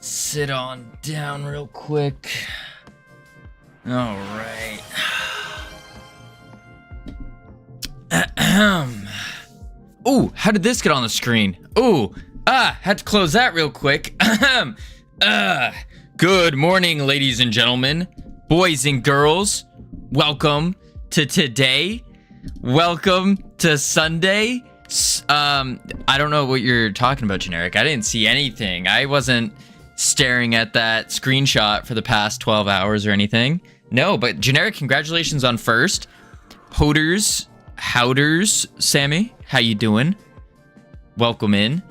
Sit on down real quick. All right. Ooh, how did this get on the screen? Ooh, had to close that real quick. Good morning, ladies and gentlemen, boys and girls. Welcome to today. Welcome to Sunday. I don't know what you're talking about, Generic. I didn't see anything. I wasn't staring at that screenshot for the past 12 hours or anything. No, but Generic, congratulations on first. Howders, Sammy, how you doing? Welcome in.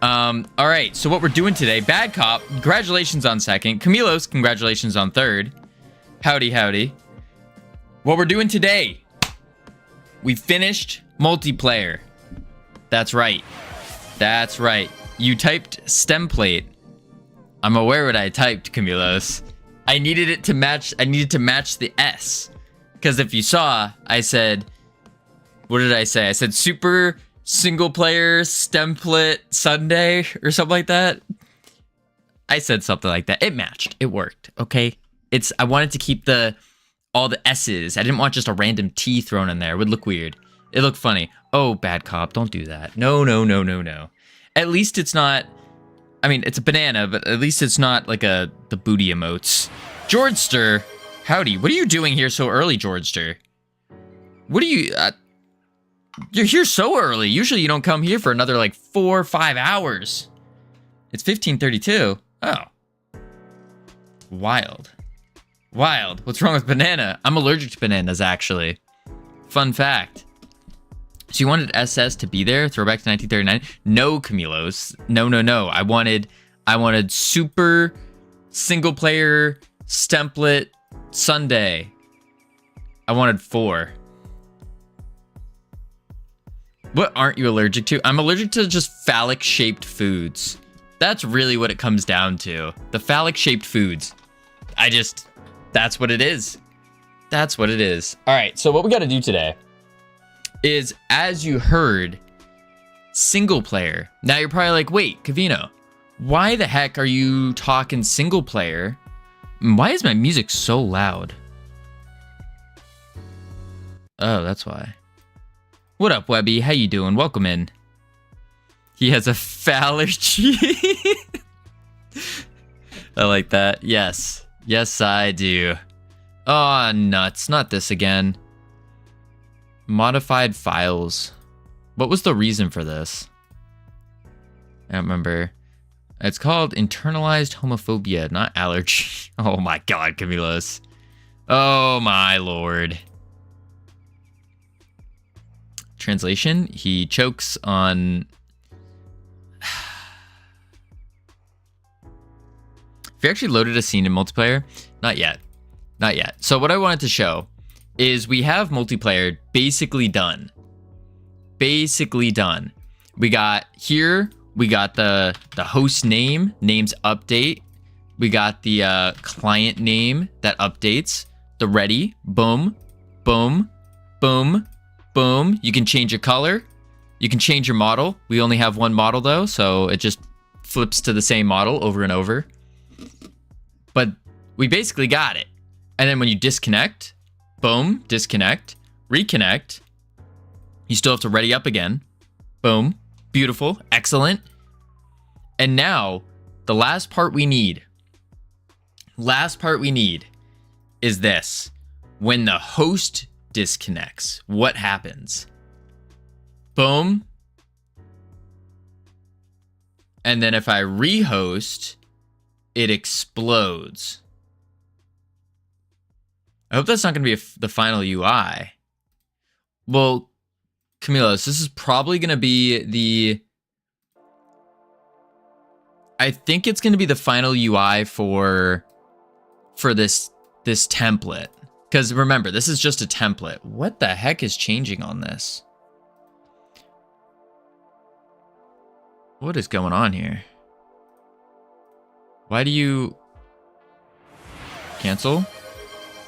All right, so what we're doing today, Bad Cop, congratulations on second. Camilos, congratulations on third. Howdy. What we're doing today, we finished multiplayer. That's right. You typed stem plate. I'm aware what I typed, Camilos. I needed to match the S. Because if you saw, I said, what did I say? I said super single player stemplate Sunday or something like that. I said something like that. It matched. It worked. Okay. I wanted to keep all the S's. I didn't want just a random T thrown in there. It would look weird. It looked funny. Oh, Bad Cop, don't do that. No. At least it's not, I mean, it's a banana, but at least it's not like the booty emotes. Georgester, howdy. What are you doing here so early, Georgester? What are you, you're here so early. Usually you don't come here for another like 4 or 5 hours. It's 15:32. Oh. Wild. What's wrong with banana? I'm allergic to bananas, actually. Fun fact. So you wanted SS to be there? Throwback to 1939? No, Camilos. No. I wanted super single player stemplet Sunday. I wanted 4. What aren't you allergic to? I'm allergic to just phallic-shaped foods. That's really what it comes down to. The phallic-shaped foods. That's what it is. All right, so what we got to do today is, as you heard, single player. Now you're probably like, wait, Covino, why the heck are you talking single player? Why is my music so loud? Oh, that's why. What up, Webby? How you doing? Welcome in. He has a phallergy. I like that. Yes, I do. Oh, nuts. Not this again. Modified files. What was the reason for this? I don't remember. It's called internalized homophobia, not allergy. Oh my god, Camilos. Oh my lord. Translation, he chokes on... Have you actually loaded a scene in multiplayer? Not yet. So what I wanted to show is we have multiplayer basically done. We got the host name's update. We got the client name that updates. The ready, boom. You can change your color. You can change your model. We only have one model though, so it just flips to the same model over and over. But we basically got it. And then when you disconnect, boom, disconnect, reconnect, you still have to ready up again. Boom, beautiful, excellent. And now the last part we need is this. When the host disconnects, what happens? Boom. And then if I rehost, it explodes. I hope that's not going to be the final UI. Well, Camilos, this is probably going to be I think it's going to be the final UI for this template. Because remember, this is just a template. What the heck is changing on this? What is going on here? Why do you... Cancel?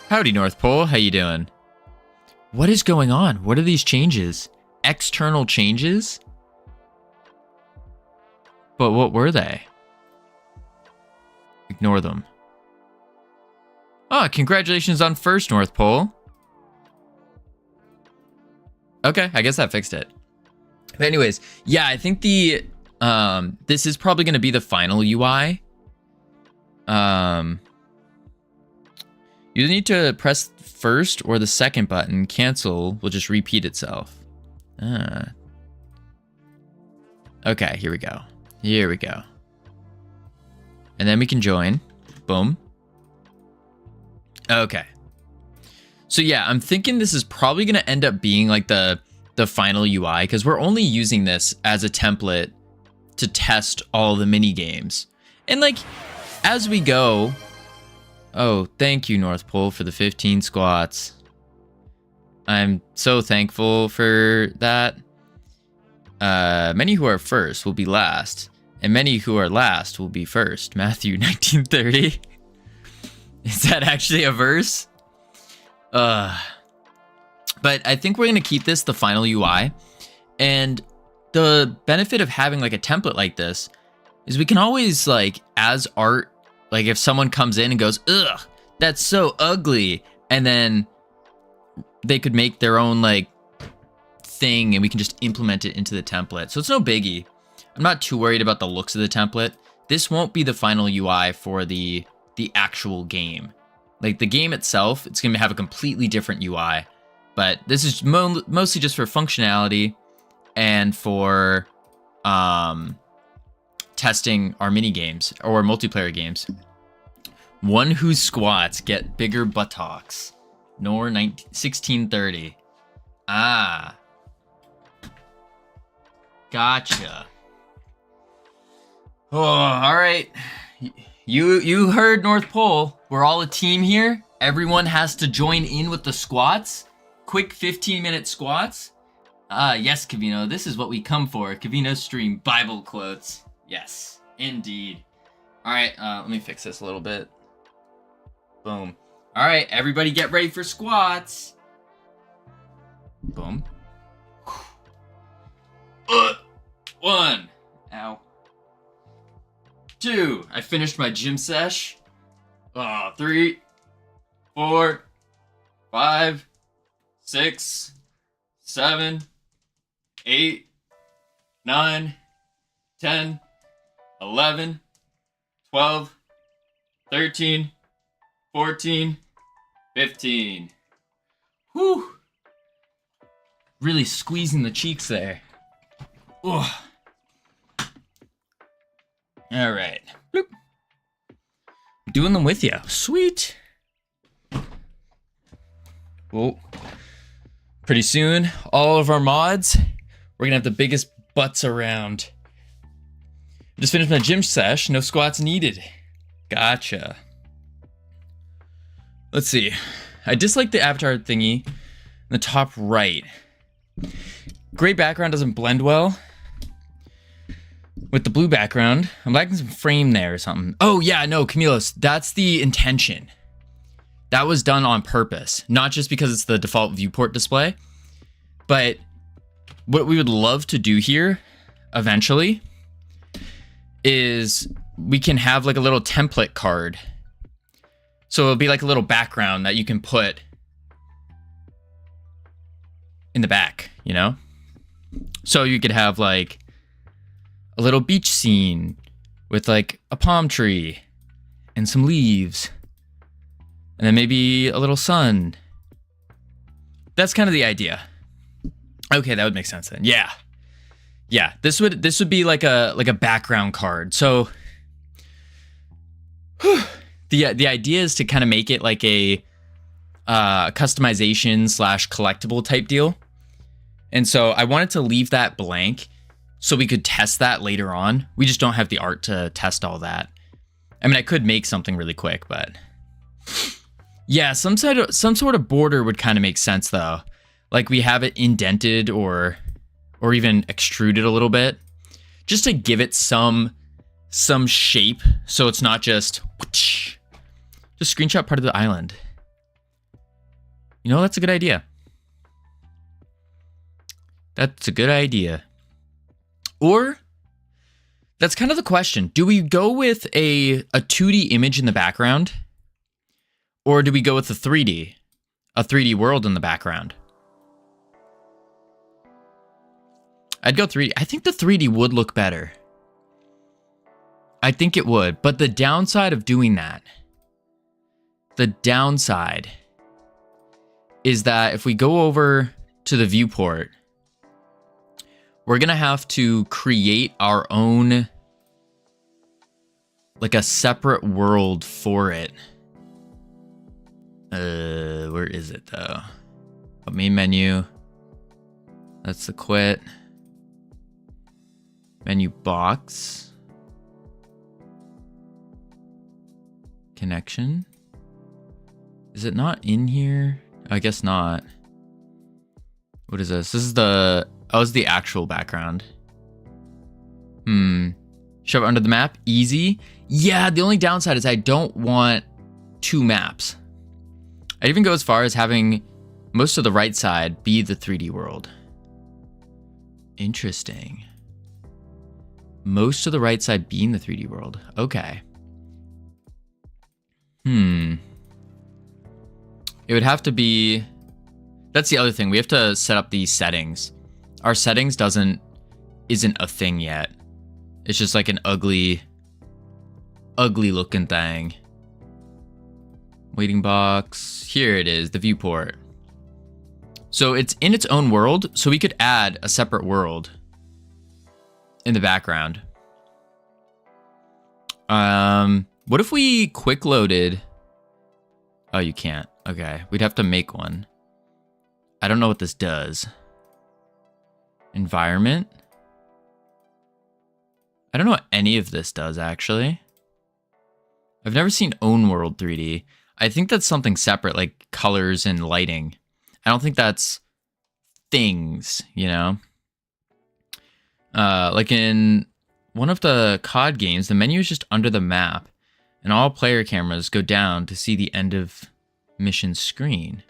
Howdy, North Pole. How you doing? What is going on? What are these changes? External changes? But what were they? Ignore them. Oh, congratulations on first, North Pole. Okay, I guess that fixed it. But anyways, yeah, I think the this is probably going to be the final UI. You need to press first or the second button. Cancel will just repeat itself. Okay, here we go. Here we go. And then we can join. Boom. Okay. So yeah, I'm thinking this is probably going to end up being like the final UI, because we're only using this as a template to test all the mini games. And like, as we go... Oh, thank you, North Pole, for the 15 squats. I'm so thankful for that. Many who are first will be last, and many who are last will be first. Matthew 19:30. Is that actually a verse? But I think we're going to keep this the final UI. And the benefit of having like a template like this is we can always, like, as art, like if someone comes in and goes, ugh, that's so ugly, and then they could make their own like thing and we can just implement it into the template. So it's no biggie. I'm not too worried about the looks of the template. This won't be the final UI for the actual game. Like the game itself, it's going to have a completely different UI, but this is mostly just for functionality and for testing our mini games or multiplayer games. One whose squats get bigger buttocks. Nor 1630. Ah. Gotcha. Oh, all right. You heard, North Pole. We're all a team here. Everyone has to join in with the squats. Quick 15-minute squats. Yes, Covino. This is what we come for. Covino stream Bible quotes. Yes, indeed. All right, let me fix this a little bit. Boom. All right, everybody get ready for squats. Boom. 1. Ow. 2. I finished my gym sesh. 3, 4, 5, 6, 7, 8, 9, 10, 11, 12, 13, 14, 15. Whew. Really squeezing the cheeks there. Ugh. All right. Bloop. Doing them with you. Sweet. Well, pretty soon, all of our mods, we're gonna have the biggest butts around. Just finished my gym sesh. No squats needed. Gotcha. Let's see. I dislike the avatar thingy in the top right. Gray background doesn't blend well with the blue background. I'm lacking some frame there or something. Oh yeah, no, Camilos, that's the intention. That was done on purpose, not just because it's the default viewport display, but what we would love to do here eventually is we can have like a little template card. So it'll be like a little background that you can put in the back, you know? So you could have like a little beach scene with like a palm tree and some leaves. And then maybe a little sun. That's kind of the idea. Okay, that would make sense then. Yeah. Yeah, this would be like a background card. So the idea is to kind of make it like a customization / collectible type deal. And so I wanted to leave that blank so we could test that later on. We just don't have the art to test all that. I mean, I could make something really quick, but yeah, some sort of border would kind of make sense though. Like we have it indented or even extruded a little bit, just to give it some shape, so it's not just screenshot part of the island. You know, that's a good idea. That's a good idea. Or, that's kind of the question. Do we go with a 2D image in the background? Or do we go with a 3D world in the background? I'd go 3D. I think the 3D would look better. I think it would. But the downside of doing that, the downside is that if we go over to the viewport, we're going to have to create our own, like a separate world for it. Where is it though? Main menu. That's the quit. Menu box. Connection. Is it not in here? I guess not. What is this? This is the... Oh, it's the actual background. Shove it under the map. Easy. Yeah, the only downside is I don't want 2 maps. I'd even go as far as having most of the right side be the 3D world. Interesting. Most of the right side being the 3D world. Okay. It would have to be... That's the other thing. We have to set up these settings. Our settings isn't a thing yet. It's just like an ugly looking thing. Waiting box. Here it is, the viewport. So it's in its own world, so we could add a separate world in the background. What if we quick loaded? Oh, you can't. Okay, we'd have to make one. I don't know what this does. Environment. I don't know what any of this does, actually. I've never seen Own World 3D. I think that's something separate, like colors and lighting. I don't think that's things, you know? Like in one of the COD games, the menu is just under the map, and all player cameras go down to see the end of mission screen.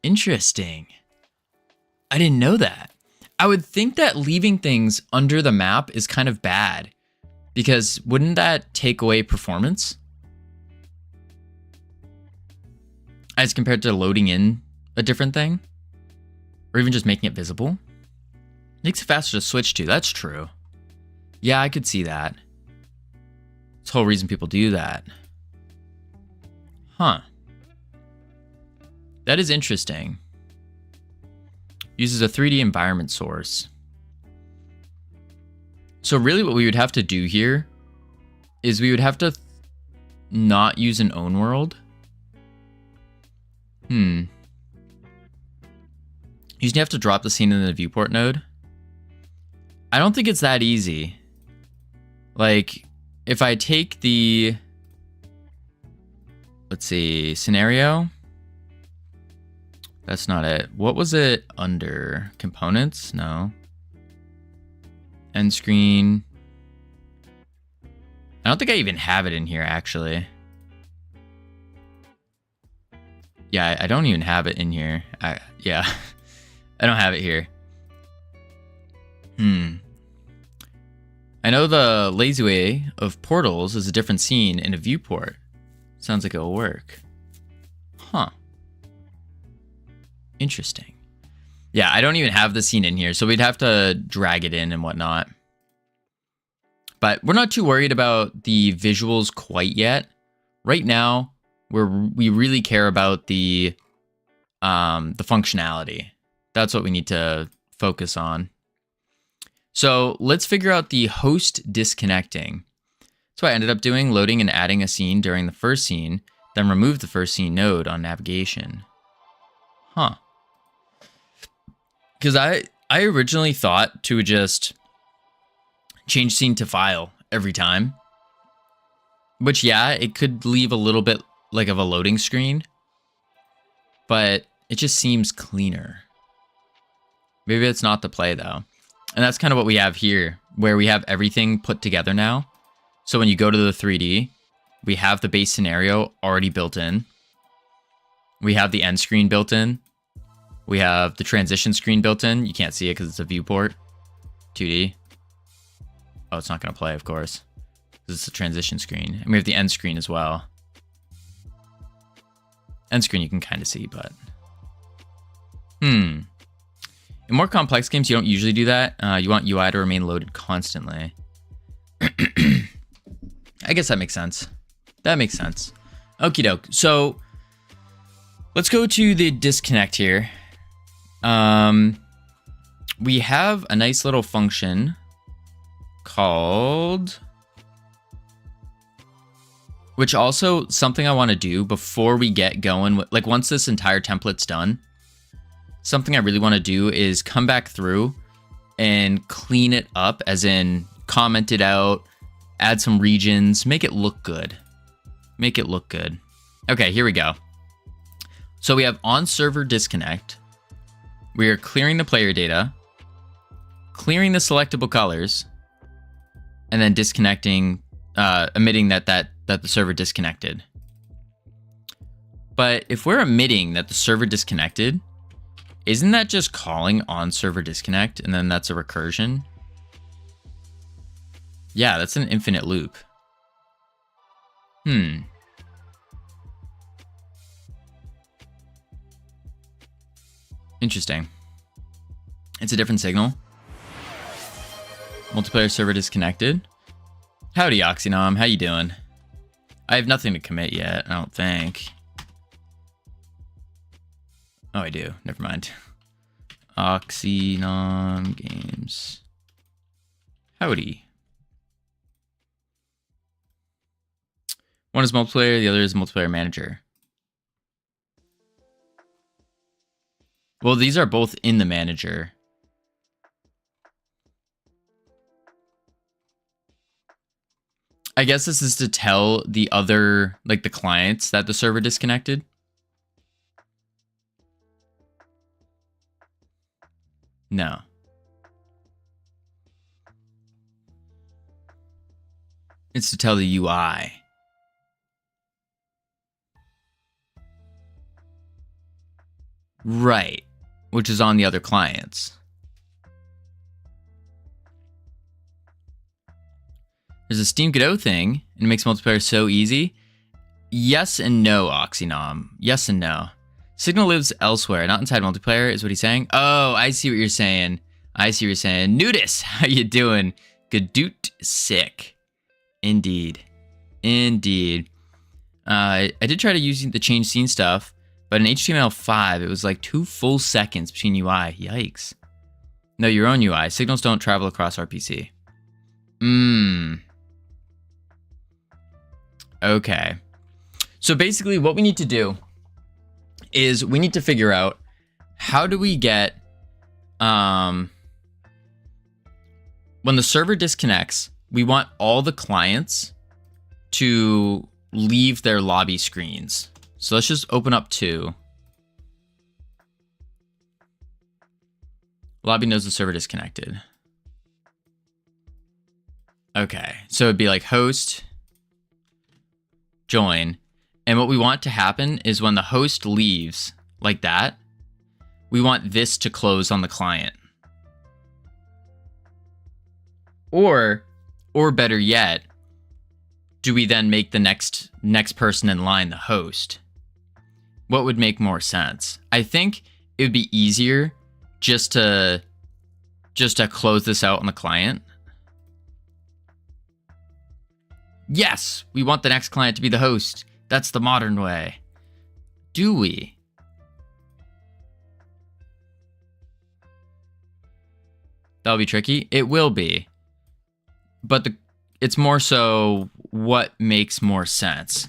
Interesting. I didn't know that. I would think that leaving things under the map is kind of bad, because wouldn't that take away performance? As compared to loading in a different thing? Or even just making it visible? Makes it faster to switch to, that's true. Yeah, I could see that. That's the whole reason people do that. Huh. That is interesting. Uses a 3D environment source. So really what we would have to do here is we would have to not use an own world. You just have to drop the scene in the viewport node. I don't think it's that easy. Like, if I take the, let's see, scenario. That's not it. What was it under? Components? No. End screen. I don't think I even have it in here, actually. Yeah, I don't even have it in here. Yeah, I don't have it here. I know the lazy way of portals is a different scene in a viewport. Sounds like it'll work. Huh. Interesting. Yeah, I don't even have the scene in here, so we'd have to drag it in and whatnot. But we're not too worried about the visuals quite yet. Right now, we really care about the functionality. That's what we need to focus on. So let's figure out the host disconnecting. So I ended up doing loading and adding a scene during the first scene, then remove the first scene node on navigation. Huh. Because I originally thought to just change scene to file every time. Which, yeah, it could leave a little bit like of a loading screen, but it just seems cleaner. Maybe it's not the play though. And that's kind of what we have here, where we have everything put together now. So when you go to the 3D, we have the base scenario already built in. We have the end screen built in. We have the transition screen built in. You can't see it because it's a viewport. 2D. Oh, it's not going to play, of course. This is a transition screen. And we have the end screen as well. End screen you can kind of see, but... In more complex games, you don't usually do that. You want UI to remain loaded constantly. I guess that makes sense. That makes sense. Okie doke. So let's go to the disconnect here. We have a nice little function called, which also something I want to do before we get going. Like once this entire template's done, something I really want to do is come back through and clean it up, as in comment it out, add some regions, make it look good. Make it look good. Okay, here we go. So we have on server disconnect. We are clearing the player data, clearing the selectable colors, and then disconnecting, omitting that the server disconnected. But if we're omitting that the server disconnected, isn't that just calling on server disconnect and then that's a recursion? Yeah, that's an infinite loop. Interesting. It's a different signal. Multiplayer server disconnected. Howdy, Oxynom. How you doing? I have nothing to commit yet, I don't think. Oh, I do. Never mind. Oxynom Games. Howdy. One is multiplayer, the other is multiplayer manager. Well, these are both in the manager. I guess this is to tell the other, like the clients, that the server disconnected. No. It's to tell the UI. Right. Which is on the other clients. There's a Steam Godot thing, and it makes multiplayer so easy. Yes and no, Oxynom. Yes and no. Signal lives elsewhere, not inside multiplayer, is what he's saying. Oh, I see what you're saying. I see what you're saying. Nudis, how you doing? Godot sick. Indeed. Indeed. I did try to use the change scene stuff, but in HTML5, it was like 2 full seconds between UI. Yikes. No, your own UI. Signals don't travel across RPC. Okay. So basically what we need to do is we need to figure out how do we get, when the server disconnects, we want all the clients to leave their lobby screens. So let's just open up 2. Lobby knows the server disconnected. Okay, so it'd be like host, join. And what we want to happen is when the host leaves like that, we want this to close on the client. Or better yet, do we then make the next person in line the host? What would make more sense? I think it would be easier just to close this out on the client. Yes, we want the next client to be the host. That's the modern way. Do we? That'll be tricky. It will be. But it's more so what makes more sense.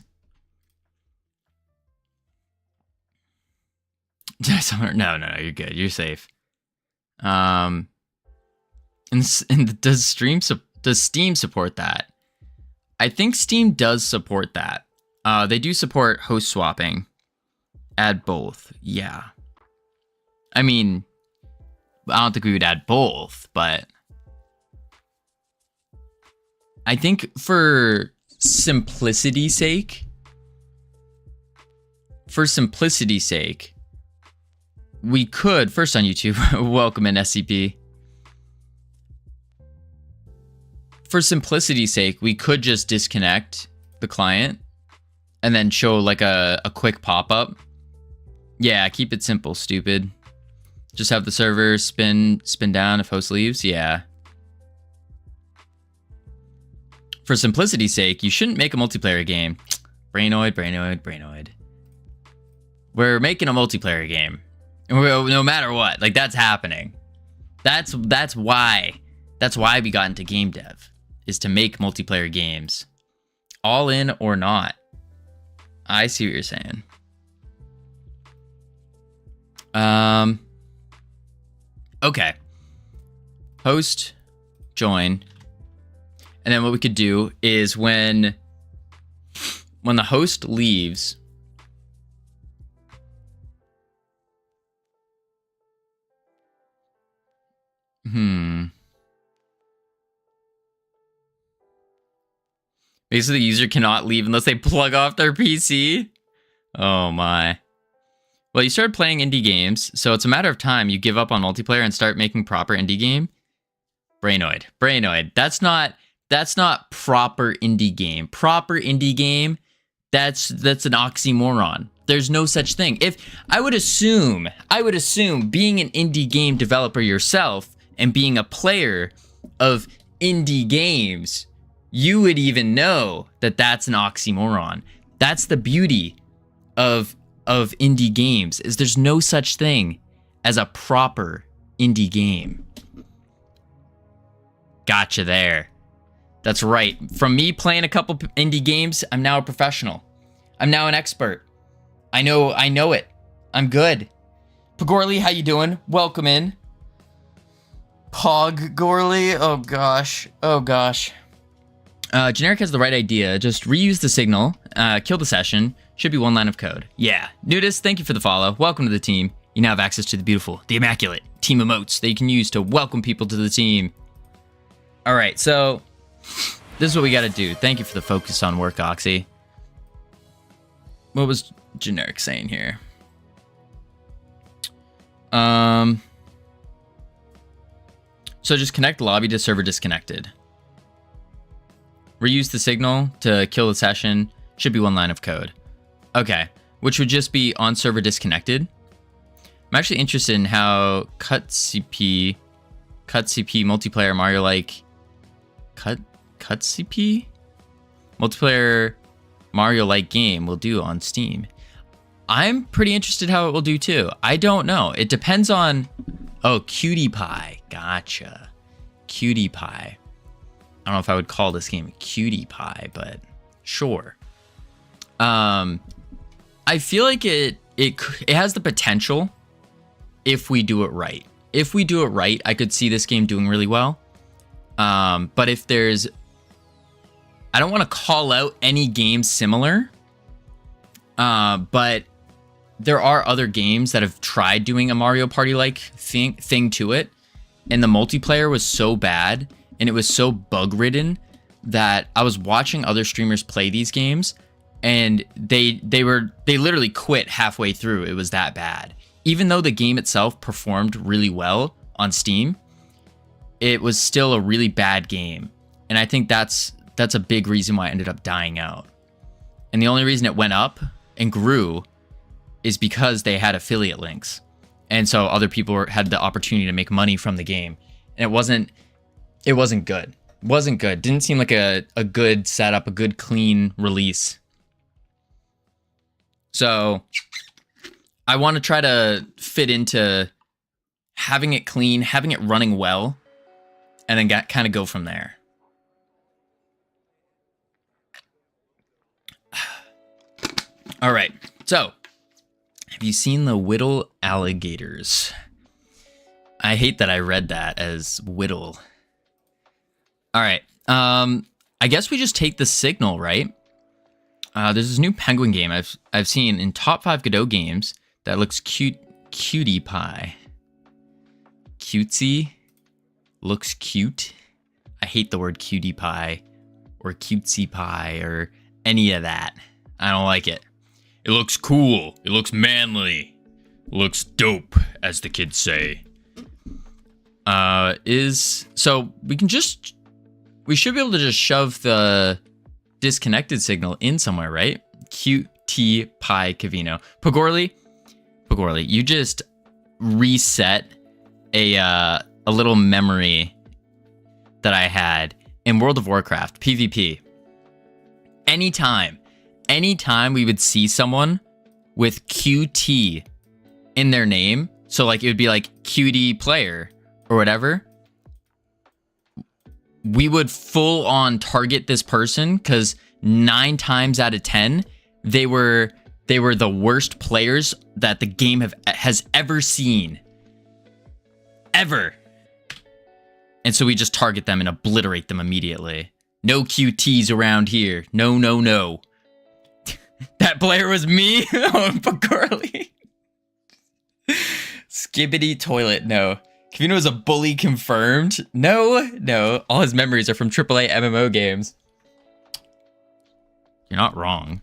No, you're good. You're safe. And does Steam support that? I think Steam does support that. They do support host swapping. Add both. Yeah. I mean, I don't think we would add both, but I think for simplicity's sake, we could, first on YouTube, welcome in SCP. For simplicity's sake, we could just disconnect the client and then show like a quick pop-up. Yeah, keep it simple, stupid. Just have the server spin down if host leaves. Yeah. For simplicity's sake, you shouldn't make a multiplayer game. Brainoid. We're making a multiplayer game. No matter what. Like, that's happening. That's why we got into game dev. Is to make multiplayer games. All in or not. I see what you're saying. Okay. Host, join. And then what we could do is when the host leaves, basically the user cannot leave unless they plug off their PC. Oh my. Well, you started playing indie games, so it's a matter of time you give up on multiplayer and start making proper indie game. Brainoid. That's not proper indie game. Proper indie game, that's an oxymoron. There's no such thing. If I would assume being an indie game developer yourself and being a player of indie games, you would even know that that's an oxymoron. That's the beauty of indie games, is there's no such thing as a proper indie game. Gotcha there. That's right. From me playing a couple indie games, I'm now a professional. I'm now an expert. I know it. I'm good. Pagorley, how you doing? Welcome in. Pog Gorley. Oh gosh. Generic has the right idea. Just reuse the signal, kill the session. Should be one line of code. Yeah. Nudist, thank you for the follow. Welcome to the team. You now have access to the beautiful, the immaculate team emotes that you can use to welcome people to the team. All right, so this is what we got to do. Thank you for the focus on work, Oxy. What was Generic saying here? So just connect lobby to server disconnected. Reuse the signal to kill the session. Should be one line of code. Okay, which would just be on server disconnected. I'm actually interested in how CutCP multiplayer Mario like CutCP multiplayer Mario like game will do on Steam. I'm pretty interested how it will do too. I don't know. It depends on. Oh, Cutie Pie. Gotcha. Cutie Pie. I don't know if I would call this game Cutie Pie, but sure. I feel like it has the potential if we do it right. If we do it right, I could see this game doing really well. But if there's, I don't want to call out any game similar, but there are other games that have tried doing a Mario Party-like thing to it, and the multiplayer was so bad and it was so bug-ridden that I was watching other streamers play these games, and they literally quit halfway through. It was that bad. Even though the game itself performed really well on Steam, it was still a really bad game, and I think that's a big reason why it ended up dying out. And the only reason it went up and grew is because they had affiliate links, and so other people had the opportunity to make money from the game, and it wasn't good. Wasn't good. Didn't seem like a good setup, a good clean release. So I want to try to fit into having it clean, having it running well, and then kind of go from there. All right. So, have you seen the Whittle alligators? I hate that I read that as Whittle. All right. I guess we just take the signal, right? There's this new penguin game I've seen in top 5 Godot games that looks cutie pie. Cutesy. Looks cute. I hate the word cutie pie or cutesy pie or any of that. I don't like it. It looks cool. It looks manly. Looks dope, as the kids say. So we should be able to just shove the disconnected signal in somewhere, right? QT Pi Covino. Pogorli, you just reset a little memory that I had in World of Warcraft PvP. Anytime we would see someone with QT in their name, so like it would be like QD player or whatever, we would full on target this person because 9 times out of 10 they were the worst players that the game has ever seen. Ever. And so we just target them and obliterate them immediately. No QTs around here. No. That player was me. Oh, Pagorli. Skibbity toilet. No. Covino is a bully confirmed. No. All his memories are from AAA MMO games. You're not wrong.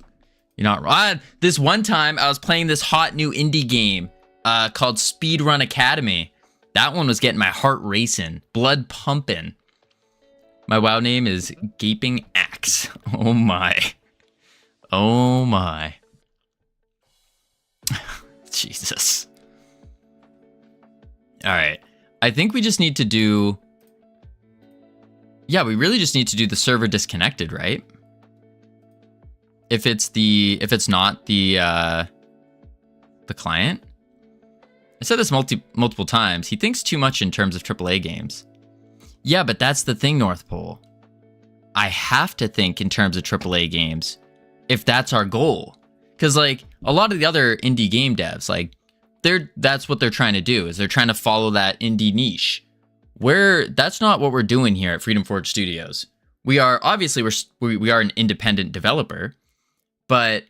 This one time I was playing this hot new indie game called Speedrun Academy. That one was getting my heart racing, blood pumping. My WoW name is Gaping Axe. Oh my. Jesus. All right. I think we just need to do... Yeah, we really just need to do the server disconnected, right? If it's not the client. I said this multiple times. He thinks too much in terms of AAA games. Yeah, but that's the thing, North Pole. I have to think in terms of AAA games if that's our goal. Because, like, a lot of the other indie game devs, like, that's what they're trying to do, is they're trying to follow that indie niche. That's not what we're doing here at Freedom Forge Studios. We are, obviously, we are an independent developer, but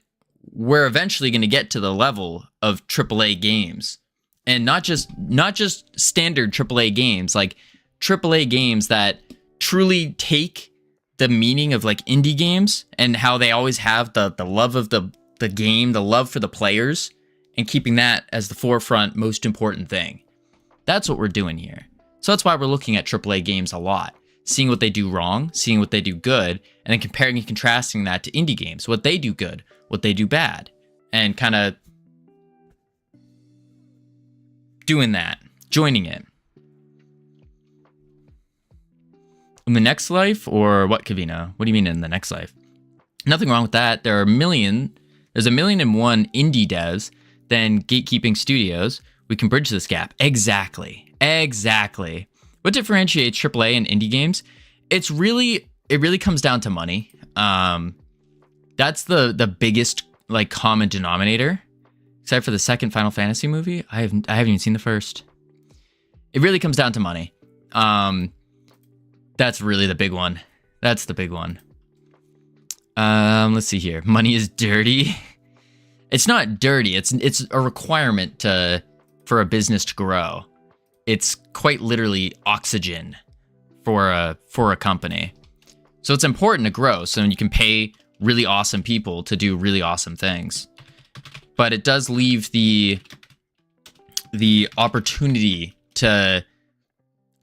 we're eventually going to get to the level of AAA games. And not just standard AAA games, like AAA games that truly take the meaning of like indie games and how they always have the love of the game, the love for the players, and keeping that as the forefront most important thing. That's what we're doing here. So that's why we're looking at AAA games a lot, seeing what they do wrong, seeing what they do good, and then comparing and contrasting that to indie games, what they do good, what they do bad, and kind of doing that, joining it. In the next life, or what, Covino? What do you mean in the next life? Nothing wrong with that. There's a million and one indie devs, then gatekeeping studios. We can bridge this gap. Exactly. What differentiates AAA and indie games? It really comes down to money. That's the biggest like common denominator. Except for the second Final Fantasy movie, I haven't even seen the first. It really comes down to money. That's really the big one. That's the big one. Let's see here. Money is dirty. It's not dirty. It's a requirement for a business to grow. It's quite literally oxygen for a company. So it's important to grow so you can pay really awesome people to do really awesome things. But it does leave the opportunity to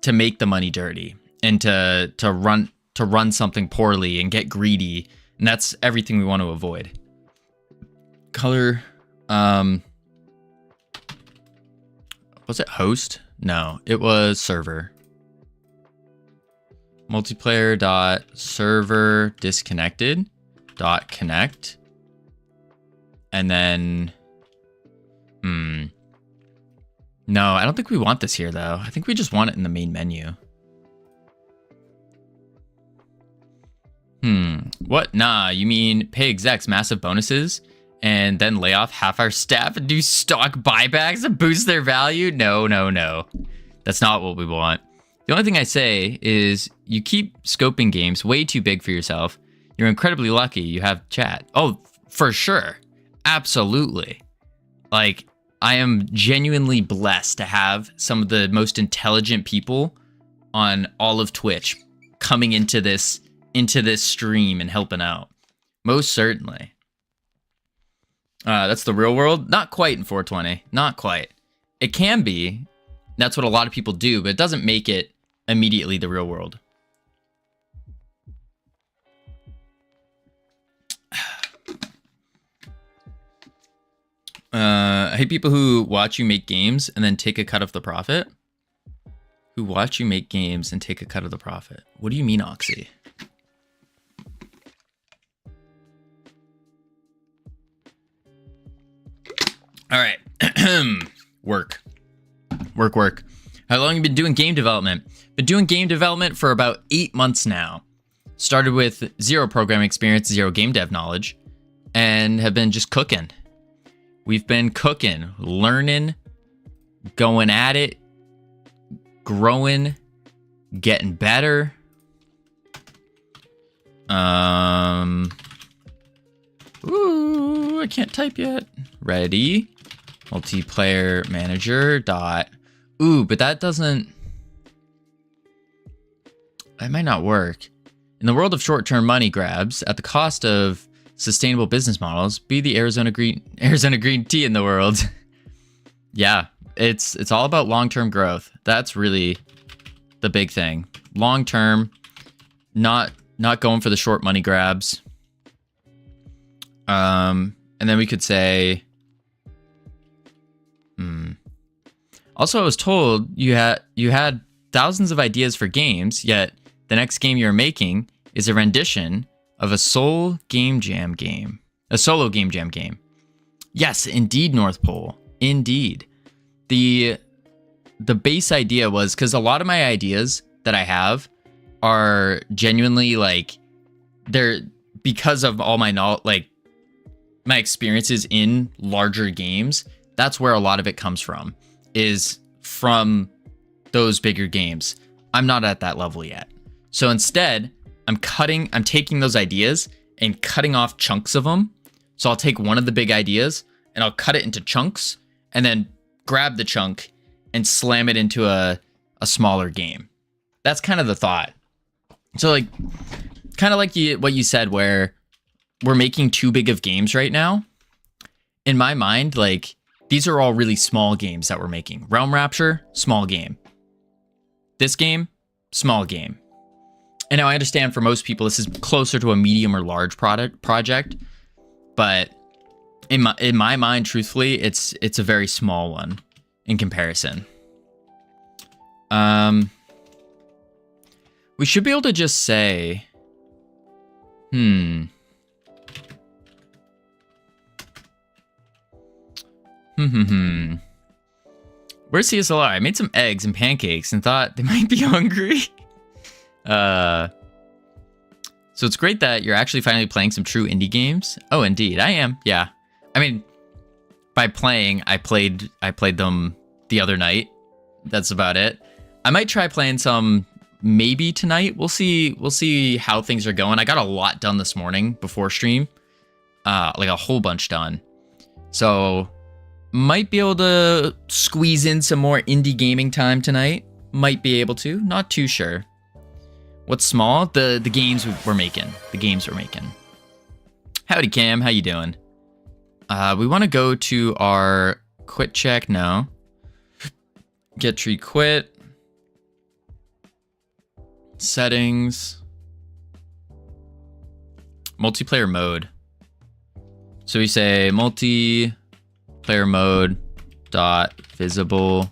make the money dirty and to run something poorly and get greedy, and that's everything we want to avoid. Color, was it host? No, it was server. Multiplayer dot server disconnected dot connect. And then, no, I don't think we want this here, though. I think we just want it in the main menu. What? Nah, you mean pay execs massive bonuses and then lay off half our staff and do stock buybacks to boost their value? No. That's not what we want. The only thing I say is you keep scoping games way too big for yourself. You're incredibly lucky you have chat. Oh, for sure. Absolutely. Like, I am genuinely blessed to have some of the most intelligent people on all of Twitch coming into this stream and helping out. Most certainly. That's the real world. Not quite in 420. Not quite. It can be. That's what a lot of people do, but it doesn't make it immediately the real world. I hate people who watch you make games and then take a cut of the profit. Who watch you make games and take a cut of the profit. What do you mean, Oxy? All right. Work. How long have you been doing game development? Been doing game development for about 8 months now. Started with 0 programming experience, 0 game dev knowledge, and have been just cooking. We've been cooking, learning, going at it, growing, getting better. Ooh, I can't type yet. Ready. Multiplayer manager dot. Ooh, but that doesn't. That might not work. In the world of short-term money grabs, at the cost of sustainable business models, be the Arizona green tea in the world. Yeah, it's all about long-term growth. That's really the big thing. Long-term, not going for the short money grabs. And then we could say, Also, I was told you had thousands of ideas for games, yet the next game you're making is a rendition of a solo game jam game. Yes, indeed, North Pole. Indeed. The base idea was, because a lot of my ideas that I have are genuinely like, they're because of all my knowledge, like my experiences in larger games. That's where a lot of it comes from, is from those bigger games. I'm not at that level yet. So instead, I'm taking those ideas and cutting off chunks of them. So I'll take one of the big ideas and I'll cut it into chunks and then grab the chunk and slam it into a smaller game. That's kind of the thought. So like, kind of like what you said, where we're making too big of games right now. In my mind, like, these are all really small games that we're making. Realm Rapture, small game. This game, small game. And now I understand for most people, this is closer to a medium or large project. But in my mind, truthfully, it's a very small one in comparison. We should be able to just say, Where's CSLR? I made some eggs and pancakes and thought they might be hungry. So it's great that you're actually finally playing some true indie games. Oh, indeed, I am. Yeah, I mean, by playing, I played them the other night. That's about it. I might try playing some maybe tonight. We'll see how things are going. I got a lot done this morning before stream, like a whole bunch done. So might be able to squeeze in some more indie gaming time tonight. Might be able to. Not too sure. What's small? The games we're making. The games we're making. Howdy, Cam. How you doing? We want to go to our quit check now. Get tree quit. Settings. Multiplayer mode. So we say multiplayer mode dot visible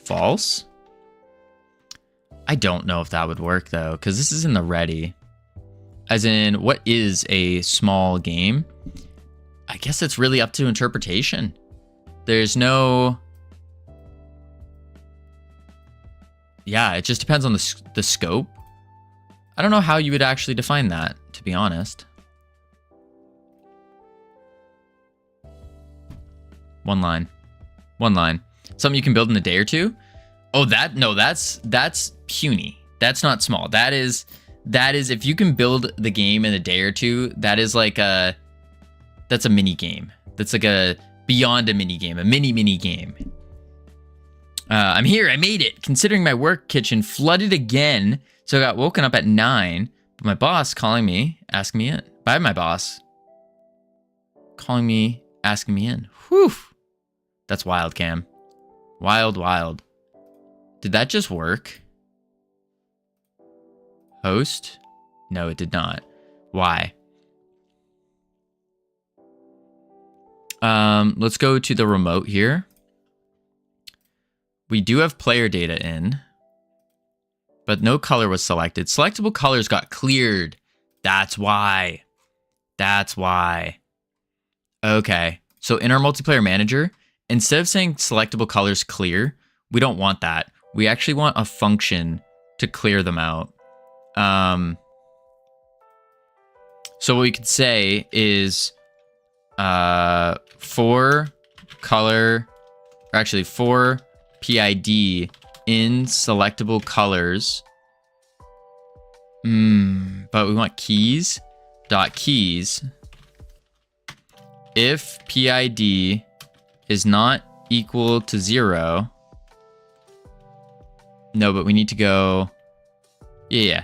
false. I don't know if that would work though, because this is in the ready. As in, what is a small game? I guess it's really up to interpretation. There's no... Yeah, it just depends on the scope. I don't know how you would actually define that, to be honest. One line. Something you can build in a day or two? Oh, that's puny. That's not small. That is if you can build the game in a day or two, that's a mini game. That's like a beyond a mini game, a mini game. I'm here. I made it. Considering my work kitchen flooded again, so I got woken up at 9. But my boss calling me, asking me in. Bye, my boss. Calling me, asking me in. Whew. That's wild, Cam. Wild, wild. Did that just work? Host? No, it did not. Why? Let's go to the remote here. We do have player data in, but no color was selected. Selectable colors got cleared. That's why. That's why. Okay. So in our multiplayer manager, instead of saying selectable colors clear, we don't want that. We actually want a function to clear them out. So what we could say is for color, or actually for PID in selectable colors. But we want keys dot keys. If PID is not equal to 0. No, but we need to go. Yeah.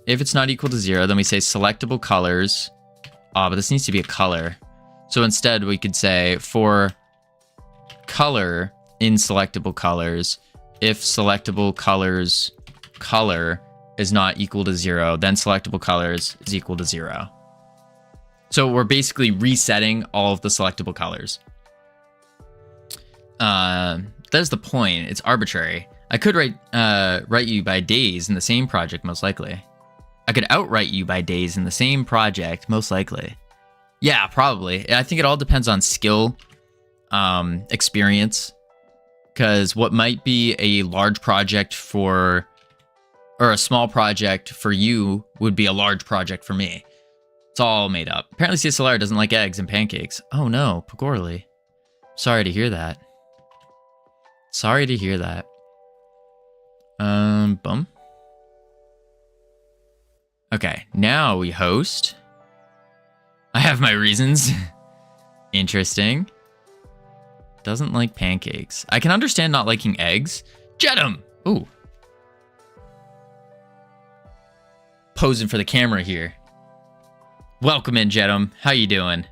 If it's not equal to 0, then we say selectable colors. Oh, but this needs to be a color. So instead, we could say for color in selectable colors, if selectable colors color is not equal to 0, then selectable colors is equal to 0. So we're basically resetting all of the selectable colors. That's the point. It's arbitrary. I could write you by days in the same project, most likely. I could outright you by days in the same project, most likely. Yeah, probably. I think it all depends on skill, experience, because what might be a large project for, or a small project for you would be a large project for me. It's all made up. Apparently CSLR doesn't like eggs and pancakes. Oh no, Pagorly. Sorry to hear that. Sorry to hear that. Bum. Okay, now we host. I have my reasons. Interesting. Doesn't like pancakes. I can understand not liking eggs. Jedum! Ooh. Posing for the camera here. Welcome in, Jedum. How you doing?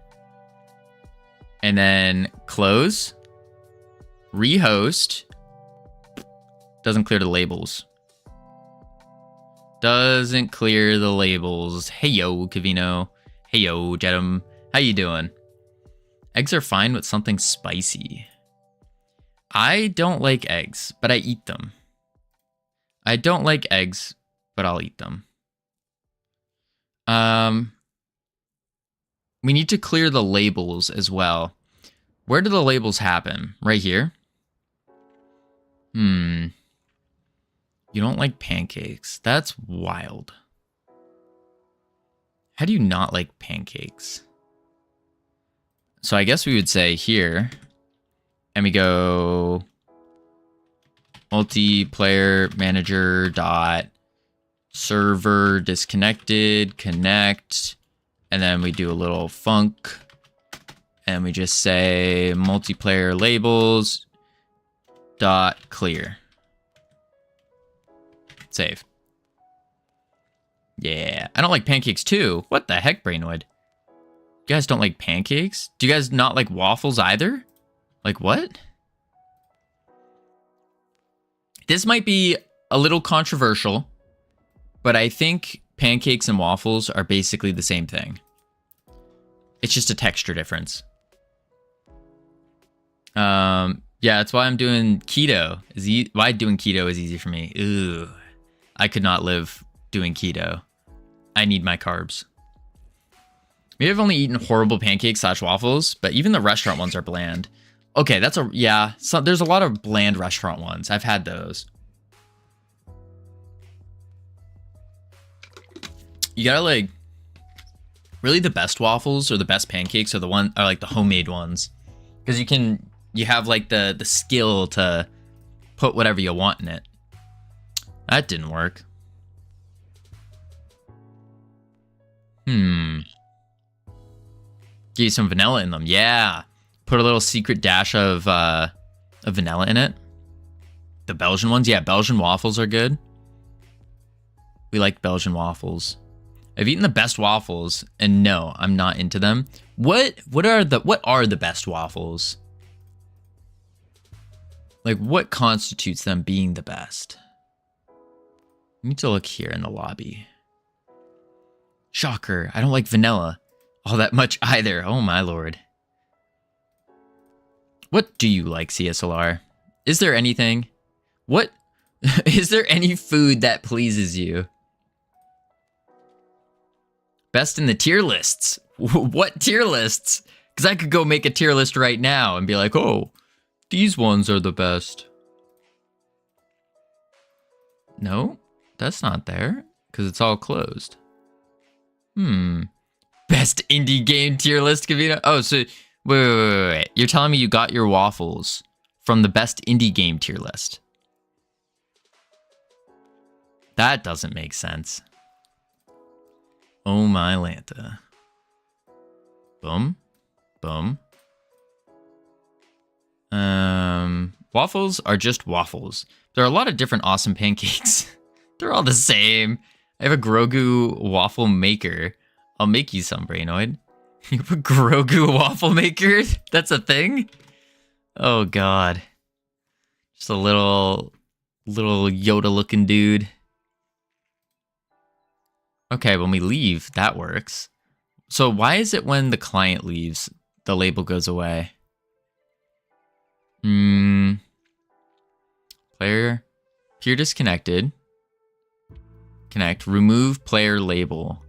And then close. Rehost. Doesn't clear the labels. Doesn't clear the labels. Hey yo, Covino. Hey yo, Jedum. How you doing? Eggs are fine with something spicy. I don't like eggs, but I eat them. I don't like eggs, but I'll eat them. We need to clear the labels as well. Where do the labels happen? Right here? You don't like pancakes. That's wild. How do you not like pancakes? So I guess we would say here, and we go multiplayer manager dot server disconnected connect, and then we do a little func, and we just say multiplayer labels dot clear. Save. Yeah, I don't like pancakes too. What the heck, Brainwood? You guys don't like pancakes? Do you guys not like waffles either? Like what? This might be a little controversial, but I think pancakes and waffles are basically the same thing. It's just a texture difference. Yeah, that's why I'm doing keto. Why doing keto is easy for me. Ooh, I could not live doing keto. I need my carbs. Maybe I've only eaten horrible pancakes / waffles, but even the restaurant ones are bland. Okay, that's yeah. So there's a lot of bland restaurant ones. I've had those. You gotta like, really the best waffles or the best pancakes are like the homemade ones, because you have like the skill to put whatever you want in it. That didn't work. Give you some vanilla in them. Yeah. Put a little secret dash of vanilla in it. The Belgian ones. Yeah, Belgian waffles are good. We like Belgian waffles. I've eaten the best waffles, and no, I'm not into them. What are the best waffles? Like, what constitutes them being the best? I need to look here in the lobby. Shocker, I don't like vanilla all that much either. Oh my lord. What do you like, CSLR? Is there anything? What? Is there any food that pleases you? Best in the tier lists. What tier lists? Because I could go make a tier list right now and be like, oh, these ones are the best. No, that's not there because it's all closed. Best indie game tier list, Covino. Oh, so wait. You're telling me you got your waffles from the best indie game tier list? That doesn't make sense. Oh my Lanta. Boom. Boom. Waffles are just waffles. There are a lot of different awesome pancakes. They're all the same. I have a Grogu waffle maker. I'll make you some, Brainoid. You have a Grogu waffle maker? That's a thing? Oh god. Just a little Yoda looking dude. Okay, when we leave, that works. So why is it when the client leaves, the label goes away? Player, peer disconnected. Connect, remove player label.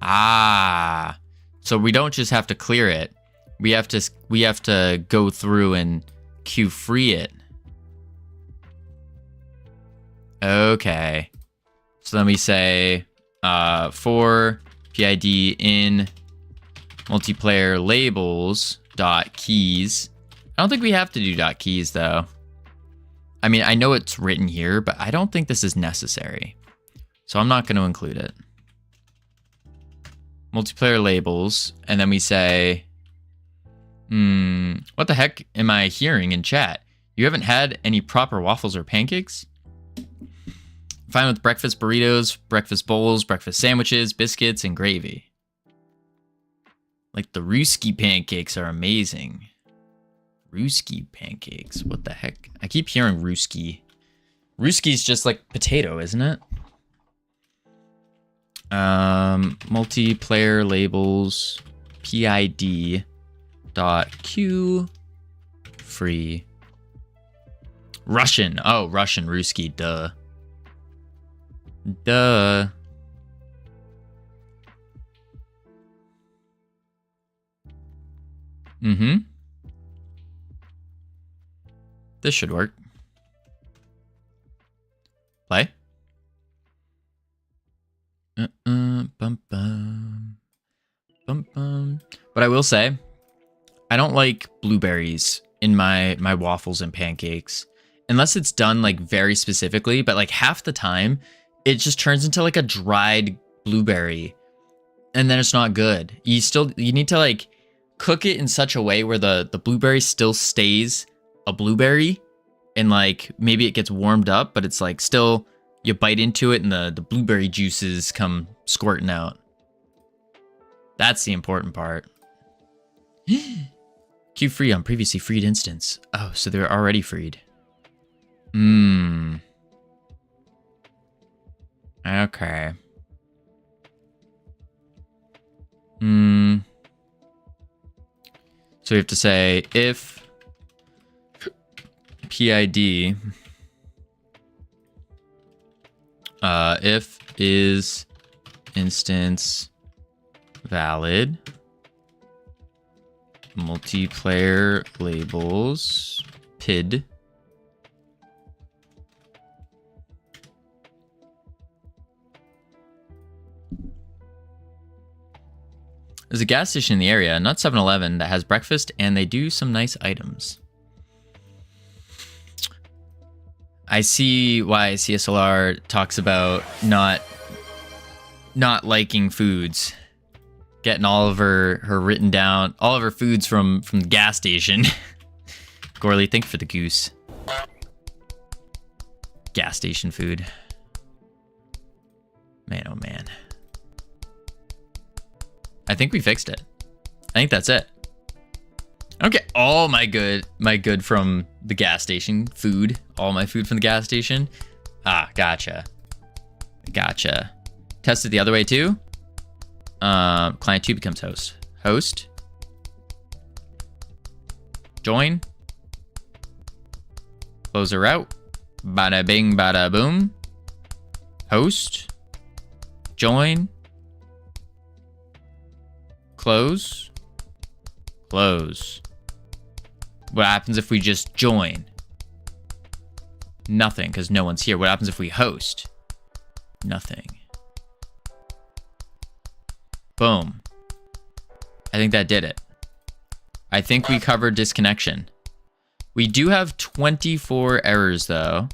Ah, so we don't just have to clear it. We have to go through and queue free it. Okay. So then we say for PID in multiplayer labels dot keys. I don't think we have to do dot keys though. I mean, I know it's written here, but I don't think this is necessary. So I'm not going to include it. Multiplayer labels, and then we say, what the heck am I hearing in chat? You haven't had any proper waffles or pancakes? Fine with breakfast burritos, breakfast bowls, breakfast sandwiches, biscuits, and gravy. Like the Ruski pancakes are amazing. Ruski pancakes, what the heck? I keep hearing Ruski. Ruski's just like potato, isn't it? Multiplayer labels PID dot Q free. Russian. Oh, Russian Ruski, duh. Duh. This should work. Play. Bum bum. Bum bum. But I will say, I don't like blueberries in my waffles and pancakes. Unless it's done like very specifically, but like half the time, it just turns into like a dried blueberry. And then it's not good. You need to like cook it in such a way where the blueberry still stays a blueberry, and like maybe it gets warmed up, but it's like still, you bite into it and the blueberry juices come squirting out. That's the important part. Queue free on previously freed instance. Oh, so they're already freed. Okay. So we have to say if PID if is instance valid, multiplayer labels PID there's a gas station in the area, not 7-Eleven, that has breakfast, and they do some nice items. I see why CSLR talks about not liking foods. Getting all of her written down, all of her foods from the gas station. Gorley, thank you for the goose. Gas station food. Man, oh man. I think we fixed it. I think that's it. Okay, all my good from the gas station. Food, all my food from the gas station. Ah, gotcha. Gotcha. Test it the other way too. Client 2 becomes host. Host. Join. Closer out. Bada bing, bada boom. Host. Join. Close. Close. What happens if we just join? Nothing, because no one's here. What happens if we host? Nothing. Boom. I think that did it. I think we covered disconnection. We do have 24 errors, though,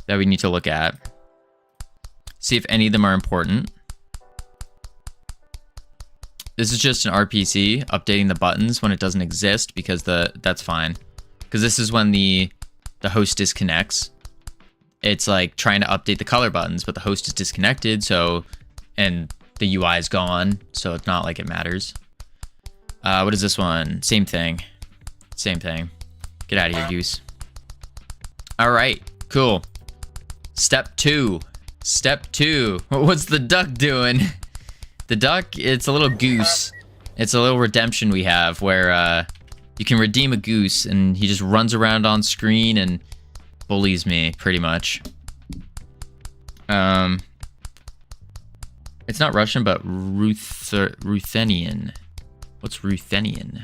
that we need to look at. See if any of them are important. This is just an RPC, updating the buttons when it doesn't exist, because that's fine. Because this is when the host disconnects. It's like trying to update the color buttons, but the host is disconnected, so, and the UI is gone, so it's not like it matters. What is this one? Same thing. Same thing. Get out of here, Goose. All right, cool. Step 2. Step 2. What's the duck doing? The duck, it's a little goose. It's a little redemption we have where you can redeem a goose and he just runs around on screen and bullies me, pretty much. It's not Russian, but Ruthenian. What's Ruthenian?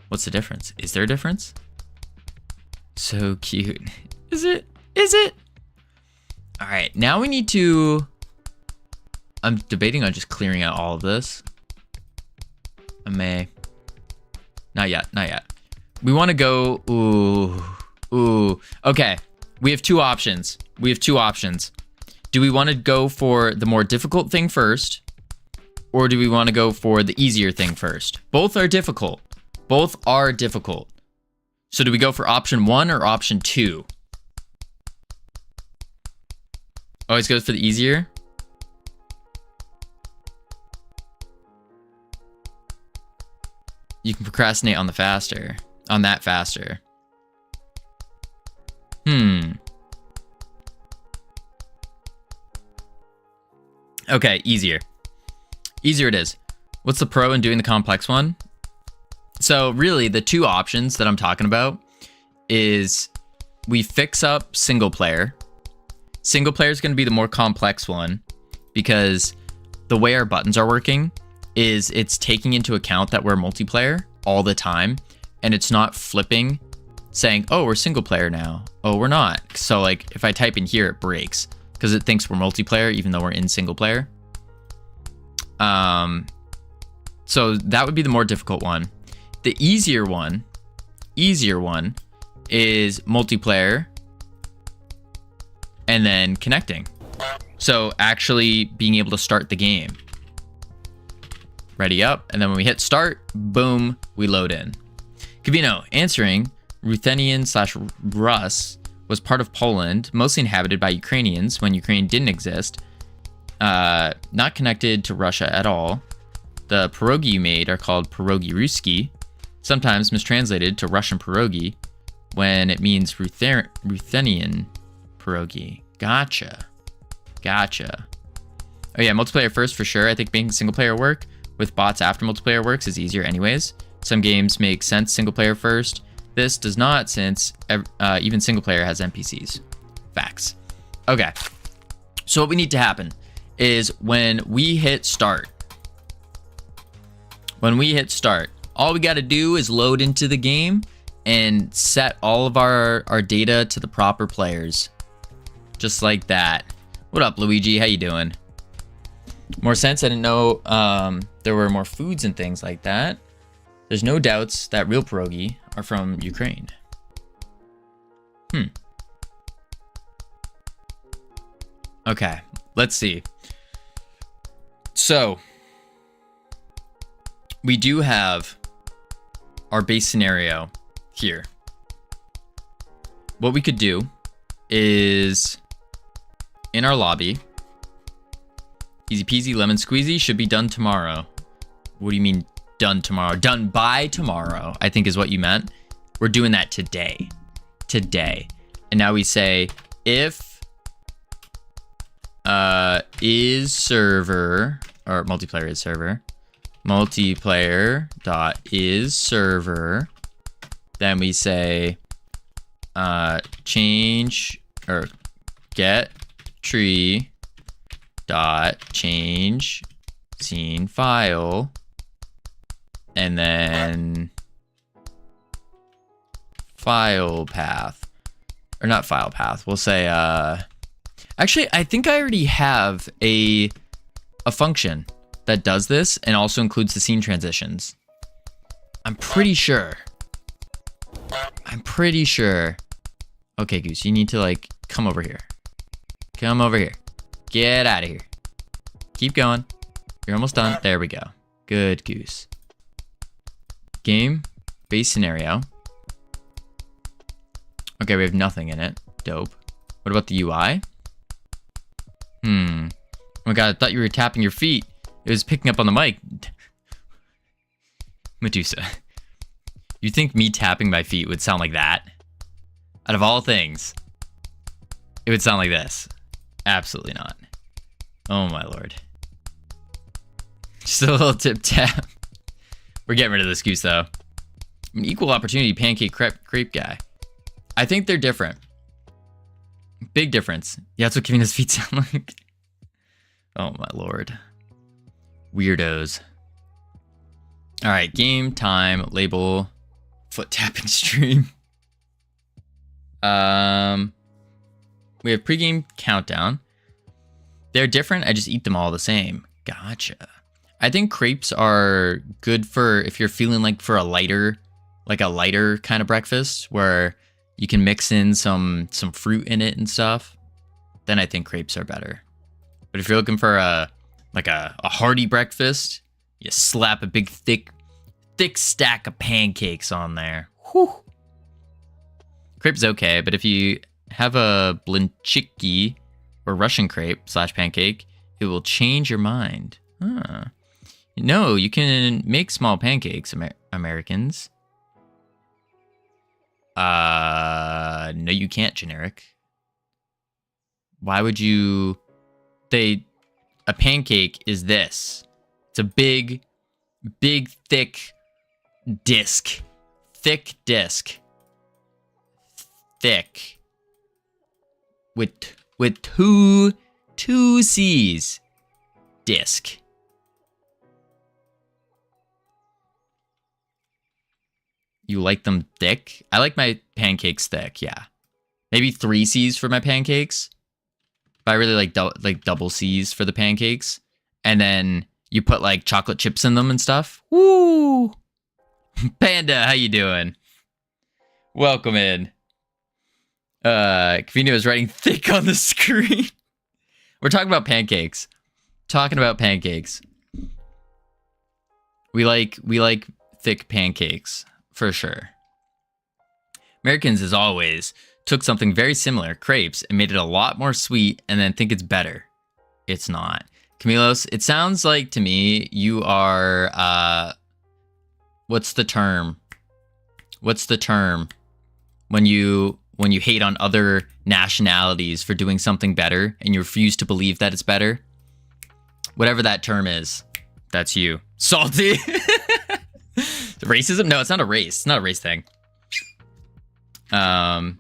What's the difference? Is there a difference? So cute. Is it? Is it? All right, now we need to... I'm debating on just clearing out all of this. I may. Not yet, not yet. We want to go, ooh. Okay, we have two options. We have two options. Do we want to go for the more difficult thing first? Or do we want to go for the easier thing first? Both are difficult. Both are difficult. So do we go for option 1 or option 2? Always goes for the easier? You can procrastinate on the faster. On that faster. Okay, easier. Easier it is. What's the pro in doing the complex one? So really, the two options that I'm talking about is we fix up single player. Single player is going to be the more complex one because the way our buttons are working is it's taking into account that we're multiplayer all the time, and it's not flipping saying, oh, we're single player now. Oh, we're not. So like if I type in here, it breaks because it thinks we're multiplayer even though we're in single player. So that would be the more difficult one. The easier one is multiplayer and then connecting. So actually being able to start the game. Ready up, and then when we hit start, boom, we load in. Covino, answering, Ruthenian/Rus was part of Poland, mostly inhabited by Ukrainians when Ukraine didn't exist. Not connected to Russia at all. The pierogi you made are called pierogi Ruski, sometimes mistranslated to Russian pierogi when it means Ruthenian pierogi. Gotcha. Gotcha. Oh yeah, multiplayer first for sure. I think making single player work with bots after multiplayer works is easier anyways. Some games make sense single player first. This does not, since even single player has NPCs. Facts. Okay. So what we need to happen is when we hit start, all we got to do is load into the game and set all of our data to the proper players. Just like that. What up, Luigi? How you doing? More sense? I didn't know there were more foods and things like that. There's no doubts that real pierogi are from Ukraine. Okay, let's see. So, we do have our base scenario here. What we could do is, in our lobby, Easy peasy, lemon squeezy. Should be done tomorrow. What do you mean done tomorrow? Done by tomorrow, I think is what you meant. We're doing that today. Today. And now we say if is server, or multiplayer is server. Multiplayer dot is server. Then we say change or get tree dot change scene file, and then file path, or not file path, we'll say actually I think I already have a function that does this and also includes the scene transitions. I'm pretty sure. Okay, Goose, you need to like come over here. Come over here. Get out of here. Keep going. You're almost done. There we go. Good, Goose. Game, base scenario. Okay, we have nothing in it. Dope. What about the UI? Oh my god, I thought you were tapping your feet. It was picking up on the mic. Medusa. You think me tapping my feet would sound like that? Out of all things, it would sound like this. Absolutely not. Oh my lord. Just a little tip tap. We're getting rid of this Goose though. I'm an equal opportunity pancake crepe guy. I think they're different. Big difference. Yeah, that's what Covino's feet sound like. Oh my lord. Weirdos. Alright, game time, label, foot tapping stream. We have pregame countdown. They're different, I just eat them all the same. Gotcha. I think crepes are good for if you're feeling like for a lighter kind of breakfast where you can mix in some fruit in it and stuff. Then I think crepes are better. But if you're looking for a hearty breakfast, you slap a big thick stack of pancakes on there. Whew. Crepe's okay, but if you have a blinchiki or Russian crepe / pancake, it will change your mind. Huh. No, you can make small pancakes, Americans. No, you can't, generic. Why would you? A pancake is this. It's a big, thick disc. Thick disc. Thick. With two C's. Disc. You like them thick? I like my pancakes thick, yeah. Maybe 3 C's for my pancakes. But I really like double C's for the pancakes. And then you put like chocolate chips in them and stuff. Woo! Panda, how you doing? Welcome in. Covino is writing thick on the screen. We're talking about pancakes. We like thick pancakes. For sure. Americans, as always, took something very similar, crepes, and made it a lot more sweet and then think it's better. It's not. Camilos, it sounds like to me you are, what's the term? When you hate on other nationalities for doing something better and you refuse to believe that it's better? Whatever that term is, that's you. Salty! Racism? No, it's not a race. It's not a race thing. I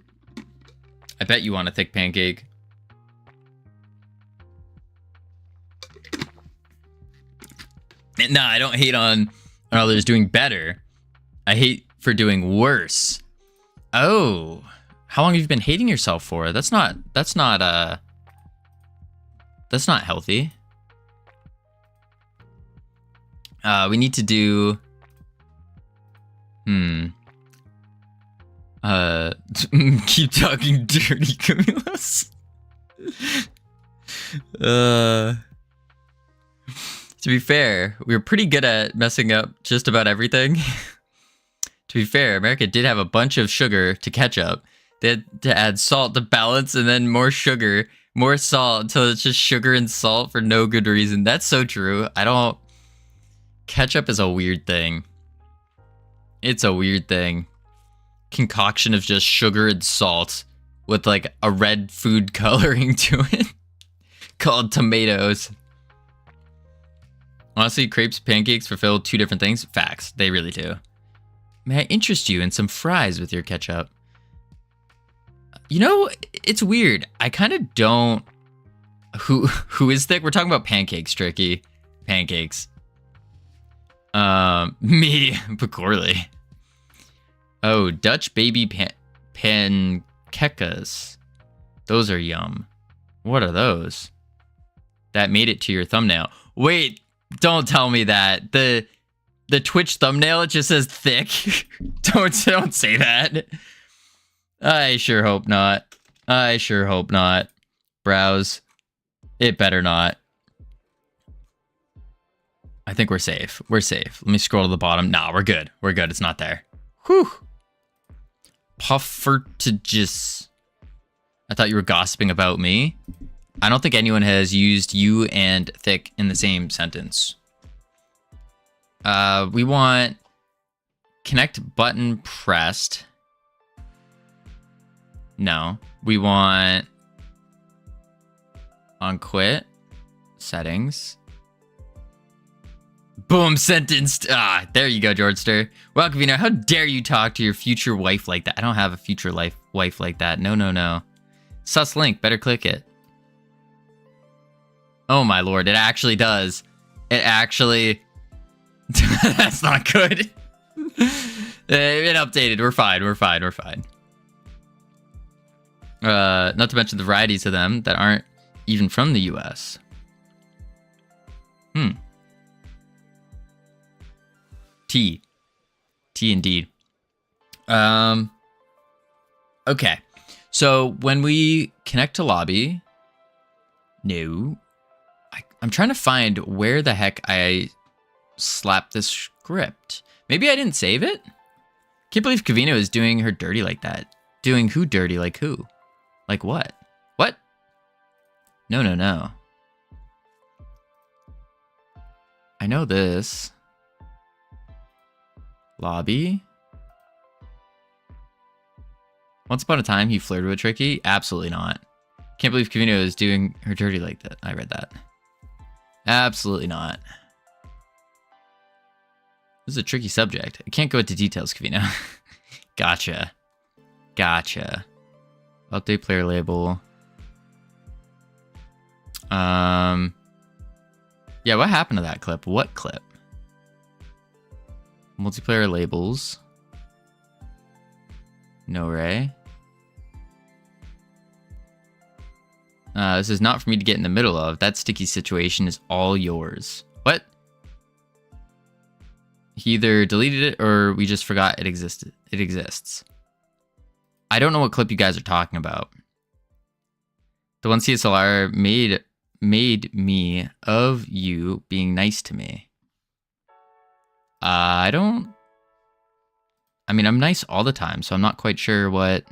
bet you want a thick pancake. Nah, I don't hate on others doing better. I hate for doing worse. Oh, how long have you been hating yourself for? That's not healthy. We need to do. Keep talking dirty, Camilos. To be fair, we were pretty good at messing up just about everything. To be fair, America did have a bunch of sugar to ketchup. They had to add salt to balance and then more sugar More salt until it's just sugar and salt for no good reason. That's so true. Ketchup is a weird thing. It's a weird thing. Concoction of just sugar and salt with like a red food coloring to it called tomatoes. Honestly, crepes, pancakes fulfill two different things. Facts. They really do. May I interest you in some fries with your ketchup? You know, it's weird. I kind of don't... Who is thick? We're talking about pancakes, Tricky. Pancakes. Me, Pecorly. Oh, Dutch baby panquecas. Those are yum. What are those? That made it to your thumbnail. Wait, don't tell me that. The Twitch thumbnail, it just says thick. Don't say that. I sure hope not. I sure hope not. Browse. It better not. I think we're safe. We're safe. Let me scroll to the bottom. Nah, we're good. We're good. It's not there. Whew. Puffertages. I thought you were gossiping about me. I don't think anyone has used you and thick in the same sentence. We want connect button pressed. No. We want on quit settings. Boom, sentenced. Ah, there you go, Georgester. Well, Covino, how dare you talk to your future wife like that? I don't have a future wife like that. No, no, no. Sus link, better click it. Oh my lord, it actually does. It actually... That's not good. It updated. We're fine. We're fine. We're fine. Not to mention the varieties of them that aren't even from the US. Tea indeed. Okay. So when we connect to lobby, no, I'm trying to find where the heck I slapped this script. Maybe I didn't save it? Can't believe Covino is doing her dirty like that. Doing who dirty? Like who? Like what? What? No, no, no. I know this. Lobby. Once upon a time, he flirted with Tricky. Absolutely not. Can't believe Covino is doing her dirty like that. I read that. Absolutely not. This is a tricky subject. I can't go into details, Covino. Gotcha. Gotcha. Update player label. Yeah, what happened to that clip? What clip? Multiplayer labels. No Ray. This is not for me to get in the middle of. That sticky situation is all yours. What? He either deleted it or we just forgot it existed. It exists. I don't know what clip you guys are talking about. The one CSLR made me of you being nice to me. I mean, I'm nice all the time, so I'm not quite sure what...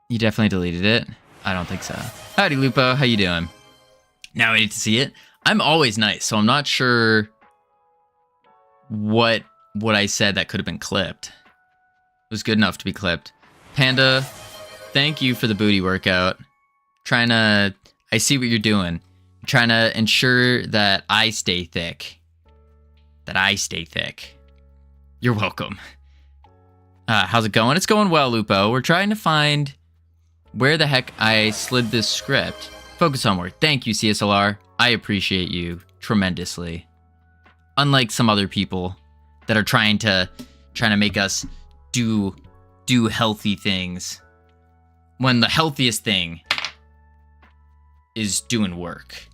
You definitely deleted it? I don't think so. Howdy, Lupo. How you doing? Now I need to see it. I'm always nice, so I'm not sure what I said that could have been clipped. It was good enough to be clipped. Panda, thank you for the booty workout. I see what you're doing. Trying to ensure that I stay thick. You're welcome. How's it going? It's going well, Lupo. We're trying to find where the heck I slid this script. Focus on work. Thank you, CSLR. I appreciate you tremendously. Unlike some other people that are trying to make us do healthy things, when the healthiest thing is doing work.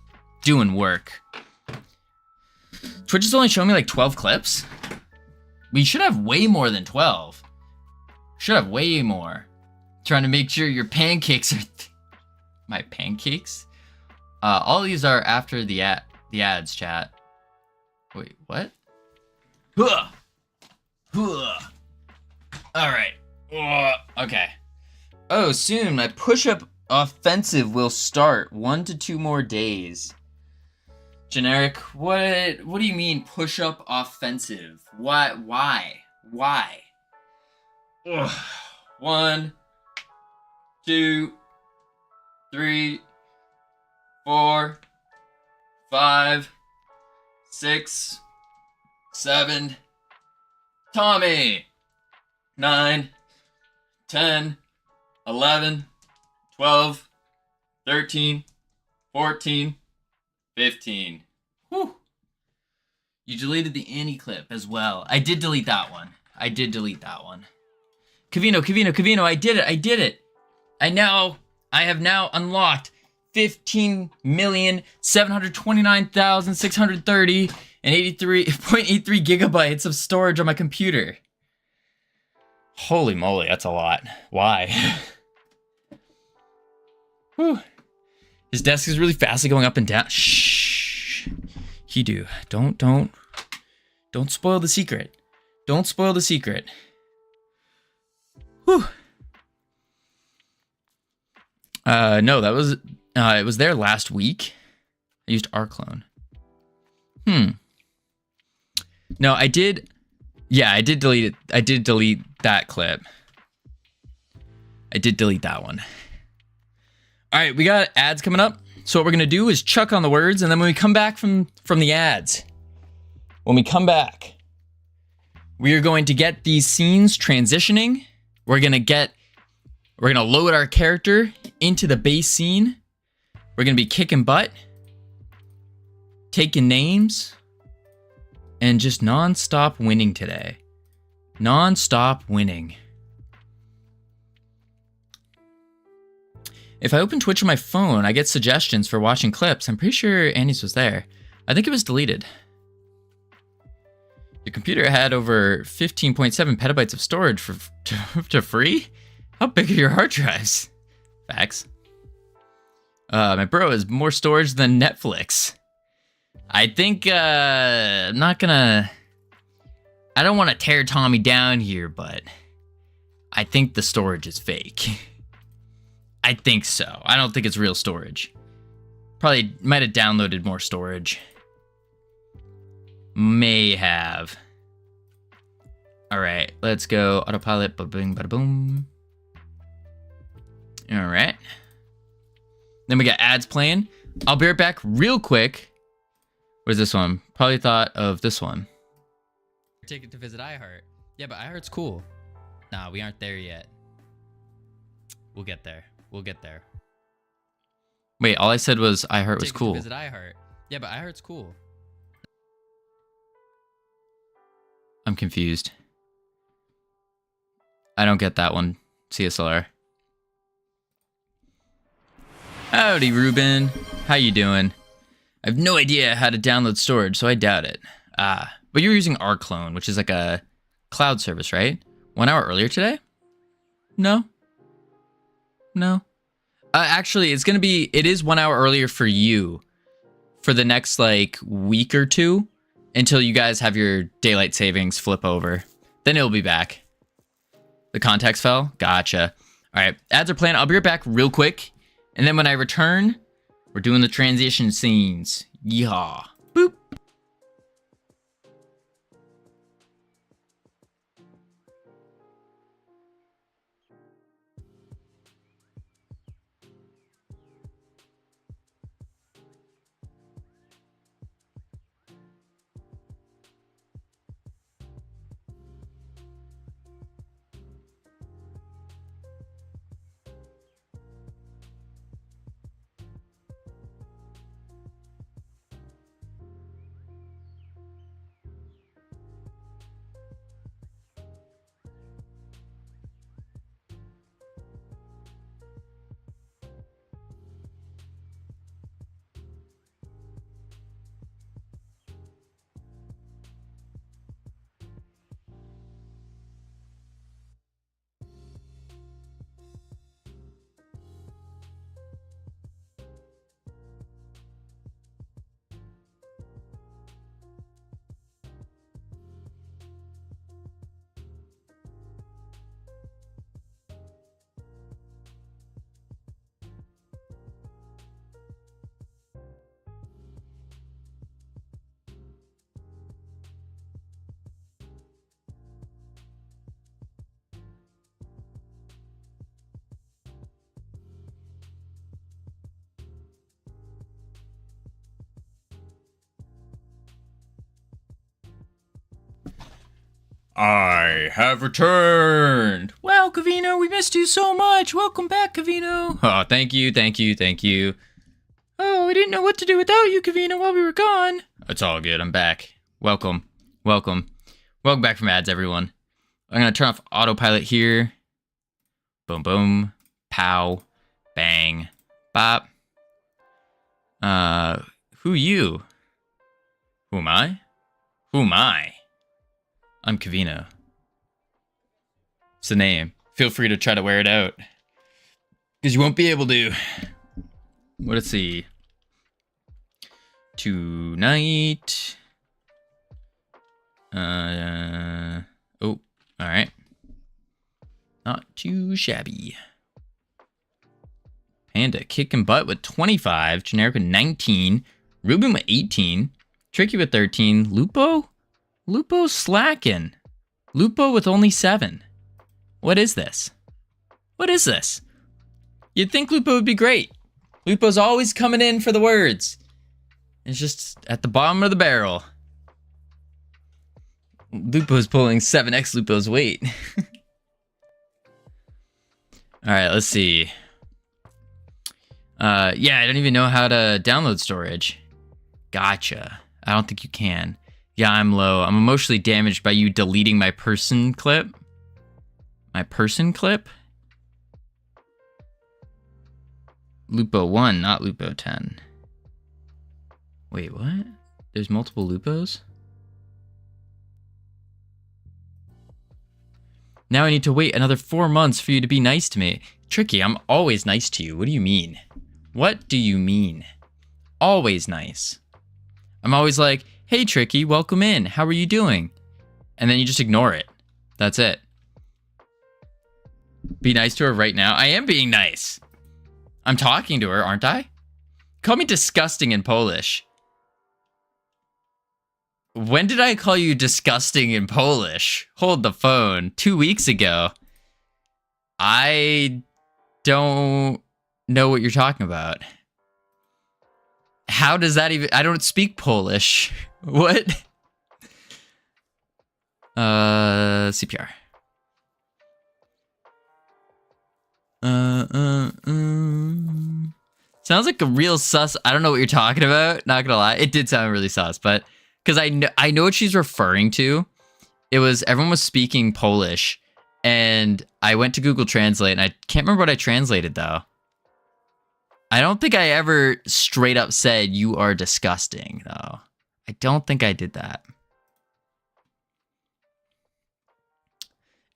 Twitch is only showing me like 12 clips. We should have way more than 12. Should have way more. Trying to make sure your pancakes are... My pancakes? All these are after the ads, chat. Wait, what? Huh. Huh. All right. Okay. Oh, soon my push-up offensive will start. 1 to 2 more days. Generic. What do you mean push-up offensive? Why? Ugh. 1, 2, 3, 4, 5, 6, 7. Tommy. 9, 10, 11, 12, 13, 14, 15. Whew. You deleted the Annie clip as well. I did delete that one. Covino, I did it. I have now unlocked 15,729,630 and 83.83 gigabytes of storage on my computer. Holy moly, that's a lot. Why? Whew. His desk is really fastly going up and down. Shh. Hidu, don't spoil the secret. Don't spoil the secret. Whew. No, that was it was there last week. I used rclone. No, I did. Yeah, I did delete it. I did delete that clip. I did delete that one. All right, we got ads coming up. So what we're gonna do is chuck on the words, and then when we come back from the ads, we are going to get these scenes transitioning. We're gonna load our character into the base scene. We're gonna be kicking butt, taking names, and just non-stop winning today. Non-stop winning. If I open Twitch on my phone, I get suggestions for watching clips. I'm pretty sure Annie's was there. I think it was deleted. Your computer had over 15.7 petabytes of storage to free? How big are your hard drives? Facts. My bro has more storage than Netflix. I think, I don't want to tear Tommy down here, but I think the storage is fake. I think so. I don't think it's real storage. Probably might have downloaded more storage. May have. All right, let's go autopilot, bada bing, bada boom. All right. Then we got ads playing. I'll be right back real quick. What is this one? Probably thought of this one. Ticket to visit iHeart. Yeah, but iHeart's cool. Nah, we aren't there yet. We'll get there. Wait, all I said was iHeart was cool. Visit iHeart. Yeah, but iHeart's cool. I'm confused. I don't get that one, CSLR. Howdy, Ruben. How you doing? I have no idea how to download storage, so I doubt it. But you're using rclone, which is like a cloud service, right? 1 hour earlier today? No. Actually, it is 1 hour earlier for you for the next like week or two until you guys have your daylight savings flip over. Then it'll be back. The context fell? Gotcha. All right, ads are playing. I'll be right back real quick. And then when I return, we're doing the transition scenes. Yeehaw. Boop. I have returned. Wow, Covino, we missed you so much. Welcome back, Covino. Oh, thank you, thank you, thank you. Oh, we didn't know what to do without you, Covino, while we were gone. It's all good. I'm back. Welcome. Welcome. Welcome back from ads, everyone. I'm going to turn off autopilot here. Boom, boom. Pow. Bang. Bop. Who you? Who am I? Who am I? I'm Covino. It's the name. Feel free to try to wear it out. Because you won't be able to. Let's see. Tonight. Oh, alright. Not too shabby. Panda kicking butt with 25. Generic with 19. Ruben with 18. Tricky with 13. Lupo? Lupo's slacking. Lupo with only 7. What is this? What is this? You'd think Lupo would be great. Lupo's always coming in for the words. It's just at the bottom of the barrel. Lupo's pulling 7x Lupo's weight. Alright, let's see. Yeah, I don't even know how to download storage. Gotcha. I don't think you can. Yeah, I'm low. I'm emotionally damaged by you deleting my person clip. My person clip? Lupo 1, not Lupo 10. Wait, what? There's multiple Lupos? Now I need to wait another 4 months for you to be nice to me. Tricky, I'm always nice to you. What do you mean? What do you mean? Always nice. I'm always like, hey Tricky, welcome in. How are you doing? And then you just ignore it. That's it. Be nice to her right now. I am being nice. I'm talking to her, aren't I? Call me disgusting in Polish. When did I call you disgusting in Polish? Hold the phone. 2 weeks ago. I don't know what you're talking about. How does that even... I don't speak Polish. What? CPR. Sounds like a real sus. I don't know what you're talking about. Not gonna lie. It did sound really sus, but... Because I know what she's referring to. It was... Everyone was speaking Polish. And I went to Google Translate, and I can't remember what I translated, though. I don't think I ever straight up said, you are disgusting, though. I don't think I did that.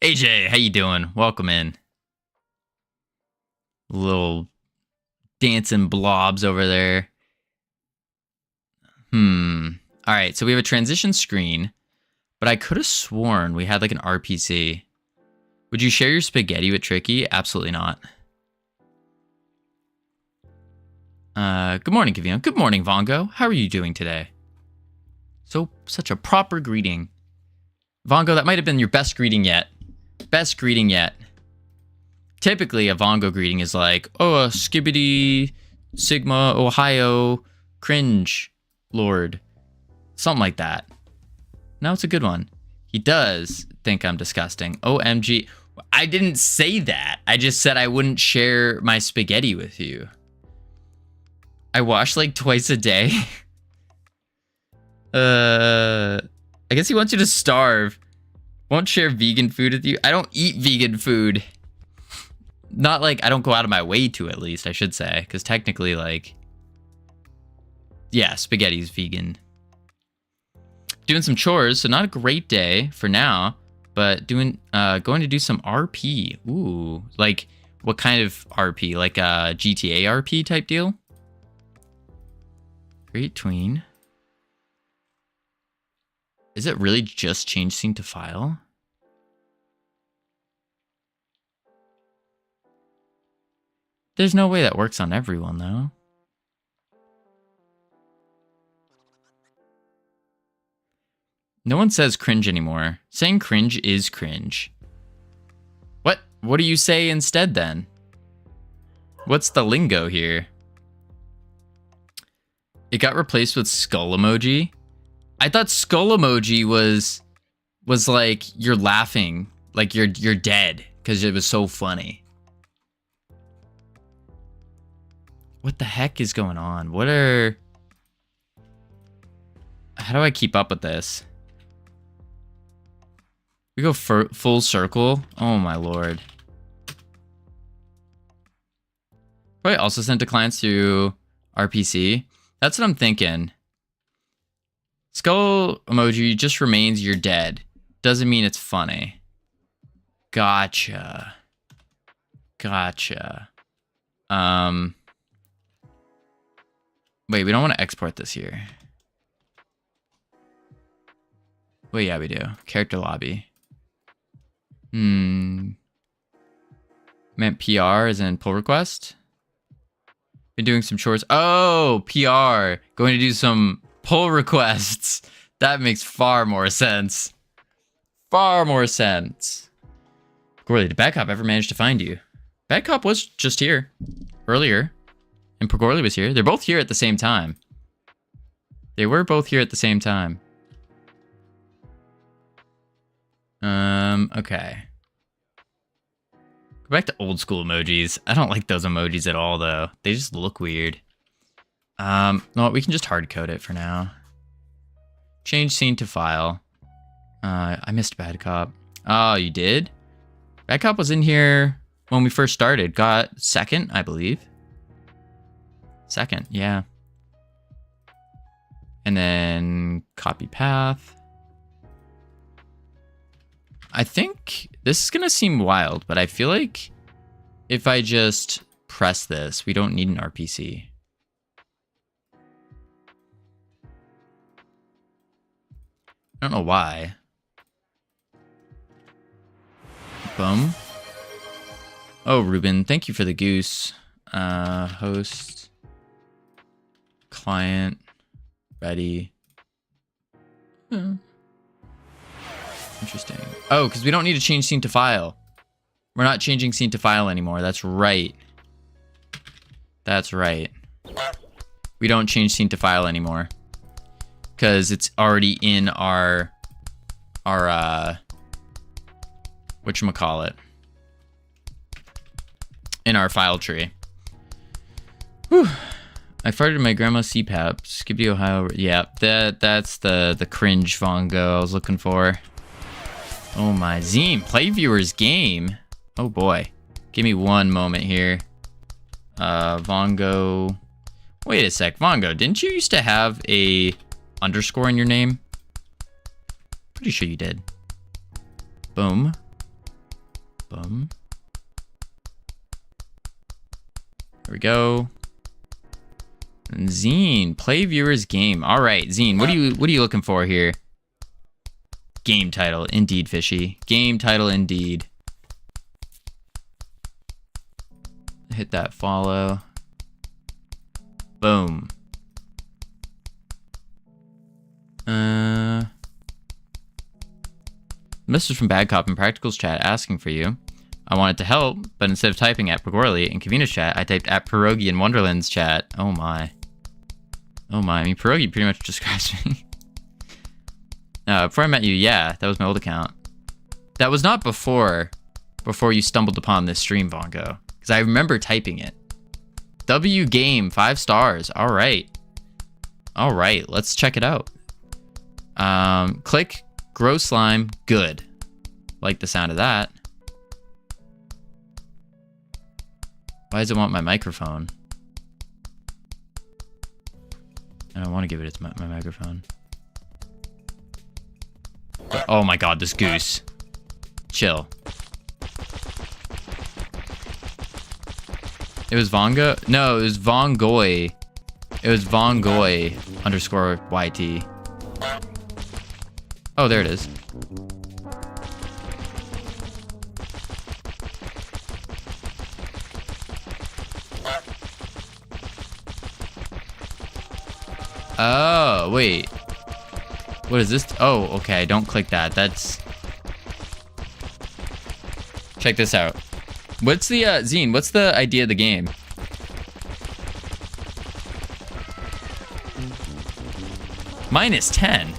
AJ, how you doing? Welcome in. Little dancing blobs over there. All right, so we have a transition screen, but I could have sworn we had like an RPC. Would you share your spaghetti with Tricky? Absolutely not. Good morning, Covino. Good morning, Vongo. How are you doing today? Such a proper greeting. Vongo, that might have been your best greeting yet. Best greeting yet. Typically, a Vongo greeting is like, oh, skibbity, sigma, Ohio, cringe, lord. Something like that. No, it's a good one. He does think I'm disgusting. OMG. I didn't say that. I just said I wouldn't share my spaghetti with you. I wash like twice a day. I guess he wants you to starve. Won't share vegan food with you. I don't eat vegan food. Not like I don't go out of my way to, at least, I should say. Because technically, like... Yeah, spaghetti's vegan. Doing some chores, so not a great day for now. But going to do some RP. Ooh, like what kind of RP? Like a GTA RP type deal? Great tween. Is it really just change scene to file? There's no way that works on everyone, though. No one says cringe anymore. Saying cringe is cringe. What do you say instead, then? What's the lingo here? It got replaced with skull emoji. I thought skull emoji was was like you're laughing, like you're dead because it was so funny. What the heck is going on? How do I keep up with this? We go full circle. Oh my lord. Probably also sent to clients through RPC. That's what I'm thinking. Skull emoji just remains you're dead. Doesn't mean it's funny. Gotcha. Wait, we don't want to export this here. Wait, yeah, we do. Character lobby. Meant PR as in pull request? Been doing some chores. Oh, PR. Going to do some pull requests. That makes far more sense. Far more sense. Gorley, did Bad Cop ever manage to find you? Bad Cop was just here earlier. And Pogorley was here. They're both here at the same time. They were both here at the same time. Okay. Go back to old school emojis. I don't like those emojis at all, though. They just look weird. No, we can just hard code it for now. Change scene to file. I missed Bad Cop. Oh, you did? Bad Cop was in here when we first started. Got second, I believe. Second, yeah. And then copy path. I think this is going to seem wild, but I feel like if I just press this, we don't need an RPC. I don't know why. Boom. Oh, Ruben, thank you for the goose. Host. Client. Ready. Interesting. Oh, because we don't need to change scene to file. We're not changing scene to file anymore. That's right. That's right. We don't change scene to file anymore. Because it's already in our whatchamacallit. In our file tree. Whew. I farted in my grandma's CPAP. Skippy, Ohio. Yeah, that's the cringe Vongo I was looking for. Oh my, Zine, play viewers game. Oh boy. Give me one moment here. Vongo. Wait a sec, Vongo, didn't you used to have a underscore in your name? Pretty sure you did. Boom. Boom. There we go. And Zine, play viewers game. All right, Zine, what are you looking for here? Game title, indeed, fishy. Game title, indeed. Hit that follow. Boom. Message from Bad Cop in Practical's chat asking for you. I wanted to help, but instead of typing at Pogorley in Covino's chat, I typed at Pierogi in Wonderland's chat. Oh my. Oh my, I mean, Pierogi pretty much describes me. Before I met you, yeah, that was my old account. That was not before you stumbled upon this stream, Vongo. Because I remember typing it. W game, 5 stars. All right. All right, let's check it out. Click, grow slime, good. Like the sound of that. Why does it want my microphone? I don't want to give it my microphone. But, oh my god, this goose. Chill. It was Vongo? No, it was Vongoy. It was Vongoy underscore YT. Oh, there it is. Oh, wait. What is this? Oh, okay. Don't click that. That's... Check this out. What's the, Zine, what's the idea of the game? -10.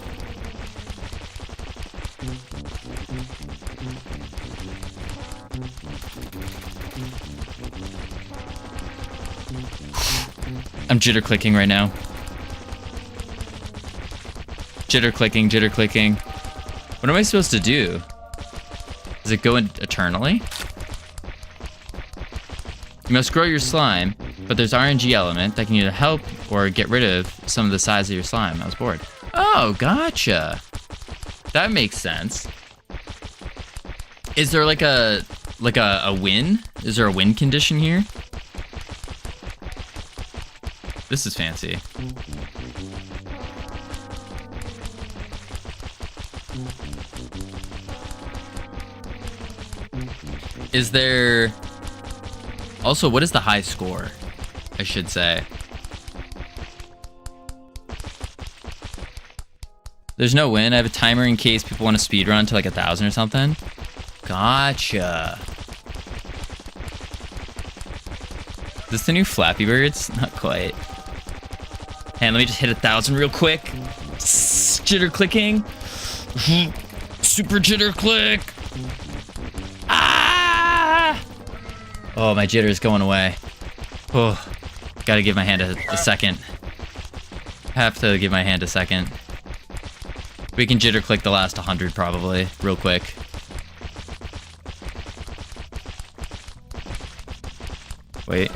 I'm jitter clicking right now. Jitter clicking, jitter clicking. What am I supposed to do? Does it go in eternally? You must grow your slime, but there's RNG element that can either help or get rid of some of the size of your slime. I was bored. Oh, gotcha. That makes sense. Is there like a win? Is there a win condition here? This is fancy. Is there... Also, what is the high score? I should say. There's no win. I have a timer in case people want to speedrun to like 1,000 or something. Gotcha. Is this the new Flappy Birds? Not quite. And let me just hit 1,000 real quick. Jitter clicking. Super jitter click. Ah! Oh, my jitter's going away. Oh, gotta give my hand a second. Have to give my hand a second. We can jitter click the last 100 probably, real quick. Wait.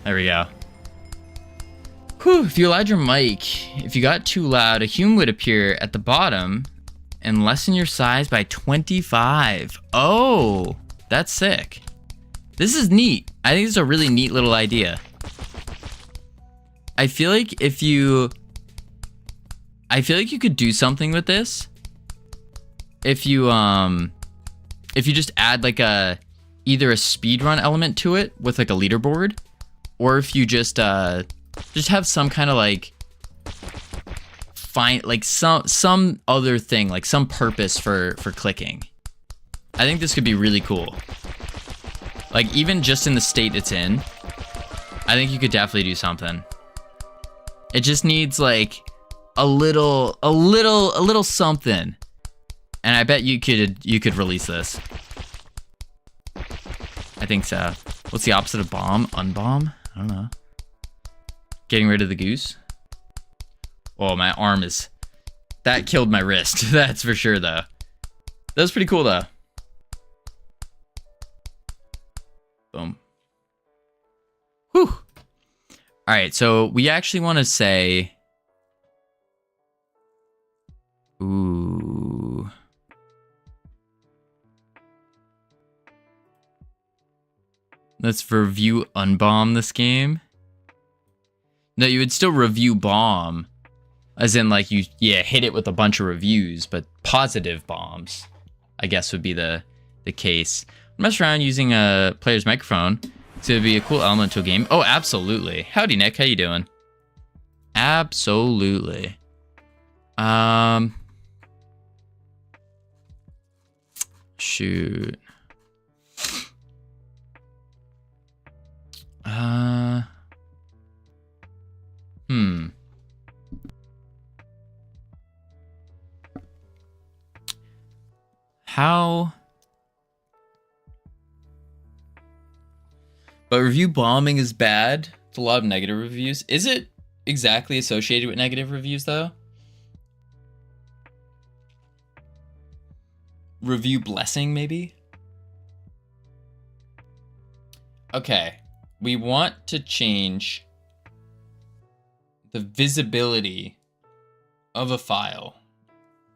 There we go. Whew, if you allowed your mic, if you got too loud, a human would appear at the bottom and lessen your size by 25. Oh, that's sick. This is neat. I think this is a really neat little idea. I feel like you could do something with this. If you just add like either a speedrun element to it with like a leaderboard, or if you just have some kind of like some other thing, like some purpose for clicking. I think this could be really cool. Like even just in the state it's in, I think you could definitely do something. It just needs like a little something. And I bet you could release this. I think so. What's the opposite of bomb? Unbomb? I don't know. Getting rid of the goose? Oh, my arm is... That killed my wrist. That's for sure, though. That was pretty cool, though. Boom. Whew. Alright, so we actually want to say... Ooh... Let's review unbomb this game. No, you would still review bomb. As in, like, you hit it with a bunch of reviews, but positive bombs, I guess, would be the case. Mess around using a player's microphone to be a cool element to a game. Oh, absolutely. Howdy, Nick. How you doing? Absolutely. Shoot. How? But review bombing is bad. It's a lot of negative reviews. Is it exactly associated with negative reviews, though? Review blessing, maybe? Okay. We want to change the visibility of a file.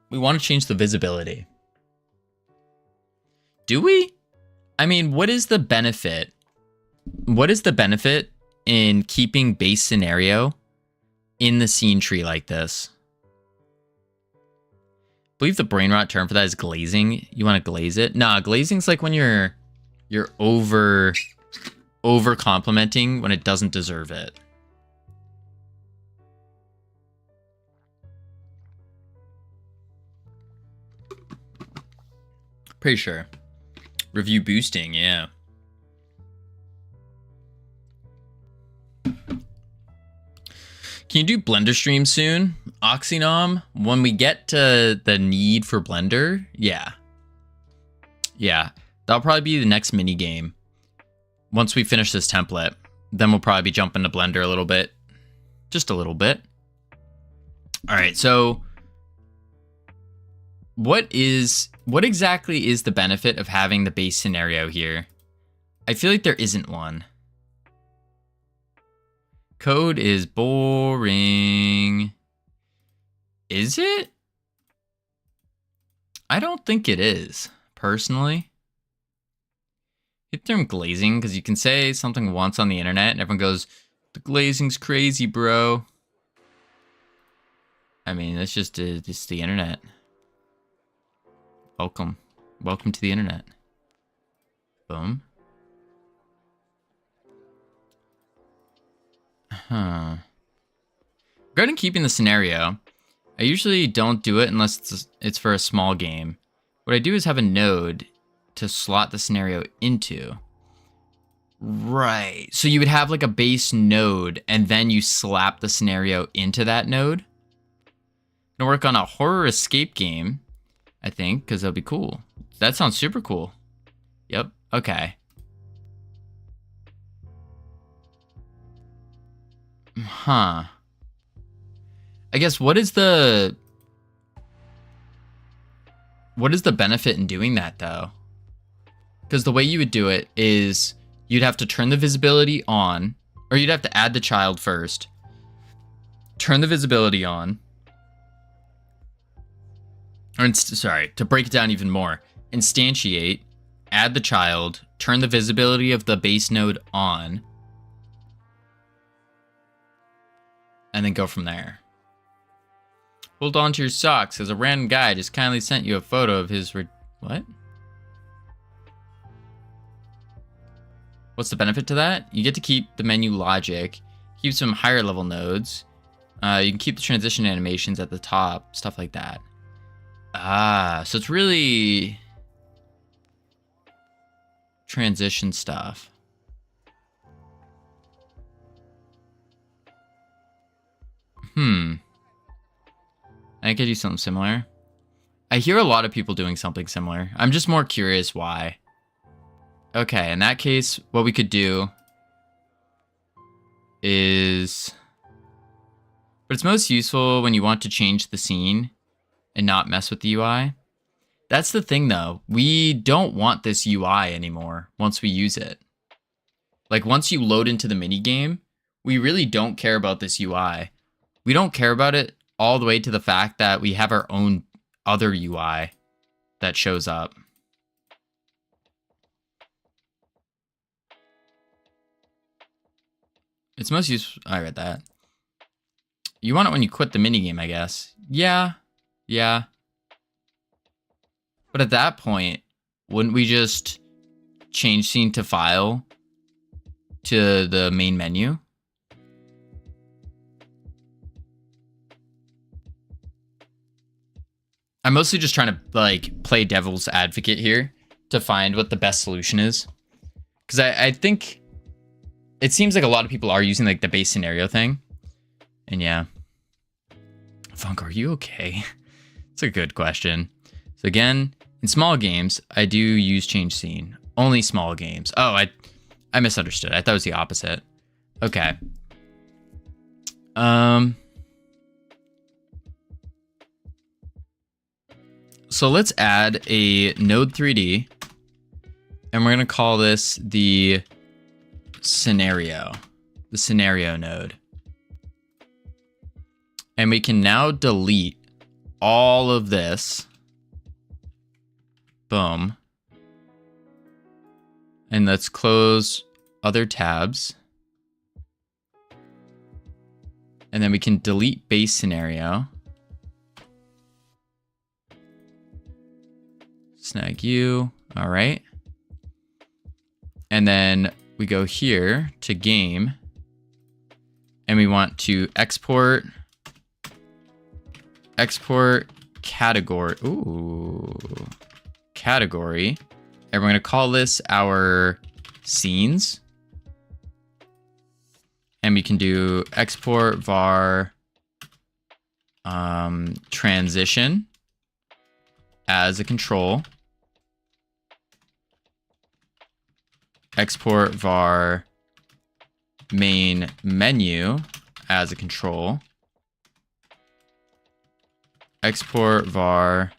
We want to change the visibility. Do we? I mean, what is the benefit? What is the benefit in keeping base scenario in the scene tree like this? I believe the brain rot term for that is glazing. You want to glaze it? Nah, glazing's like when you're over complimenting when it doesn't deserve it. Pretty sure. Review boosting, yeah. Can you do Blender stream soon? Oxynom, when we get to the need for Blender, yeah. Yeah, that'll probably be the next mini game. Once we finish this template, then we'll probably be jumping to Blender a little bit. Just a little bit. All right, so what exactly is the benefit of having the base scenario here? I feel like there isn't one. Code is boring. Is it? I don't think it is, personally. Hit the term glazing, because you can say something once on the internet and everyone goes, the glazing's crazy, bro. I mean, that's just the internet. Welcome. Welcome to the internet. Boom. Huh. Regarding keeping the scenario, I usually don't do it unless it's for a small game. What I do is have a node to slot the scenario into. Right. So you would have like a base node and then you slap the scenario into that node. Gonna work on a horror escape game, I think, because that'll be cool. That sounds super cool. Yep. Okay. Huh. I guess what is the benefit in doing that though? Because the way you would do it is you'd have to turn the visibility on, or you'd have to add the child first, turn the visibility on, or sorry, to break it down even more, instantiate, add the child, turn the visibility of the base node on, and then go from there. Hold on to your socks, as a random guy just kindly sent you a photo of his what? What's the benefit to that? You get to keep the menu logic, keep some higher level nodes. You can keep the transition animations at the top, stuff like that. Ah, so it's really transition stuff. I could do something similar. I hear a lot of people doing something similar. I'm just more curious why. Okay, in that case, what we could do is... But it's most useful when you want to change the scene and not mess with the UI. That's the thing, though. We don't want this UI anymore once we use it. Like, once you load into the minigame, we really don't care about this UI. We don't care about it all the way to the fact that we have our own other UI that shows up. It's most useful. I read that. You want it when you quit the minigame, I guess. Yeah. But at that point, wouldn't we just change scene to file to the main menu? I'm mostly just trying to like play devil's advocate here to find what the best solution is. Because I think it seems like a lot of people are using like the base scenario thing. And yeah. Funk, are you okay? It's a good question. So again, in small games, I do use change scene. Only small games. Oh, I misunderstood. I thought it was the opposite. Okay. So let's add a node 3D, and we're gonna call this the scenario node. And we can now delete all of this. Boom. And let's close other tabs. And then we can delete base scenario. Snag you. All right. And then we go here to game. And we want to export category. Ooh. Category. And we're going to call this our scenes. And we can do export var transition as a control. Export var main menu as a control. Export var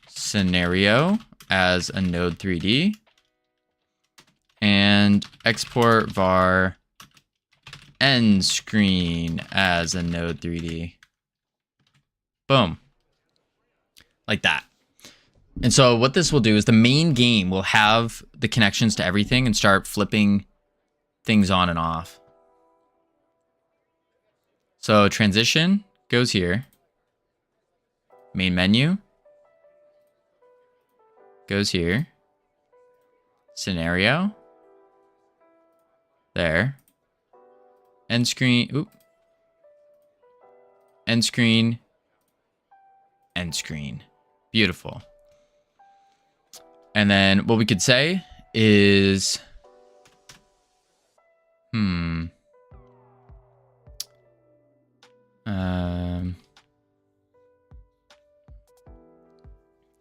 scenario as a node 3D. And export var end screen as a node 3D. Boom. Like that. And so what this will do is the main game will have the connections to everything and start flipping things on and off. So transition goes here. Main menu goes here. Scenario. There. End screen. Oop. End screen. End screen. Beautiful. And then what we could say is,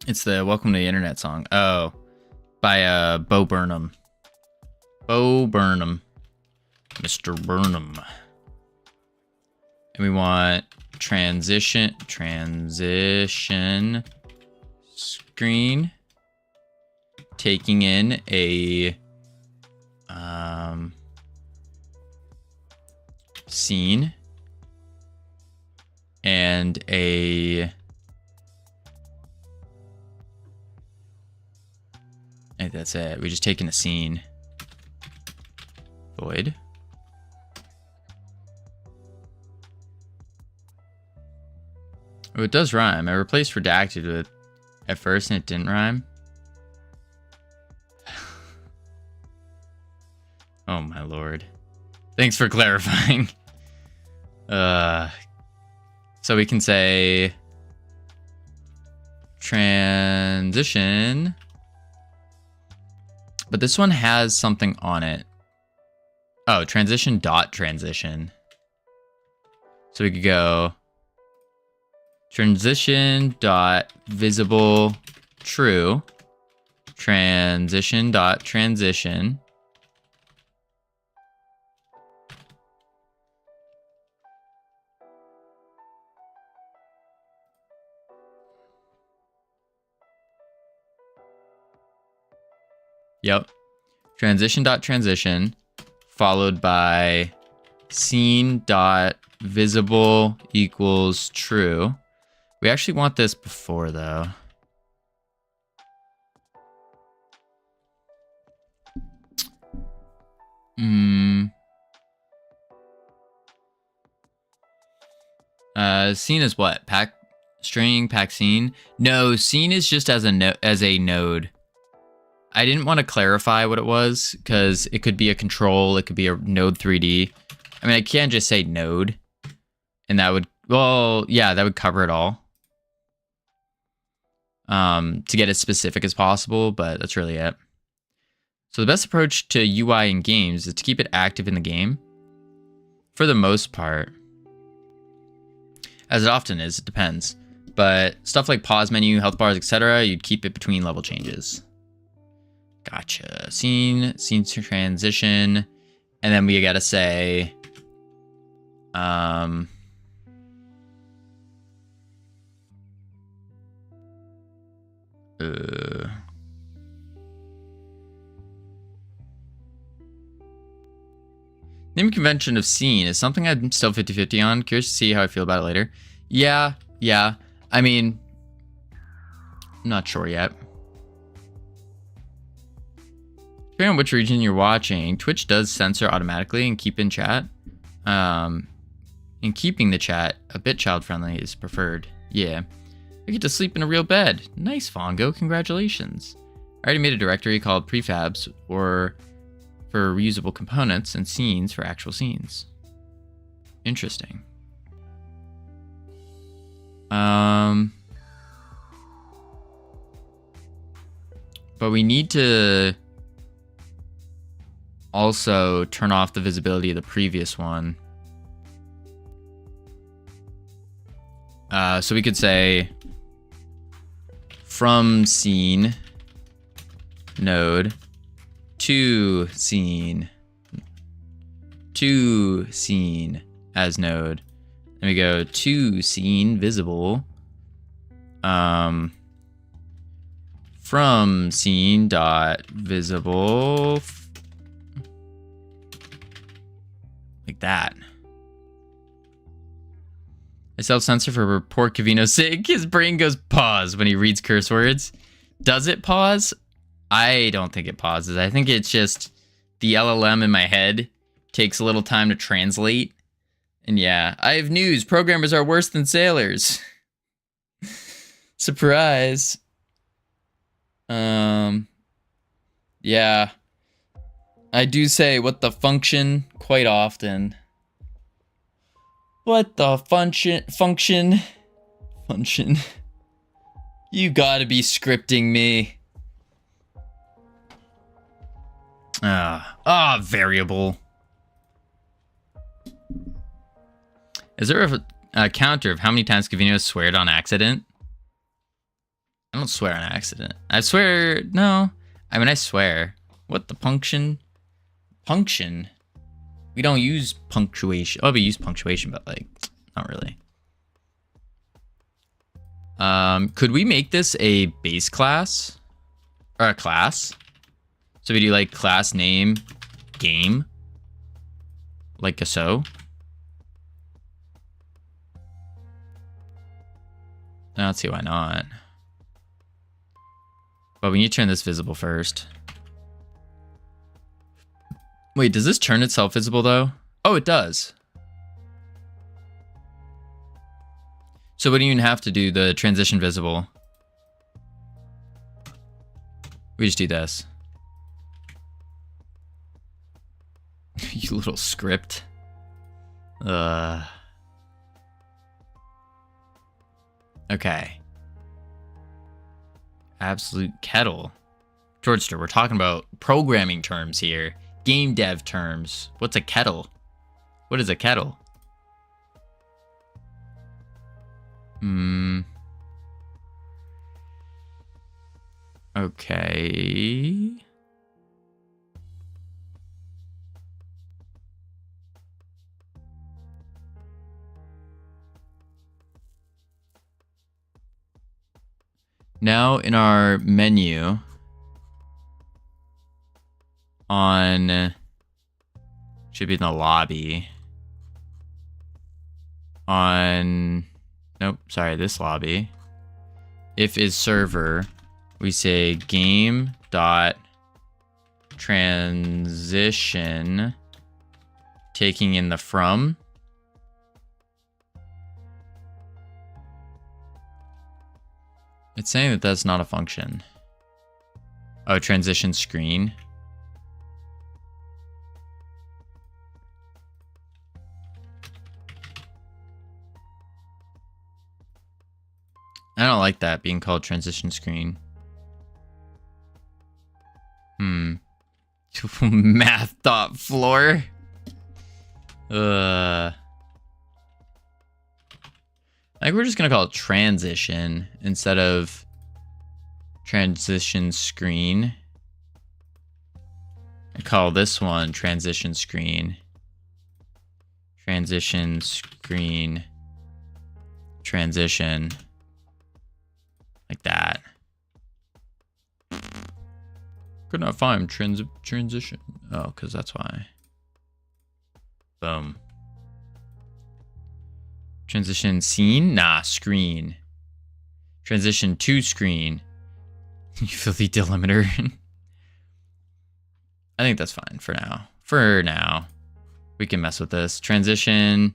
it's the Welcome to the Internet song. Oh, by Bo Burnham. Bo Burnham. Mr. Burnham. And we want transition screen taking in a scene and a I think that's it. We just taken a scene. Void. Oh, it does rhyme. I replaced redacted with at first and it didn't rhyme. Oh my lord. Thanks for clarifying. So we can say transition, but this one has something on it. Oh, transition dot transition. So we could go transition dot visible true, transition dot transition. Yep. Transition dot transition followed by scene dot visible equals true. We actually want this before though. Scene is what? Pack string pack scene? No, scene is just as a node. I didn't want to clarify what it was because it could be a control, it could be a node 3D. I mean, I can't just say node, and that would, well, yeah, that would cover it all. To get as specific as possible, but that's really it. So the best approach to UI in games is to keep it active in the game. For the most part. As it often is, it depends. But stuff like pause menu, health bars, etc., you'd keep it between level changes. Gotcha. Scene to transition. And then we gotta say, naming convention of scene is something I'm still 50-50 on. Curious to see how I feel about it later. Yeah. I mean, I'm not sure yet. Depending on which region you're watching, Twitch does censor automatically and keep in chat. And keeping the chat a bit child-friendly is preferred. Yeah. I get to sleep in a real bed. Nice, Fongo. Congratulations. I already made a directory called prefabs for reusable components and scenes for actual scenes. Interesting. But we need to also turn off the visibility of the previous one. So we could say from scene node to scene as node. And we go to scene visible from scene dot visible like that. I self-censor for poor Covino's sake. His brain goes pause when he reads curse words. Does it pause? I don't think it pauses. I think it's just the LLM in my head takes a little time to translate. And yeah, I have news. Programmers are worse than sailors. Surprise. Yeah. I do say what the function quite often. What the function? You gotta be scripting me. Variable. Is there a counter of how many times Covino sweared on accident? I don't swear on accident. I swear, no. I mean, I swear. What the punction? Punction? We don't use punctuation. Oh, we use punctuation, but like, not really. Could we make this a base class? Or a class? So we do like class name, game. Like a so. I don't see why not. But we need to turn this visible first. Wait, does this turn itself visible though? Oh, it does. So we don't even have to do the transition visible. We just do this. You little script. Okay. Absolute kettle. Georgester, we're talking about programming terms here. Game dev terms. What's a kettle? What is a kettle? Okay. Now in our menu on, should be in the lobby. On, nope, sorry, this lobby. If is server, we say game dot transition, taking in the from. It's saying that that's not a function. Oh, transition screen. I don't like that being called transition screen. Math dot floor. I think we're just gonna call it transition instead of transition screen. I call this one transition screen. Transition screen. Transition. Like that. Could not find transition. Oh, because that's why. Boom. Transition scene? Nah, screen. Transition to screen. You filthy delimiter. I think that's fine for now. For now. We can mess with this. Transition.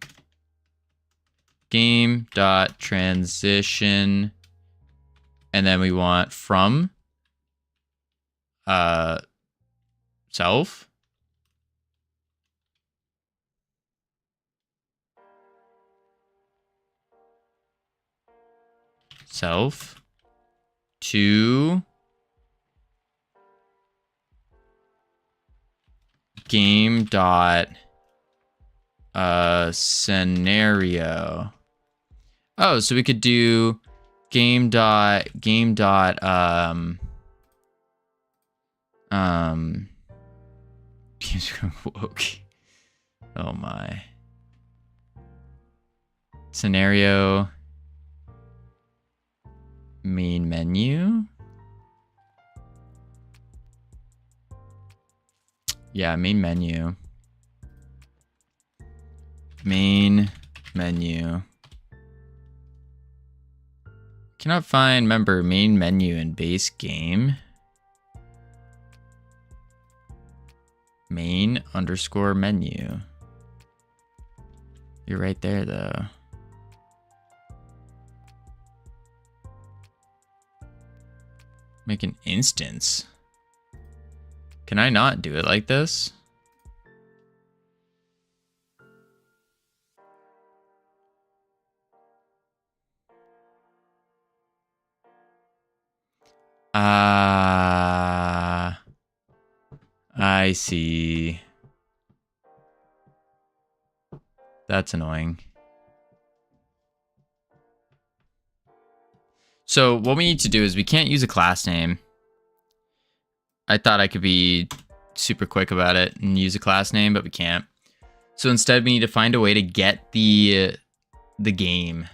Game dot transition. And then we want from. Self. Self to game dot scenario. Oh, so we could do game dot okay. Oh my. Scenario main menu. Yeah, main menu. Main menu. Cannot find member main menu in base game. Main underscore menu. You're right there though. Make an instance. Can I not do it like this? I see. That's annoying. So what we need to do is we can't use a class name. I thought I could be super quick about it and use a class name, but we can't. So instead we need to find a way to get the game,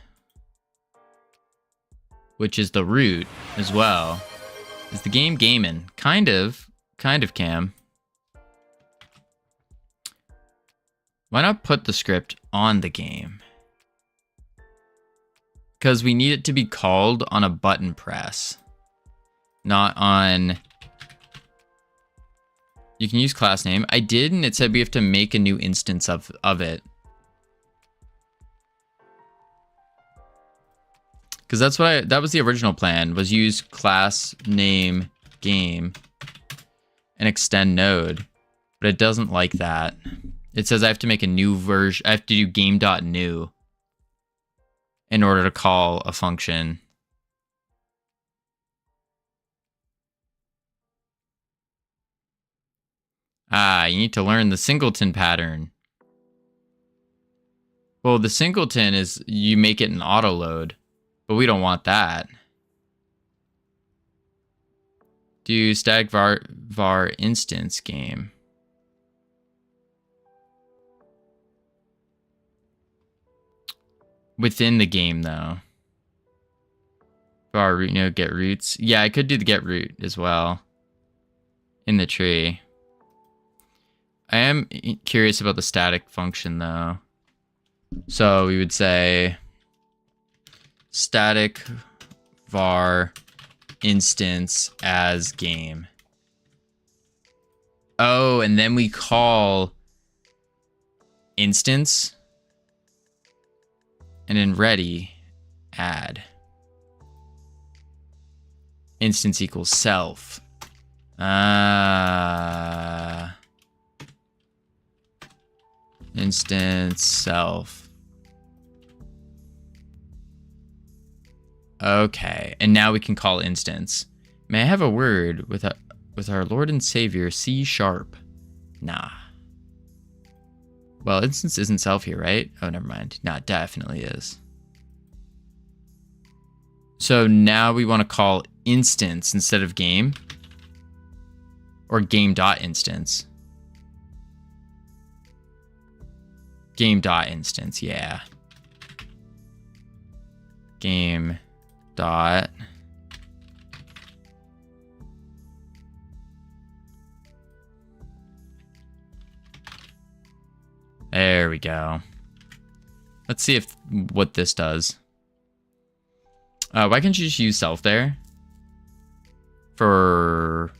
which is the root as well. Is the game gaming? Kind of Cam. Why not put the script on the game? Because we need it to be called on a button press, not on... You can use class name. I did, and it said we have to make a new instance of it. Because that's what that was the original plan, was use class name game and extend node. But it doesn't like that. It says I have to make a new version. I have to do game.new in order to call a function. Ah, you need to learn the singleton pattern. Well, the singleton is you make it an auto load, but we don't want that. Do static var instance game. Within the game though. Var root node get roots. Yeah, I could do the get root as well in the tree. I am curious about the static function though. So we would say static var instance as game. Oh, and then we call instance and in ready add instance equals self. Instance self. Okay, and now we can call instance. May I have a word with our Lord and Savior C#? Nah. Well, instance isn't self here, right? Oh, never mind. Nah, it definitely is. So now we want to call instance instead of game. Or game.instance. Game.instance, yeah. Game dot there we go. Let's see if what this does. Why can't you just use self there? For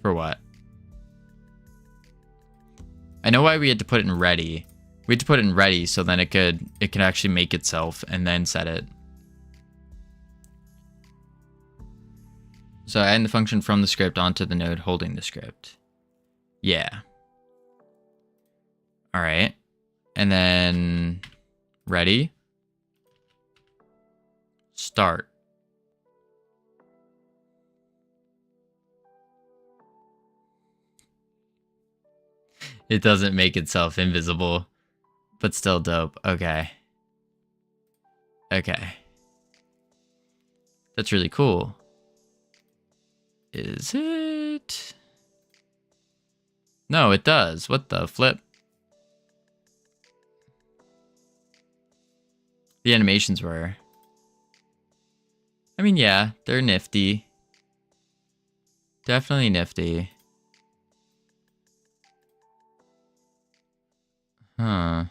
what? I know why we had to put it in ready. We had to put it in ready so then it could actually make itself and then set it. So add the function from the script onto the node holding the script. Yeah. All right. And then ready. Start. It doesn't make itself invisible, but still dope. Okay. Okay. That's really cool. Is it? No, it does. What the flip? The animations were. I mean, yeah, they're nifty. Definitely nifty. Huh.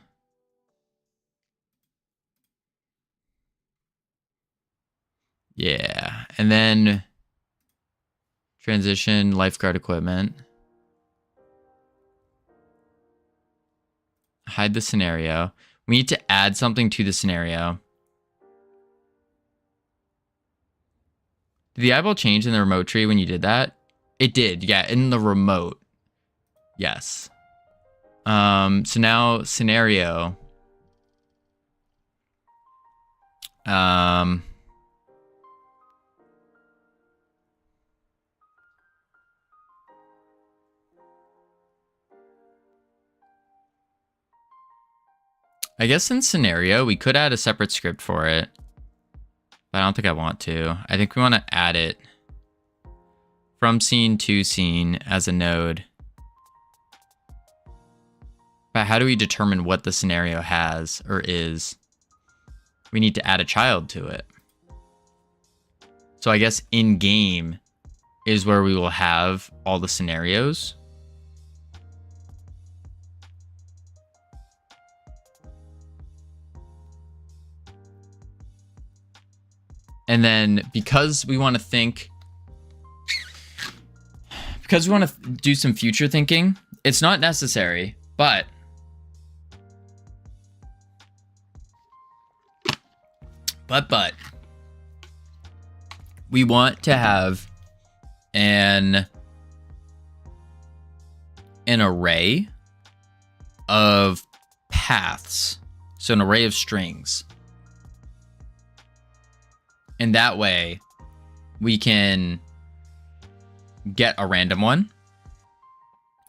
Yeah. And then transition lifeguard equipment. Hide the scenario. We need to add something to the scenario. Did the eyeball change in the remote tree when you did that? It did, yeah, in the remote. Yes. So now scenario. I guess in scenario, we could add a separate script for it. But I don't think I want to. I think we want to add it from scene to scene as a node. But how do we determine what the scenario has or is? We need to add a child to it. So I guess in-game is where we will have all the scenarios. And then because we want to think, because we want to do some future thinking, it's not necessary, but we want to have an array of paths. So an array of strings. And that way we can get a random one.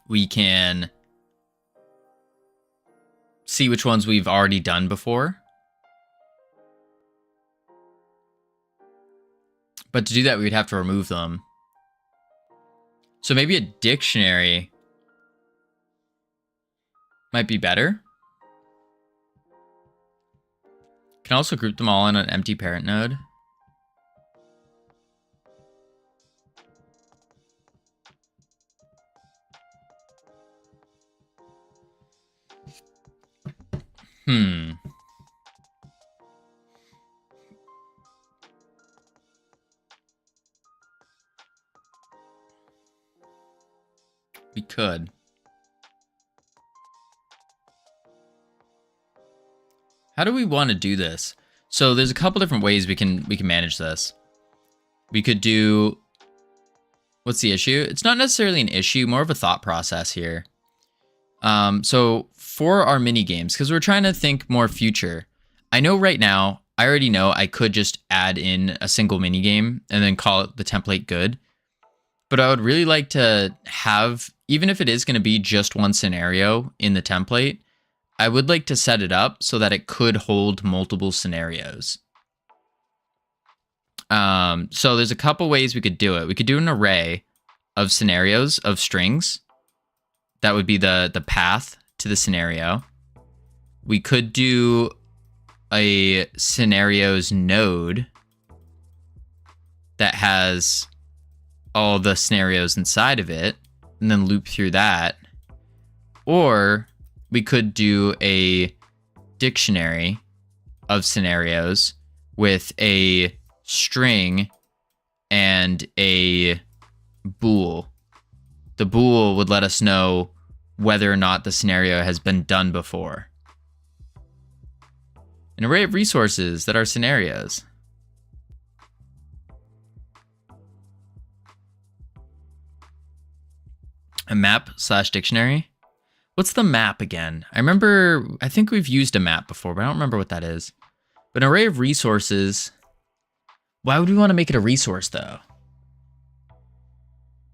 We can see which ones we've already done before. But to do that, we would have to remove them. So maybe a dictionary might be better. Can also group them all in an empty parent node. We could. How do we want to do this? So there's a couple different ways we can manage this. We could do, what's the issue? It's not necessarily an issue, more of a thought process here. So for our mini games, because we're trying to think more future, I know right now, I already know I could just add in a single mini game and then call it the template good. But I would really like to have, even if it is going to be just one scenario in the template, I would like to set it up so that it could hold multiple scenarios. So there's a couple ways we could do it. We could do an array of scenarios of strings. That would be the path to the scenario. We could do a scenarios node that has all the scenarios inside of it and then loop through that. Or we could do a dictionary of scenarios with a string and a bool. The bool would let us know whether or not the scenario has been done before. An array of resources that are scenarios. A map/dictionary. What's the map again? I think we've used a map before, but I don't remember what that is. But an array of resources. Why would we want to make it a resource though?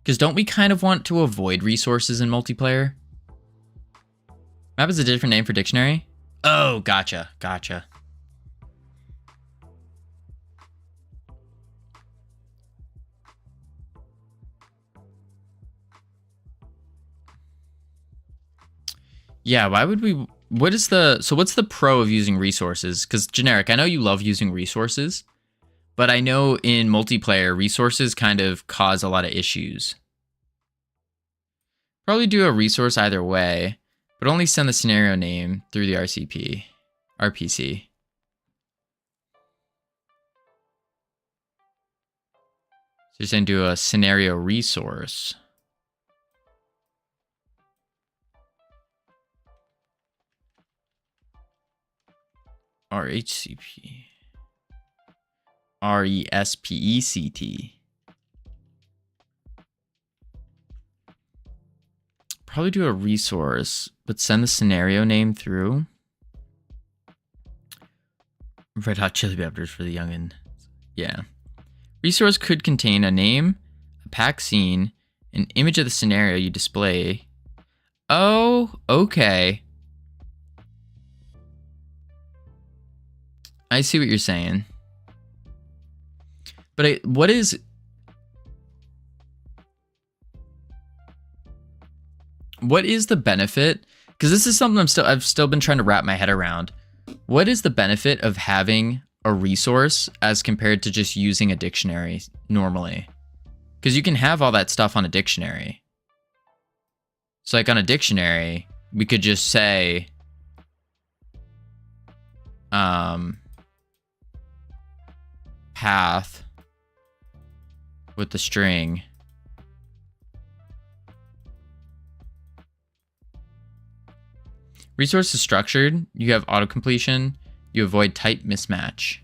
Because don't we kind of want to avoid resources in multiplayer? Map is a different name for dictionary? Oh, gotcha. Gotcha. Yeah, why would we... what's the pro of using resources? Because generic, I know you love using resources, but I know in multiplayer, resources kind of cause a lot of issues. Probably do a resource either way, but only send the scenario name through the RPC. So you're saying do a scenario resource. RHCP. RESPECT. Probably do a resource, but send the scenario name through. Red Hot Chili Peppers for the youngin'. Yeah. Resource could contain a name, a pack scene, an image of the scenario you display. Oh, okay. I see what you're saying. But what is the benefit? Because this is something I've still been trying to wrap my head around. What is the benefit of having a resource as compared to just using a dictionary normally? Because you can have all that stuff on a dictionary. So like on a dictionary, we could just say path with the string. Resource is structured. You have auto completion. You avoid type mismatch.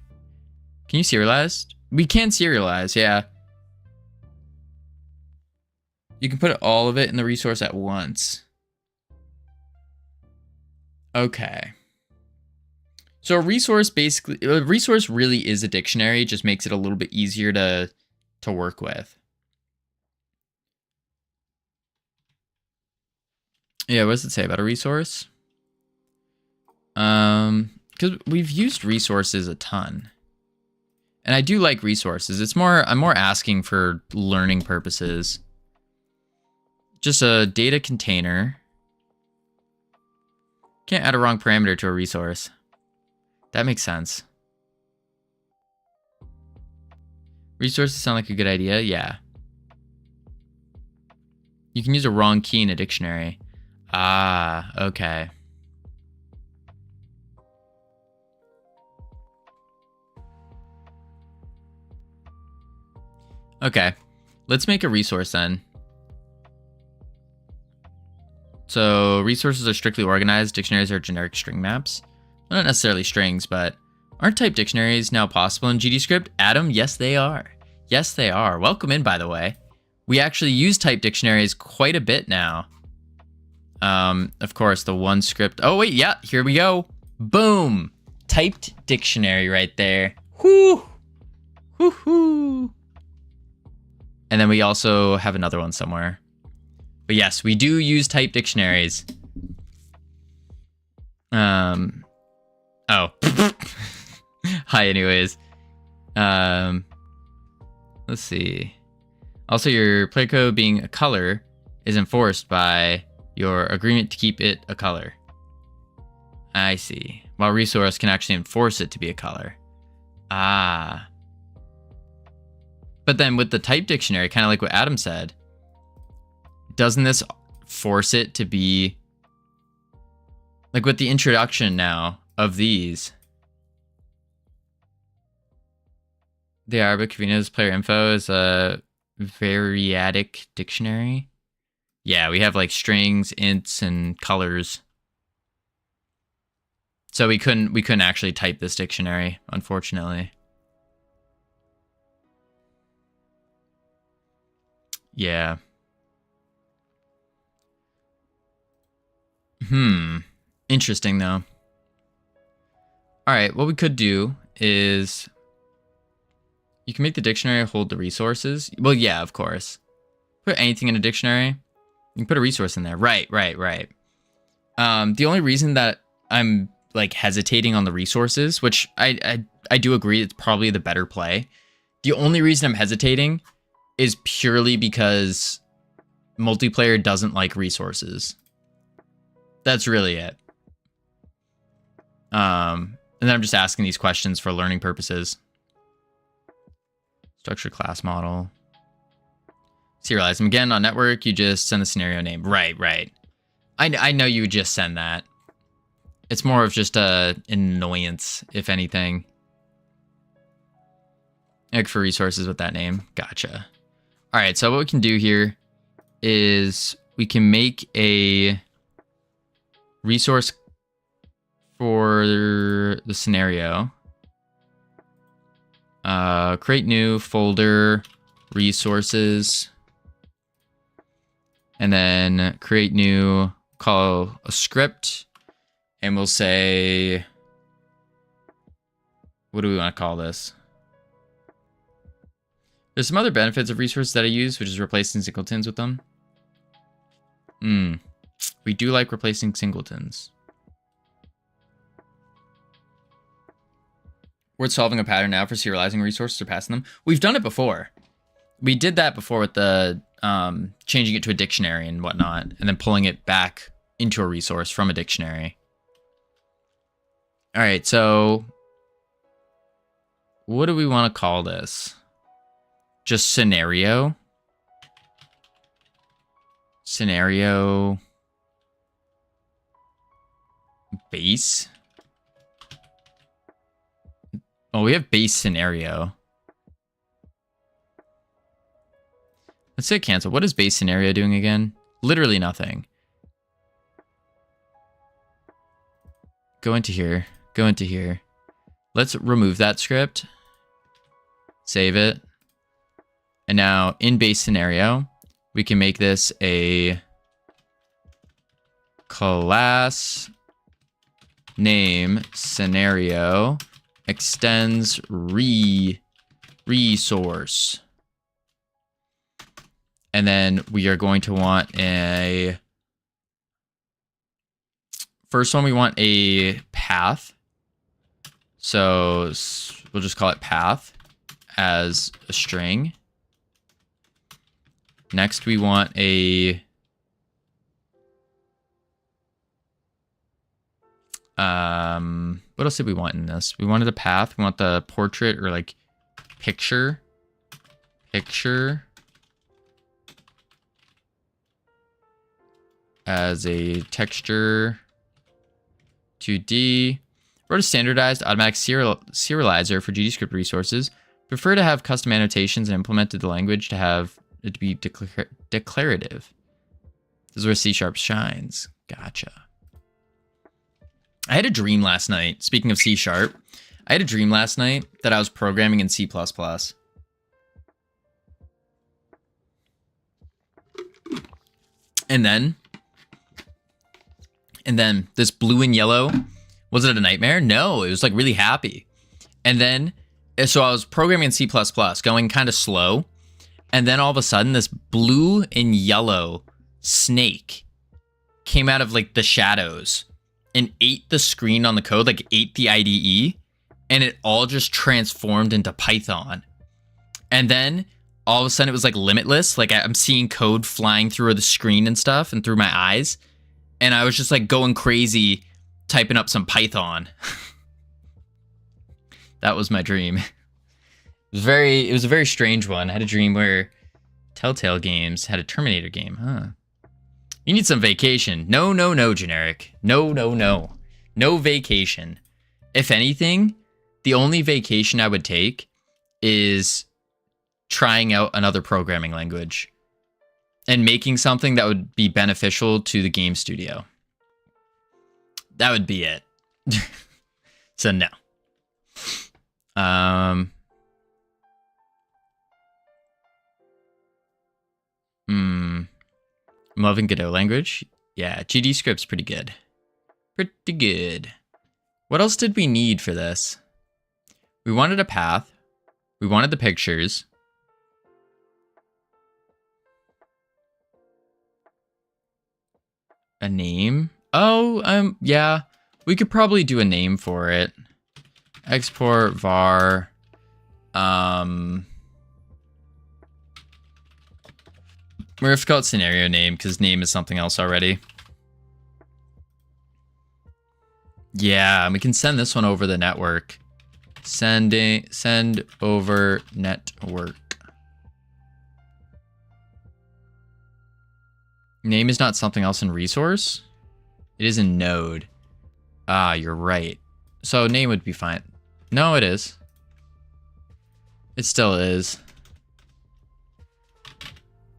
Can you serialize? We can serialize, yeah. You can put all of it in the resource at once. Okay. So a resource really is a dictionary. It just makes it a little bit easier to work with. Yeah, what does it say about a resource? Because we've used resources a ton. And I do like resources. I'm more asking for learning purposes. Just a data container. Can't add a wrong parameter to a resource. That makes sense. Resources sound like a good idea. Yeah. You can use a wrong key in a dictionary. Ah, okay. Okay. Let's make a resource then. So resources are strictly organized. Dictionaries are generic string maps. Well, not necessarily strings, but aren't type dictionaries now possible in GDScript? Adam, yes they are. Yes they are. Welcome in, by the way. We actually use type dictionaries quite a bit now. Of course, the one script. Oh wait, yeah, here we go. Boom. Typed dictionary right there. Whoo. Whoo-hoo. And then we also have another one somewhere. But yes, we do use type dictionaries. Oh. Hi, anyways. Let's see. Also, your player code being a color is enforced by your agreement to keep it a color. I see. While resource can actually enforce it to be a color. Ah. But then with the type dictionary, kind of like what Adam said, doesn't this force it to be... Like with the introduction now of these. They are, but Covino's player info is a variadic dictionary. Yeah, we have like strings, ints, and colors. So we couldn't actually type this dictionary, unfortunately. Yeah. Interesting, though. All right, what we could do is... You can make the dictionary hold the resources. Well, yeah, of course. Put anything in a dictionary. You can put a resource in there. Right. The only reason that I'm like hesitating on the resources, which I do agree it's probably the better play. The only reason I'm hesitating is purely because multiplayer doesn't like resources. That's really it. And then I'm just asking these questions for learning purposes. Structure class model. Serialize them again on network. You just send the scenario name. Right. I know you would just send that. It's more of just a annoyance, if anything. Look for resources with that name. Gotcha. All right, so what we can do here is we can make a resource for the scenario. Create new folder, resources, and then create new, call a script, and we'll say, what do we want to call this? There's some other benefits of resources that I use, which is replacing singletons with them. We do like replacing singletons. We're solving a pattern now for serializing resources or passing them. We've done it before. We did that before with the changing it to a dictionary and whatnot, and then pulling it back into a resource from a dictionary. All right, so what do we want to call this? Just scenario. Scenario base. Oh, we have base scenario. Let's say cancel. What is base scenario doing again? Literally nothing. Go into here. Go into here. Let's remove that script. Save it. And now in base scenario, we can make this a class name scenario extends resource. And then we are going to want a, first one, we want a path. So we'll just call it path as a string. Next, we want a what else did we want in this? We wanted a path. We want the portrait or like picture as a texture 2D. Wrote a standardized automatic serializer for GDScript resources. Prefer to have custom annotations and implemented the language to have it to be declarative. This is where C# shines. Gotcha. I had a dream last night. Speaking of C#, I had a dream last night that I was programming in C++. And then this blue and yellow, was it a nightmare? No, it was like really happy. And then, so I was programming in C++, going kind of slow. And then all of a sudden, this blue and yellow snake came out of like the shadows and ate the screen on the code, like ate the IDE, and it all just transformed into Python. And then all of a sudden it was like limitless. Like I'm seeing code flying through the screen and stuff and through my eyes. And I was just like going crazy, typing up some Python. That was my dream. It was a very strange one. I had a dream where Telltale Games had a Terminator game, huh? You need some vacation. No, generic. No. No vacation. If anything, the only vacation I would take is trying out another programming language and making something that would be beneficial to the game studio. That would be it. So no. I'm loving Godot language. Yeah, GDScript's pretty good. Pretty good. What else did we need for this? We wanted a path. We wanted the pictures. A name. Oh, yeah. We could probably do a name for it. Export var. We're gonna call it scenario name because name is something else already. Yeah, and we can send this one over the network. Send over network. Name is not something else in resource. It is in node. Ah, you're right. So name would be fine. No, it is. It still is.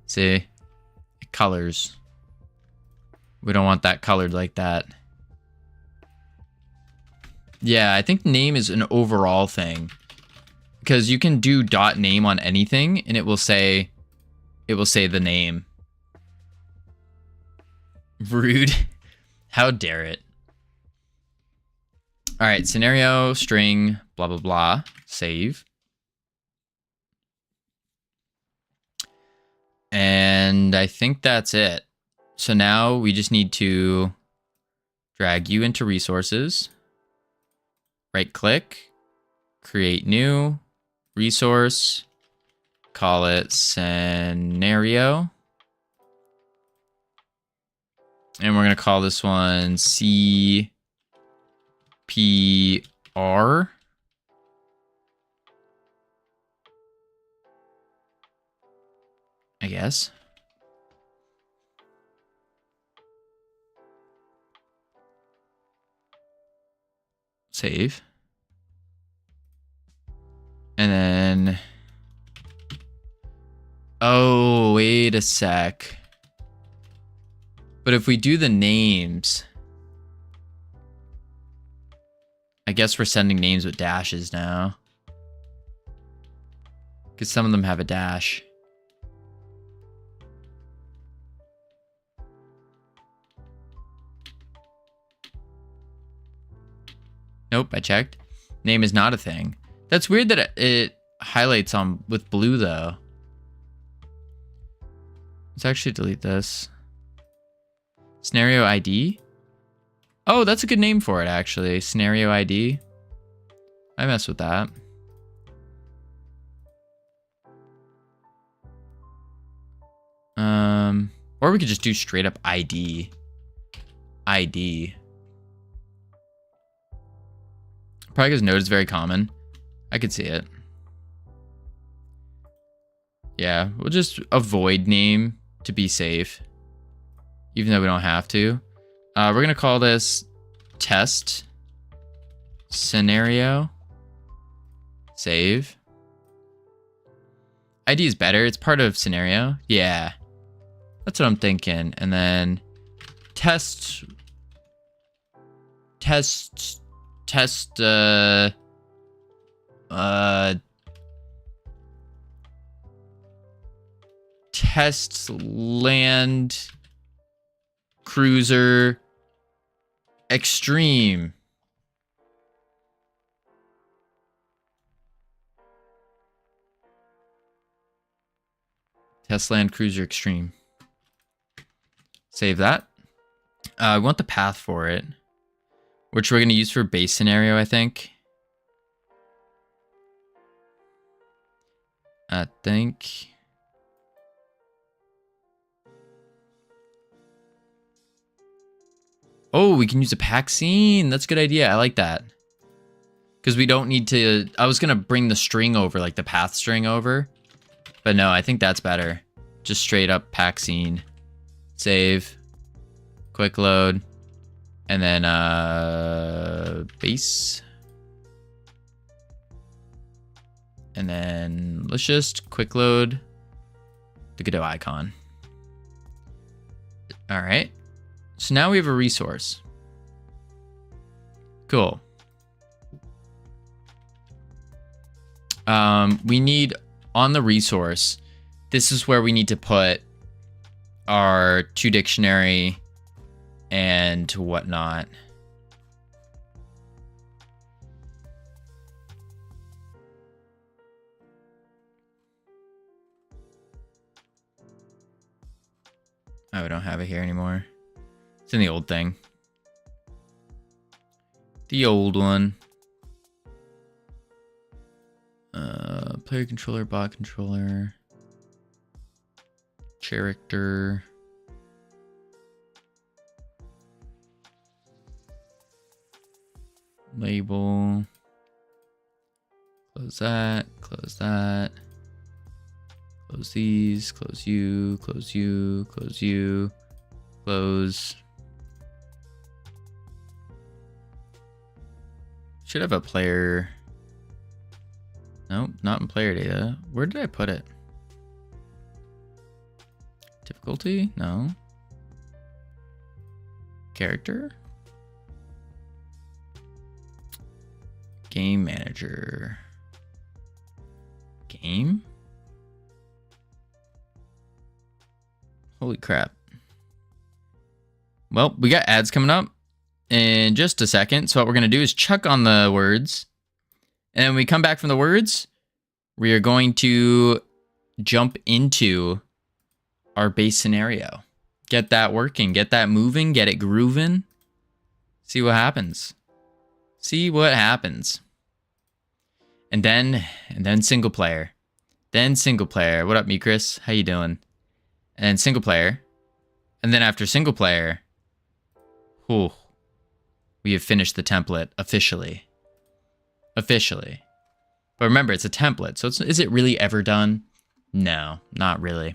See? Colors. We don't want that colored like that. Yeah, I think name is an overall thing. Because you can do .name on anything and it will say the name. Rude. How dare it? All right, scenario string blah blah blah, save. And I think that's it. So now we just need to drag you into resources. Right click, create new resource, call it scenario. And we're going to call this one CPR, I guess. Save. And then, oh, wait a sec. But if we do the names, I guess we're sending names with dashes now. Because some of them have a dash. Nope, I checked. Name is not a thing. That's weird that it highlights on with blue though. Let's actually delete this. Scenario ID? Oh, that's a good name for it actually. Scenario ID. I mess with that. Or we could just do straight up ID. ID. Probably because node is very common. I could see it. Yeah, we'll just avoid name to be safe. Even though we don't have to. We're going to call this test scenario. Save. ID is better. It's part of scenario. Yeah. That's what I'm thinking. And then test land cruiser extreme. Test land cruiser extreme. Save that. I want the path for it, which we're going to use for base scenario, I think. Oh, we can use a pack scene. That's a good idea. I like that. Because we don't need to... I was going to bring the string over, like the path string over. But no, I think that's better. Just straight up pack scene. Save. Quick load. And then base. And then let's just quick load the Godot icon. All right. So now we have a resource. Cool. We need on the resource, this is where we need to put our toDictionary and whatnot. Oh, we don't have it here anymore. It's in the old thing. The old one. Player controller, bot controller. Character. Label. Close that, close that. Close these, close you, close you, close you, close. Should have a player. Nope, not in player data. Where did I put it? Difficulty? No. Character? Game manager. Game? Holy crap. Well, we got ads coming up in just a second. So what we're going to do is chuck on the words. And when we come back from the words, we are going to jump into our base scenario. Get that working, get that moving, get it grooving. See what happens. See what happens. And then single player. Then single player. What up, me, Chris? How you doing? And single player. And then after single player, whew, we have finished the template officially. Officially. But remember, it's a template. So is it really ever done? No, not really.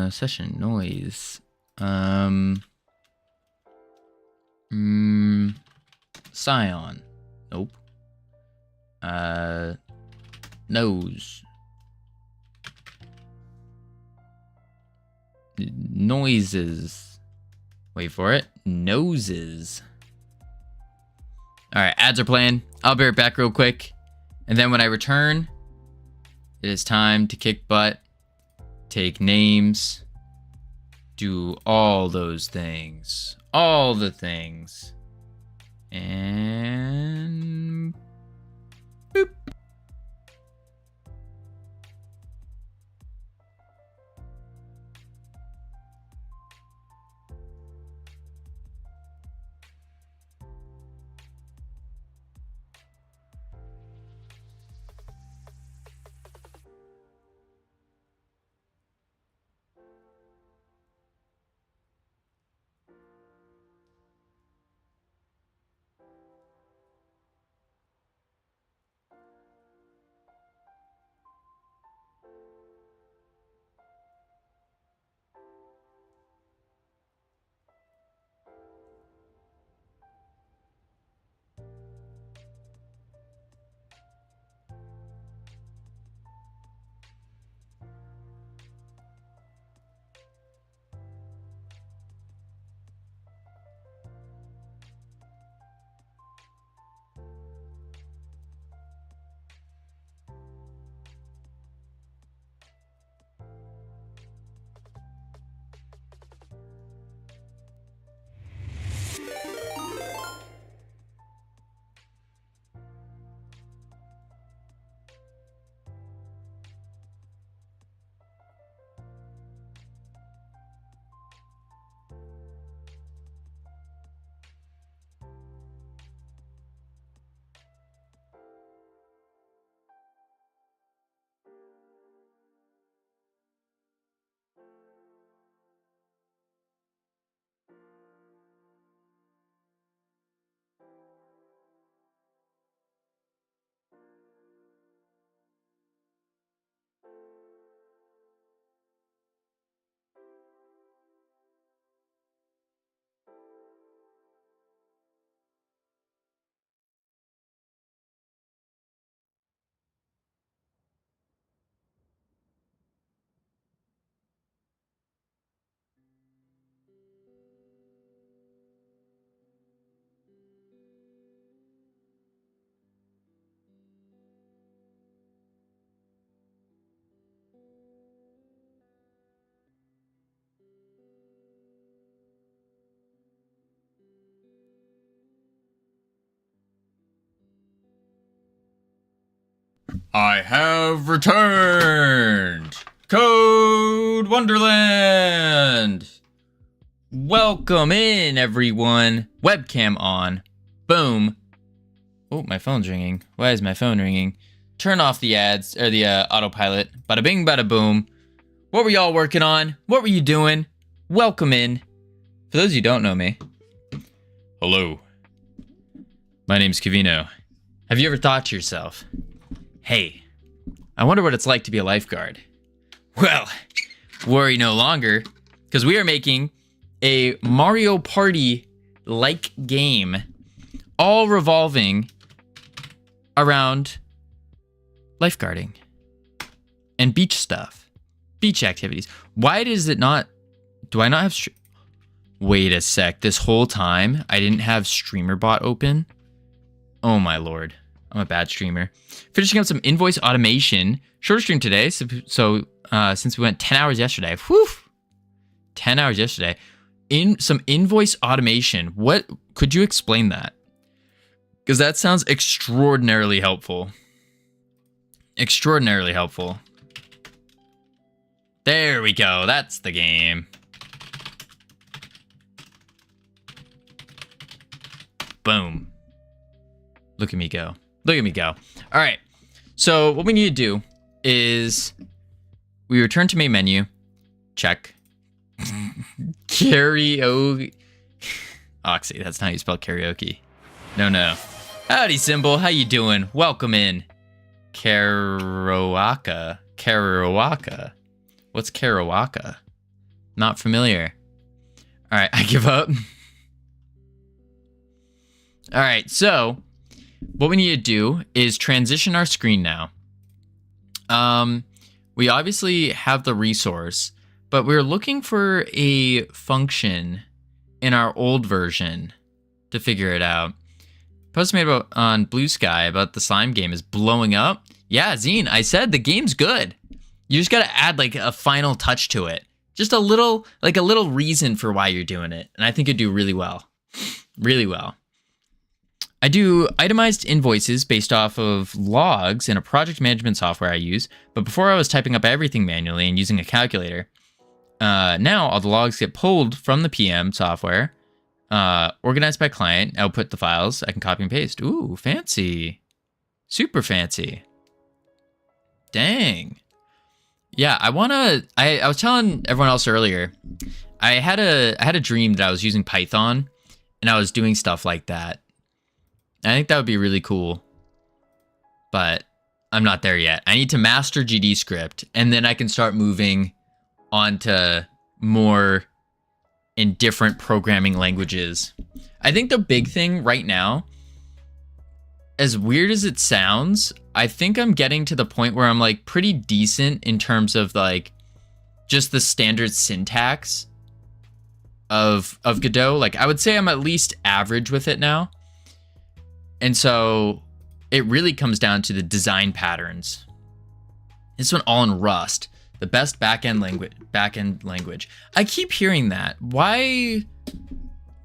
Session noise. Scion. Nope. Nose. Noises. Wait for it. Noses. Alright, ads are playing. I'll be right back real quick. And then when I return, it is time to kick butt, take names, do all those things. All the things. And boop. I have returned! Code Wonderland! Welcome in, everyone. Webcam on. Boom. Oh, my phone's ringing. Why is my phone ringing? Turn off the ads, or the autopilot. Bada bing, bada boom. What were y'all working on? What were you doing? Welcome in. For those of you who don't know me. Hello. My name's Covino. Have you ever thought to yourself, hey, I wonder what it's like to be a lifeguard? Well, worry no longer, because we are making a Mario Party-like game, all revolving around lifeguarding and beach stuff, beach activities. Why does it not, do I not have, wait a sec, this whole time I didn't have StreamerBot open? Oh my lord. I'm a bad streamer. Finishing up some invoice automation. Shorter stream today, so since we went 10 hours yesterday. Whew! 10 hours yesterday. In some invoice automation. What could you explain that? Because that sounds extraordinarily helpful. Extraordinarily helpful. There we go. That's the game. Boom. Look at me go. Look at me go. All right. So what we need to do is we return to main menu. Check. Karaoke. Oxy, that's not how you spell karaoke. No. Howdy, Symbol. How you doing? Welcome in. Karawaka. What's Karawaka? Not familiar. All right, I give up. All right, so what we need to do is transition our screen now. We obviously have the resource, but we're looking for a function in our old version to figure it out. Post made about on Blue Sky about the slime game is blowing up. Yeah, Zine, I said the game's good. You just gotta add like a final touch to it. Just a little reason for why you're doing it. And I think it'd do really well. Really well. I do itemized invoices based off of logs in a project management software I use, but before I was typing up everything manually and using a calculator. Now all the logs get pulled from the PM software, organized by client, output the files, I can copy and paste. Ooh, fancy. Super fancy. Dang. Yeah, I was telling everyone else earlier, I had a dream that I was using Python and I was doing stuff like that. I think that would be really cool, but I'm not there yet. I need to master GD script, and then I can start moving on to more in different programming languages. I think the big thing right now, as weird as it sounds, I think I'm getting to the point where I'm like pretty decent in terms of like just the standard syntax of Godot. Like I would say I'm at least average with it now. And so it really comes down to the design patterns. This one all in Rust, the best backend language. I keep hearing that. Why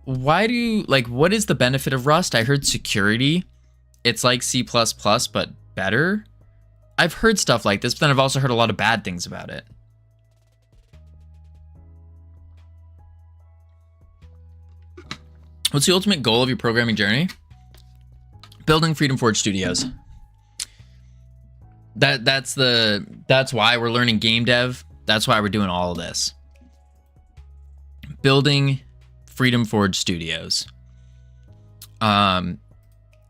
do what is the benefit of Rust? I heard security. It's like C++ but better. I've heard stuff like this, but then I've also heard a lot of bad things about it. What's the ultimate goal of your programming journey? Building Freedom Forge Studios. That's why we're learning game dev. That's why we're doing all of this. Building Freedom Forge Studios. And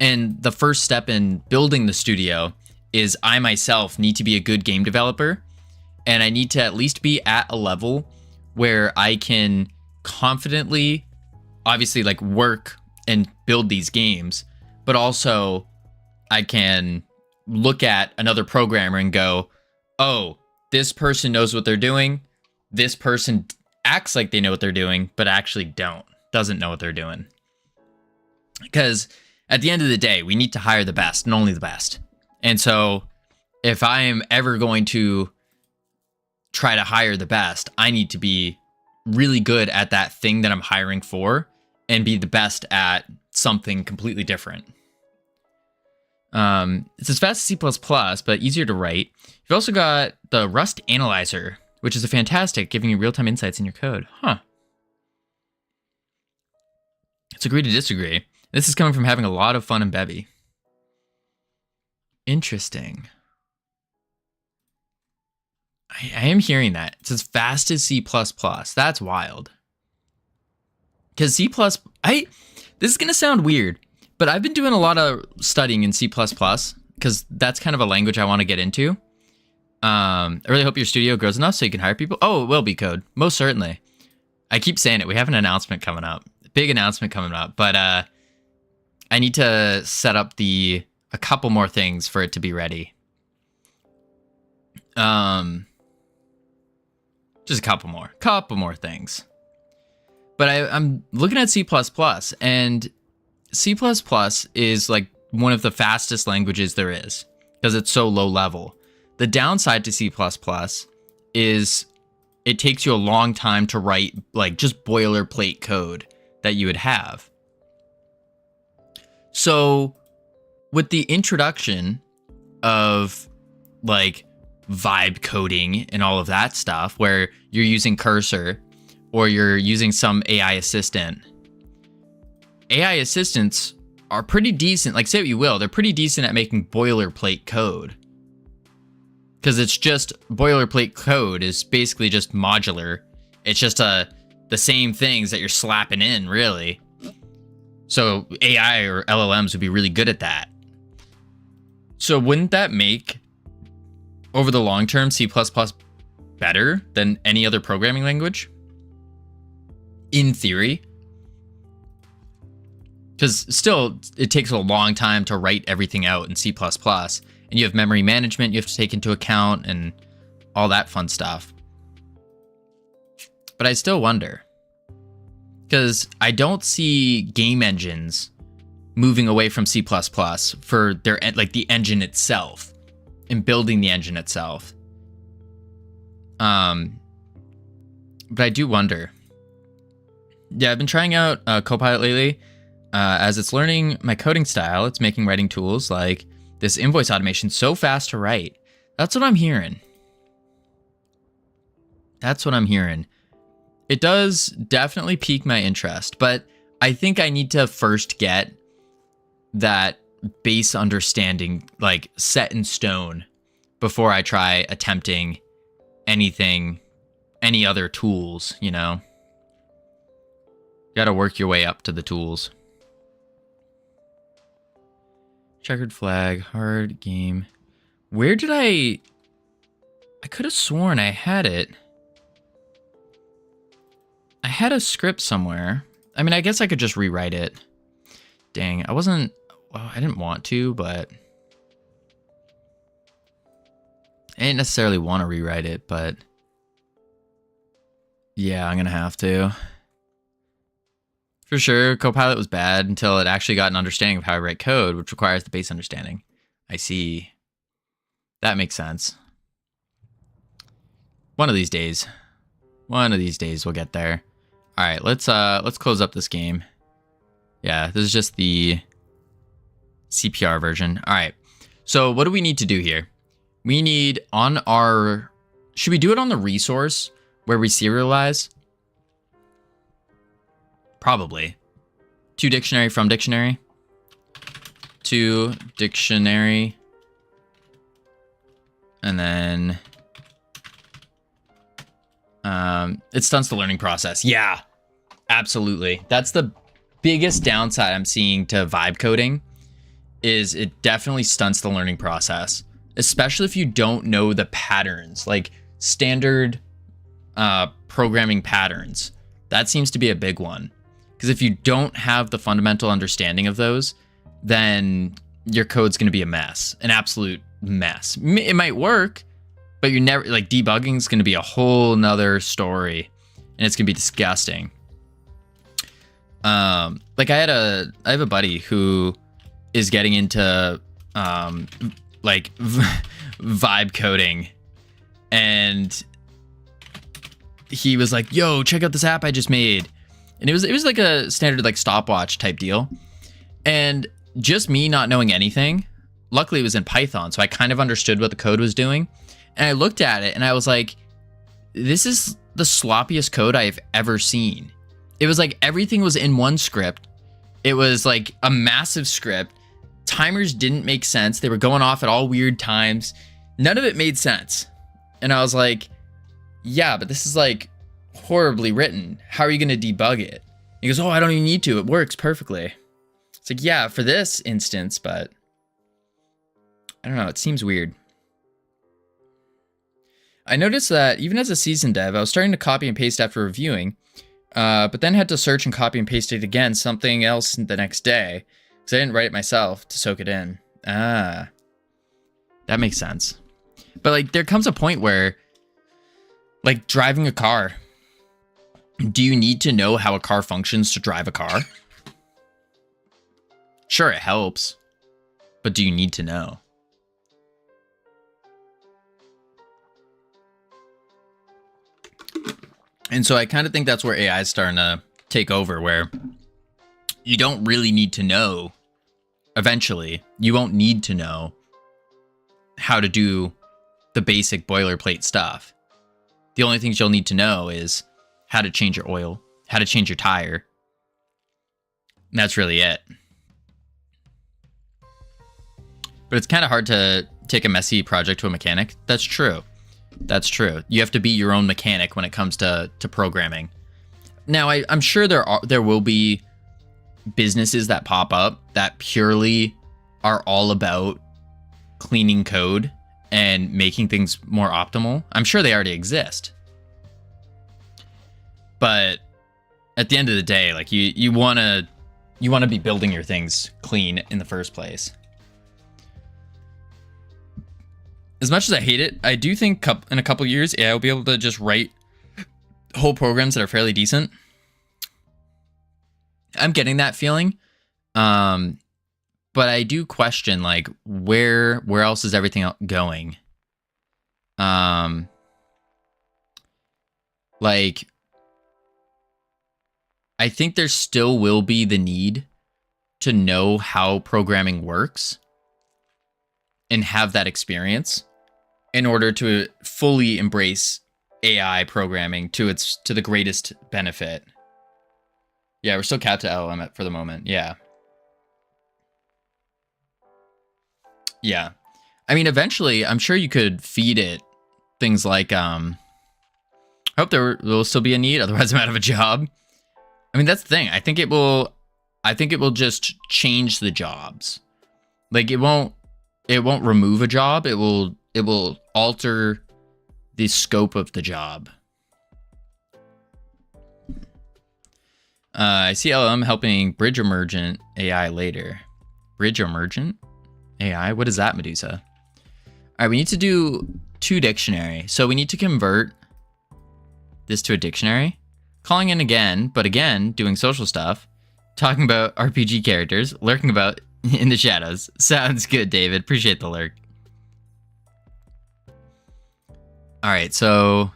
the first step in building the studio is I myself need to be a good game developer, and I need to at least be at a level where I can confidently, obviously, like work and build these games, but also I can look at another programmer and go, oh, this person knows what they're doing. This person acts like they know what they're doing, but actually doesn't know what they're doing. Because at the end of the day, we need to hire the best and only the best. And so if I am ever going to try to hire the best, I need to be really good at that thing that I'm hiring for and be the best at something completely different. It's as fast as C++, but easier to write. You've also got the Rust Analyzer, which is a fantastic, giving you real-time insights in your code. Huh. It's agree to disagree. This is coming from having a lot of fun in Bevy. Interesting. I am hearing that. It's as fast as C++. That's wild. Because C++... This is going to sound weird, but I've been doing a lot of studying in C++, because that's kind of a language I want to get into. I really hope your studio grows enough so you can hire people. Oh, it will be code. Most certainly. I keep saying it. We have an announcement coming up. Big announcement coming up. But I need to set up a couple more things for it to be ready. Just a couple more things. But I'm looking at C++, and C++ is like one of the fastest languages there is because it's so low level. The downside to C++ is it takes you a long time to write like just boilerplate code that you would have. So with the introduction of like vibe coding and all of that stuff, where you're using Cursor or you're using some AI assistant, AI assistants are pretty decent. Like, say what you will, they're pretty decent at making boilerplate code. Because it's just boilerplate code is basically just modular. It's just the same things that you're slapping in, really. So AI or LLMs would be really good at that. So wouldn't that make, over the long term, C++ better than any other programming language? In theory. Because still, it takes a long time to write everything out in C++. And you have memory management you have to take into account and all that fun stuff. But I still wonder. Because I don't see game engines moving away from C++ for their like the engine itself and building the engine itself. But I do wonder. Yeah, I've been trying out Copilot lately. As it's learning my coding style, it's making writing tools like this invoice automation so fast to write. That's what I'm hearing. That's what I'm hearing. It does definitely pique my interest, but I think I need to first get that base understanding like set in stone before I try attempting anything, any other tools, you know? You gotta work your way up to the tools. Checkered flag, hard game. Where did I could have sworn I had it. I had a script somewhere. I mean, I guess I could just rewrite it. Dang, well, I didn't want to, but I didn't necessarily want to rewrite it, but yeah, I'm gonna have to. For sure, Copilot was bad until it actually got an understanding of how I write code, which requires the base understanding. I see. That makes sense. One of these days we'll get there. All right, let's close up this game. Yeah, this is just the CPR version. All right. So what do we need to do here? We need should we do it on the resource where we serialize? Probably. To dictionary from dictionary. To dictionary. And then it stunts the learning process. Yeah, absolutely. That's the biggest downside I'm seeing to vibe coding is it definitely stunts the learning process, especially if you don't know the patterns, like standard programming patterns. That seems to be a big one. Because if you don't have the fundamental understanding of those, then your code's going to be a mess, an absolute mess. It might work, but you're never, like, debugging is going to be a whole nother story, and it's going to be disgusting. Like I have a buddy who is getting into like vibe coding, and he was like, "Yo, check out this app I just made." And it was like a standard like stopwatch type deal. And just me not knowing anything, luckily it was in Python, so I kind of understood what the code was doing. And I looked at it and I was like, this is the sloppiest code I've ever seen. It was like everything was in one script. It was like a massive script. Timers didn't make sense. They were going off at all weird times. None of it made sense. And I was like, yeah, but this is like horribly written. How are you going to debug it? He goes, oh, I don't even need to. It works perfectly. It's like, yeah, for this instance, but I don't know. It seems weird. I noticed that even as a seasoned dev, I was starting to copy and paste after reviewing, but then had to search and copy and paste it again, something else the next day, because I didn't write it myself to soak it in. Ah, that makes sense. But like, there comes a point where, like, driving a car, do you need to know how a car functions to drive a car? Sure, it helps, but do you need to know? And so I kind of think that's where AI is starting to take over, where you don't really need to know. Eventually, you won't need to know how to do the basic boilerplate stuff. The only things you'll need to know is how to change your oil, how to change your tire. And that's really it. But it's kind of hard to take a messy project to a mechanic. That's true. That's true. You have to be your own mechanic when it comes to programming. Now, I'm sure there will be businesses that pop up that purely are all about cleaning code and making things more optimal. I'm sure they already exist. But at the end of the day, like you want to be building your things clean in the first place. As much as I hate it, I do think in a couple years, AI will be able to just write whole programs that are fairly decent. I'm getting that feeling. But I do question, like, where else is everything going? Like, I think there still will be the need to know how programming works and have that experience in order to fully embrace AI programming to the greatest benefit. Yeah, we're still capped to LLM for the moment. Yeah. Yeah. I mean, eventually, I'm sure you could feed it things like, I hope there will still be a need, otherwise I'm out of a job. I mean, that's the thing. I think it will just change the jobs. Like, it won't remove a job. It will alter the scope of the job. I see LLM helping Bridge Emergent AI later. Bridge Emergent AI? What is that, Medusa? All right, we need to do 2 dictionary. So we need to convert this to a dictionary. Calling in again, but again, doing social stuff. Talking about RPG characters. Lurking about in the shadows. Sounds good, David. Appreciate the lurk. All right, so...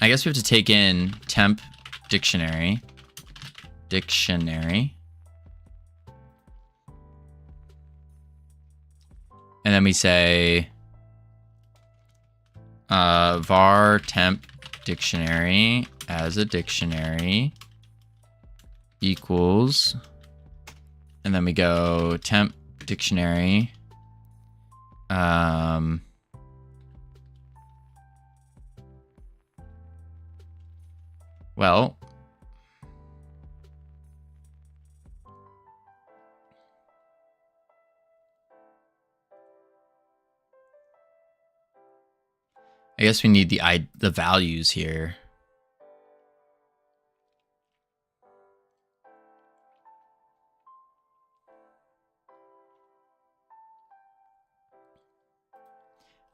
I guess we have to take in temp dictionary. Dictionary. And then we say... var temp dictionary as a dictionary equals, and then we go temp dictionary well, I guess we need the values here.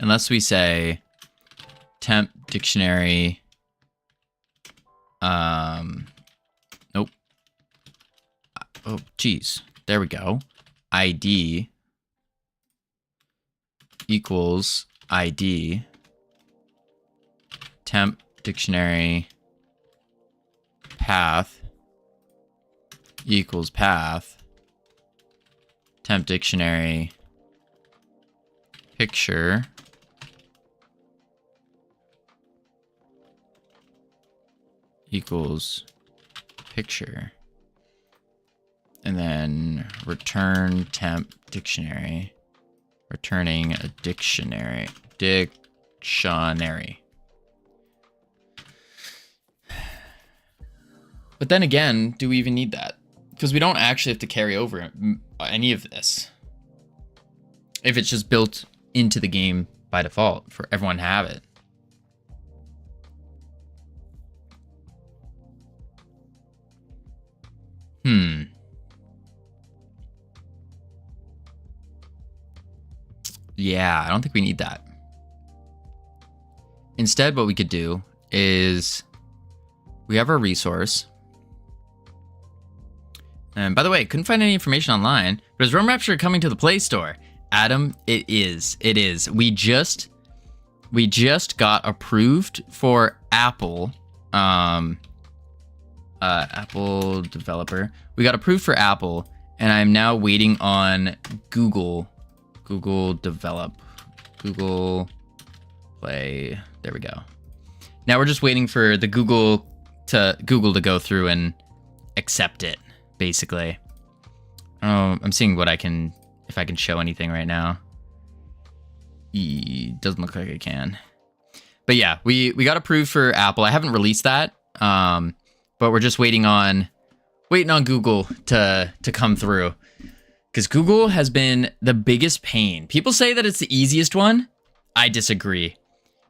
Unless we say temp dictionary, nope. Oh, geez. There we go. ID equals ID. Temp dictionary path equals path, temp dictionary, picture, equals picture, and then return temp dictionary, returning a dictionary. But then again, do we even need that? Because we don't actually have to carry over any of this if it's just built into the game by default for everyone to have it. Yeah, I don't think we need that. Instead, what we could do is we have our resource. And by the way, couldn't find any information online, but is Realm Rapture coming to the Play Store? Adam, it is. It is. We just got approved for Apple. Apple developer. We got approved for Apple, and I'm now waiting on Google develop, Google Play. There we go. Now we're just waiting for the Google to go through and accept it, basically. Oh, I'm seeing what if I can show anything right now. Doesn't look like I can. But yeah, we got approved for Apple. I haven't released that, but we're just waiting on Google to come through. Because Google has been the biggest pain. People say that it's the easiest one. I disagree.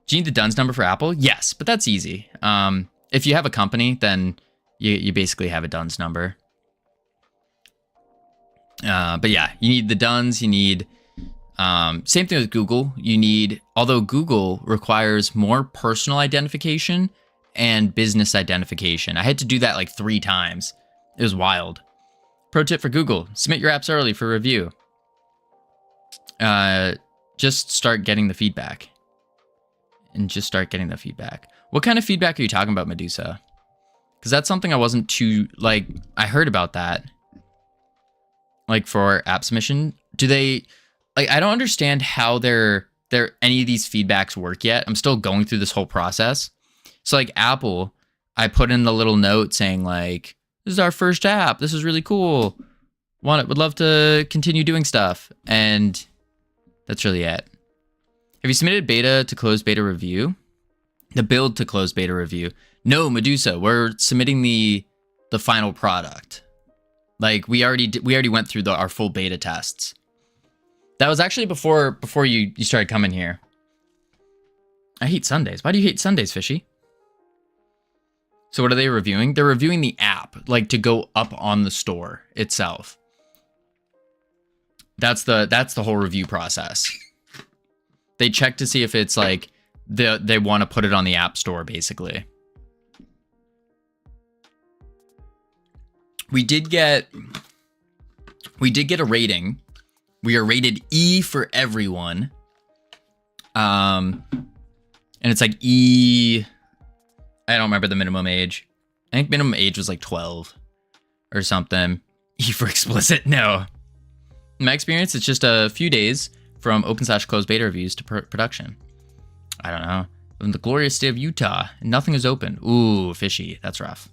Do you need the DUNS number for Apple? Yes, but that's easy. If you have a company, then you basically have a DUNS number. But yeah, you need the DUNS. You need, same thing with Google. You need, although Google requires more personal identification and business identification. I had to do that like 3 times. It was wild. Pro tip for Google, submit your apps early for review. Just start getting the feedback. What kind of feedback are you talking about, Medusa? Because that's something I wasn't too, I heard about that. Like for app submission. Do they, I don't understand how any of these feedbacks work yet. I'm still going through this whole process. So like Apple, I put in the little note saying like, this is our first app. This is really cool. Would love to continue doing stuff. And that's really it. Have you submitted beta to closed beta review? The build to closed beta review? No, Medusa. We're submitting the final product. Like we already went through our full beta tests. That was actually before you started coming here. I hate Sundays. Why do you hate Sundays, Fishy? So what are they reviewing? They're reviewing the app, like to go up on the store itself. That's the whole review process. They check to see if it's like they want to put it on the app store, basically. We did get a rating. We are rated E for everyone. And it's like E. I don't remember the minimum age. I think minimum age was like 12 or something. E for explicit? No. In my experience, it's just a few days from open/closed beta reviews to production. I don't know. In the glorious state of Utah, nothing is open. Ooh, fishy. That's rough.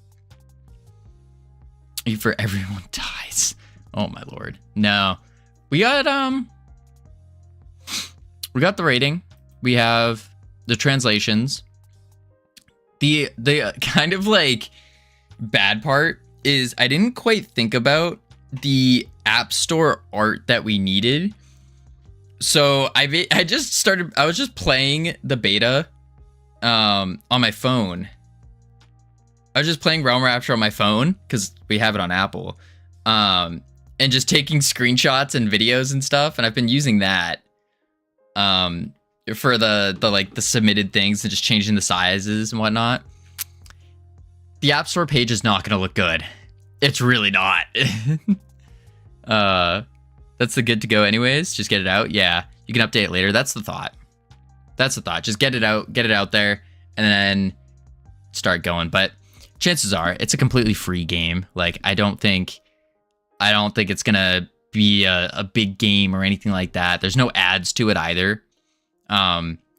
E for everyone dies. Oh my lord. No. We got the rating. We have the translations. The kind of like bad part is I didn't quite think about the App Store art that we needed. So I was just playing the beta on my phone. I was just playing Realm Rapture on my phone because we have it on Apple. And just taking screenshots and videos and stuff, and I've been using that for the submitted things and just changing the sizes and whatnot. The App Store page is not going to look good. It's really not. That's the good to go anyways. Just get it out. Yeah, you can update it later. That's the thought. Just get it out there, and then start going. But chances are it's a completely free game. Like, I don't think I don't think it's gonna be a big game or anything like that. There's no ads to it either.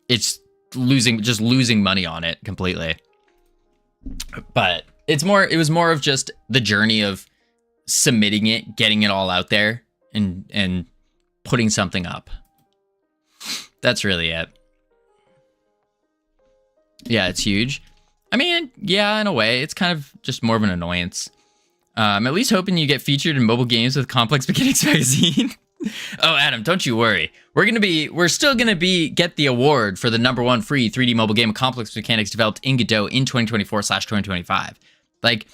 It's losing money on it completely. But it was more of just the journey of submitting it, getting it all out there, and putting something up. That's really it. Yeah, it's huge. I mean, yeah, in a way, it's kind of just more of an annoyance. I'm at least hoping you get featured in mobile games with Complex Mechanics magazine. Oh, Adam, don't you worry. We're still gonna get the award for the #1 free 3D mobile game of Complex Mechanics developed in Godot in 2024/2025. Like,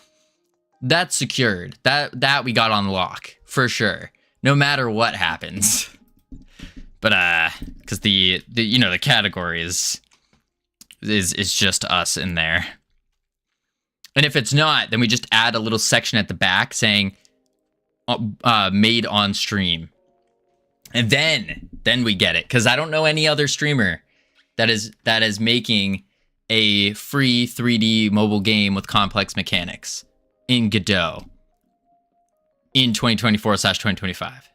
that's secured. That we got on lock for sure. No matter what happens. But because the category is just us in there. And if it's not, then we just add a little section at the back saying made on stream. And then we get it, because I don't know any other streamer that is making a free 3D mobile game with complex mechanics in Godot in 2024/2025.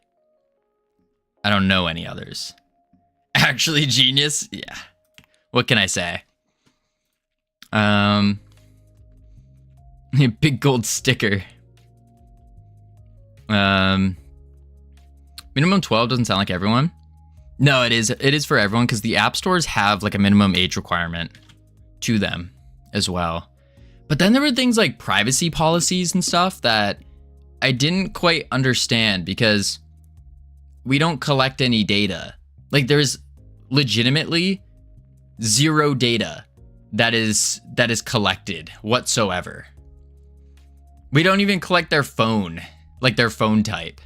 I don't know any others. Actually, genius. Yeah. What can I say? Big gold sticker. Minimum 12 doesn't sound like everyone. No, it is for everyone, because the app stores have like a minimum age requirement to them as well. But then there were things like privacy policies and stuff that I didn't quite understand, because we don't collect any data. Like, there's legitimately zero data that is collected whatsoever. We don't even collect their phone, like their phone type.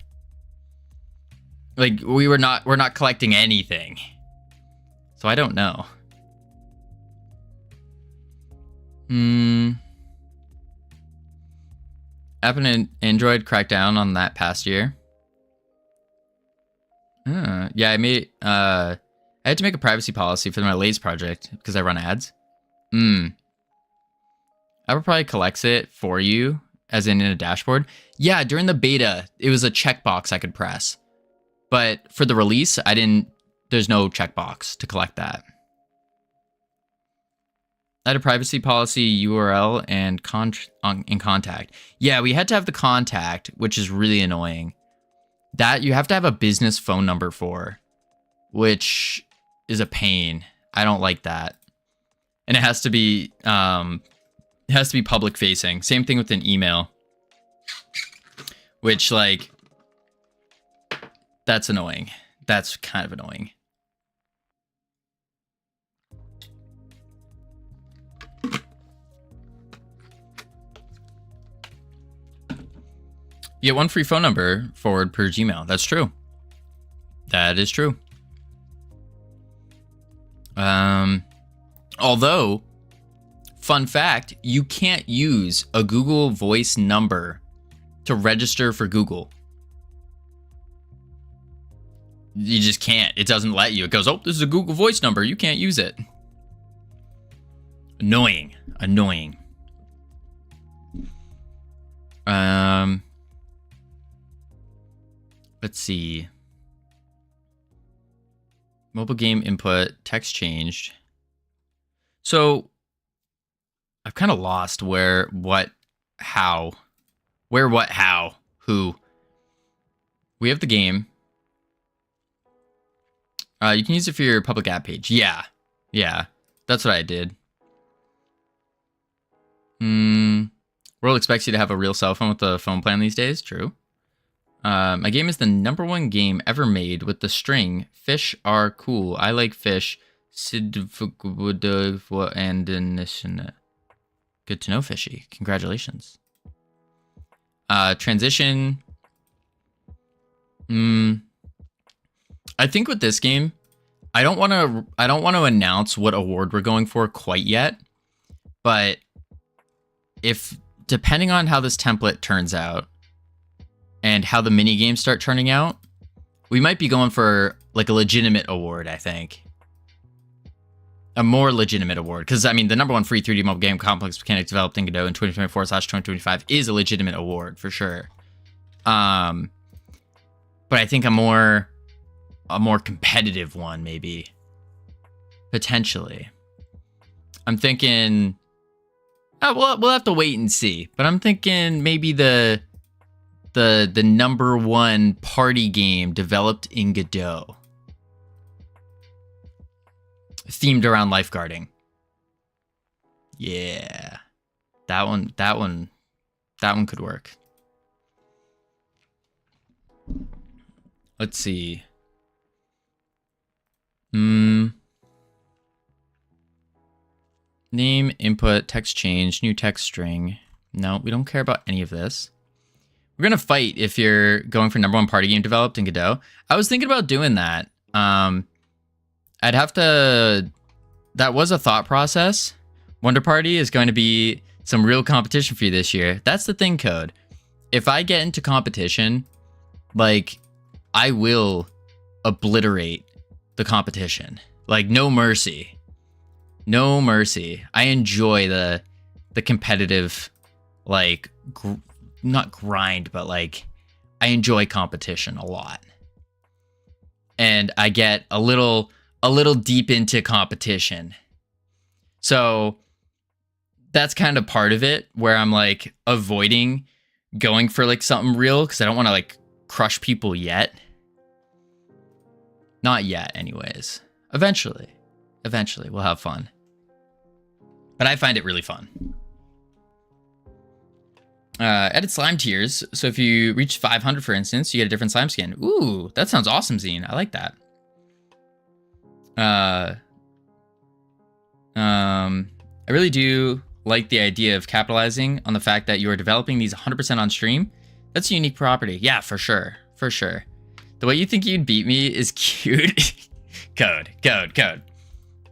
Like, we're not collecting anything. So I don't know. Apple and Android cracked down on that past year. Yeah, I had to make a privacy policy for my latest project because I run ads. Apple probably collects it for you, as in a dashboard. Yeah, during the beta, it was a checkbox I could press. But for the release, there's no checkbox to collect that. I had a privacy policy URL and in contact. Yeah, we had to have the contact, which is really annoying. That you have to have a business phone number for, which is a pain. I don't like that. And it has to be public facing. Same thing with an email, which, like, that's annoying. That's kind of annoying. You get one free phone number forward per Gmail. That's true. That is true. Although, fun fact, you can't use a Google Voice number to register for Google. You just can't. It doesn't let you. It goes, oh, this is a Google Voice number. You can't use it. Annoying. Let's see. Mobile game input, text changed. So I've kind of lost where, what, how. Where, what, how, who. We have the game. You can use it for your public app page. Yeah. That's what I did. World expects you to have a real cell phone with a phone plan these days. True. My game is the #1 game ever made with the string "Fish are cool. I like fish." And good to know, Fishy. Congratulations. Transition. I think with this game, I don't want to announce what award we're going for quite yet, but depending on how this template turns out and how the mini games start turning out, we might be going for like a legitimate award, I think. A more legitimate award, because I mean the #1 free 3D mobile game complex mechanics developed in Godot in 2024/2025 is a legitimate award for sure. But I think a more competitive one, maybe. Potentially. I'm thinking... we'll have to wait and see. But I'm thinking maybe the number one party game developed in Godot. Themed around lifeguarding. Yeah. That one could work. Let's see. Name, input, text change, new text string. No, we don't care about any of this. We're going to fight if you're going for number one party game developed in Godot. I was thinking about doing that. I'd have to... That was a thought process. Wonder Party is going to be some real competition for you this year. That's the thing, Code. If I get into competition, like, I will obliterate the competition. Like, no mercy. No mercy. I enjoy the competitive, like, not grind, but, like, I enjoy competition a lot. And I get a little deep into competition. So that's kind of part of it, where I'm like avoiding going for like something real because I don't want to like crush people yet. Not yet, anyways. Eventually we'll have fun. But I find it really fun. Edit slime tiers. So if you reach 500, for instance, you get a different slime skin. Ooh, that sounds awesome, Zine. I like that. I really do like the idea of capitalizing on the fact that you are developing these 100% on stream. That's a unique property. Yeah, for sure. For sure. The way you think you'd beat me is cute. Code.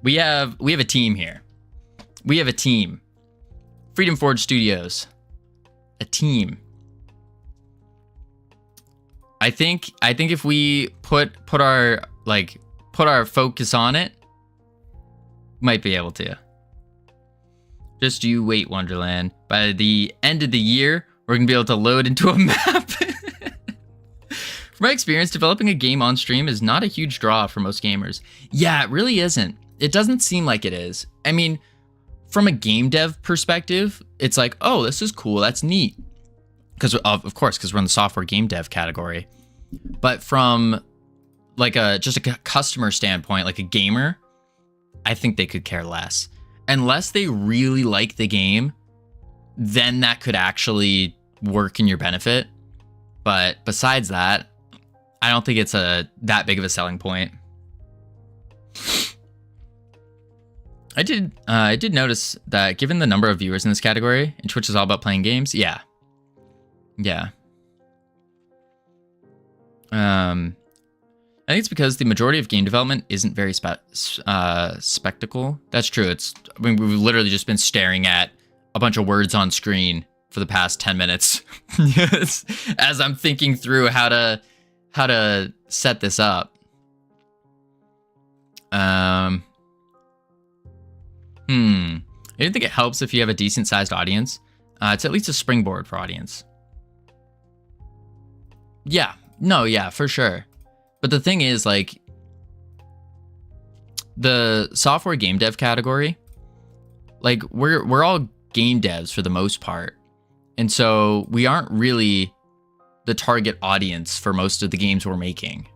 We have a team here. We have a team. Freedom Forge Studios. A team. I think if we put our focus on it, might be able to. Just you wait, Wonderland. By the end of the year, we're gonna be able to load into a map. From my experience, developing a game on stream is not a huge draw for most gamers. Yeah, it really isn't. It doesn't seem like it is. I mean, from a game dev perspective, it's like, oh, this is cool, that's neat. Because of course, because we're in the software game dev category. But from like just a customer standpoint, like a gamer, I think they could care less. Unless they really like the game, then that could actually work in your benefit. But besides that, I don't think it's that big of a selling point. I did notice that given the number of viewers in this category, and Twitch is all about playing games, yeah. I think it's because the majority of game development isn't very spectacle. That's true. We've literally just been staring at a bunch of words on screen for the past 10 minutes as I'm thinking through how to set this up. I don't think it helps if you have a decent sized audience. It's at least a springboard for audience. Yeah, for sure. But the thing is, like, the software game dev category, like, we're all game devs for the most part. And so we aren't really the target audience for most of the games we're making.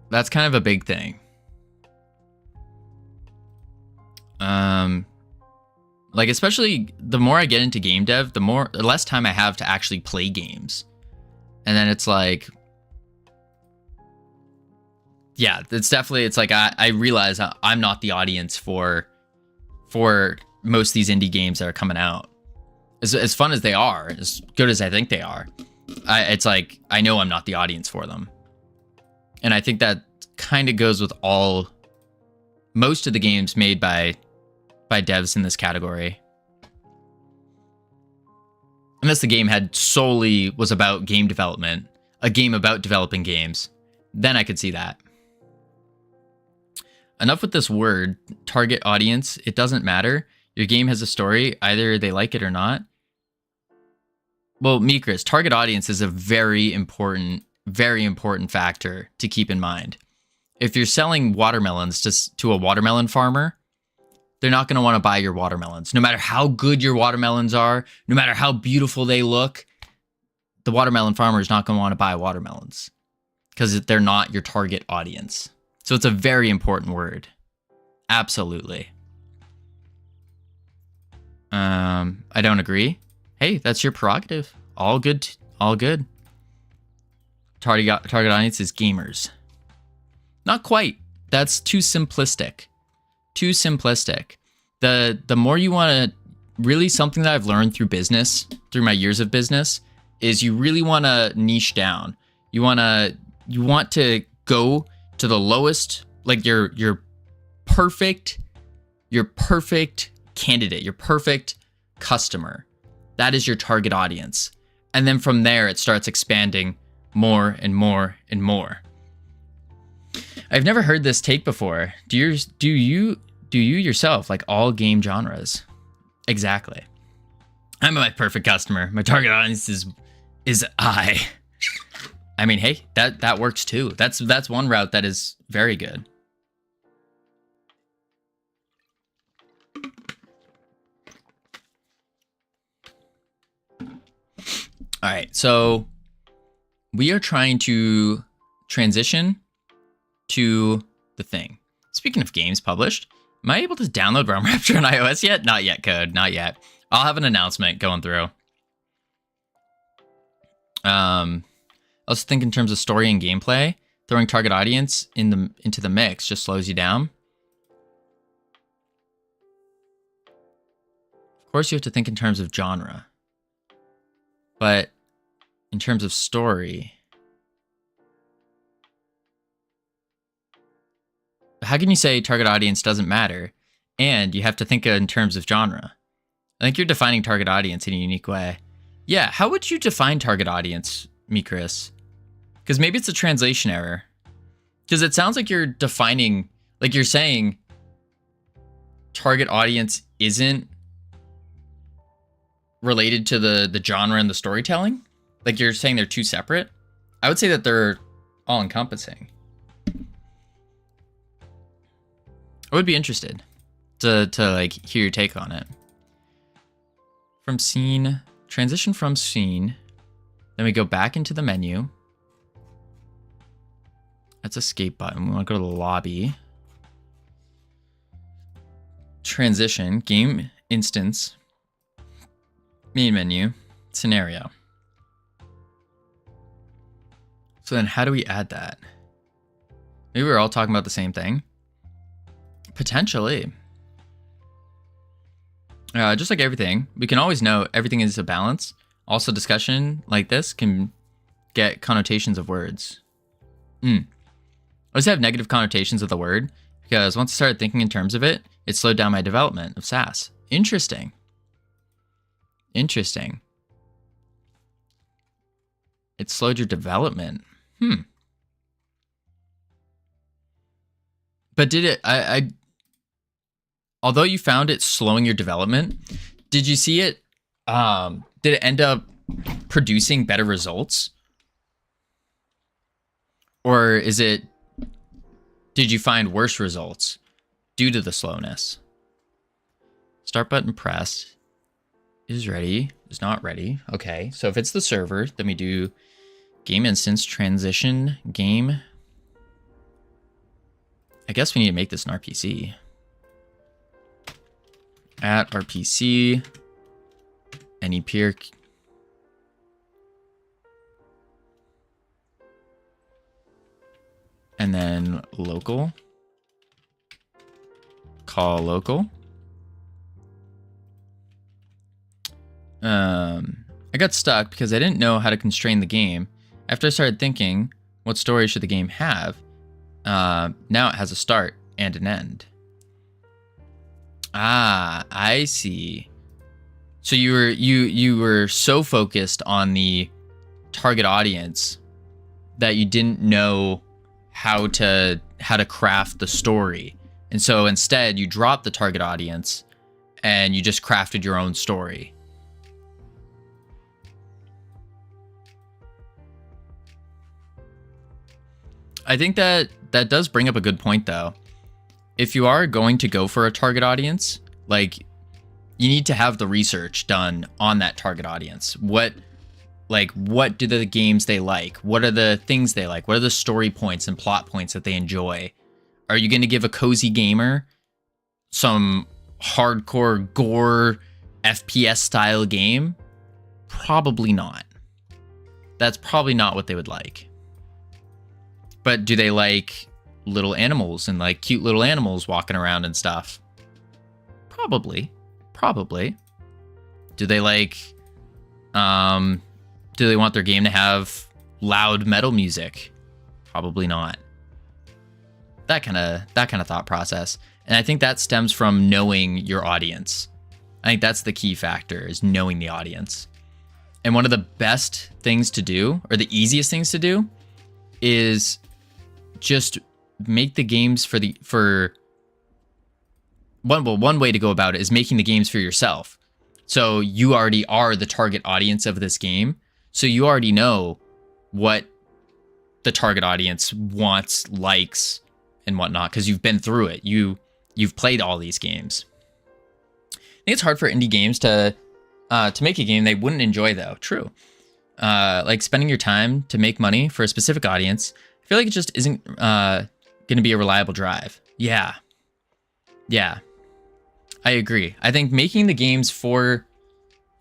That's kind of a big thing. Like, especially the more I get into game dev, the less time I have to actually play games. And then it's like, yeah, it's like I realize I'm not the audience for most of these indie games that are coming out. As fun as they are, as good as I think they are, it's like I know I'm not the audience for them. And I think that kind of goes with most of the games made by devs in this category. Unless the game was about game development, a game about developing games, then I could see that. Enough with this word, target audience. It doesn't matter. Your game has a story. Either they like it or not. Well, Mikris, target audience is a very important factor to keep in mind. If you're selling watermelons to a watermelon farmer, they're not going to want to buy your watermelons. No matter how good your watermelons are, no matter how beautiful they look, the watermelon farmer is not going to want to buy watermelons because they're not your target audience. So it's a very important word. Absolutely. I don't agree. Hey, that's your prerogative. All good. All good. Target audience is gamers. Not quite. That's too simplistic. Too simplistic. The more you want to, really something that I've learned through business, through my years of business, is you really want to niche down. You want to go to the lowest, like your perfect candidate, your perfect customer. That is your target audience. And then from there, it starts expanding more and more and more. I've never heard this take before. Do you yourself like all game genres? Exactly. I'm my perfect customer. My target audience is I. I mean, hey, that works too. That's one route that is very good. All right, so we are trying to transition to the thing. Speaking of games published, am I able to download Realm Rapture on iOS yet? Not yet, Code. Not yet. I'll have an announcement going through. I also think in terms of story and gameplay, throwing target audience into the mix just slows you down. Of course, you have to think in terms of genre, but in terms of story, how can you say target audience doesn't matter? And you have to think in terms of genre. I think you're defining target audience in a unique way. Yeah, how would you define target audience, Mikris? Because maybe it's a translation error. Because it sounds like you're defining, like you're saying target audience isn't related to the genre and the storytelling. Like you're saying they're two separate. I would say that they're all encompassing. I would be interested to like hear your take on it. From scene, transition from scene. Then we go back into the menu. That's escape button. We want to go to the lobby. Transition, game instance, main menu, scenario. So then how do we add that? Maybe we're all talking about the same thing. Potentially. Just like everything, we can always know everything is a balance. Also, discussion like this can get connotations of words. I always have negative connotations of the word because once I started thinking in terms of it, it slowed down my development of SaaS. Interesting. Interesting. It slowed your development. But did it, although you found it slowing your development, did you see it, did it end up producing better results? Or did you find worse results due to the slowness? Start button pressed. Is ready, is not ready. Okay, so if it's the server, then we do game instance, transition, game. I guess we need to make this an RPC. At RPC, any peer. And then local. Call local. I got stuck because I didn't know how to constrain the game. After I started thinking, what story should the game have? Now it has a start and an end. Ah, I see. So you were so focused on the target audience that you didn't know how to craft the story. And so instead you dropped the target audience and you just crafted your own story. I think that does bring up a good point, though. If you are going to go for a target audience, like, you need to have the research done on that target audience. What do the games they like? What are the things they like? What are the story points and plot points that they enjoy? Are you going to give a cozy gamer some hardcore gore FPS style game? Probably not. That's probably not what they would like. But do they like little animals and like cute little animals walking around and stuff? Probably. Do they like, do they want their game to have loud metal music? Probably not. That kind of thought process. And I think that stems from knowing your audience. I think that's the key factor, is knowing the audience. And one of the best things to do, or the easiest things to do, is just make the games one way to go about it is making the games for yourself. So you already are the target audience of this game. So you already know what the target audience wants, likes, and whatnot, because you've been through it. You've played all these games. I think it's hard for indie games to make a game they wouldn't enjoy, though. True. Like spending your time to make money for a specific audience, I feel like it just isn't going to be a reliable drive. Yeah. I agree. I think making the games for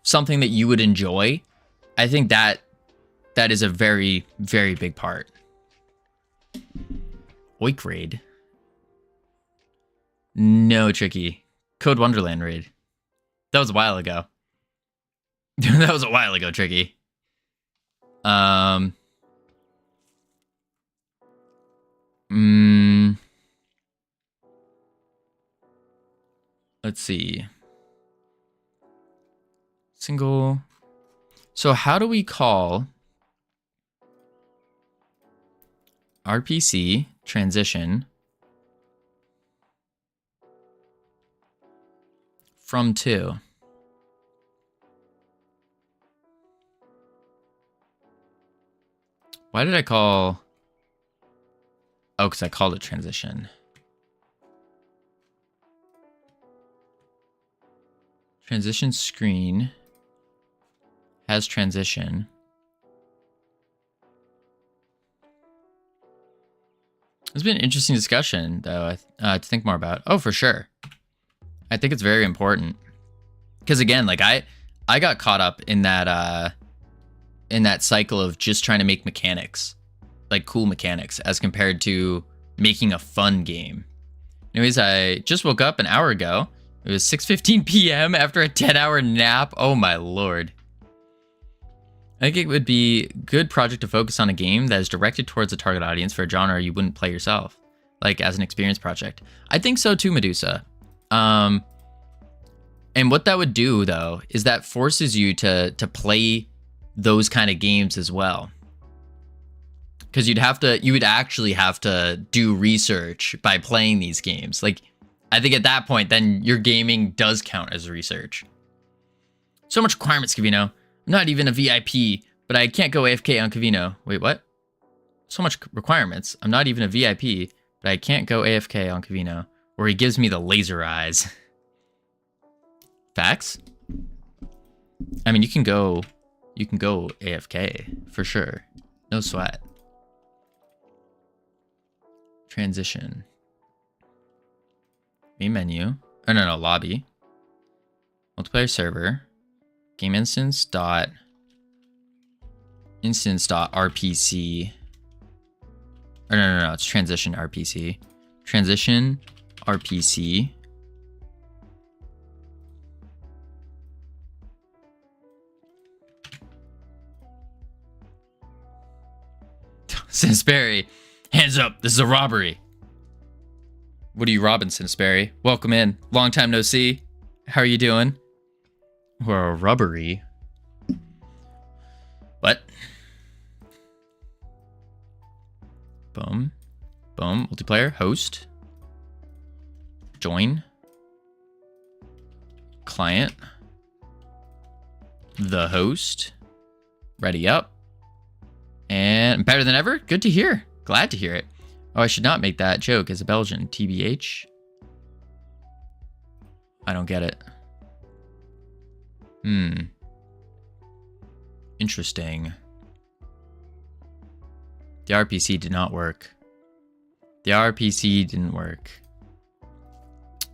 something that you would enjoy, I think that is a very, very big part. Oik raid. No, Tricky. Code Wonderland raid. That was a while ago. That was a while ago, Tricky. Let's see. Single. So how do we call RPC transition from to? Why did I call? Oh, because I called it transition. Transition screen has transition. It's been an interesting discussion, though, to think more about. Oh, for sure. I think it's very important. Because again, like I got caught up in that cycle of just trying to make mechanics, like cool mechanics, as compared to making a fun game. Anyways, I just woke up an hour ago. It was 6:15 p.m. after a 10-hour nap. Oh my lord. I think it would be a good project to focus on a game that is directed towards a target audience for a genre you wouldn't play yourself, like as an experience project. I think so too, Medusa. And what that would do, though, is that forces you to play those kind of games as well. Because you would actually have to do research by playing these games. Like, I think at that point, then your gaming does count as research. So much requirements, Covino. I'm not even a VIP, but I can't go AFK on Covino. Wait, what? So much requirements. I'm not even a VIP, but I can't go AFK on Covino, or he gives me the laser eyes. Facts? I mean, you can go AFK for sure. No sweat. Transition. Main menu. Oh, no, lobby. Multiplayer server. Game instance dot RPC. Or no, it's transition RPC. Transition RPC. Sinsperry, hands up, this is a robbery. What are you robbing, Sinsperry? Welcome in. Long time no see. How are you doing? We're a robbery. What? Boom. Boom. Multiplayer. Host. Join. Client. The host. Ready up. And better than ever? Good to hear. Glad to hear it. Oh, I should not make that joke as a Belgian. TBH? I don't get it. Interesting. The RPC did not work. The RPC didn't work.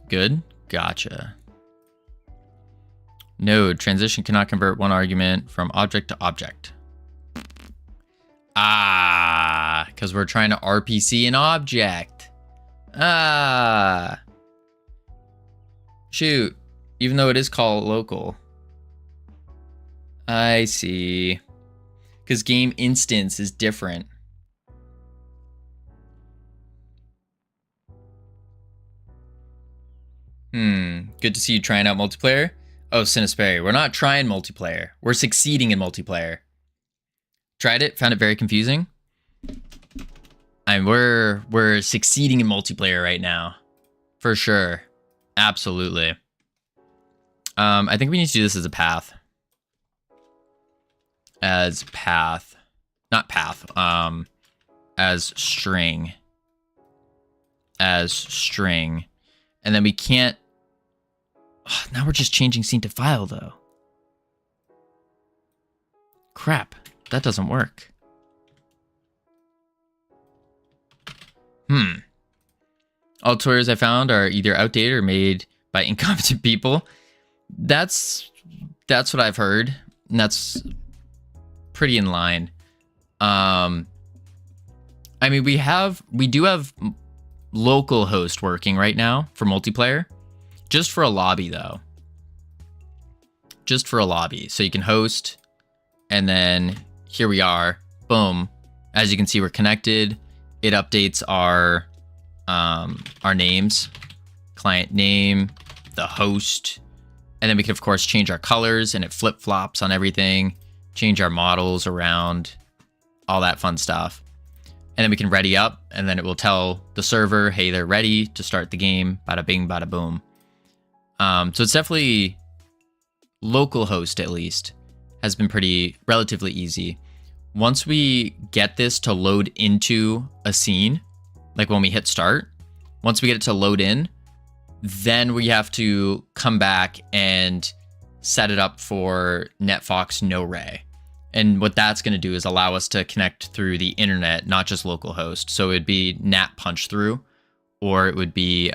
Good. Gotcha. Node. Transition cannot convert one argument from object to object. Ah, because we're trying to RPC an object. Ah. Shoot. Even though it is called local. I see. Because game instance is different. Good to see you trying out multiplayer. Oh, Cinesperry, we're not trying multiplayer. We're succeeding in multiplayer. Tried it, found it very confusing. We're succeeding in multiplayer right now. For sure. Absolutely. I think we need to do this as a path. As path. Not path. As string. As string. And then we can't... Oh, now we're just changing scene to file, though. Crap. That doesn't work. All tutorials I found are either outdated or made by incompetent people. That's what I've heard. And that's pretty in line. I mean, we do have local host working right now for multiplayer. Just for a lobby, though. Just for a lobby. So you can host, and then here we are. Boom. As you can see, we're connected. It updates our names, client name, the host, and then we can, of course, change our colors, and it flip-flops on everything, change our models around, all that fun stuff. And then we can ready up, and then it will tell the server, hey, they're ready to start the game. Bada bing, bada boom. So it's definitely local host, at least, has been relatively easy. Once we get this to load into a scene, like when we hit start, once we get it to load in, then we have to come back and set it up for NetFox No Ray. And what that's going to do is allow us to connect through the internet, not just localhost. So it'd be NAT punch through, or it would be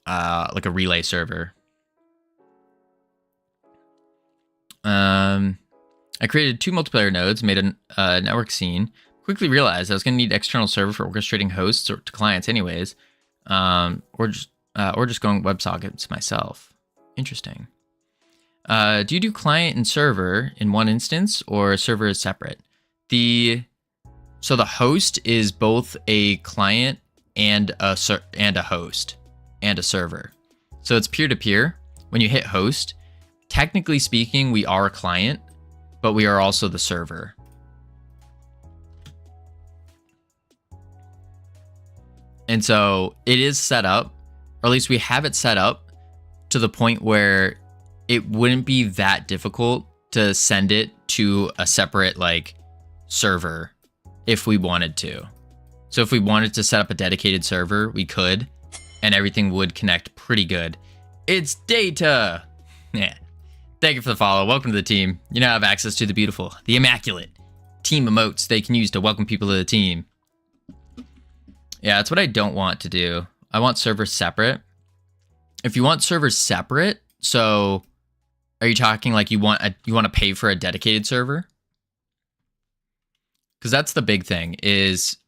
like a relay server. I created 2 multiplayer nodes, made a network scene. Quickly realized I was going to need external server for orchestrating hosts or to clients, anyways, or just going WebSockets myself. Interesting. Do you do client and server in one instance, or server is separate? So the host is both a client and a host and a server. So it's peer-to-peer. When you hit host, technically speaking, we are a client, but we are also the server. And so it is set up, or at least we have it set up to the point where it wouldn't be that difficult to send it to a separate server if we wanted to. So if we wanted to set up a dedicated server, we could, and everything would connect pretty good. It's data. Yeah. Thank you for the follow. Welcome to the team. You now have access to the beautiful, the immaculate team emotes they can use to welcome people to the team. Yeah, that's what I don't want to do. I want servers separate. If you want servers separate, so are you talking like you want to pay for a dedicated server? Because that's the big thing, is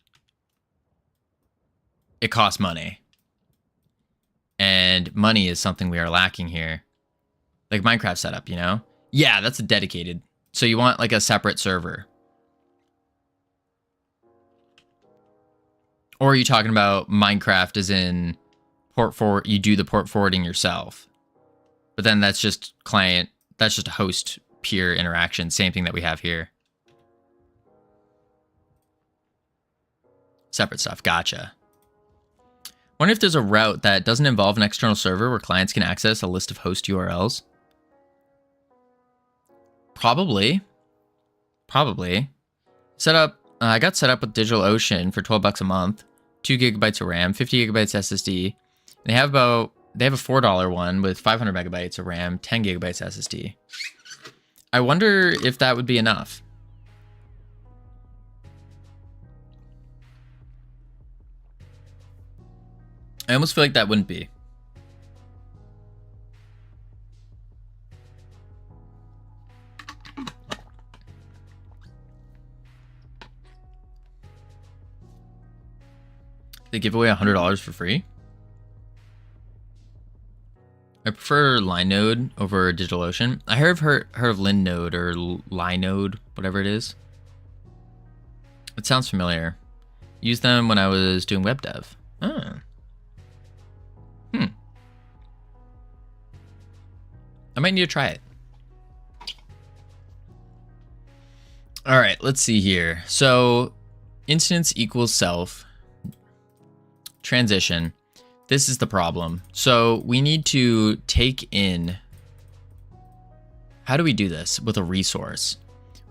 it costs money. And money is something we are lacking here. Like Minecraft setup, you know? Yeah, that's a dedicated. So you want like a separate server. Or are you talking about Minecraft as in you do the port forwarding yourself? But then that's just client, that's just a host peer interaction. Same thing that we have here. Separate stuff, gotcha. Wonder if there's a route that doesn't involve an external server where clients can access a list of host URLs. Probably. Set up I got set up with DigitalOcean for 12 bucks a month, 2 gigabytes of RAM, 50 gigabytes SSD. They have a $4 one with 500 megabytes of RAM, 10 gigabytes SSD. I wonder if that would be enough. I almost feel like that wouldn't be. They give away $100 for free. I prefer Linode over DigitalOcean. I heard of Linode or Linode, whatever it is. It sounds familiar. Used them when I was doing web dev. Oh. I might need to try it. All right, let's see here. So instance equals self. Transition. This is the problem. So we need to take in, how do we do this with a resource?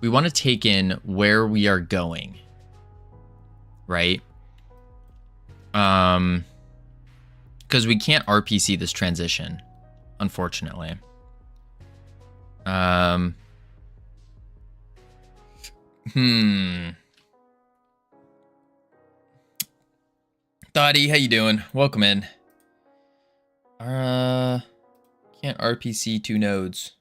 We want to take in where we are going, right? Because we can't RPC this transition, unfortunately. Dottie, how you doing? Welcome in. Can't RPC 2 nodes.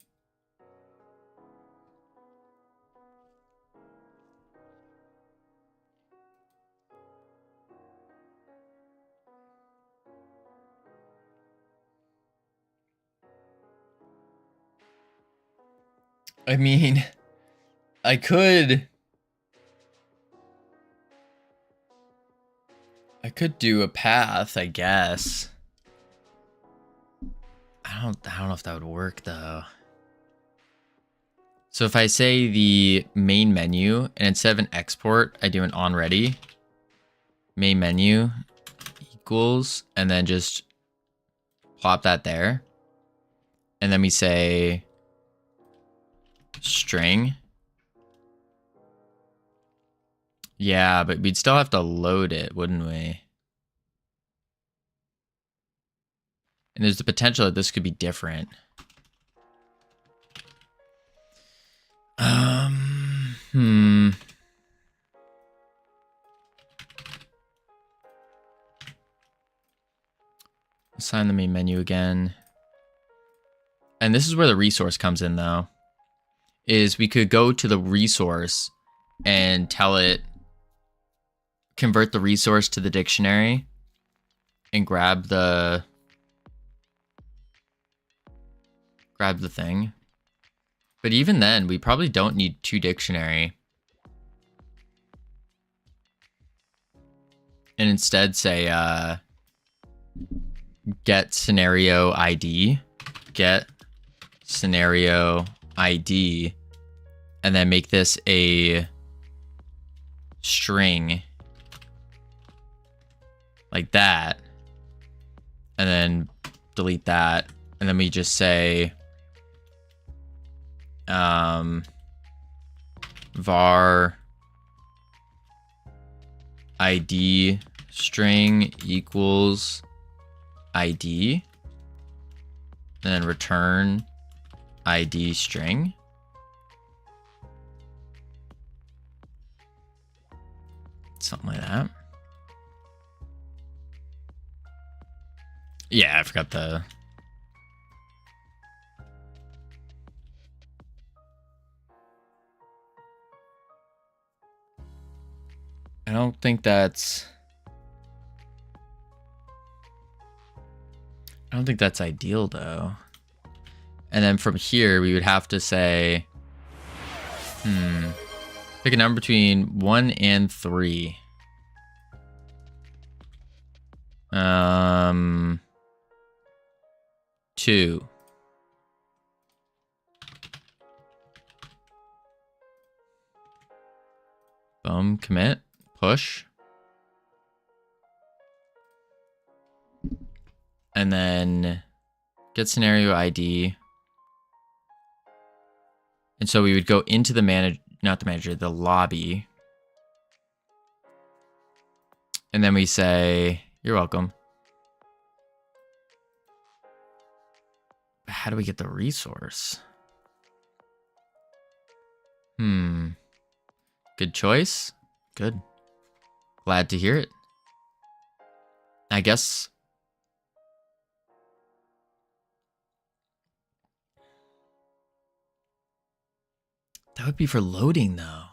I mean, I could do a path, I guess. I don't know if that would work though. So if I say the main menu and instead of an export, I do an onReady. Main menu equals, and then just plop that there. And then we say string. Yeah, but we'd still have to load it, wouldn't we? And there's the potential that this could be different. Assign the main menu again. And this is where the resource comes in though. Is we could go to the resource and tell it, convert the resource to the dictionary and grab the thing. But even then, we probably don't need 2 dictionary. And instead say get scenario ID, get scenario ID, and then make this a string like that, and then delete that, and then we just say var ID string equals ID, and then return ID string. Something like that. Yeah, I forgot the... I don't think that's ideal though. And then from here we would have to say pick a number between 1 and 3. 2. Boom, commit, push. And then get scenario ID. And so we would go into the the lobby. And then we say, you're welcome. How do we get the resource? Good choice. Good. Glad to hear it. I guess. That would be for loading, though.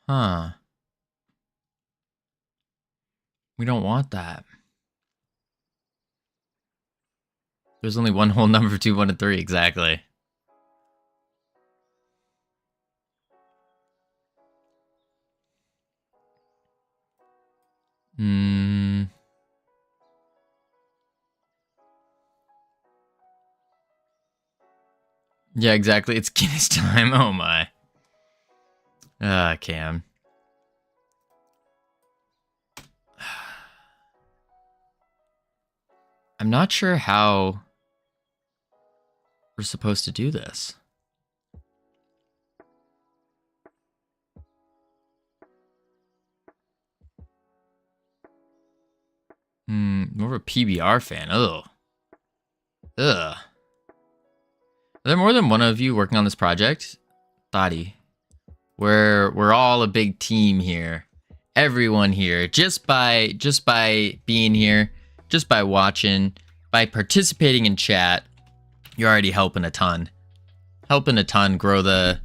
Huh. We don't want that. There's only one whole number, 2, 1, and 3, exactly. Yeah, exactly. It's Guinness time. Oh my. Cam. I'm not sure how we're supposed to do this. More of a PBR fan. Ugh. Are there more than one of you working on this project? Thoughty. We're all a big team here. Everyone here. Just by being here, just by watching, by participating in chat, you're already helping a ton. Helping a ton grow the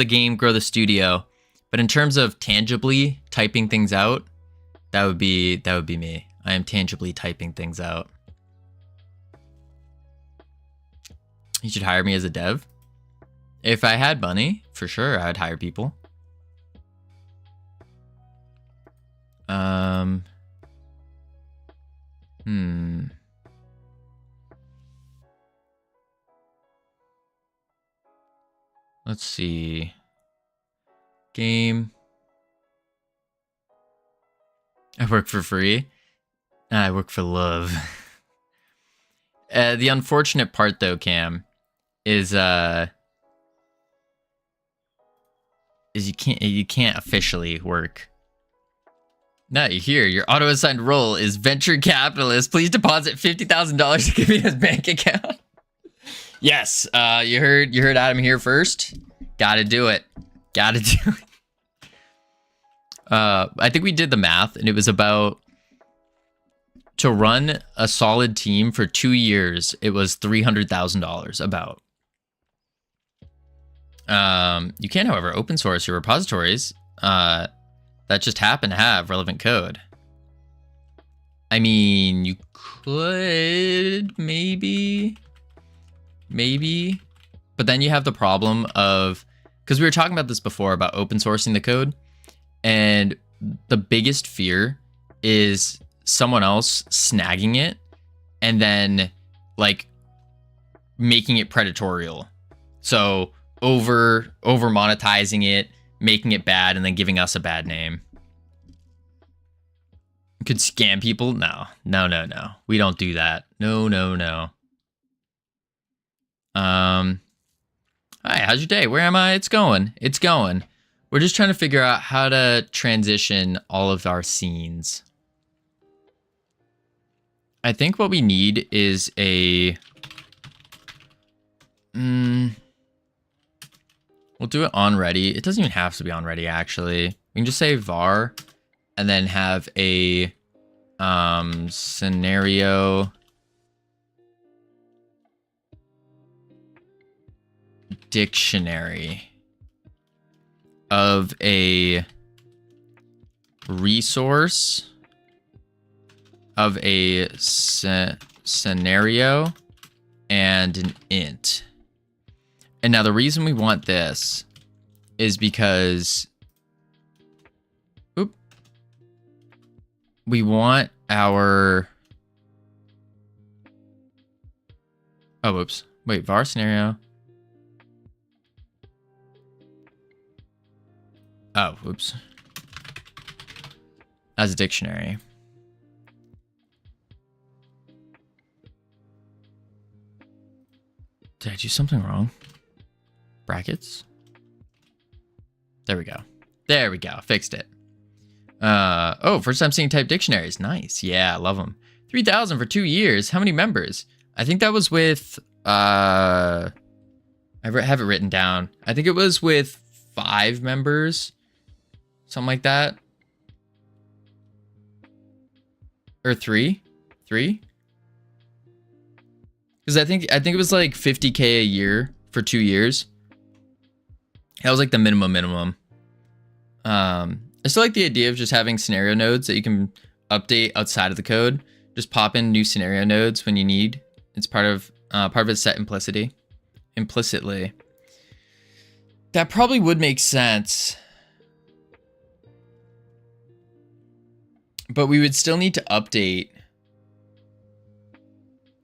game, grow the studio. But in terms of tangibly typing things out, that would be me. I am tangibly typing things out. You should hire me as a dev. If I had money, for sure, I'd hire people. Let's see. Game. I work for free. I work for love. The unfortunate part, though, Cam, is you can't officially work. Now you're here. Your auto-assigned role is venture capitalist. Please deposit $50,000 to Covino's bank account. Yes, you heard Adam here first. Gotta do it. Gotta do it. I think we did the math, and it was about, to run a solid team for 2 years, it was $300,000 about. You can, however, open source your repositories that just happen to have relevant code. I mean, you could maybe, but then you have the problem of, because we were talking about this before about open sourcing the code, and the biggest fear is someone else snagging it and then like making it predatorial. So over monetizing it, making it bad, and then giving us a bad name. Could scam people? No. We don't do that. No. Hi, how's your day? Where am I? It's going. We're just trying to figure out how to transition all of our scenes. I think what we need is a... We'll do it on ready. It doesn't even have to be on ready, actually. We can just say var and then have a scenario dictionary of a resource of a scenario and an int. And now the reason we want this is because we want our... Oh, whoops. Wait, var scenario. Oh, whoops. As a dictionary. Did I do something wrong? Brackets? There we go. There we go. Fixed it. Oh, first time seeing type dictionaries. Nice. Yeah, I love them. 3,000 for 2 years. How many members? I think that was with, I have it written down. I think it was with 5 members. Something like that. Or 3? 3? Because I think it was like 50K a year for 2 years. That was like the minimum. I still like the idea of just having scenario nodes that you can update outside of the code. Just pop in new scenario nodes when you need. It's part of its set implicitly. That probably would make sense. But we would still need to update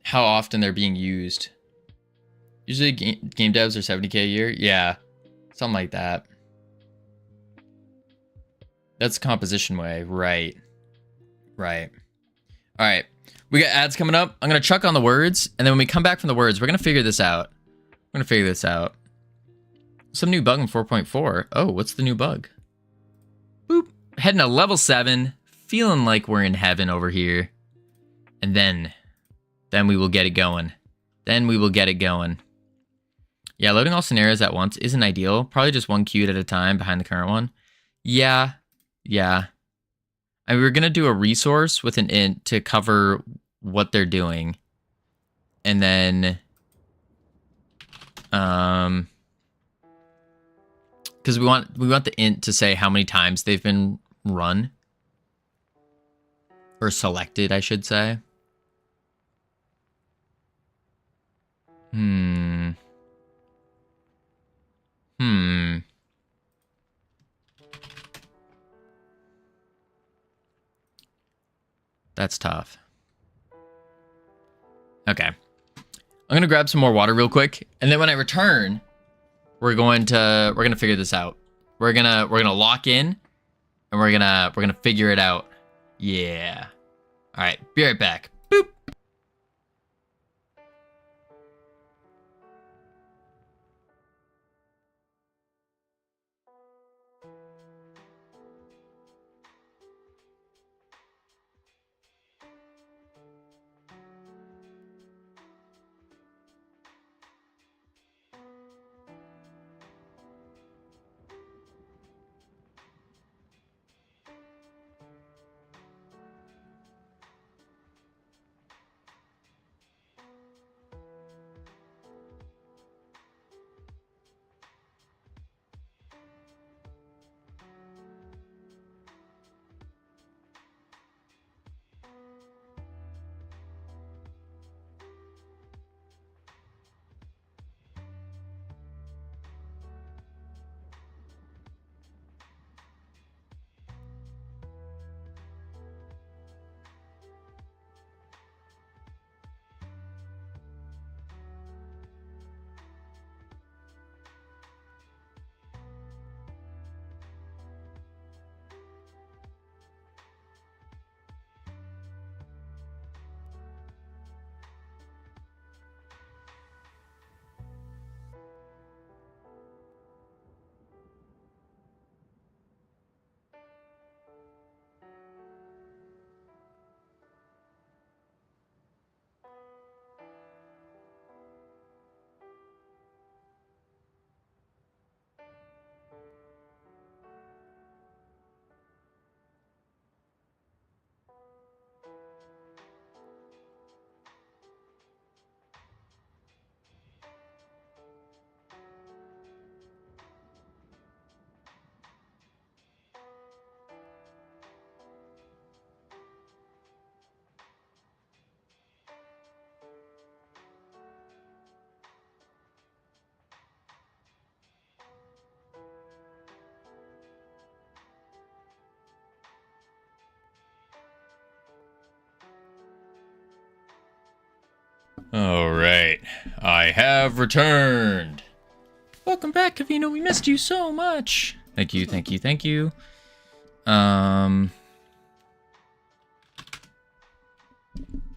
how often they're being used. Usually game devs are 70K a year. Yeah, something like that. That's composition way. Right. All right. We got ads coming up. I'm going to chuck on the words. And then when we come back from the words, we're going to figure this out. Some new bug in 4.4. Oh, what's the new bug? Boop. Heading to level 7. Feeling like we're in heaven over here. And then we will get it going. Yeah, loading all scenarios at once isn't ideal. Probably just one queued at a time behind the current one. Yeah. And we were going to do a resource with an int to cover what they're doing. And then, because we want the int to say how many times they've been run. Or selected, I should say. That's tough. Okay. I'm gonna grab some more water real quick, and then when I return, we're gonna figure this out. We're gonna lock in, and we're gonna figure it out. Yeah. All right. Be right back. Boop. All right, I have returned. Welcome back, Covino. We missed you so much. Thank you.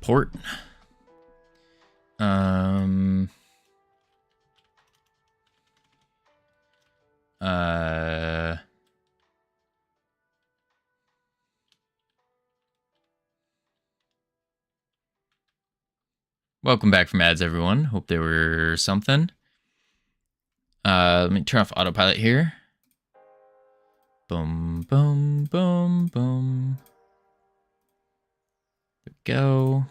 Port. Welcome back from ads, everyone. Hope they were something. Let me turn off autopilot here. Boom, boom, boom, boom. There we go.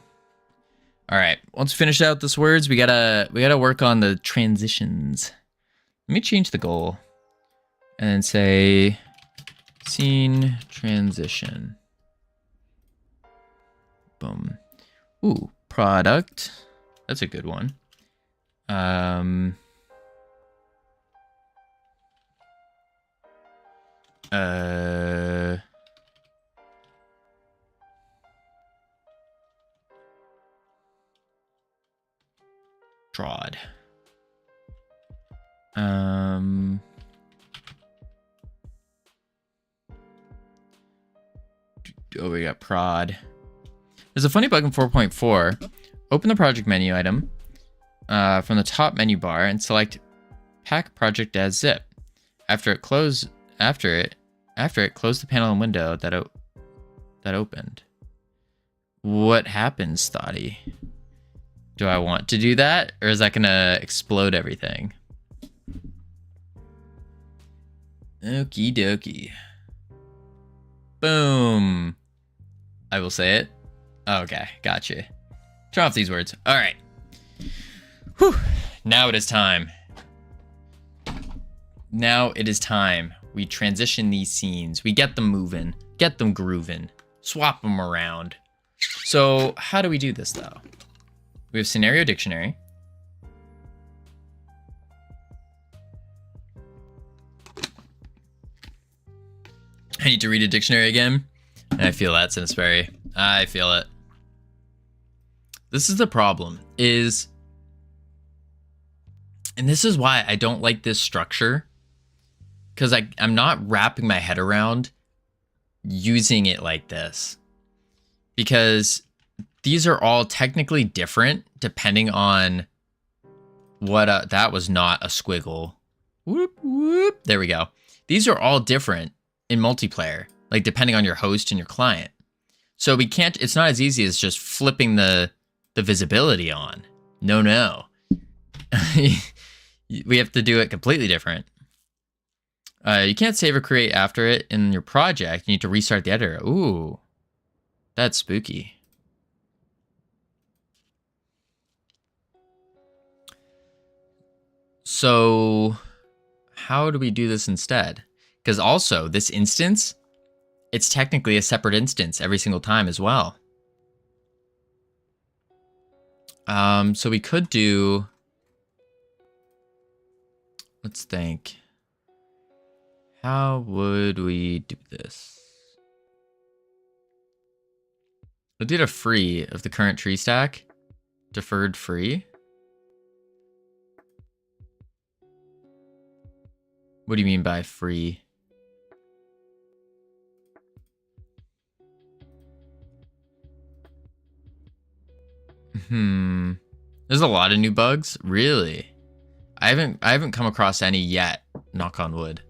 All right. Once we finish out this words, we gotta work on the transitions. Let me change the goal and say scene transition. Boom. Ooh, product. That's a good one. Trod. Oh, we got prod. There's a funny bug in 4.4. Open the project menu item from the top menu bar and select pack project as zip. After it, close the panel and window that opened. What happens, Thoughty? Do I want to do that, or is that gonna explode everything? Okie dokie. Boom. I will say it. Okay, gotcha. Turn off these words. All right. Whew. Now it is time. Now it is time. We transition these scenes. We get them moving. Get them grooving. Swap them around. So how do we do this, though? We have scenario dictionary. I need to read a dictionary again. I feel that, Sinsberry. I feel it. This is the problem, and this is why I don't like this structure, because I'm not wrapping my head around using it like this, because these are all technically different depending on what, that was not a squiggle. Whoop, whoop. There we go. These are all different in multiplayer, like depending on your host and your client. So it's not as easy as just flipping the visibility on. No. We have to do it completely different. You can't save or create after it in your project. You need to restart the editor. Ooh, that's spooky. So how do we do this instead? Because also this instance, it's technically a separate instance every single time as well. So we could do, let's think. How would we do this? We'll do a free of the current tree stack. Deferred free. What do you mean by free? There's a lot of new bugs. Really? I haven't come across any yet. Knock on wood.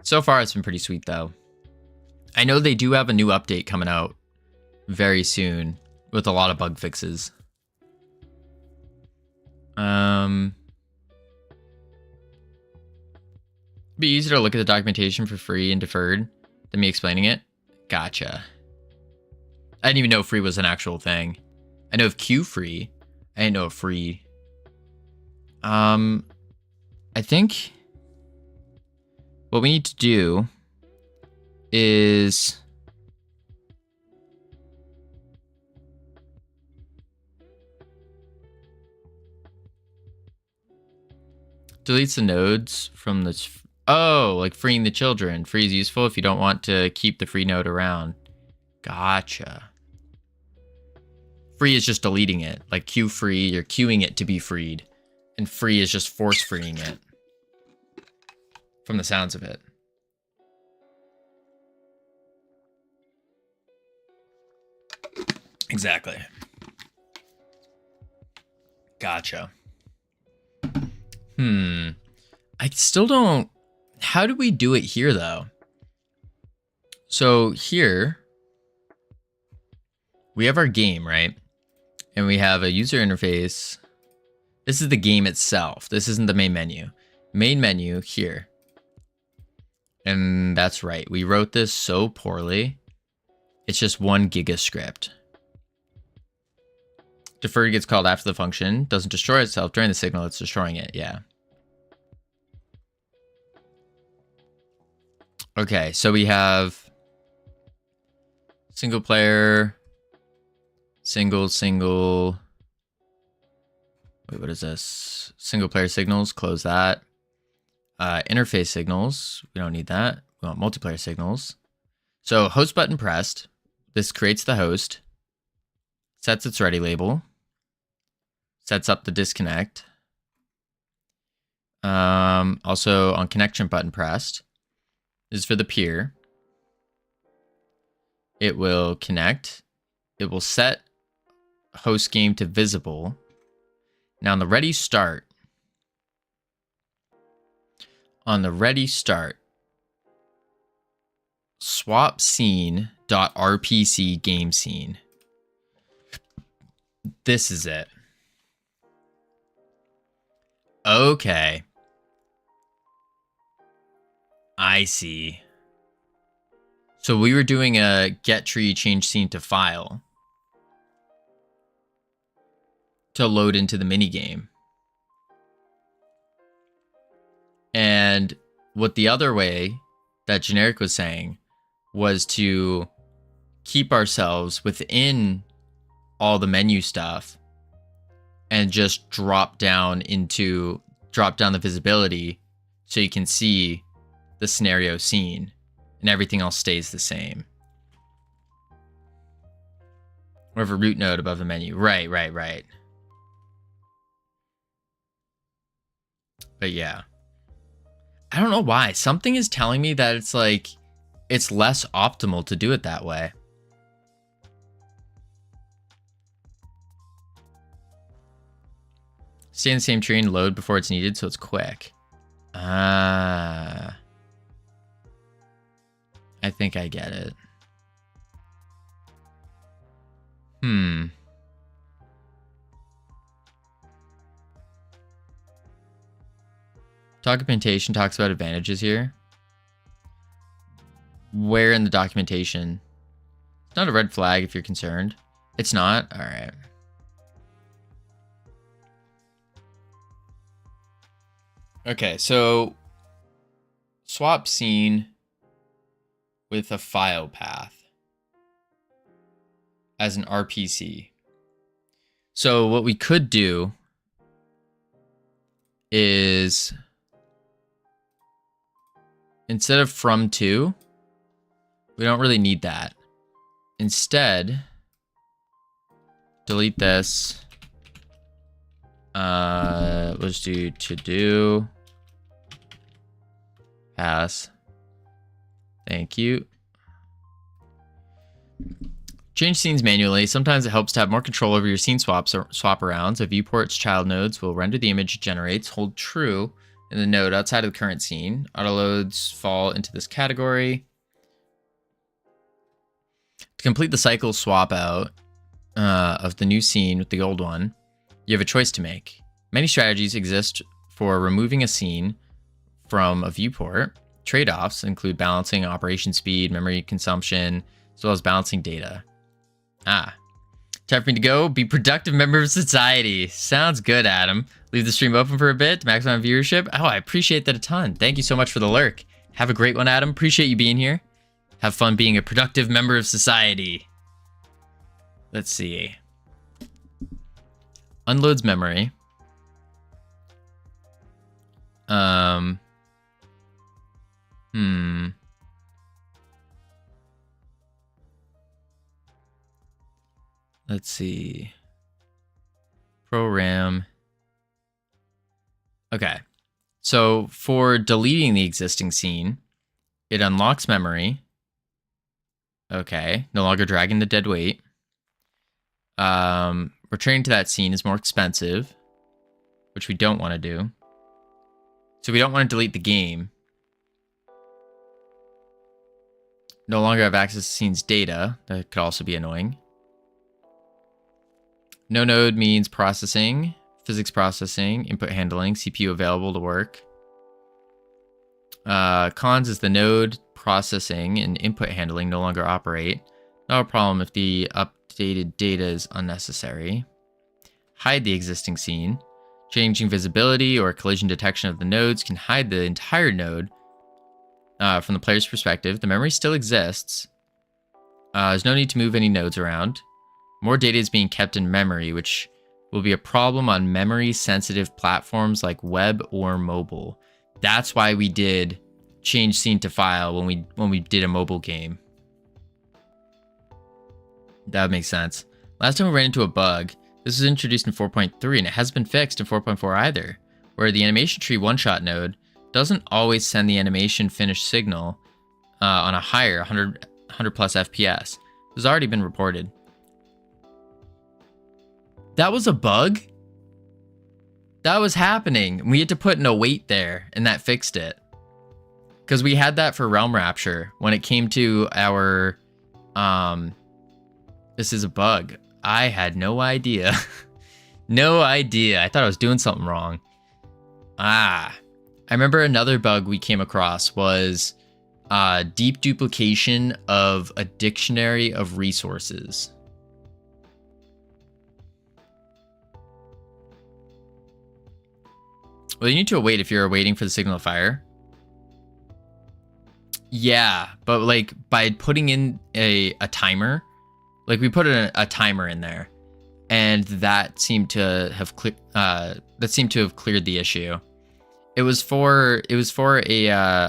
So far, it's been pretty sweet though. I know they do have a new update coming out very soon with a lot of bug fixes. Be easier to look at the documentation for free and deferred than me explaining it. Gotcha. I didn't even know free was an actual thing. I know of Q free. I didn't know of free. I think what we need to do is deletes the nodes from this. Oh, like freeing the children. Free is useful if you don't want to keep the free node around. Gotcha. Free is just deleting it. Like queue free, you're queuing it to be freed. And free is just force freeing it. From the sounds of it. Exactly. Gotcha. I still don't... How do we do it here, though? So here, we have our game, right? And we have a user interface. This is the game itself. This isn't the main menu. Main menu here. And that's right. We wrote this so poorly. It's just 1 giga script. Deferred gets called after the function. Doesn't destroy itself during the signal. It's destroying it. Yeah. Okay. So we have single player, single. Wait, what is this? Single player signals. Close that. Interface signals. We don't need that. We want multiplayer signals. So host button pressed. This creates the host. Sets its ready label. Sets up the disconnect. Also on connection button pressed. This is for the peer. It will connect. It will set host game to visible. Now on the ready start. Swap scene.rpc game scene. This is it. Okay. I see. So we were doing a get tree change scene to file to load into the minigame. And what the other way that Generic was saying was to keep ourselves within all the menu stuff and just drop down the visibility so you can see the scenario scene and everything else stays the same. Or have a root node above the menu. Right. But yeah. I don't know why. Something is telling me that it's like, it's less optimal to do it that way. Stay in the same tree and load before it's needed so it's quick. Ah. I think I get it. Documentation talks about advantages here. Where in the documentation? It's not a red flag if you're concerned. It's not? All right. Okay, so swap scene with a file path as an RPC. So what we could do is instead of from to, we don't really need that. Instead, delete this. Let's do to do pass. Thank you. Change scenes manually. Sometimes it helps to have more control over your scene swaps or swap arounds. A viewport's child nodes will render the image it generates. Hold true in the node outside of the current scene. Autoloads fall into this category. To complete the cycle swap out of the new scene with the old one, you have a choice to make. Many strategies exist for removing a scene from a viewport. Trade-offs include balancing operation speed, memory consumption, as well as balancing data. Time for me to go. Be productive member of society. Sounds good, Adam. Leave the stream open for a bit to maximize viewership. Oh, I appreciate that a ton. Thank you so much for the lurk. Have a great one, Adam. Appreciate you being here. Have fun being a productive member of society. Let's see. Unloads memory. Let's see. Program. Okay. So for deleting the existing scene, it unlocks memory. Okay. No longer dragging the dead weight. Returning to that scene is more expensive, which we don't want to do. So we don't want to delete the game. No longer have access to scene's data. That could also be annoying. No node means processing, physics processing, input handling, CPU available to work. Cons is the node processing and input handling no longer operate. Not a problem if the updated data is unnecessary. Hide the existing scene. Changing visibility or collision detection of the nodes can hide the entire node from the player's perspective. The memory still exists. There's no need to move any nodes around. More data is being kept in memory, which will be a problem on memory-sensitive platforms like web or mobile. That's why we did change scene to file when we did a mobile game. That makes sense. Last time we ran into a bug. This was introduced in 4.3 and it hasn't been fixed in 4.4 either, where the animation tree one-shot node doesn't always send the animation finish signal on a higher 100 plus FPS. This has already been reported. That was a bug? That was happening. We had to put in a wait there and that fixed it. Because we had that for Realm Rapture when it came to our this is a bug. I had no idea. No idea. I thought I was doing something wrong. I remember another bug we came across was deep duplication of a dictionary of resources. Well, you need to wait if you're waiting for the signal of fire. Yeah, but like by putting in a timer, like we put a timer in there, and that seemed to have cleared the issue. It was for a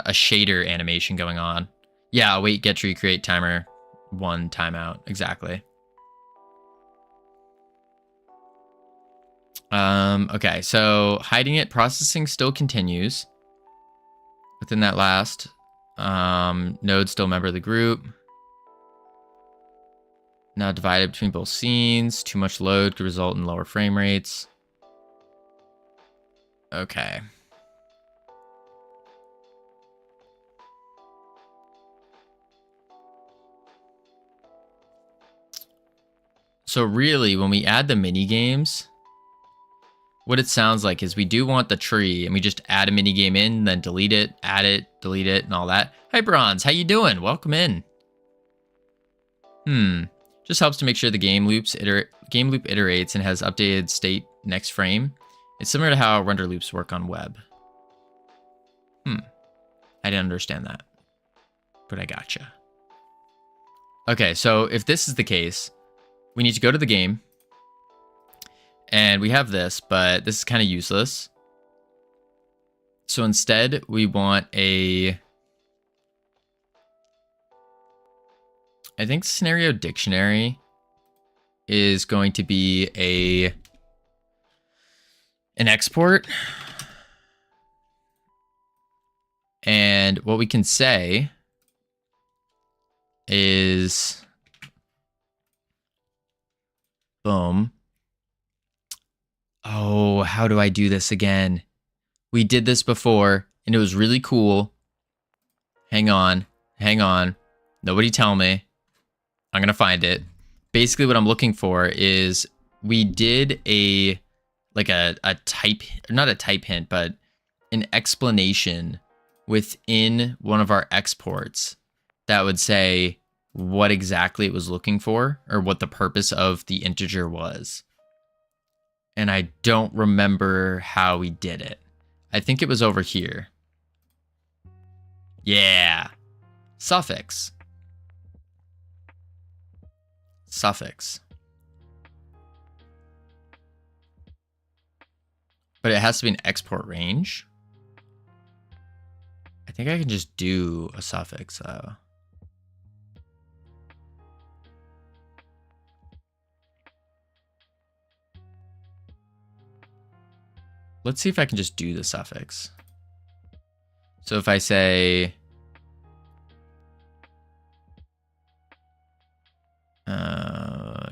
shader animation going on. Yeah, wait, get tree, create timer, 1 timeout, exactly. Okay, so hiding it, processing still continues within that last. Node still member of the group. Now divided between both scenes. Too much load could result in lower frame rates. Okay. So really, when we add the mini games, what it sounds like is we do want the tree, and we just add a mini game in, then delete it, add it, delete it, and all that. Hi, Bronze. How you doing? Welcome in. Just helps to make sure the game loop iterates and has updated state next frame. It's similar to how render loops work on web. I didn't understand that, but I gotcha. Okay, so if this is the case, we need to go to the game. And we have this, but this is kind of useless. So instead, we want I think scenario dictionary is going to be an export. And what we can say is boom. Oh, how do I do this again? We did this before, and it was really cool. Hang on. Nobody tell me. I'm going to find it. Basically, what I'm looking for is we did a type, not a type hint, but an explanation within one of our exports that would say what exactly it was looking for or what the purpose of the integer was. And I don't remember how we did it. I think it was over here. Yeah. Suffix. But it has to be an export range. I think I can just do a suffix though. Let's see if I can just do the suffix. So if I say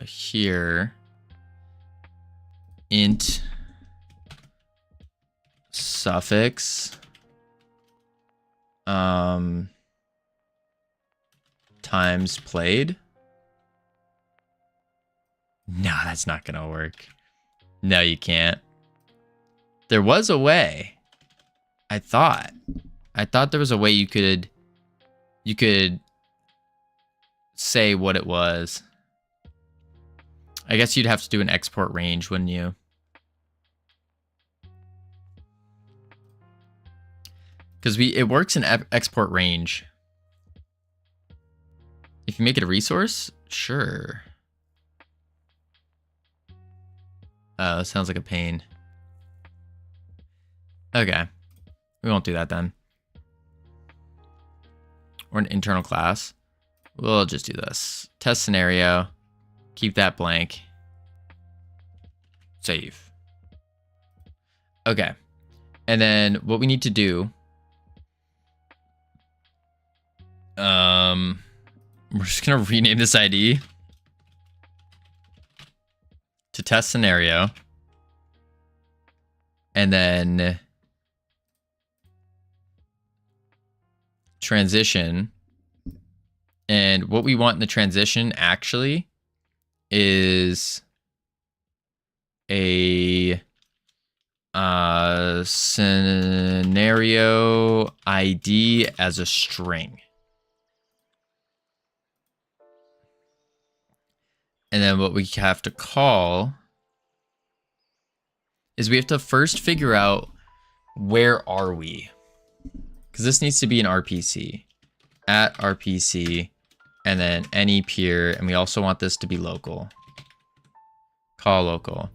here int suffix times played, No, that's not gonna work. No, you can't. There was a way. I thought there was a way you could say what it was. I guess you'd have to do an export range, wouldn't you? Because it works in export range. If you make it a resource, sure. Oh, that sounds like a pain. Okay. We won't do that then. Or an internal class. We'll just do this. Test scenario. Keep that blank. Save. Okay. And then what we need to do... we're just going to rename this ID to test scenario. And then transition. And what we want in the transition actually is a scenario ID as a string. And then what we have to call is we have to first figure out where are we? Because this needs to be an RPC. At RPC, and then any peer, and we also want this to be local. Call local.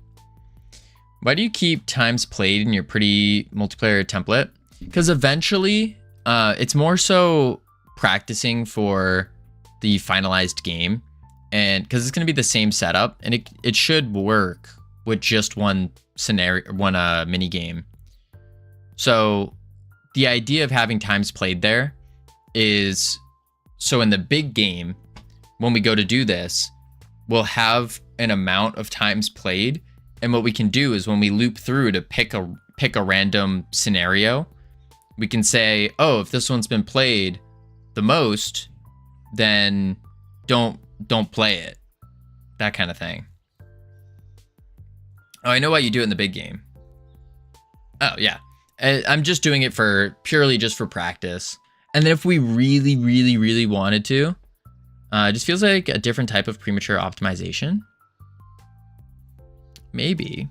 Why do you keep times played in your pretty multiplayer template? Because eventually, it's more so practicing for the finalized game. And because it's going to be the same setup, and it should work with just one scenario, one mini game. So the idea of having times played there is, so in the big game, when we go to do this, we'll have an amount of times played, and what we can do is when we loop through to pick a random scenario, we can say, oh, if this one's been played the most, then don't play it. That kind of thing. Oh, I know why you do it in the big game. Oh, yeah. I'm just doing it purely just for practice. And then if we really, really, really wanted to, it just feels like a different type of premature optimization. Maybe.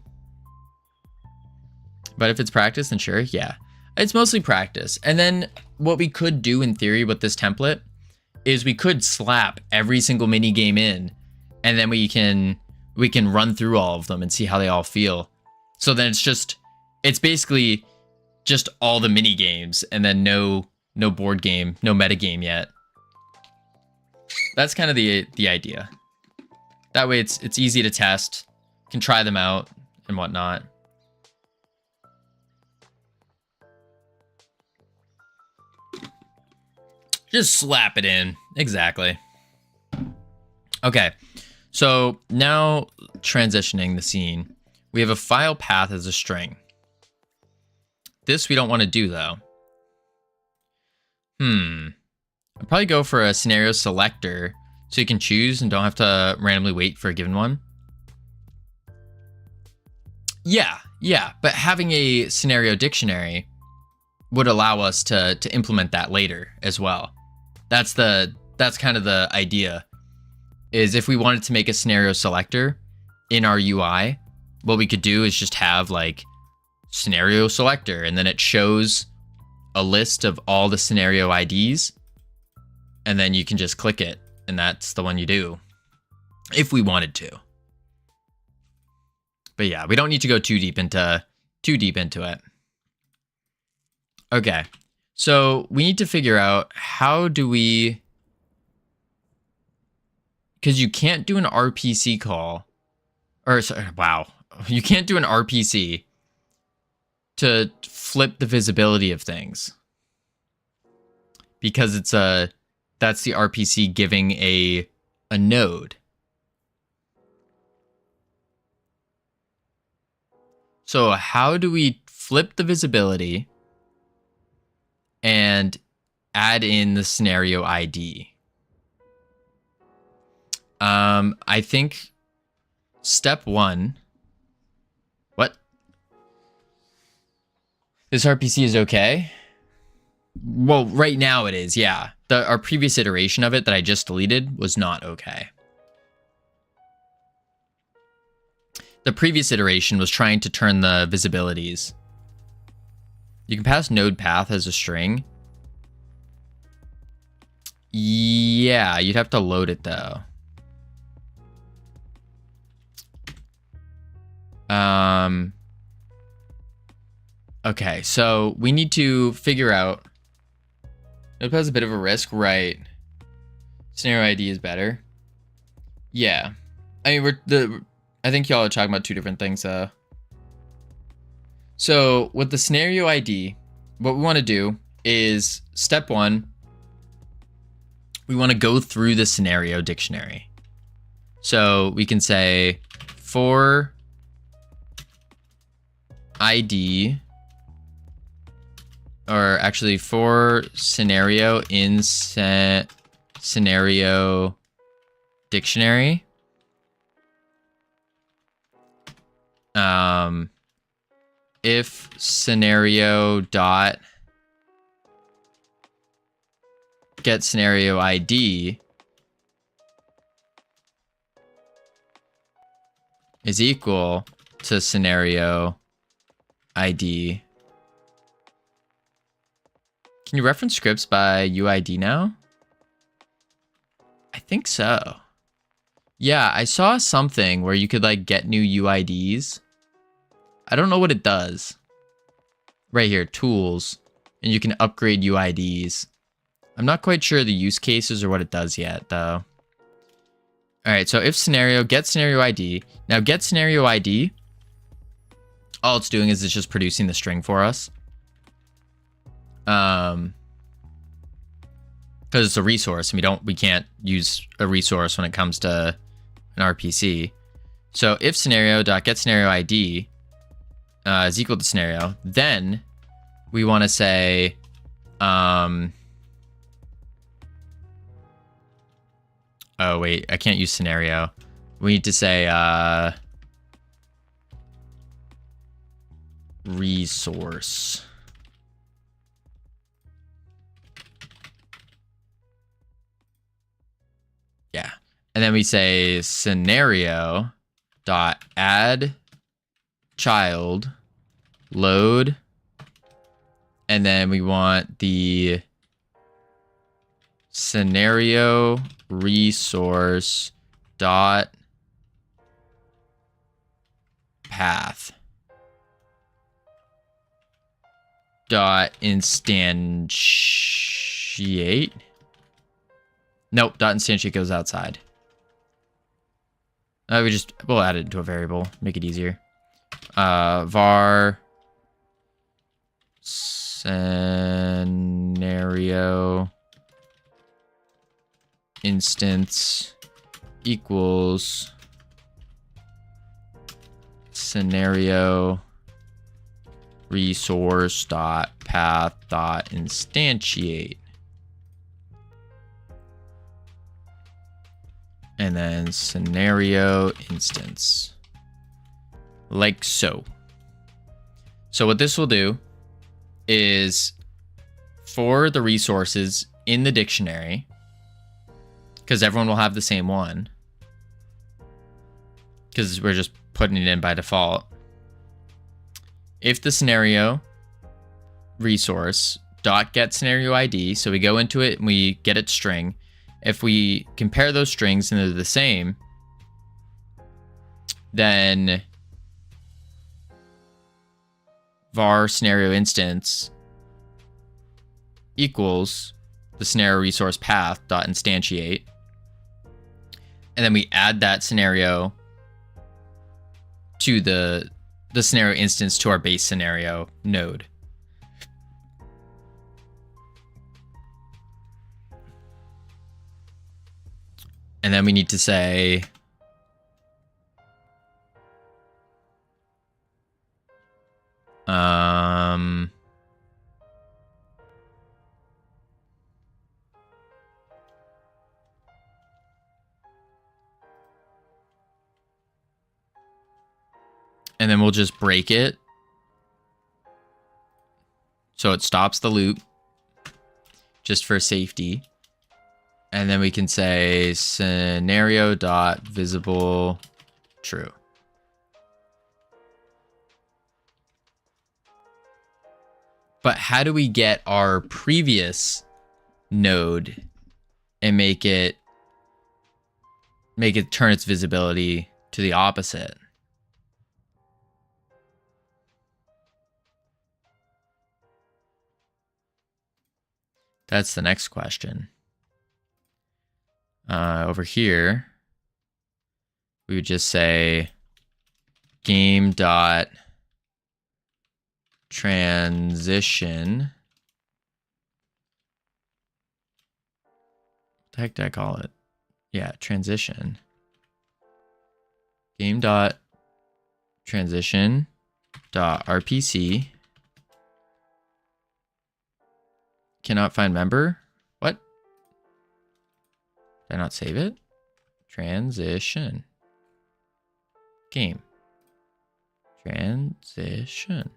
But if it's practice, then sure, yeah. It's mostly practice. And then what we could do in theory with this template is we could slap every single mini game in, and then we can run through all of them and see how they all feel. So then it's basically just all the mini games, and then no board game, no meta game yet. That's kind of the idea. That way it's easy to test, can try them out and whatnot. Just slap it in. Exactly. Okay. So now transitioning the scene, we have a file path as a string. This we don't want to do though. I'd probably go for a scenario selector so you can choose and don't have to randomly wait for a given one. Yeah, but having a scenario dictionary would allow us to implement that later as well. That's kind of the idea, is if we wanted to make a scenario selector in our UI, what we could do is just have like scenario selector, and then it shows a list of all the scenario IDs, and then you can just click it, and that's the one you do if we wanted to. But yeah, we don't need to go too deep into it. Okay. So we need to figure out how do we, because you can't do an RPC call, or sorry, wow, you can't do an RPC to flip the visibility of things, because that's the RPC giving a node. So how do we flip the visibility and add in the scenario ID? I think step one. What? This RPC is okay? Well, right now it is, yeah. Our previous iteration of it that I just deleted was not okay. The previous iteration was trying to turn the visibilities. You can pass node path as a string. Yeah, you'd have to load it though. Okay, so we need to figure out. Node path is a bit of a risk, right? Scenario ID is better. Yeah, I mean I think y'all are talking about two different things. So with the scenario ID, what we want to do is step one. We want to go through the scenario dictionary. So we can say for ID, or actually for scenario in scenario dictionary. If scenario dot get scenario ID is equal to scenario ID. Can you reference scripts by UID now? I think so. Yeah, I saw something where you could like get new UIDs. I don't know what it does. Right here, tools, and you can upgrade UIDs. I'm not quite sure the use cases or what it does yet, though. All right, so if scenario, get scenario ID. Now get scenario ID, all it's doing is it's just producing the string for us. Because it's a resource, and we can't use a resource when it comes to an RPC. So if scenario dot get scenario ID is equal to scenario, then we want to say oh wait, I can't use scenario. We need to say resource. Yeah. And then we say scenario dot add child load, and then we want the scenario resource dot path dot instantiate. Nope, dot instantiate goes outside. We'll add it into a variable, make it easier. Var scenario instance equals scenario resource dot path dot instantiate, and then scenario instance, like so. So what this will do is for the resources in the dictionary, because everyone will have the same one, because we're just putting it in by default. If the scenario resource dot get scenario ID, so we go into it and we get its string. If we compare those strings and they're the same, then var scenario instance equals the scenario resource path dot instantiate, and then we add that scenario to the scenario instance to our base scenario node. And then we need to say And then we'll just break it. So it stops the loop. Just for safety. And then we can say scenario dot visible true. But how do we get our previous node and make it turn its visibility to the opposite? That's the next question. Over here, we would just say game dot transition. What the heck did I call it? Yeah, transition. Game dot transition dot RPC. Cannot find member. What? Did I not save it? Transition. Game. Transition.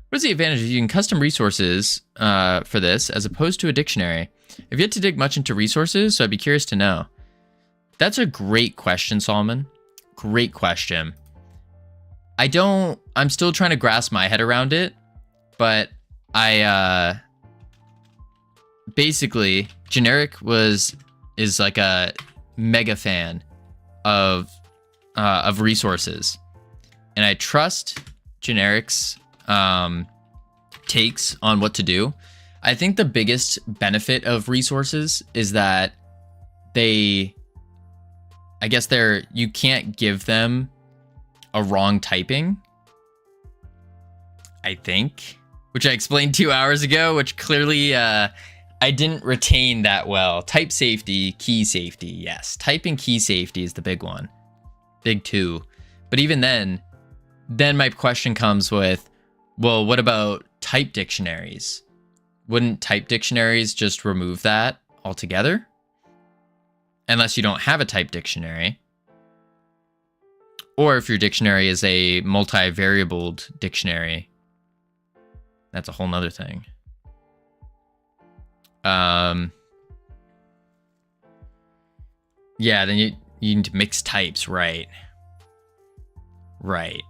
What is the advantage of using custom resources for this as opposed to a dictionary? I've yet to dig much into resources, so I'd be curious to know. That's a great question, Solomon. Great question. I'm still trying to grasp my head around it, but basically Generic is like a mega fan of resources, and I trust Generic's takes on what to do. I think the biggest benefit of resources is that you can't give them a wrong typing, I think, which I explained 2 hours ago, which clearly I didn't retain that well. Type safety, key safety, yes. Type and key safety is the big one. Big two. But even then my question comes with, well, what about type dictionaries? Wouldn't type dictionaries just remove that altogether? Unless you don't have a type dictionary. Or if your dictionary is a multivariabled dictionary. That's a whole nother thing. Yeah, then you need to mix types, right? Right.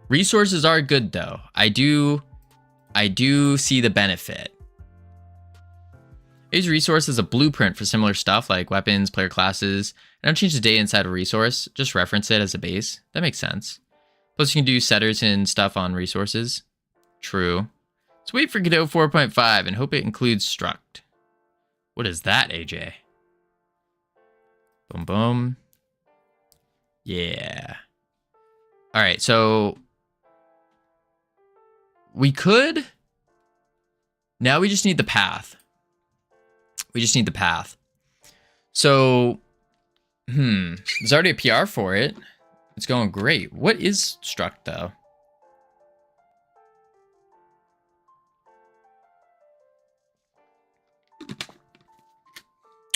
Resources are good though. I do see the benefit. I use resource as a blueprint for similar stuff like weapons, player classes. I don't change the data inside a resource, just reference it as a base. That makes sense. Plus you can do setters and stuff on resources. True. Let's wait for Godot 4.5 and hope it includes struct. What is that, AJ? Boom, boom. Yeah. All right, so we could. Now we just need the path. We just need the path. So, there's already a PR for it. It's going great. What is struct though?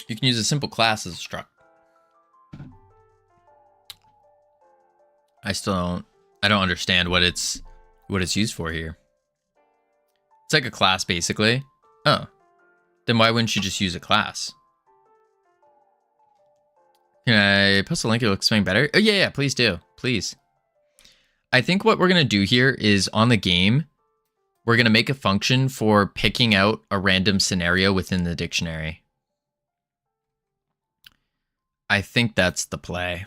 You can use a simple class as a struct. I don't understand what it's used for here. It's like a class basically. Oh. Then why wouldn't you just use a class? Can I post a link? It'll explain better. Oh yeah, please do. Please. I think what we're gonna do here is on the game, we're gonna make a function for picking out a random scenario within the dictionary. I think that's the play.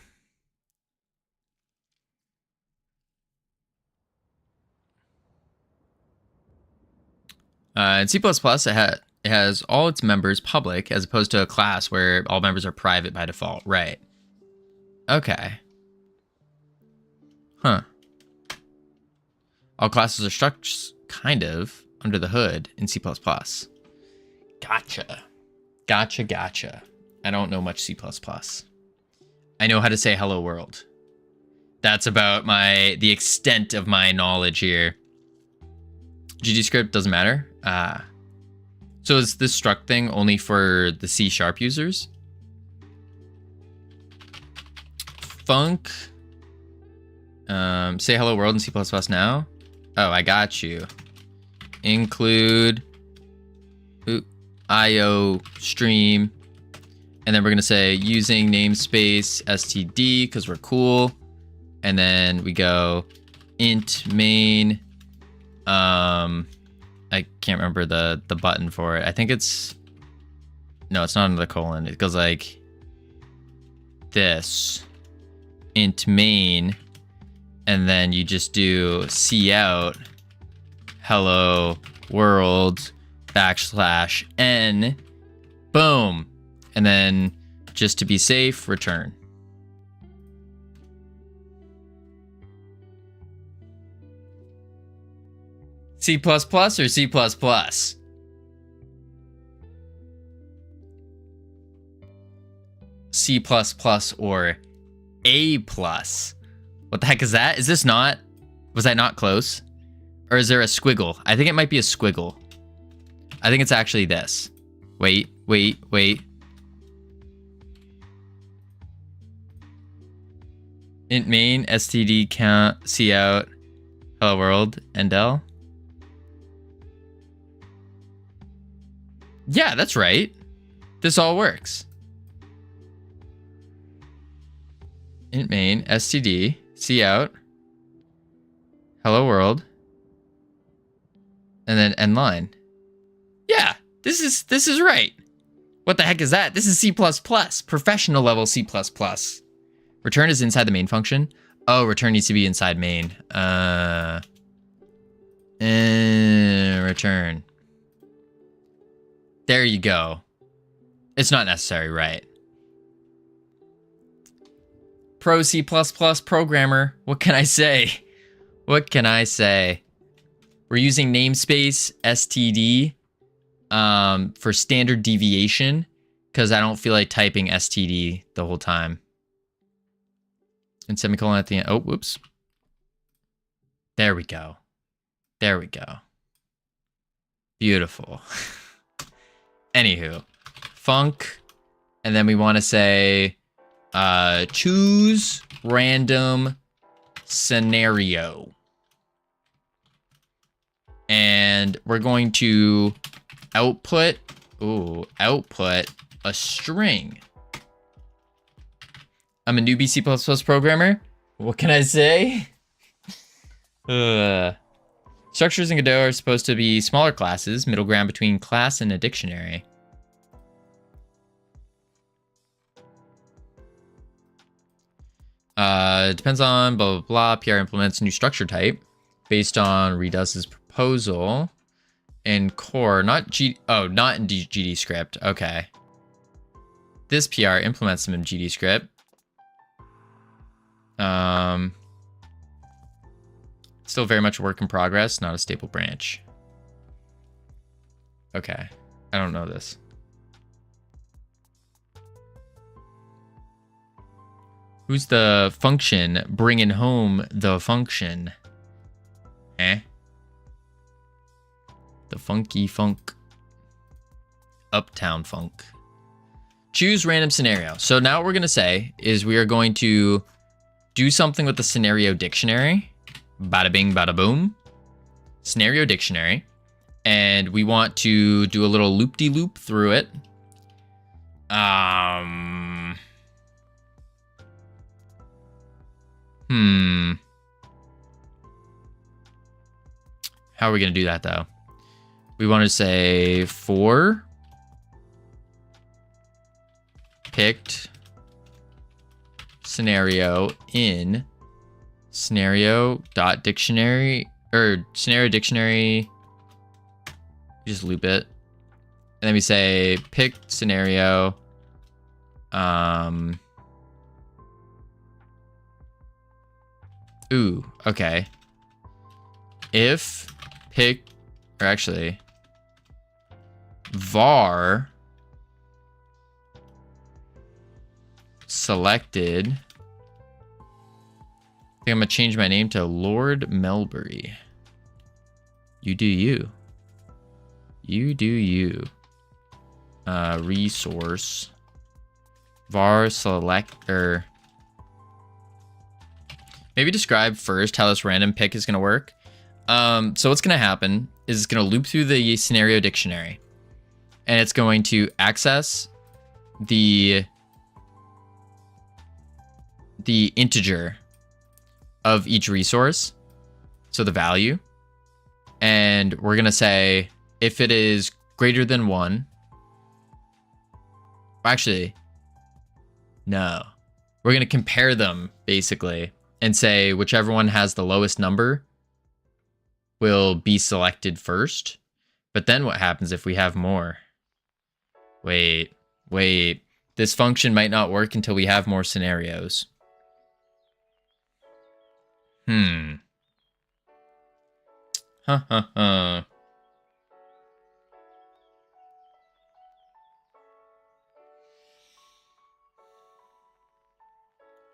In C++, it has all its members public as opposed to a class where all members are private by default. Right. Okay. Huh. All classes are structs kind of under the hood in C++. Gotcha. Gotcha. I don't know much C++. I know how to say hello world. That's about the extent of my knowledge here. GDScript doesn't matter. So is this struct thing only for the C# users? Func Say hello world in C++ now. Oh, I got you. Include IO stream. And then we're going to say using namespace std because we're cool. And then we go int main. I can't remember the button for it. I think it's... No, it's not under the colon. It goes like this. Int main. And then you just do cout hello world \n. Boom. And then just to be safe, return. C++ or C++? C++ or A+. What the heck is that? Is this not... Was I not close? Or is there a squiggle? I think it might be a squiggle. I think it's actually this. Wait. Int main, std count, cout, hello world, endl. Yeah, that's right. This all works. Int main, std, cout, hello world, and then end line. Yeah, this is right. What the heck is that? This is C++, professional level C++. Return is inside the main function. Oh, return needs to be inside main. Return. There you go. It's not necessary, right? Pro C++ programmer. What can I say? What can I say? We're using namespace std for standard deviation because I don't feel like typing std the whole time. And semicolon at the end. Oh, whoops. There we go. There we go. Beautiful. Anywho, func, and then we want to say choose random scenario. And we're going to output a string. I'm a newbie C++ programmer. What can I say? Structures in Godot are supposed to be smaller classes, middle ground between class and a dictionary. Depends on blah, blah, blah. PR implements new structure type based on Redus's proposal in core, not not in GD script. Okay. This PR implements them in GD script. Still very much a work in progress, not a stable branch. Okay. I don't know this. Who's the function bringing home the function? The funky funk. Uptown funk. Choose random scenario. So now what we're going to say is we are going to do something with the scenario dictionary. Bada bing, bada boom. Scenario dictionary. And we want to do a little loop-de-loop through it. How are we going to do that, though? We want to say for picked scenario in scenario.dictionary or scenario dictionary. Just loop it. And then we say picked scenario. Ooh, okay. If pick, or actually var selected. I think I'm gonna change my name to Lord Melbury. You do you. You do you. Resource var select or maybe describe first how this random pick is going to work. So what's going to happen is it's going to loop through the scenario dictionary, and it's going to access the integer of each resource, so the value, and we're going to say if it is greater than 1. Actually, no. We're going to compare them, basically, and say whichever one has the lowest number will be selected first. But then what happens if we have more? Wait. This function might not work until we have more scenarios.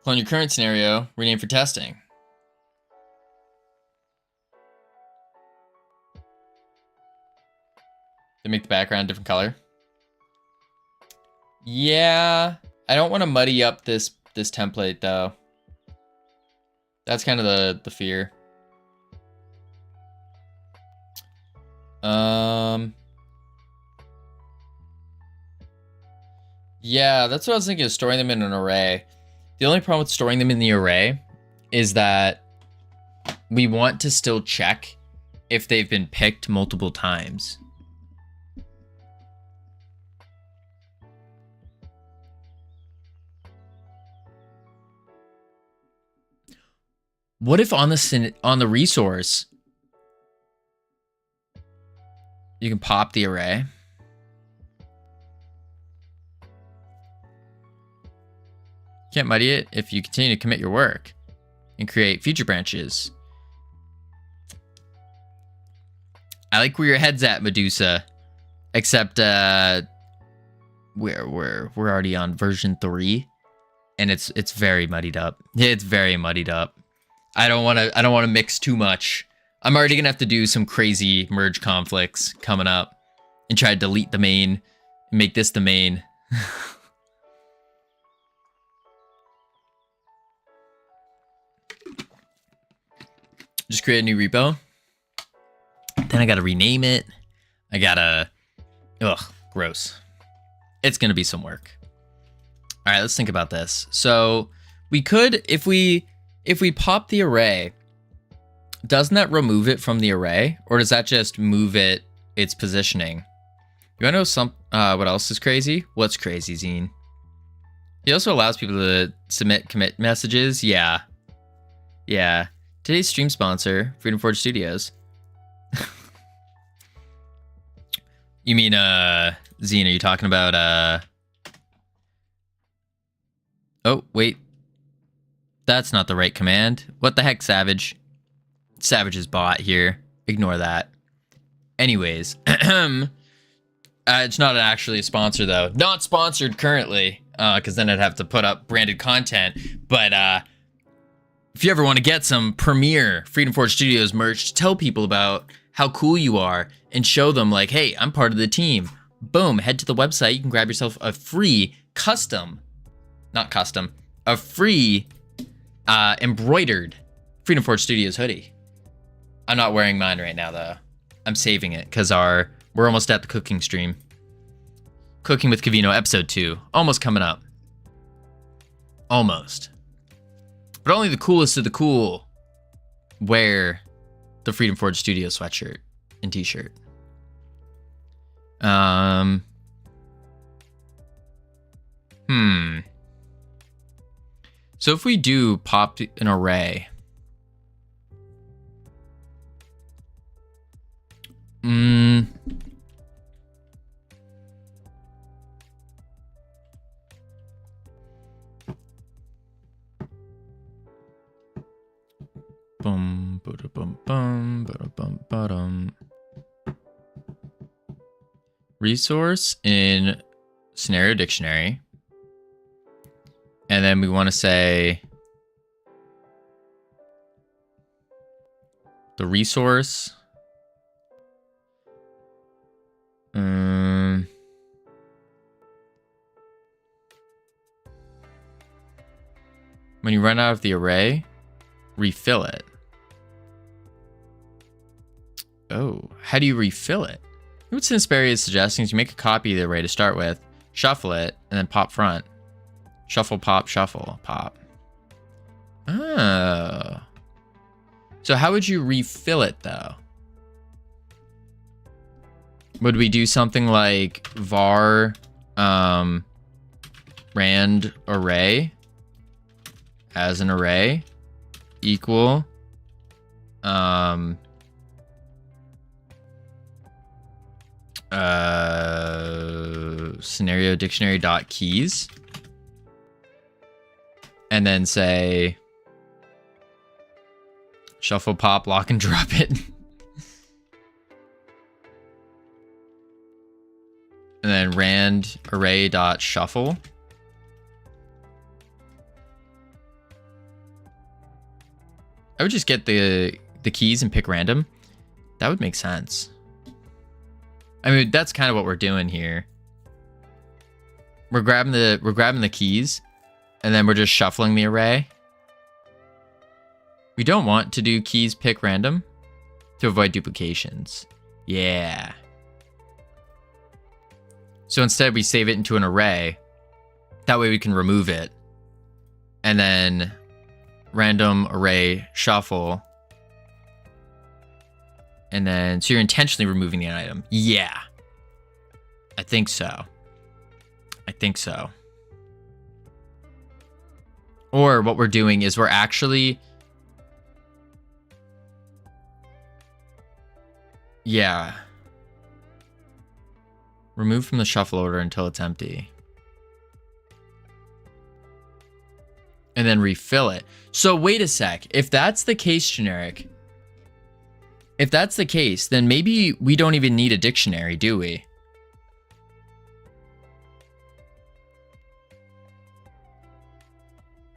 Clone your current scenario, rename for testing. They make the background a different color. Yeah, I don't want to muddy up this template though. That's kind of the fear. Yeah, that's what I was thinking, of storing them in an array. The only problem with storing them in the array is that we want to still check if they've been picked multiple times. What if on the resource you can pop the array? Can't muddy it if you continue to commit your work and create future branches. I like where your head's at, Medusa. Except we're already on version 3, and it's very muddied up. It's very muddied up. I don't want to mix too much. I'm already gonna have to do some crazy merge conflicts coming up and try to delete the main and make this the main. Just create a new repo. Then I gotta rename it. I gotta... Ugh, gross. It's gonna be some work. All right, let's think about this. So we could, if we pop the array, doesn't that remove it from the array? Or does that just move its positioning? You wanna know what else is crazy? What's crazy, Zine? He also allows people to submit commit messages. Yeah. Yeah. Today's stream sponsor, Freedom Forge Studios. You mean, Zine, are you talking about, Oh, wait. That's not the right command. What the heck, Savage? Savage's bot here. Ignore that. Anyways. It's not actually a sponsor, though. Not sponsored currently, because then I'd have to put up branded content. But, if you ever want to get some premier Freedom Forge Studios merch, tell people about how cool you are and show them like, hey, I'm part of the team. Boom, head to the website. You can grab yourself a free a free embroidered Freedom Forge Studios hoodie. I'm not wearing mine right now though. I'm saving it because we're almost at the cooking stream. Cooking with Covino episode 2, almost coming up. Almost. But only the coolest of the cool wear the Freedom Forge Studio sweatshirt and t-shirt. So if we do pop an array, bum, ba-da-bum, bum, ba-da-bum, ba-dum. Resource in scenario dictionary. And then we want to say the resource. When you run out of the array, refill it. Oh, how do you refill it? What Cinesperry is suggesting is you make a copy of the array to start with, shuffle it, and then pop front. Shuffle, pop, pop. Oh. So how would you refill it, though? Would we do something like var rand array as an array equal scenario dictionary dot keys, and then say shuffle, pop, lock, and drop it. And then rand array dot shuffle. I would just get the keys and pick random. That would make sense. I mean, that's kind of what we're doing here. We're grabbing the keys, and then we're just shuffling the array. We don't want to do keys pick random to avoid duplications. Yeah. So instead we save it into an array. That way we can remove it. And then random array shuffle. And then, so you're intentionally removing the item. Yeah. I think so. Or what we're doing is we're actually... Yeah. Remove from the shuffle order until it's empty. And then refill it. So wait a sec. If that's the case, generic. If that's the case, then maybe we don't even need a dictionary, do we?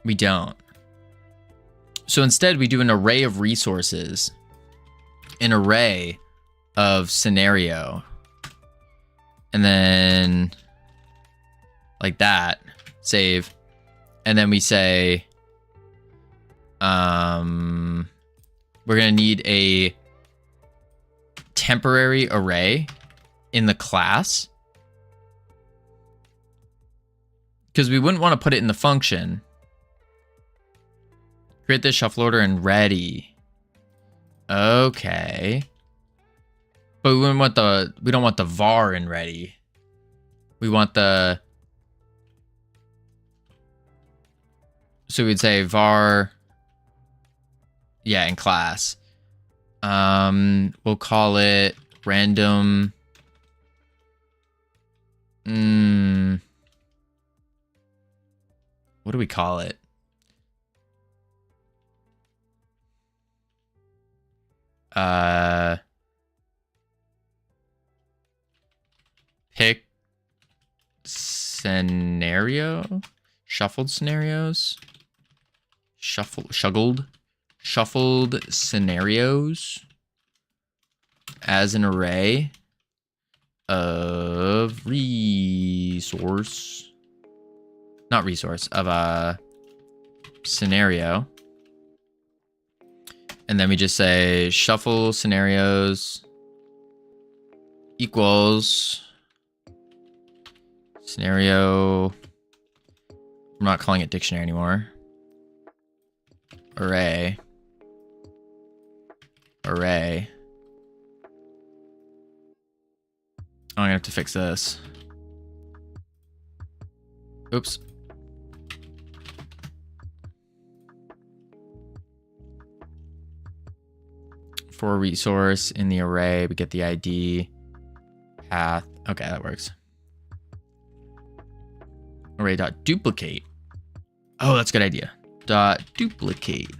We don't. So instead, we do an array of resources. An array of scenario. And then like that, save. And then we say, we're gonna need a temporary array in the class. Because we wouldn't want to put it in the function. Create this shuffle order and ready. Okay. But we don't want the var in ready. We want the, so we'd say var, yeah, in class. We'll call it random. What do we call it? Pick scenario, shuffled scenarios, shuffled scenarios as an array of of a scenario. And then we just say shuffle scenarios equals scenario. I'm not calling it dictionary anymore. Array. I'm gonna have to fix this. Oops. For resource in the array, we get the ID, path. Okay, that works. Array.duplicate. Oh, that's a good idea. .duplicate.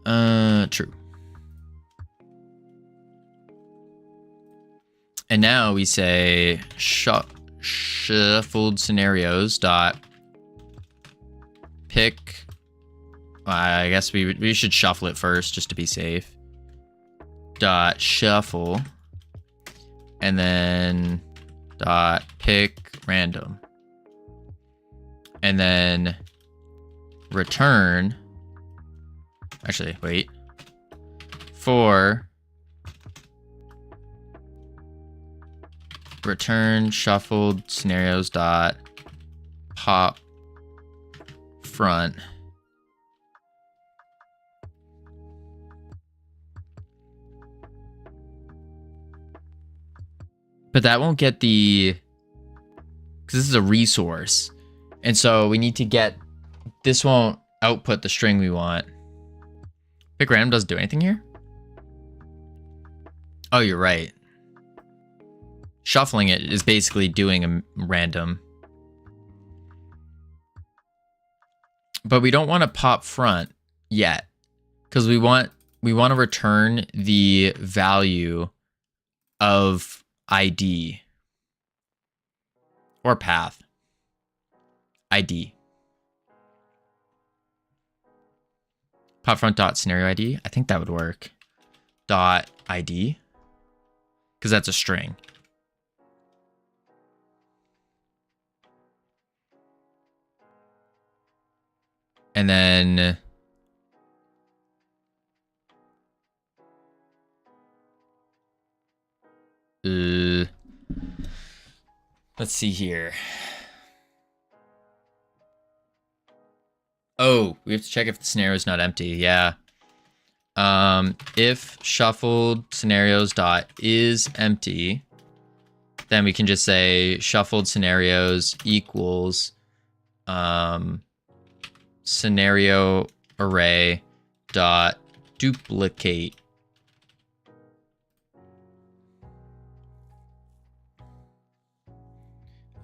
True. And now we say shuffled scenarios dot pick. I guess we should shuffle it first just to be safe. Dot shuffle, and then dot pick random, and then return Actually, wait. For return shuffled scenarios dot pop front. But that won't get the, because this is a resource. And so we need to get, this won't output the string we want. Pick random doesn't do anything here? Oh, you're right. Shuffling it is basically doing a random. But we don't want to pop front yet, because we want to return the value of ID or path. ID. Pop front dot scenario ID. I think that would work. Dot ID, because that's a string. And then let's see here. Oh, we have to check if the scenario is not empty. Yeah. If shuffled scenarios dot is empty, then we can just say shuffled scenarios equals scenario array dot duplicate.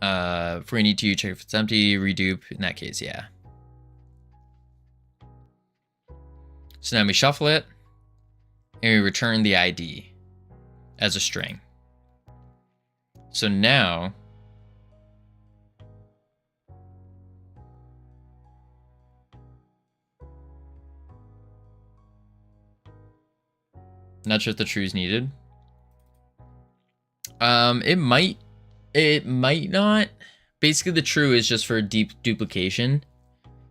If we need to check if it's empty, redupe. In that case, yeah. So now we shuffle it and we return the ID as a string. So now not sure if the true is needed. It might not. Basically, the true is just for deep duplication.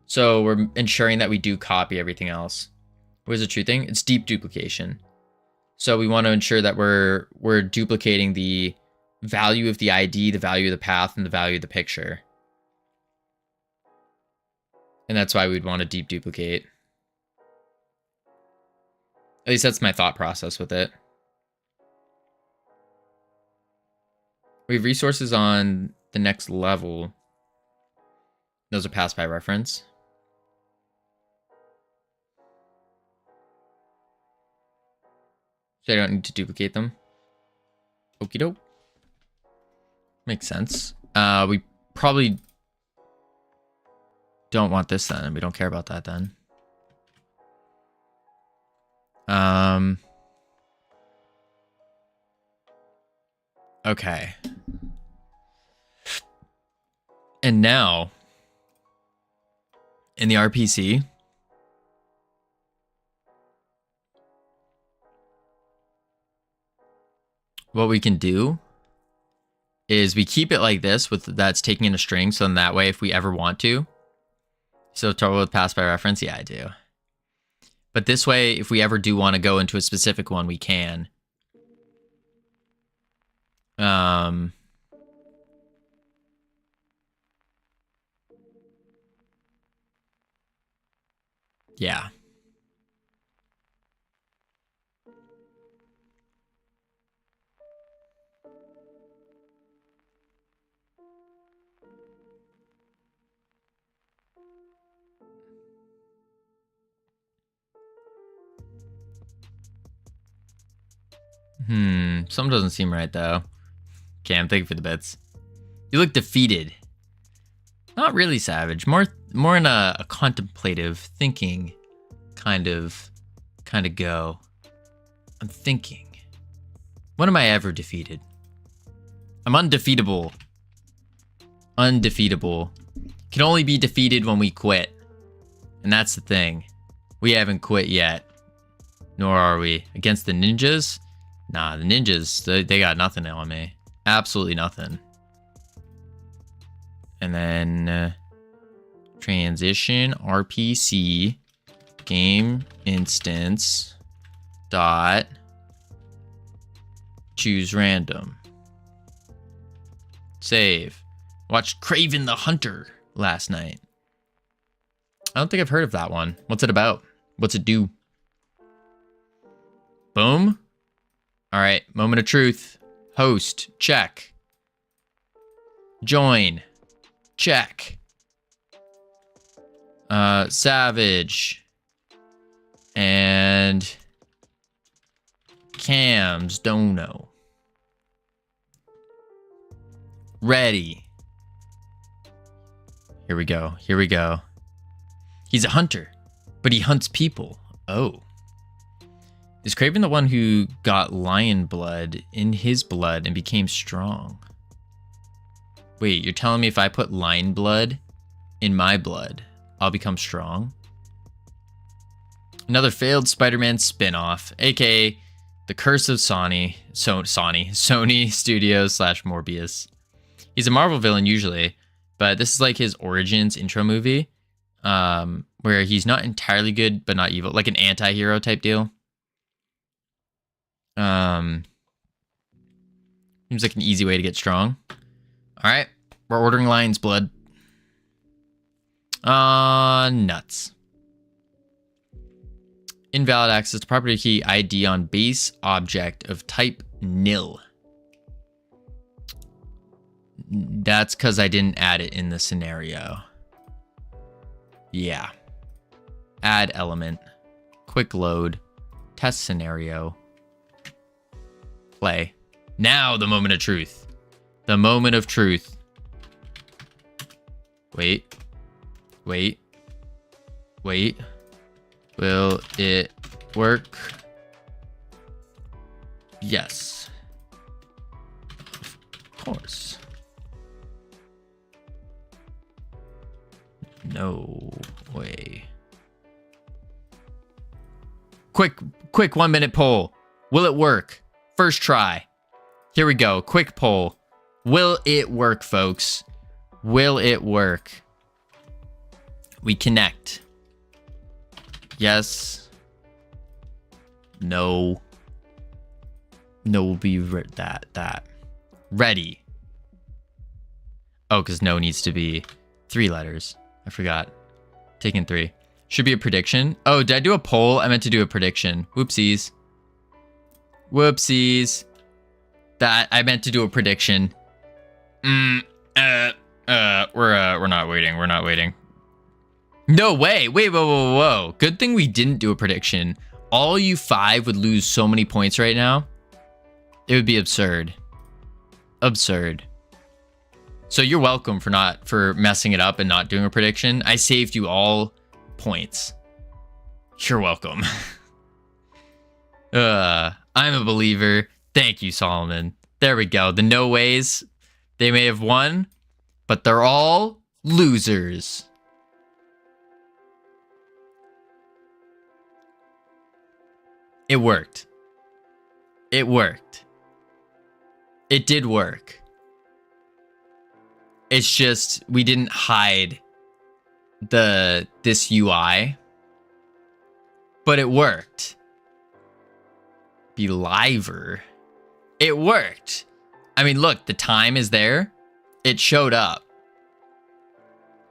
So we're ensuring that we do copy everything else. What is the true thing? It's deep duplication. So we want to ensure that we're duplicating the value of the ID, the value of the path, and the value of the picture. And that's why we'd want to deep duplicate. At least that's my thought process with it. We have resources on the next level. Those are passed by reference. So I don't need to duplicate them. Okie doke. Makes sense. We probably don't want this then. We don't care about that then. Okay. And now, in the RPC, what we can do is we keep it like this, with that's taking in a string, so in that way, if we ever want to. So total with pass by reference, yeah, I do. But this way, if we ever do want to go into a specific one, we can. Yeah. Something doesn't seem right though. Okay, I'm thanking for the bits. You look defeated. Not really savage. More in a contemplative, thinking kind of go. I'm thinking. When am I ever defeated? I'm undefeatable. Undefeatable. Can only be defeated when we quit. And that's the thing. We haven't quit yet. Nor are we. Against the ninjas? Nah, the ninjas, they got nothing on me. Absolutely nothing. And then transition RPC game instance dot choose random. Save. Watched Craven the Hunter last night. I don't think I've heard of that one. What's it about? What's it do? Boom. All right, moment of truth. Host, check. Join, check. Savage. And Cam's Dono. Ready. Here we go. Here we go. He's a hunter, but he hunts people. Oh. Is Craven the one who got lion blood in his blood and became strong? Wait, you're telling me if I put lion blood in my blood, I'll become strong? Another failed Spider-Man spin-off, aka The Curse of Sony Studios / Morbius. He's a Marvel villain usually, but this is like his origins intro movie, where he's not entirely good, but not evil, like an anti-hero type deal. Seems like an easy way to get strong. All right, we're ordering lion's blood. Nuts. Invalid access to property key ID on base object of type nil. That's because I didn't add it in the scenario. Yeah. Add element. Quick load. Test scenario. Play. Now the moment of truth. The moment of truth. Wait. Wait. Wait. Will it work? Yes. Of course. No way. Quick 1 minute poll. Will it work? First try. Here we go. Quick poll. Will it work, folks? Will it work? We connect. Yes. No. No will be that. Ready. Oh, because no needs to be 3 letters. I forgot. Taking 3. Should be a prediction. Oh, did I do a poll? I meant to do a prediction. Whoopsies. Whoopsies. That I meant to do a prediction. We're not waiting. We're not waiting. No way. Wait, whoa. Good thing we didn't do a prediction. All you 5 would lose so many points right now. It would be absurd. Absurd. So you're welcome for messing it up and not doing a prediction. I saved you all points. You're welcome. I'm a believer. Thank you, Solomon. There we go. The no ways, they may have won, but they're all losers. It worked. It worked. It did work. It's just we didn't hide this UI, but it worked. Beliver. It worked. I mean, look, the time is there. It showed up.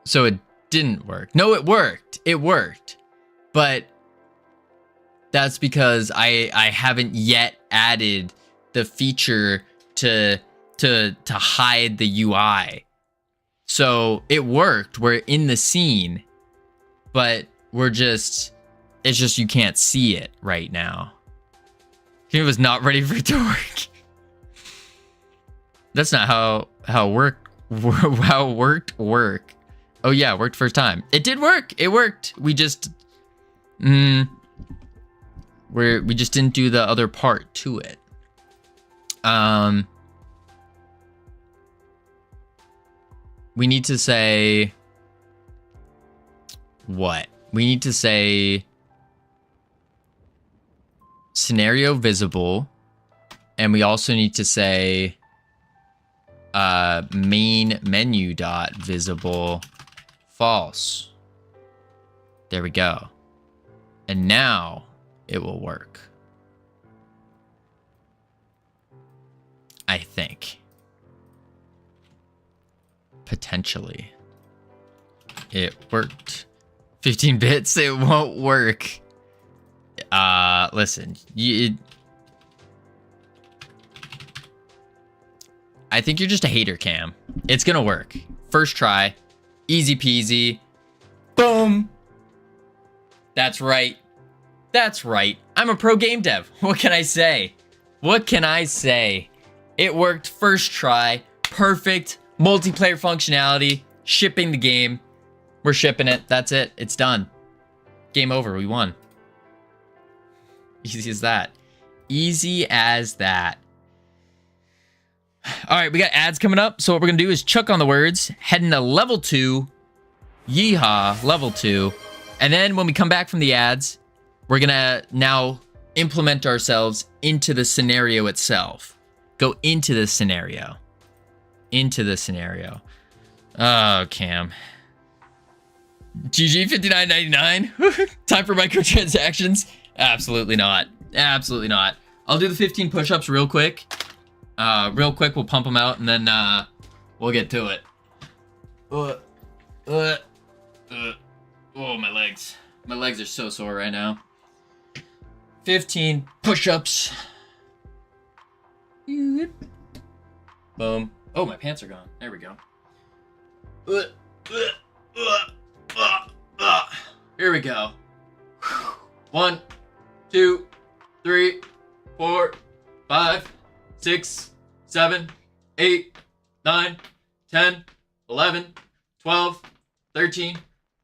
So it didn't work. No, it worked. It worked. But that's because I haven't yet added the feature to hide the UI. So it worked. We're in the scene, but it's just you can't see it right now. He was not ready for it to work. That's not how work. Oh yeah, it worked first time. It did work. It worked. We just we just didn't do the other part to it. We need to say what? We need to say scenario visible, and we also need to say main menu dot visible false. There we go. And now it will work. I think. Potentially. It worked. 15 bits, it won't work. Listen, I think you're just a hater, Cam. It's gonna work. First try. Easy peasy. Boom. That's right. That's right. I'm a pro game dev. What can I say? What can I say? It worked first try. Perfect. Multiplayer functionality. Shipping the game. We're shipping it. That's it. It's done. Game over. We won. Easy as that. Easy as that. All right, we got ads coming up. So what we're going to do is chuck on the words, head into level 2. Yeehaw, level 2. And then when we come back from the ads, we're going to now implement ourselves into the scenario itself. Go into the scenario. Into the scenario. Oh, Cam. GG 59.99. Time for microtransactions? Absolutely not. Absolutely not. I'll do the 15 push-ups real quick. Real quick, we'll pump them out, and then we'll get to it. Oh, my legs. My legs are so sore right now. 15 push-ups. Boom. Oh, my pants are gone. There we go. Here we go. 1, 2, 3, 4, 5, 6, 7, 8, 9, 10, 11, 12, 13,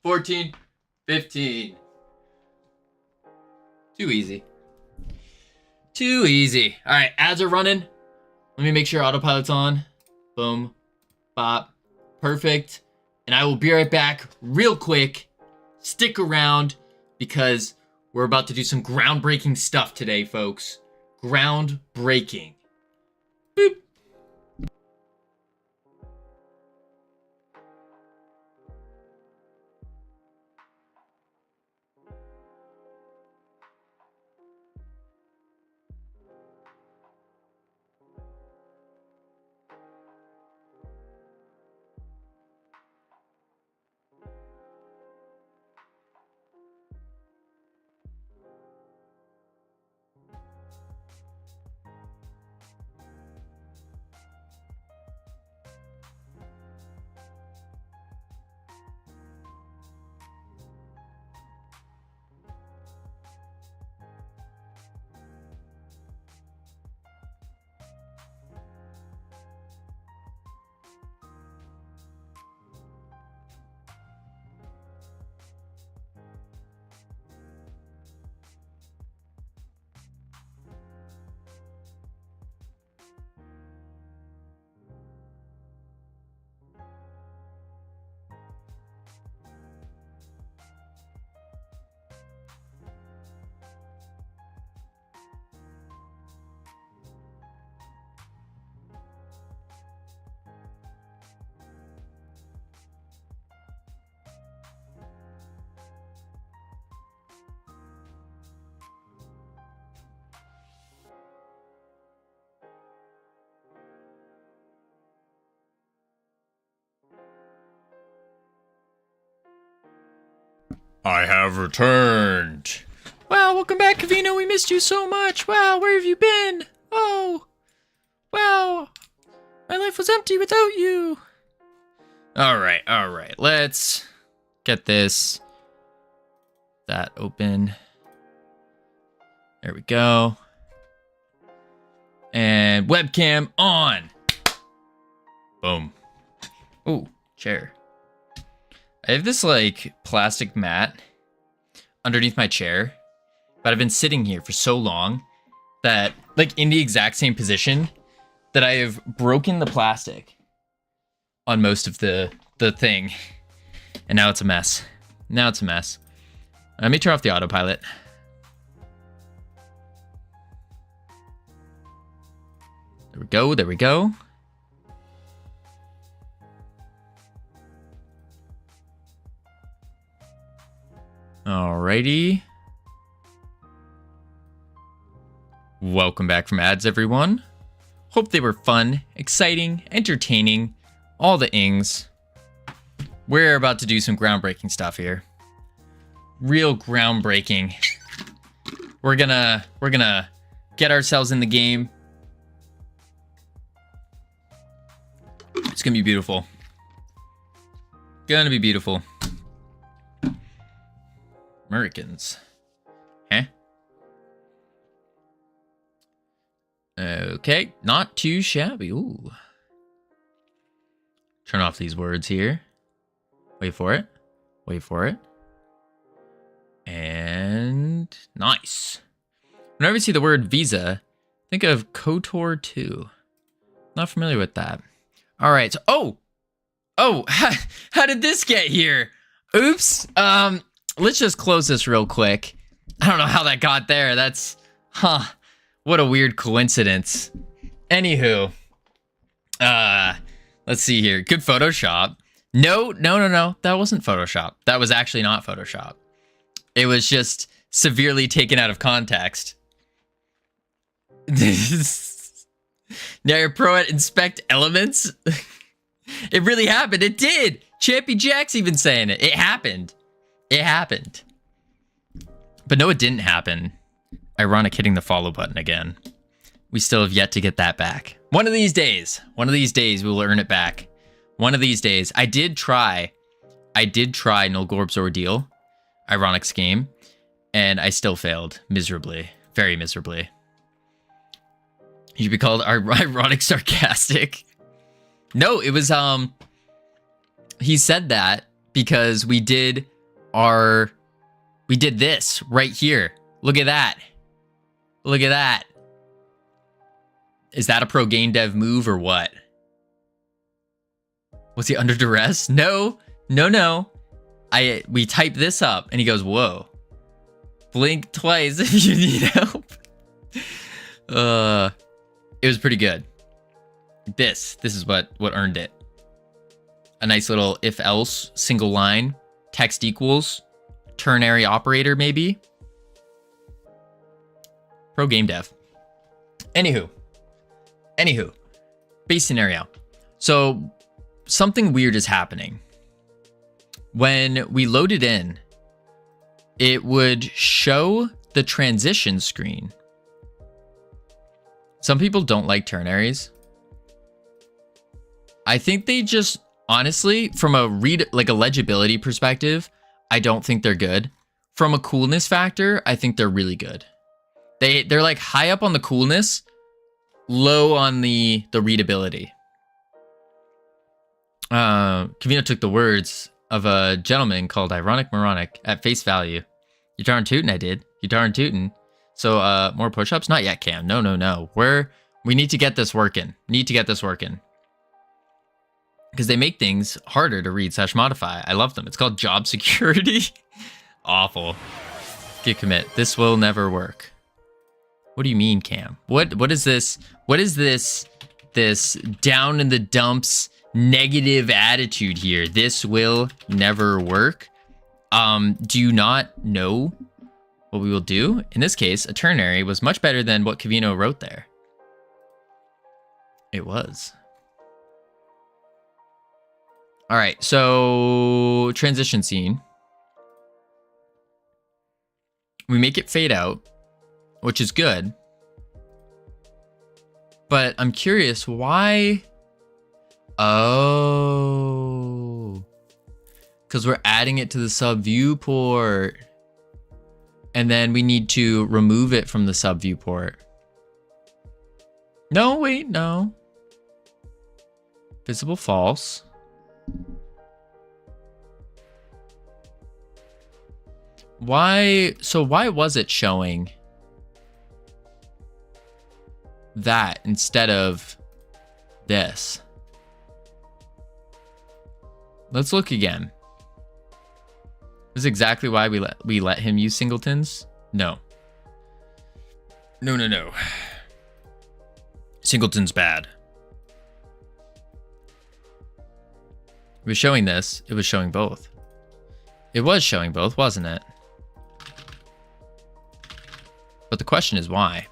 14, 15. Too easy. Too easy. All right, ads are running. Let me make sure autopilot's on. Boom. Bop. Perfect. And I will be right back real quick. Stick around because we're about to do some groundbreaking stuff today, folks. Groundbreaking. Boop. I have returned. Wow, welcome back, Covino. We missed you so much. Wow, where have you been? Oh, wow. My life was empty without you. All right. Let's get that open. There we go. And webcam on. Boom. Ooh, chair. I have this like plastic mat underneath my chair, but I've been sitting here for so long that like in the exact same position that I have broken the plastic on most of the thing. And now it's a mess. Let me turn off the autopilot. There we go. Alrighty. Welcome back from ads, everyone. Hope they were fun, exciting, entertaining, all the ings. We're about to do some groundbreaking stuff here. Real groundbreaking. We're gonna get ourselves in the game. It's gonna be beautiful. Gonna be beautiful. Americans. Huh? Okay, not too shabby. Ooh. Turn off these words here. Wait for it. Wait for it. And nice. Whenever you see the word visa, think of KOTOR 2. Not familiar with that. All right. So, how did this get here? Oops. Let's just close this real quick. I don't know how that got there. That's, what a weird coincidence. Anywho, let's see here. Good Photoshop. No. That wasn't Photoshop. That was actually not Photoshop. It was just severely taken out of context. Now you're pro at inspect elements. It really happened. It did. Champy Jack's even saying it. It happened. It happened. But no, it didn't happen. Ironic hitting the follow button again. We still have yet to get that back. One of these days we will earn it back. One of these days. I did try Nulgorb's Ordeal, Ironic's game, and I still failed miserably. Very miserably. You should be called Ironic Sarcastic. No, it was, he said that because we did this right here. Look at that. Look at that. Is that a pro game dev move or what? Was he under duress? No. We typed this up and he goes, whoa. Blink twice if you need help. It was pretty good. This is what earned it. A nice little if else single line, text equals, ternary operator maybe. Pro game dev. Anywho, base scenario. So something weird is happening. When we load it in, it would show the transition screen. Some people don't like ternaries. I think they just, honestly, from a legibility perspective, I don't think they're good. From a coolness factor, I think they're really good. They're like high up on the coolness, low on the readability. Covino took the words of a gentleman called Ironic Moronic at face value. You darn tootin', I did. You darn tootin'. So, more push-ups? Not yet, Cam. No. We need to get this working. Because they make things harder to read / modify. I love them. It's called job security. Awful. Git commit. This will never work. What do you mean, Cam? What is this? What is this down in the dumps negative attitude here? This will never work. Do you not know what we will do? In this case, a ternary was much better than what Covino wrote there. It was. All right, so transition scene. We make it fade out, which is good. But I'm curious why. Oh. Because we're adding it to the sub viewport. And then we need to remove it from the sub viewport. No, wait, no. Visible false. Why? So why was it showing that instead of this? Let's look again. This is exactly why we let him use singletons? No. No. Singleton's bad. It was showing this. It was showing both. It was showing both, wasn't it? But the question is why?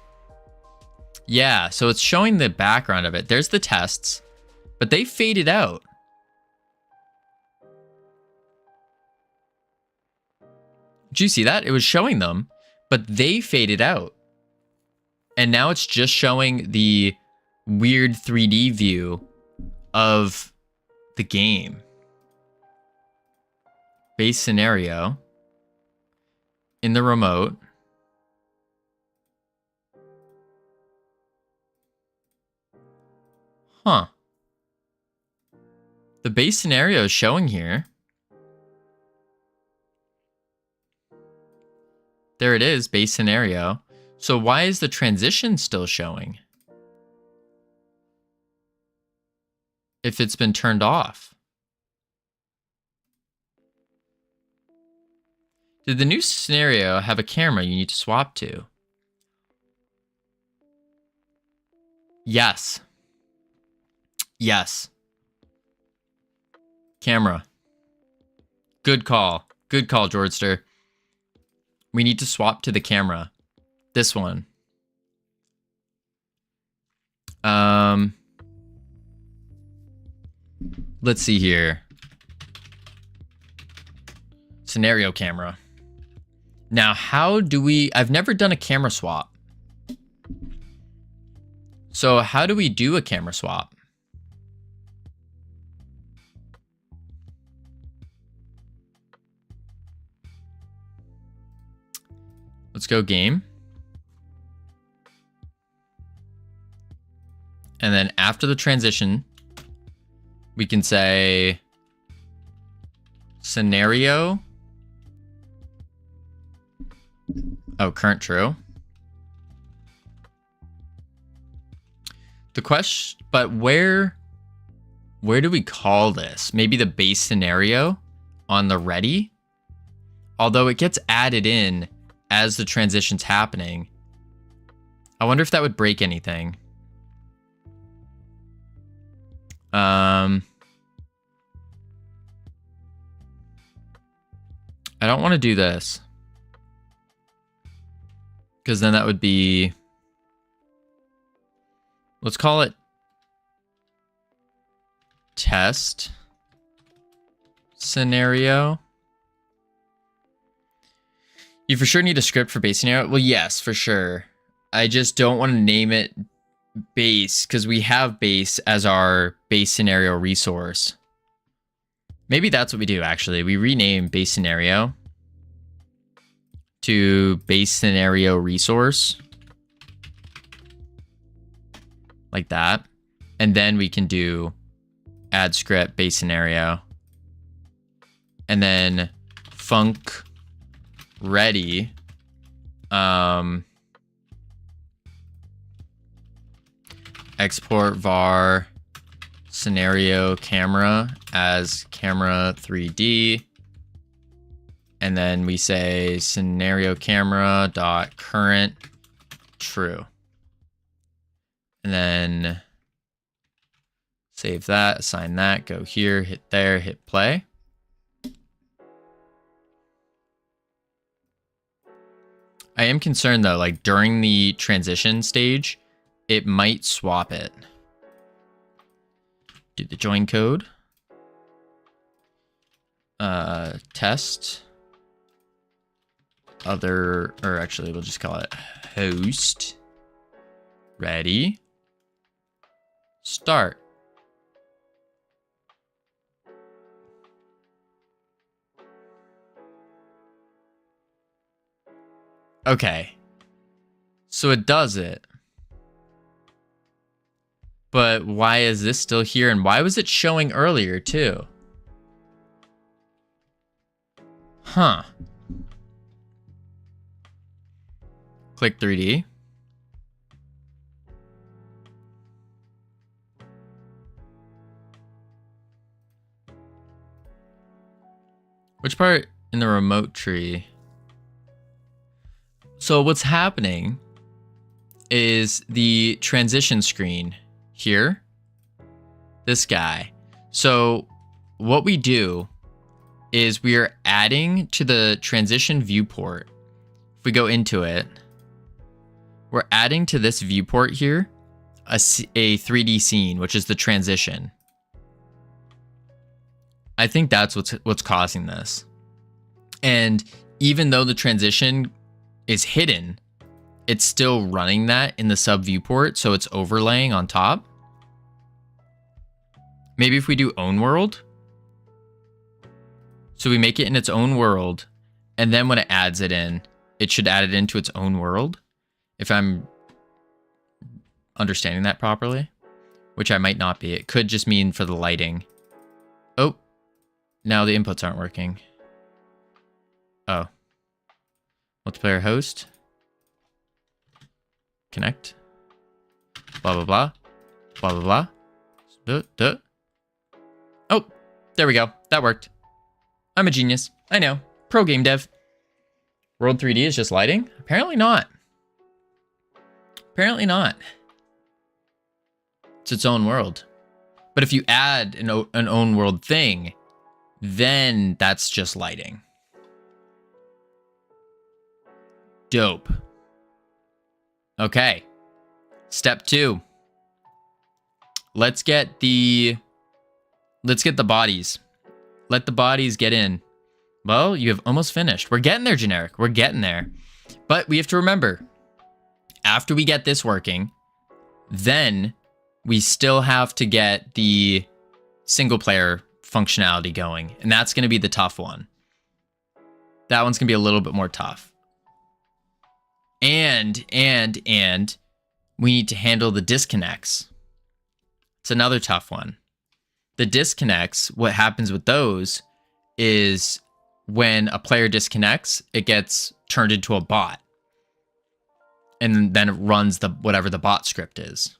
Yeah, so it's showing the background of it. There's the tests, but they faded out. Did you see that? It was showing them, but they faded out. And now it's just showing the weird 3D view of the game. Base scenario in the remote. Huh. The base scenario is showing here. There it is, base scenario. So why is the transition still showing? If it's been turned off. Did the new scenario have a camera you need to swap to? Yes. Yes. Camera. Good call. Good call, Jordster. We need to swap to the camera. This one. Let's see here. Scenario camera. Now, how do we... I've never done a camera swap. So how do we do a camera swap? Let's go game. And then after the transition, we can say scenario. Oh, current true. The question, but where do we call this? Maybe the base scenario on the ready? Although it gets added in as the transition's happening. I wonder if that would break anything. I don't want to do this. Because then that would be... Let's call it test scenario. You for sure need a script for base scenario? Well, yes, for sure. I just don't want to name it base because we have base as our base scenario resource. Maybe that's what we do, actually. We rename base scenario to base scenario resource. Like that. And then we can do add script base scenario. And then func ready. Export var scenario camera as camera 3D. And then we say scenario camera dot current true. And then save that, assign that, go here, hit there, hit play. I am concerned though, like during the transition stage, it might swap it. Do the join code. Test. Other, or actually we'll just call it host. Ready. Start. Okay. So it does it. But why is this still here? And why was it showing earlier too? Huh. Click 3D. Which part in the remote tree? So what's happening is the transition screen here, this guy. So what we do is we are adding to the transition viewport. If we go into it, we're adding to this viewport here a 3D scene, which is the transition. I think that's what's causing this. And even though the transition is hidden, it's still running that in the sub viewport, so it's overlaying on top. Maybe if we do own world. So we make it in its own world, and then when it adds it in, it should add it into its own world. If I'm understanding that properly, which I might not be. It could just mean for the lighting. Oh, now the inputs aren't working. Oh. Multiplayer host. Connect. Blah, blah, blah. Blah, blah, blah. Oh, there we go. That worked. I'm a genius. I know. Pro game dev. World 3D is just lighting? Apparently not. Apparently not. It's its own world. But if you add an own world thing, then that's just lighting. Dope. Okay. Step 2. Let's get the bodies. Let the bodies get in. Well, you have almost finished. We're getting there, generic. We're getting there. But we have to remember, after we get this working, then we still have to get the single player functionality going. And that's going to be the tough one. That one's going to be a little bit more tough. And we need to handle the disconnects. It's another tough one. The disconnects, what happens with those is when a player disconnects, it gets turned into a bot. And then it runs whatever the bot script is.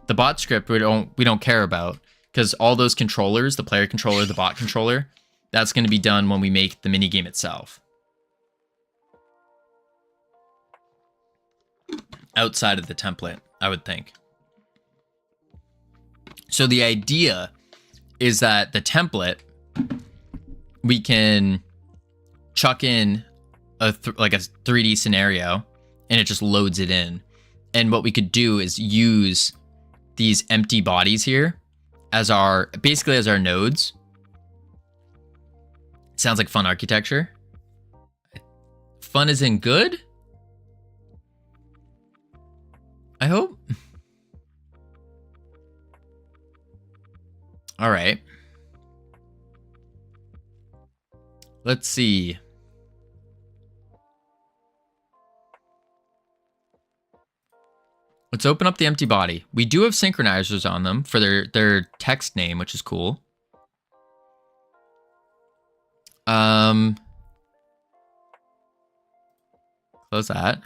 The bot script we don't care about, because all those controllers, the player controller, the bot controller, that's going to be done when we make the minigame itself. Outside of the template, I would think. So the idea is that the template, we can chuck in like a 3D scenario and it just loads it in. And what we could do is use these empty bodies here as basically as our nodes. Sounds like fun architecture. Fun is in good, I hope. All right. Let's see. Let's open up the empty body. We do have synchronizers on them for their text name, which is cool. Close that.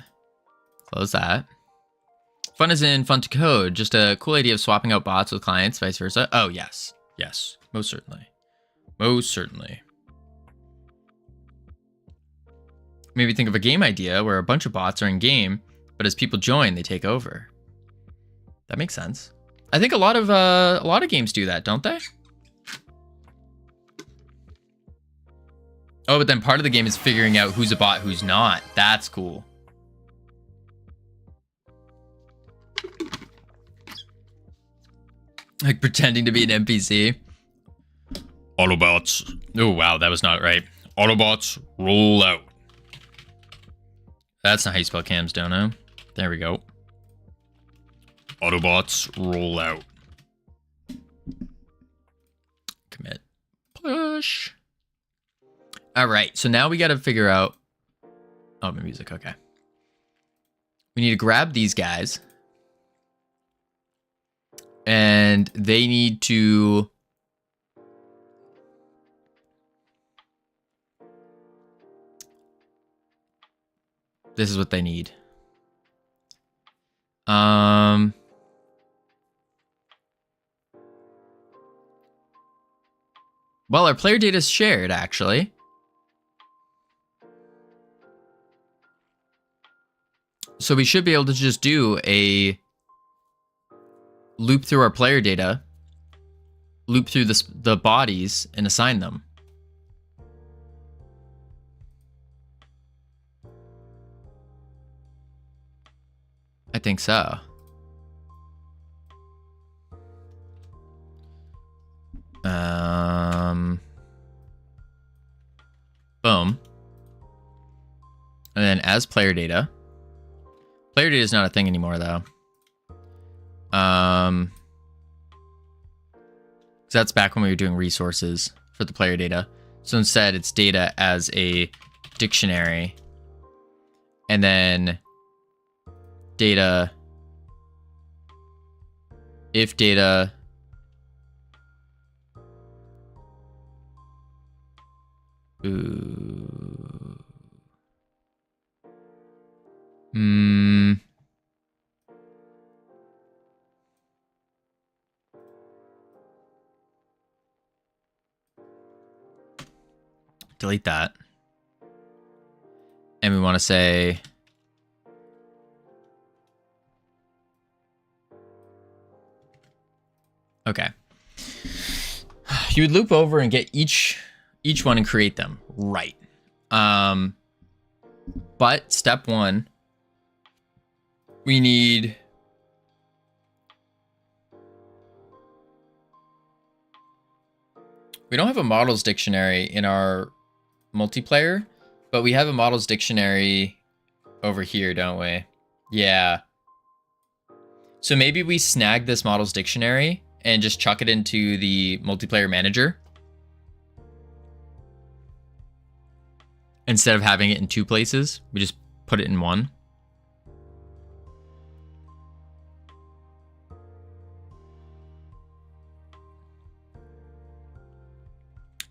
Close that. Fun is in fun to code. Just a cool idea of swapping out bots with clients, vice versa. Oh, yes. Yes. Most certainly. Most certainly. Maybe think of a game idea where a bunch of bots are in game, but as people join, they take over. That makes sense. I think a lot of games do that, don't they? Oh, but then part of the game is figuring out who's a bot, who's not. That's cool. Like pretending to be an NPC. Autobots. Oh, wow, that was not right. Autobots, roll out. That's not how you spell cams, don't know. There we go. Autobots, roll out. Commit. Push. All right, so now we got to figure out... Oh, my music, okay. We need to grab these guys. And they need to... This is what they need. Well, our player data is shared, actually. So we should be able to just do a loop through our player data, loop through the bodies, and assign them. I think so. Boom. And then as player data. Player data is not a thing anymore, though. So that's back when we were doing resources for the player data. So instead, it's data as a dictionary. And then data, if data, delete that. And we want to say okay. You would loop over and get each one and create them. Right. But step one, we need we don't have a models dictionary in our multiplayer, but we have a models dictionary over here, don't we? Yeah. So maybe we snag this models dictionary and just chuck it into the multiplayer manager instead of having it in two places. We just put it in one.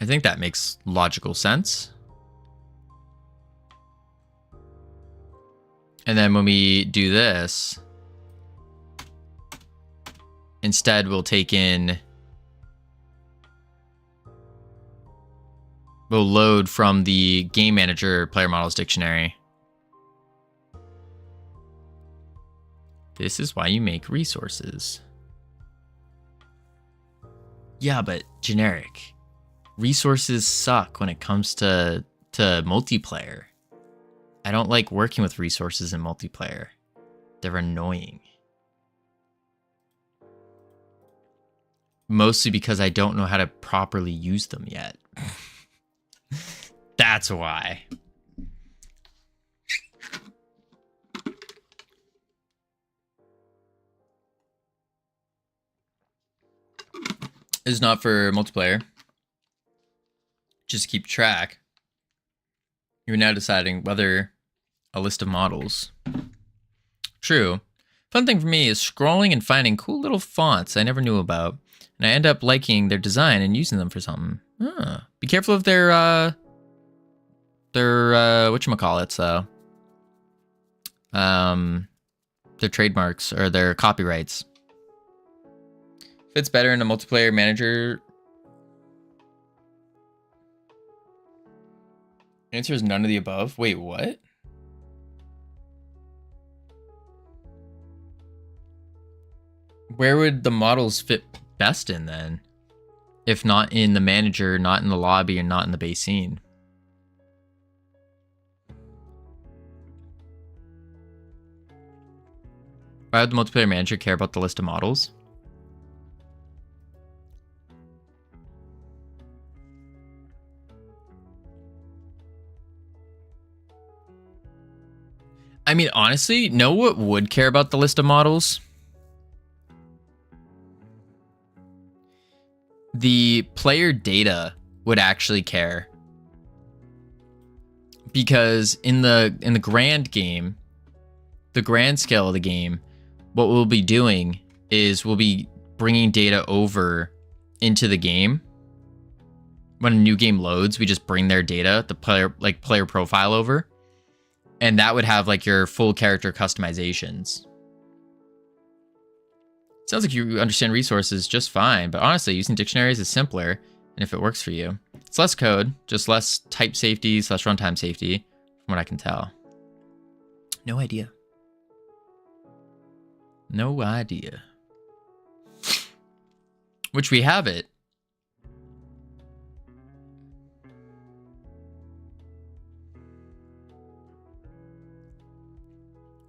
I think that makes logical sense. And then when we do this, instead we'll take in, we'll load from the game manager player models dictionary. This is why you make resources. Yeah, but generic. Resources suck when it comes to multiplayer. I don't like working with resources in multiplayer. They're annoying. Mostly because I don't know how to properly use them yet. That's why. It's not for multiplayer. Just keep track. You're now deciding whether a list of models. True. Fun thing for me is scrolling and finding cool little fonts I never knew about. And I end up liking their design and using them for something. Be careful of their whatchamacallits, though. Their trademarks or their copyrights. Fits better in a multiplayer manager. Answer is none of the above. Wait, what? Where would the models fit best in then? If not in the manager, not in the lobby, and not in the base scene. Why would the multiplayer manager care about the list of models? I mean, honestly, know what would care about the list of models? The player data would actually care. Because in the grand game, the grand scale of the game, what we'll be doing is we'll be bringing data over into the game. When a new game loads, we just bring their data, the player profile over. And that would have like your full character customizations. Sounds like you understand resources just fine, but honestly, using dictionaries is simpler, and if it works for you. It's less code, just less type safety / runtime safety, from what I can tell. No idea. No idea. Which we have it.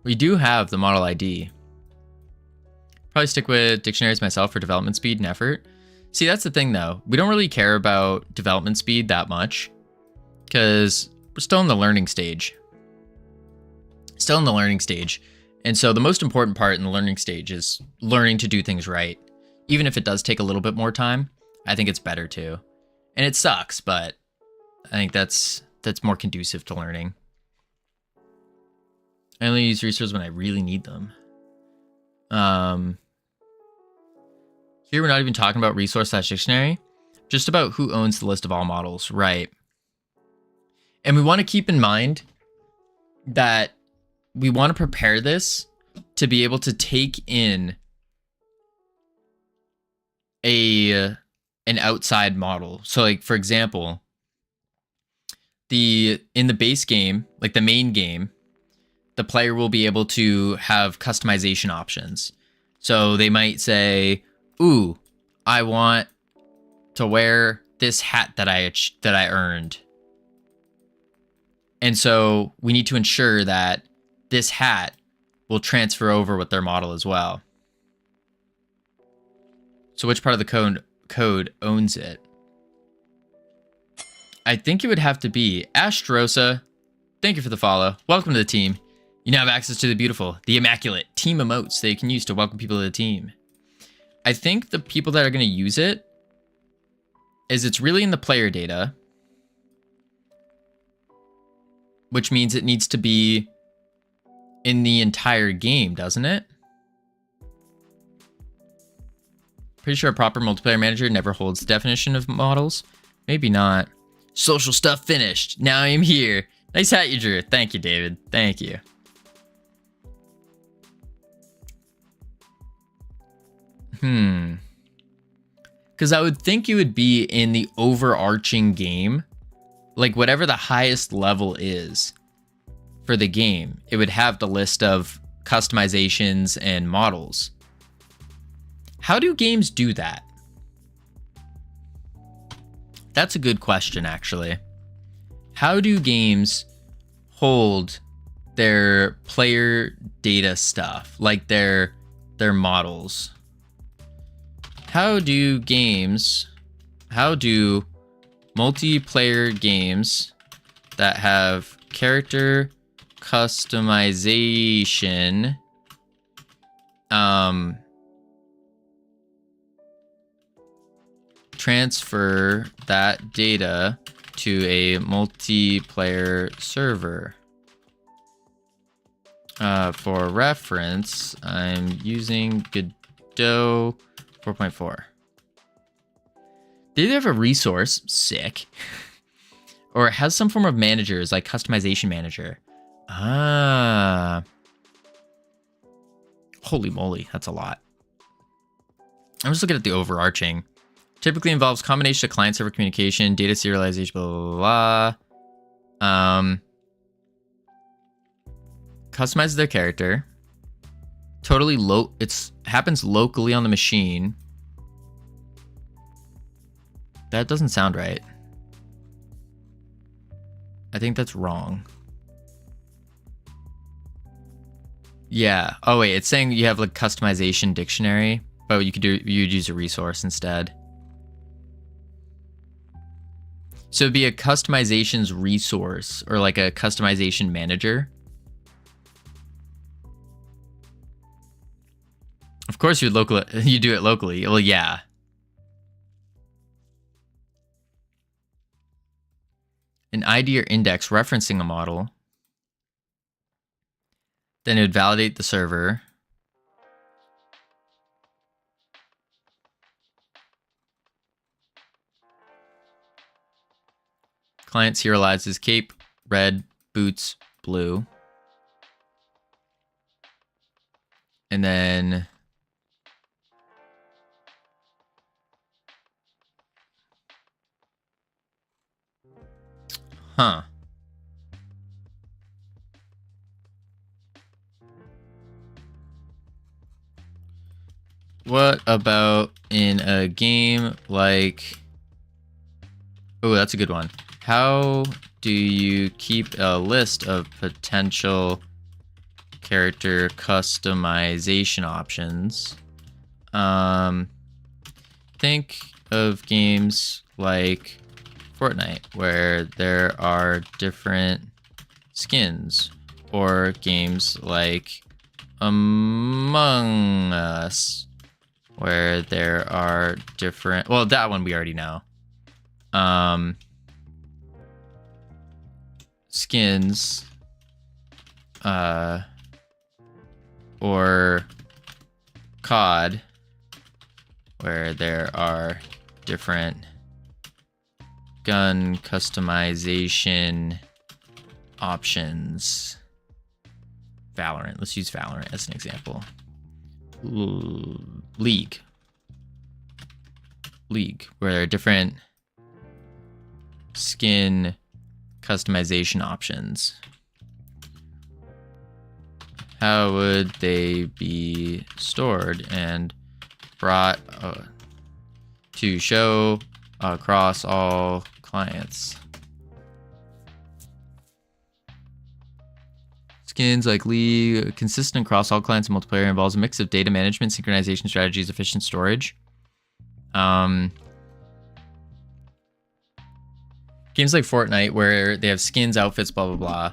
We do have the model ID. Probably stick with dictionaries myself for development speed and effort. See, that's the thing though. We don't really care about development speed that much because we're still in the learning stage. And so the most important part in the learning stage is learning to do things right. Even if it does take a little bit more time, I think it's better to. And it sucks, but I think that's more conducive to learning. I only use resources when I really need them. Here we're not even talking about resource/dictionary, just about who owns the list of all models, right? And we want to keep in mind that we want to prepare this to be able to take in an outside model. So like, for example, in the base game, like the main game, the player will be able to have customization options. So they might say, ooh, I want to wear this hat that I earned. And so we need to ensure that this hat will transfer over with their model as well. So which part of the code owns it? I think it would have to be Astrosa. Thank you for the follow. Welcome to the team. You now have access to the beautiful, the immaculate team emotes that you can use to welcome people to the team. I think the people that are going to use it is it's really in the player data, which means it needs to be in the entire game, doesn't it? Pretty sure a proper multiplayer manager never holds the definition of models. Maybe not. Social stuff finished. Now I'm here. Nice hat you drew. Thank you, David. Thank you. Because I would think it would be in the overarching game. Like whatever the highest level is for the game, it would have the list of customizations and models. How do games do that? That's a good question, actually. How do games hold their player data stuff, like their models? How do multiplayer games that have character customization transfer that data to a multiplayer server? For reference, I'm using Godot 4.4. Did they have a resource? Sick. Or it has some form of managers, like customization manager. Ah. Holy moly, that's a lot. I'm just looking at the overarching. Typically involves combination of client-server communication, data serialization, blah, blah, blah. Customizes their character. Totally happens locally on the machine. That doesn't sound right. I think that's wrong. Yeah. Oh wait, it's saying you have like customization dictionary, but you'd use a resource instead. So it'd be a customizations resource or like a customization manager. Of course you do it locally. Well, yeah. An ID or index referencing a model. Then it would validate the server. Client serializes cape, red, boots, blue. And then huh. What about in a game like... Oh, that's a good one. How do you keep a list of potential character customization options. Think of games like Fortnite, where there are different skins, or games like Among Us, where there are different, well, that one we already know. Skins, or COD, where there are different gun customization options. Valorant. Let's use Valorant as an example. League, where there are different skin customization options. How would they be stored and brought to show across all clients? Skins like League, consistent across all clients and multiplayer, involves a mix of data management, synchronization strategies, efficient storage. Games like Fortnite, where they have skins, outfits, blah, blah, blah.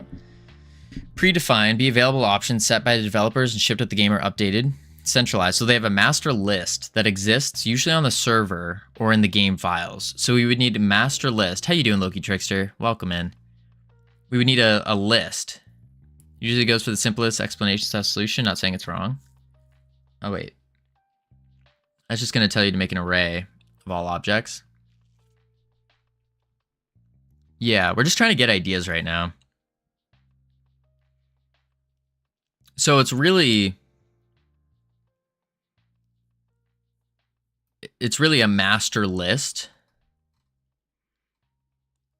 Predefined, be available options set by the developers and shipped with the game are updated. Centralized, so they have a master list that exists usually on the server or in the game files. So we would need a master list. How you doing, Loki Trickster? Welcome in. We would need a list. Usually goes for the simplest explanation / solution. Not saying it's wrong. Oh wait, I was just gonna tell you to make an array of all objects. Yeah, we're just trying to get ideas right now. So it's really a master list.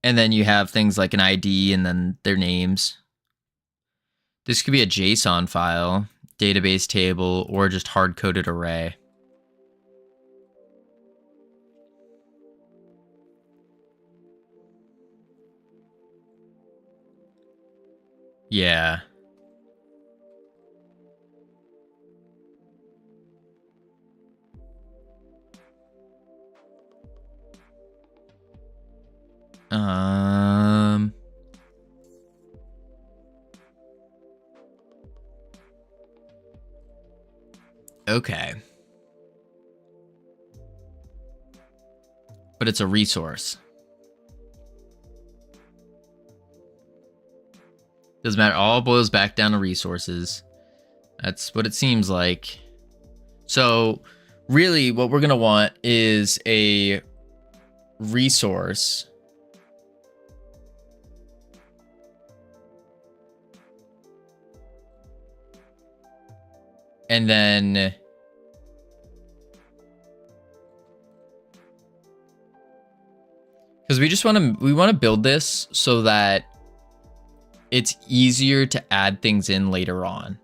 And then you have things like an ID and then their names. This could be a JSON file, database table, or just hard-coded array. Yeah. Okay. But it's a resource. Doesn't matter. All boils back down to resources. That's what it seems like. So really what we're going to want is a resource. And then because we want to build this so that it's easier to add things in later on.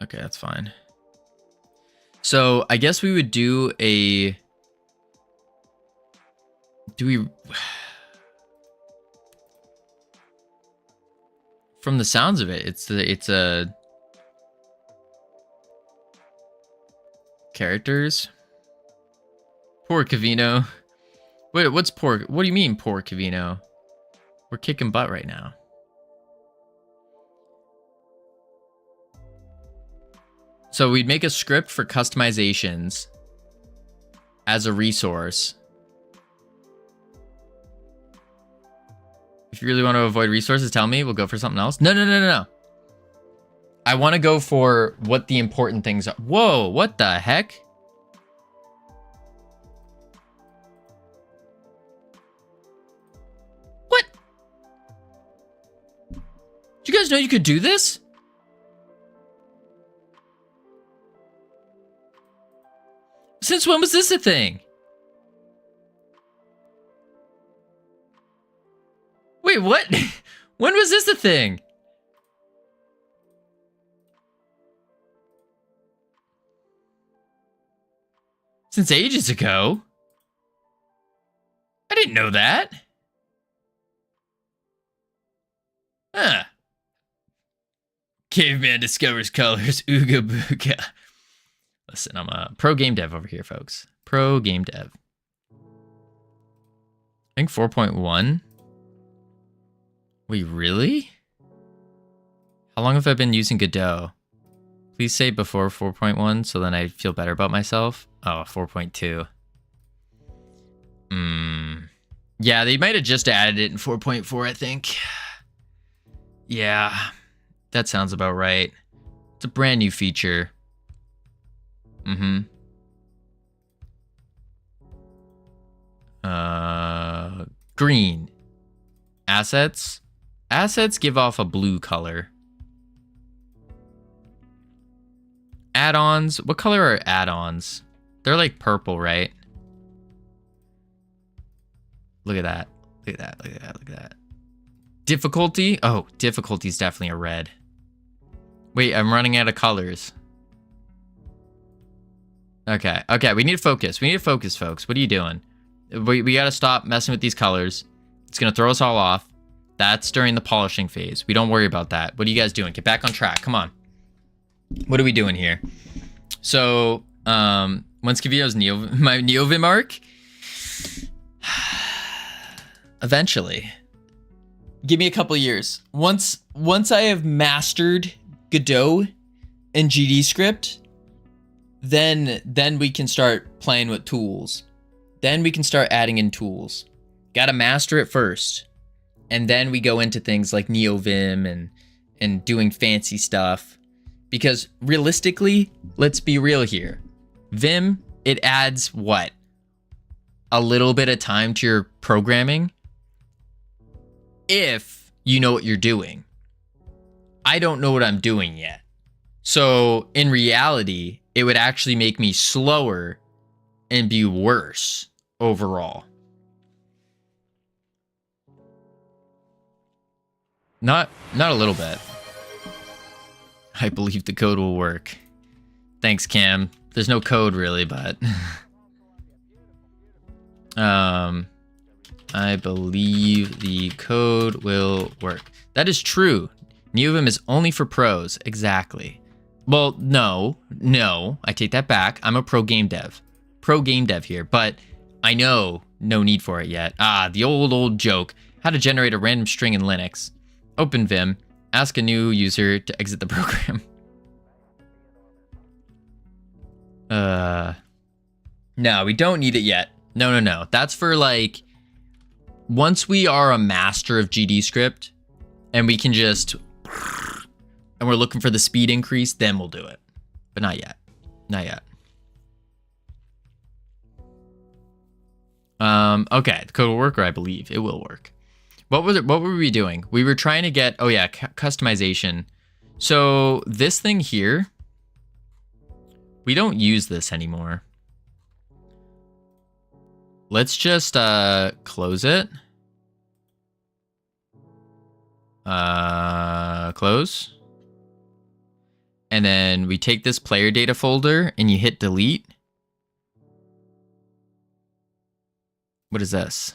Okay, that's fine. So I guess we would do a... From the sounds of it, it's a characters. Poor Covino. Wait, what's poor? What do you mean, poor Covino? We're kicking butt right now. So we'd make a script for customizations as a resource. If you really want to avoid resources, tell me. We'll go for something else. No. I want to go for what the important things are. Whoa, what the heck? What? Did you guys know you could do this? Since when was this a thing? Wait, what? When was this a thing? Since ages ago? I didn't know that. Huh. Caveman discovers colors. Ooga booga. Listen, I'm a pro game dev over here, folks. Pro game dev. I think 4.1. Wait, really? How long have I been using Godot? Please say before 4.1 so then I feel better about myself. Oh, 4.2. Yeah, they might have just added it in 4.4, I think. Yeah, that sounds about right. It's a brand new feature. Green. Assets. Assets give off a blue color. Add-ons. What color are add-ons? They're like purple, right? Look at that. Look at that. Look at that. Look at that. Difficulty? Oh, difficulty is definitely a red. Wait, I'm running out of colors. Okay. Okay, we need to focus. We need to focus, folks. What are you doing? We got to stop messing with these colors. It's going to throw us all off. That's during the polishing phase. We don't worry about that. What are you guys doing? Get back on track. Come on. What are we doing here? So, once Covino's my NeoVim arc, eventually. Give me a couple years. Once I have mastered Godot and GD script, then we can start playing with tools. Then we can start adding in tools. Gotta master it first. And then we go into things like NeoVim and doing fancy stuff. Because realistically, let's be real here. Vim, it adds what? A little bit of time to your programming? If you know what you're doing. I don't know what I'm doing yet. So in reality, it would actually make me slower and be worse overall. Not a little bit. I believe the code will work. Thanks, Cam. There's no code really, but I believe the code will work. That is true. NeoVim is only for pros. Exactly. Well, no, I take that back. I'm a pro game dev. Pro game dev here, but I know no need for it yet. Ah, the old joke. How to generate a random string in Linux. Open Vim. Ask a new user to exit the program. No, we don't need it yet. No. That's for like, once we are a master of GD script and we can just, and we're looking for the speed increase, then we'll do it. But not yet. Not yet. Okay, the code will work, or I believe it will work. What were we doing? We were trying to get, oh yeah, customization. So this thing here, we don't use this anymore. Let's just close it. Close. And then we take this player data folder and you hit delete. What is this?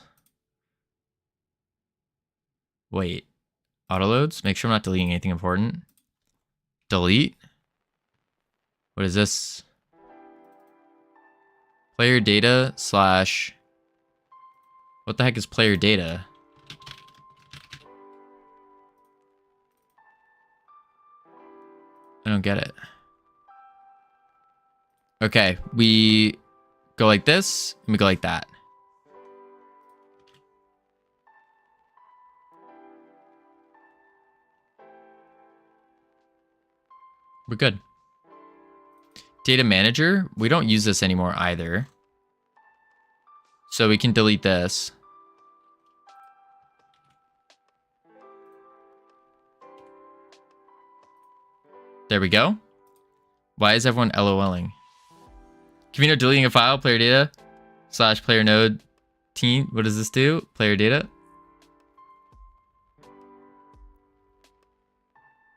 Wait, autoloads? Make sure I'm not deleting anything important. Delete. What is this? Player data slash... What the heck is player data? I don't get it. Okay, we go like this, and we go like that. We're good. Data manager, we don't use this anymore either. So we can delete this. There we go. Why is everyone LOLing? Covino deleting a file, player data, slash player node teen. What does this do? Player data.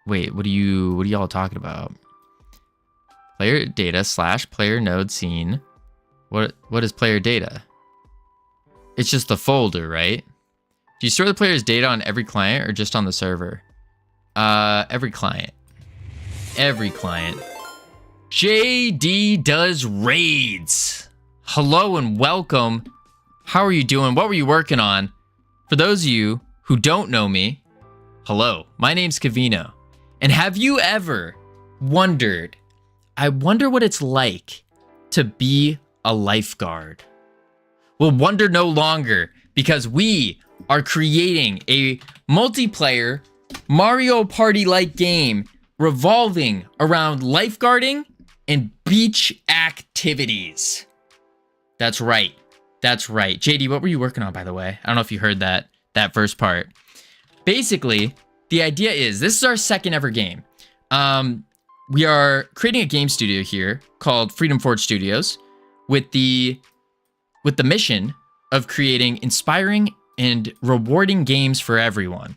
Wait, what are y'all talking about? Player data slash player node scene. What is player data? It's just the folder, right? Do you store the player's data on every client or just on the server? Every client. Every client. JD does raids. Hello and welcome. How are you doing? What were you working on? For those of you who don't know me, hello, my name's Covino. And have you ever wondered, I wonder what it's like to be a lifeguard? Well, wonder no longer, because we are creating a multiplayer Mario Party-like game revolving around lifeguarding and beach activities. That's right. That's right. JD, what were you working on, by the way? I don't know if you heard that first part. Basically, the idea is, this is our second ever game. We are creating a game studio here called Freedom Forge Studios with the mission of creating inspiring and rewarding games for everyone.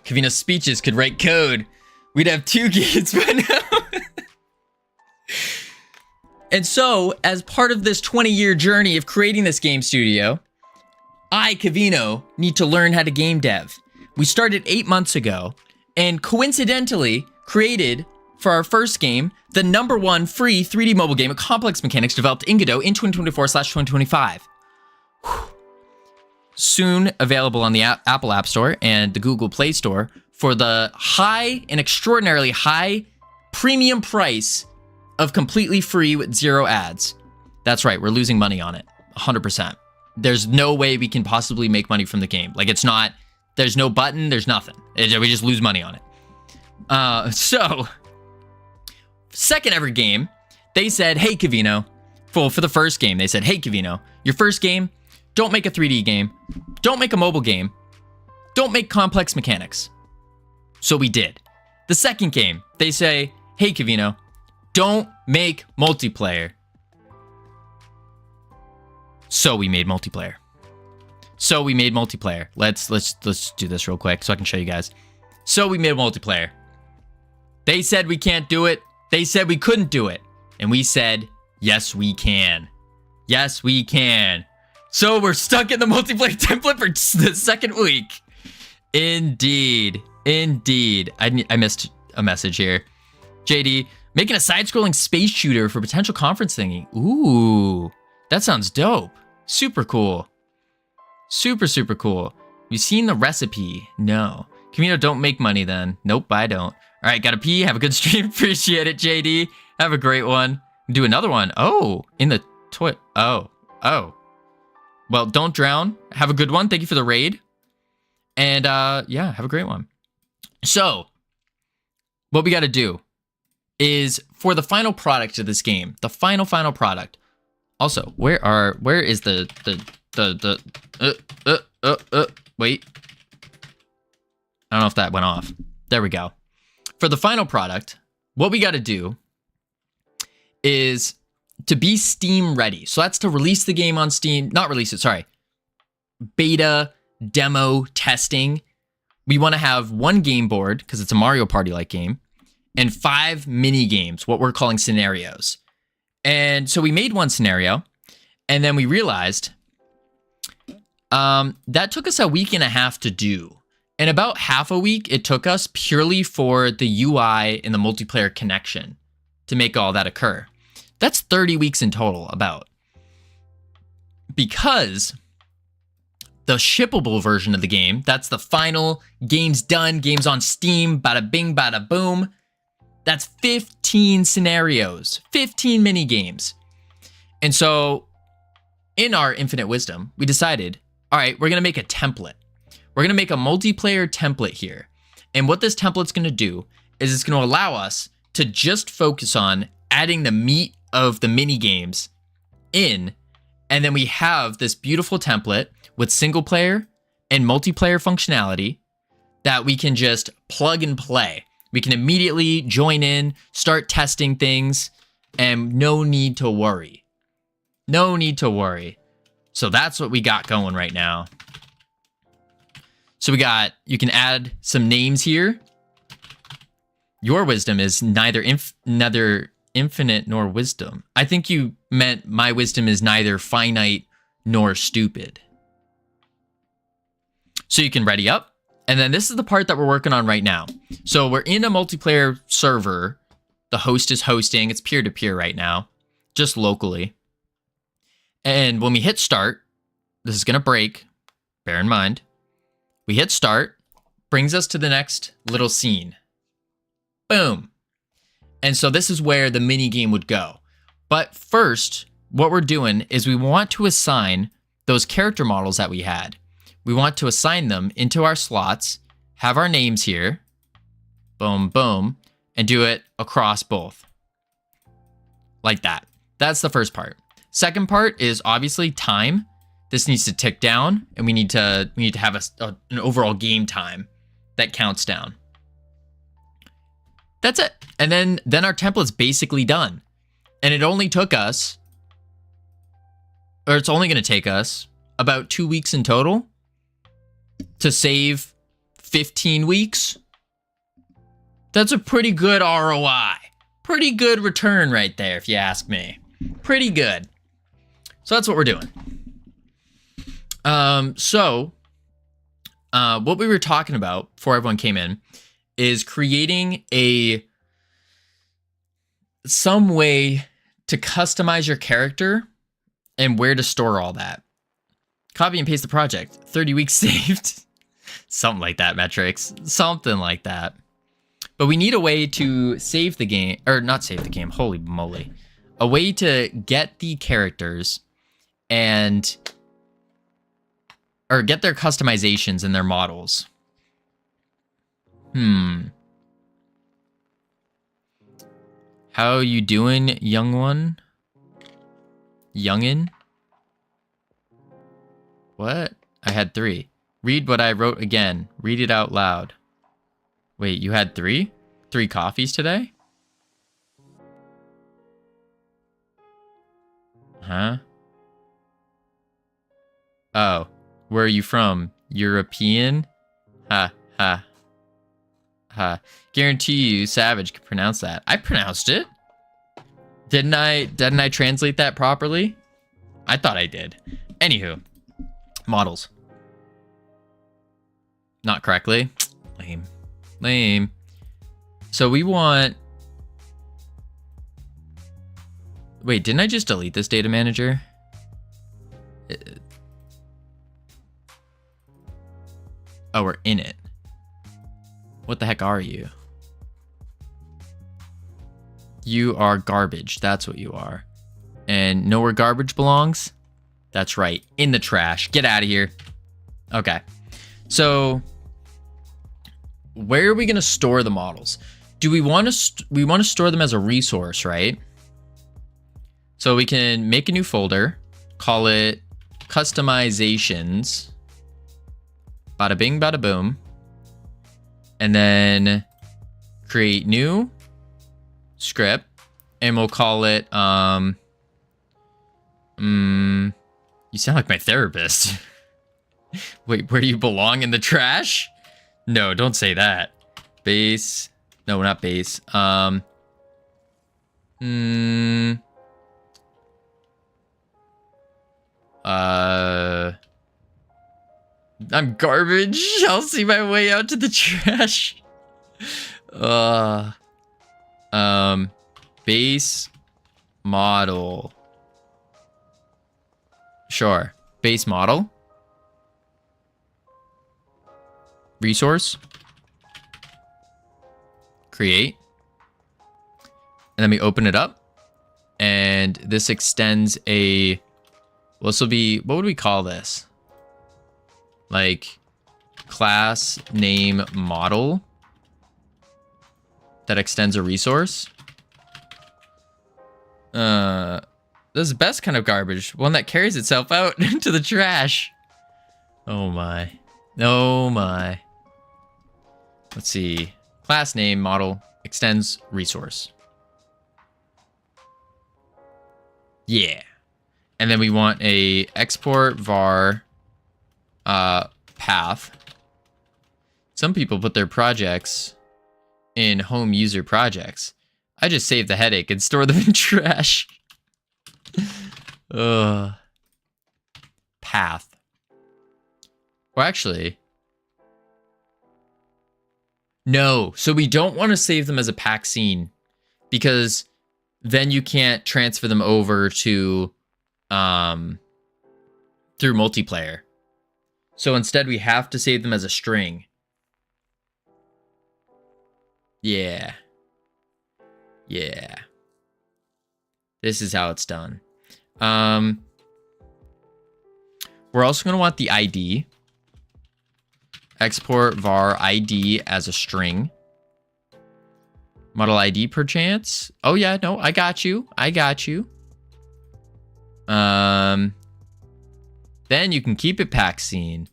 Covino's speeches could write code. We'd have 2 games by now. And so, as part of this 20-year journey of creating this game studio, I, Covino, need to learn how to game dev. We started 8 months ago, and coincidentally created, for our first game, the #1 free 3D mobile game of complex mechanics developed in Godot in 2024/2025. Soon available on the Apple App Store and the Google Play Store for the high and extraordinarily high premium price of completely free with 0 ads. That's right, we're losing money on it, 100%. There's no way we can possibly make money from the game. Like, it's not, there's no button, there's nothing. We just lose money on it. So, second ever game, they said, hey, Covino, for the first game, they said, hey, Covino, your first game, don't make a 3D game, don't make a mobile game, don't make complex mechanics. So we did. The second game, they say, hey, Covino, don't make multiplayer. So we made multiplayer. Let's do this real quick so I can show you guys. So we made multiplayer. They said we can't do it. They said we couldn't do it. And we said, yes, we can. Yes, we can. So we're stuck in the multiplayer template for the second week. Indeed. I missed a message here. JD, making a side-scrolling space shooter for potential conference thingy. Ooh, that sounds dope. Super cool. Super cool. You seen the recipe? No. Covino, don't make money then. Nope, I don't. All right, gotta pee. Have a good stream. Appreciate it, JD. Have a great one. Do another one. Oh, in the toilet. Oh. Well, don't drown. Have a good one. Thank you for the raid. And yeah, have a great one. So, what we got to do is for the final product of this game, the final product. Also, where is the wait. I don't know if that went off. There we go. For the final product, what we got to do is to be Steam ready. So that's to release the game on Steam, not release it, sorry. Beta, demo, testing. We want to have 1 game board, because it's a Mario Party-like game, and 5 mini games, what we're calling scenarios. And so we made 1 scenario, and then we realized that took us a week and a half to do. And about half a week it took us purely for the UI and the multiplayer connection to make all that occur. That's 30 weeks in total, about. Because the shippable version of the game, that's the final, game's done, game's on Steam, bada bing, bada boom. That's 15 scenarios, 15 mini games. And so, in our infinite wisdom, we decided, all right, we're gonna make a template. We're gonna make a multiplayer template here. And what this template's gonna do is it's gonna allow us to just focus on adding the meat of the mini games in, and then we have this beautiful template with single player and multiplayer functionality that we can just plug and play. We can immediately join in, start testing things, and no need to worry. No need to worry. So that's what we got going right now. So we got, you can add some names here. Your wisdom is neither infinite nor wisdom. I think you meant my wisdom is neither finite nor stupid. So you can ready up. And then this is the part that we're working on right now. So we're in a multiplayer server. The host is hosting. It's peer-to-peer right now, just locally. And when we hit start, this is going to break. Bear in mind. We hit start, brings us to the next little scene. Boom. And so this is where the mini game would go. But first, what we're doing is we want to assign those character models that we had. We want to assign them into our slots, have our names here, boom, boom, and do it across both. Like that. That's the first part. Second part is obviously time. This needs to tick down, and we need to have an overall game time that counts down. That's it. And then our template's basically done. And it only took us, or it's only going to take us about 2 weeks in total to save 15 weeks. That's a pretty good ROI. Pretty good return right there, if you ask me. Pretty good. So that's what we're doing. What we were talking about before everyone came in is creating some way to customize your character and where to store all that. Copy and paste the project. 30 weeks saved. Something like that, metrics. Something like that. But we need a way to save the game, or not save the game, holy moly. A way to get the characters or get their customizations and their models. How you doing, young one? Youngin? What? I had 3. Read what I wrote again. Read it out loud. Wait, you had 3? 3 coffees today? Huh? Oh, where are you from? European? Ha, ha. Ha. Guarantee you Savage could pronounce that. I pronounced it. Didn't I translate that properly? I thought I did. Anywho. Models. Not correctly. Lame. Lame. So we want... Wait, didn't I just delete this data manager? Oh, we're in it. What the heck are you? You are garbage. That's what you are. And know where garbage belongs? That's right. In the trash. Get out of here. Okay. So where are we going to store the models? Do we want to we want to store them as a resource, right? So we can make a new folder, call it customizations. Bada bing, bada boom. And then create new script, and we'll call it you sound like my therapist. Wait, where do you belong, in the trash? No, don't say that. Base. No, not base. I'm garbage. I'll see my way out to the trash. Base model. Sure. Base model. Resource. Create. And then we open it up. And this extends a... Well, this will be... What would we call this? Like, class name model that extends a resource. This is the best kind of garbage. One that carries itself out into the trash. Oh my. Oh my. Let's see. Class name model extends resource. Yeah. And then we want a export var path. Some people put their projects in home user projects. I just save the headache and store them in trash. Ugh. Path. Well, actually... No, so we don't want to save them as a pack scene because then you can't transfer them over to through multiplayer. So instead we have to save them as a string. Yeah. Yeah. This is how it's done. We're also going to want the ID. Export var ID as a string. Model ID perchance. Oh yeah, no, I got you. I got you. Then you can keep it pack scene.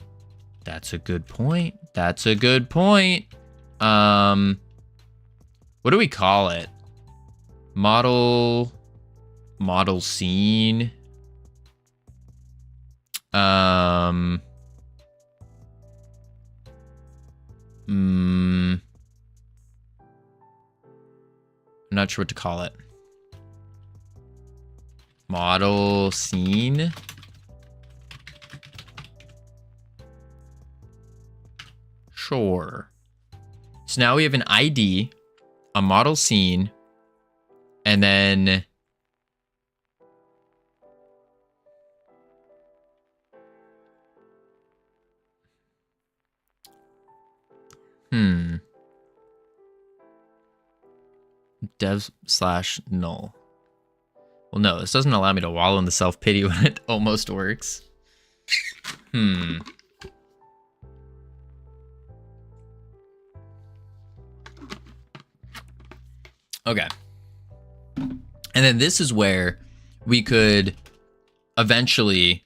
That's a good point. That's a good point. What do we call it? Model scene. I'm not sure what to call it. Model scene. Sure. So now we have an ID, a model scene, and then dev/null. Well, no, this doesn't allow me to wallow in the self-pity when it almost works. Okay. And then this is where we could eventually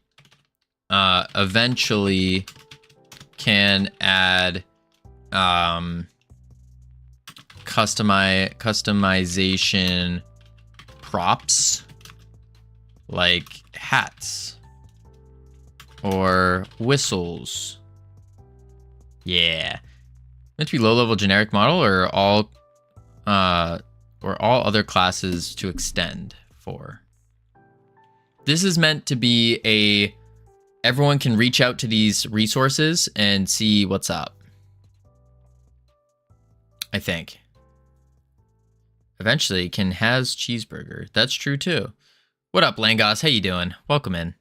can add customization props like hats or whistles. Yeah. Meant to be low-level generic model or all other classes to extend for. This is meant to be everyone can reach out to these resources and see what's up. I think. Eventually can has cheeseburger. That's true too. What up, Langos? How you doing? Welcome in.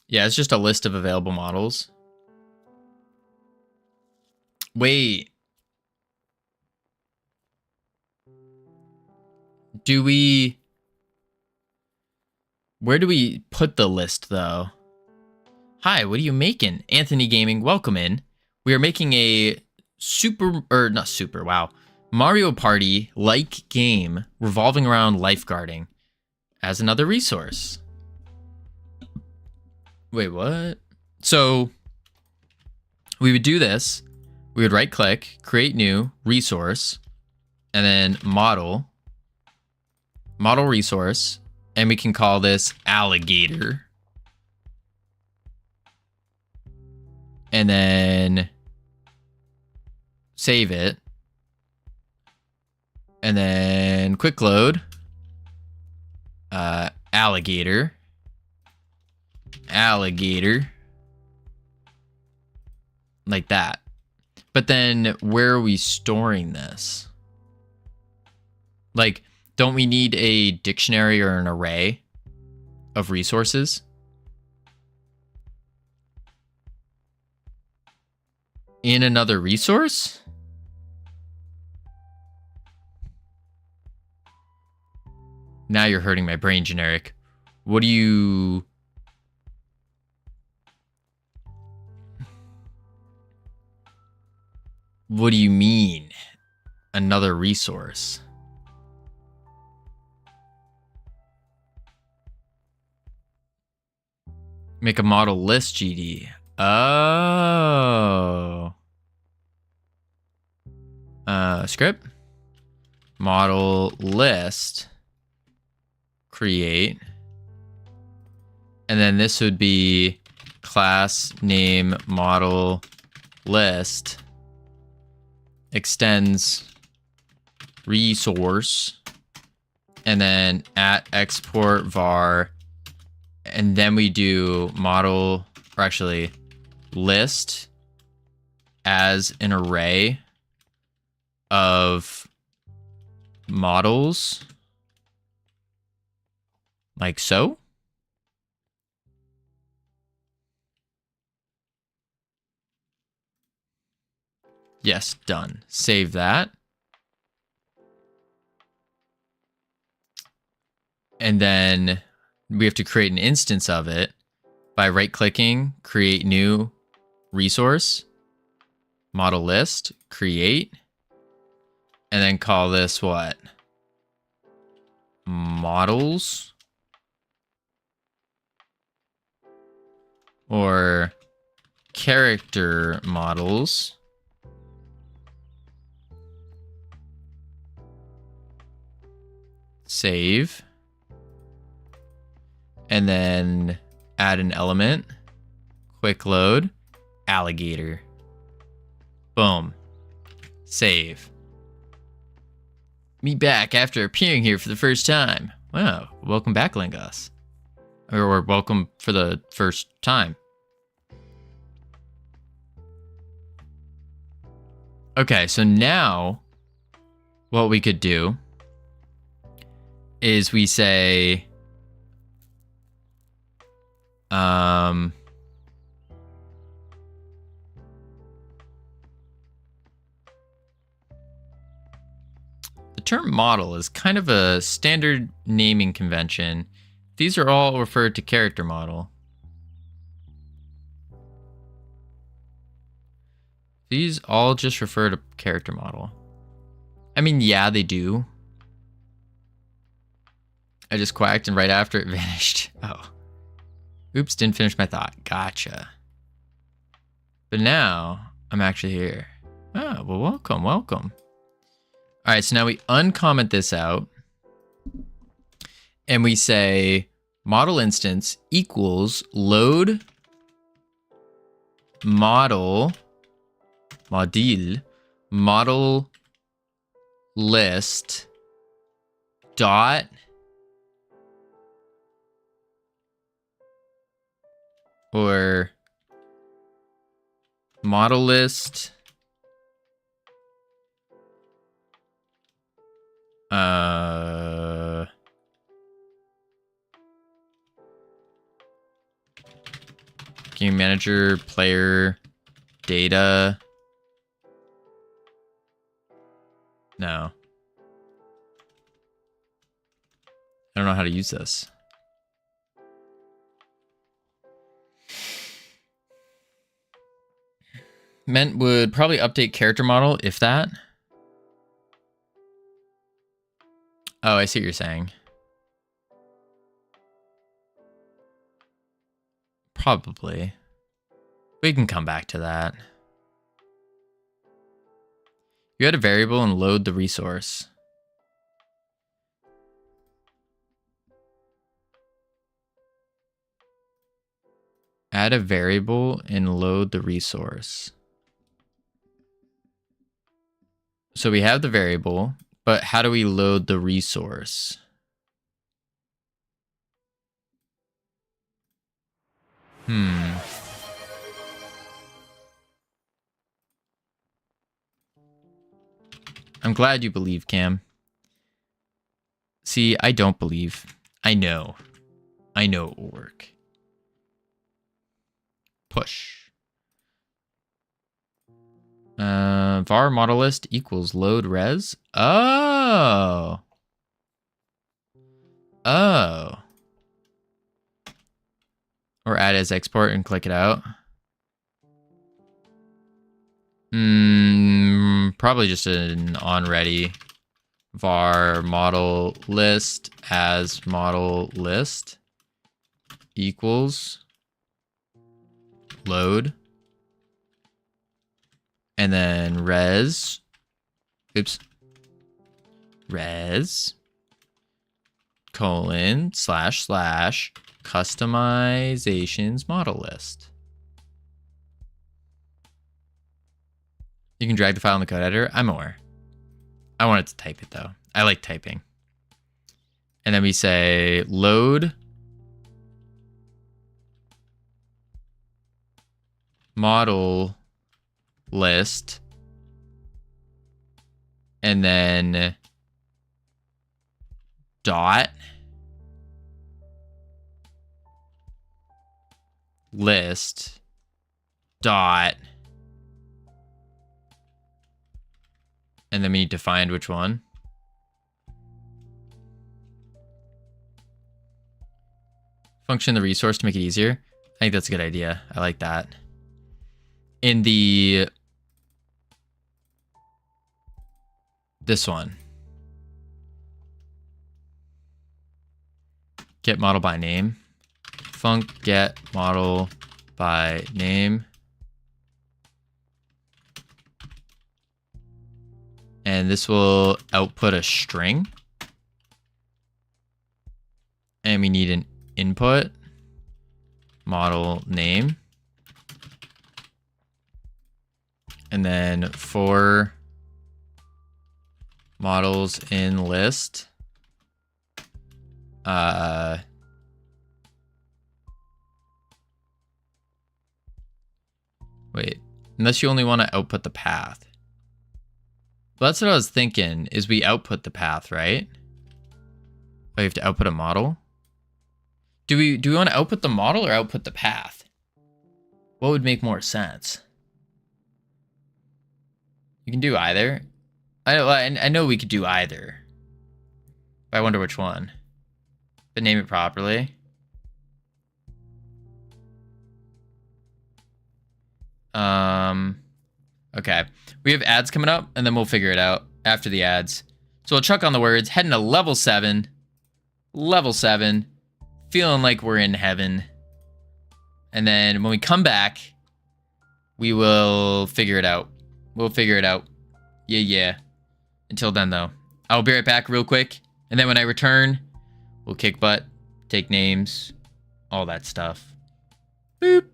Yeah, it's just a list of available models. Wait. Where do we put the list though? Hi, what are you making? Anthony Gaming, welcome in. We are making a Mario Party-like game revolving around lifeguarding as another resource. Wait, what? So we would do this. We would right-click, create new, resource, and then model resource, and we can call this alligator. And then save it. And then quick load. Alligator. Like that. But then where are we storing this? Like, don't we need a dictionary or an array of resources? In another resource? Now you're hurting my brain, generic. What do you... What do you mean? Another resource? Make a model list, GD. Oh. Script. Model list. Create. And then this would be class name model list extends resource, and then at export var, and then we do model, or actually list as an array of models, like so. Yes, done. Save that. And then we have to create an instance of it by right-clicking, create new resource, model list, create, and then call this what? Models, or character models. Save. And then add an element. Quick load. Alligator. Boom. Save. Me back after appearing here for the first time. Wow. Welcome back, Lingos. Or welcome for the first time. Okay, so now what we could do is we say, the term model is kind of a standard naming convention. These are all referred to character model. These all just refer to character model. I mean, yeah, they do. I just quacked and right after it vanished. Oh. Oops, didn't finish my thought. Gotcha. But now I'm actually here. Oh, well, welcome, welcome. All right, so now we uncomment this out. And we say model instance equals load model list dot or model list game manager player data. No. I don't know how to use this. Meant would probably update character model, if that. Oh, I see what you're saying. Probably. We can come back to that. You add a variable and load the resource. Add a variable and load the resource. So we have the variable, but how do we load the resource? I'm glad you believe, Cam. See, I don't believe. I know. I know it will work. Push. Var model list equals load res. Oh. Oh. Or add as export and click it out. Probably just an onReady var model list as model list equals load. And then res, res, colon, / customizations model list. You can drag the file in the code editor. I'm aware. I wanted to type it though. I like typing. And then we say load model list. And then dot list dot. And then we need to find which one. Function the resource to make it easier. I think that's a good idea. I like that. In the this one. Get model by name. Func get model by name. And this will output a string. And we need an input model name. And then for models in list. Wait, unless you only want to output the path. Well, that's what I was thinking, is we output the path, right? Oh, you have to output a model? Do we want to output the model or output the path? What would make more sense? You can do either. I know we could do either. But I wonder which one. But name it properly. Okay. We have ads coming up, and then we'll figure it out after the ads. So we'll chuck on the words, heading to level 7. Level 7. Feeling like we're in heaven. And then when we come back, we will figure it out. We'll figure it out. Yeah. Until then, though, I'll be right back real quick. And then when I return, we'll kick butt, take names, all that stuff. Boop.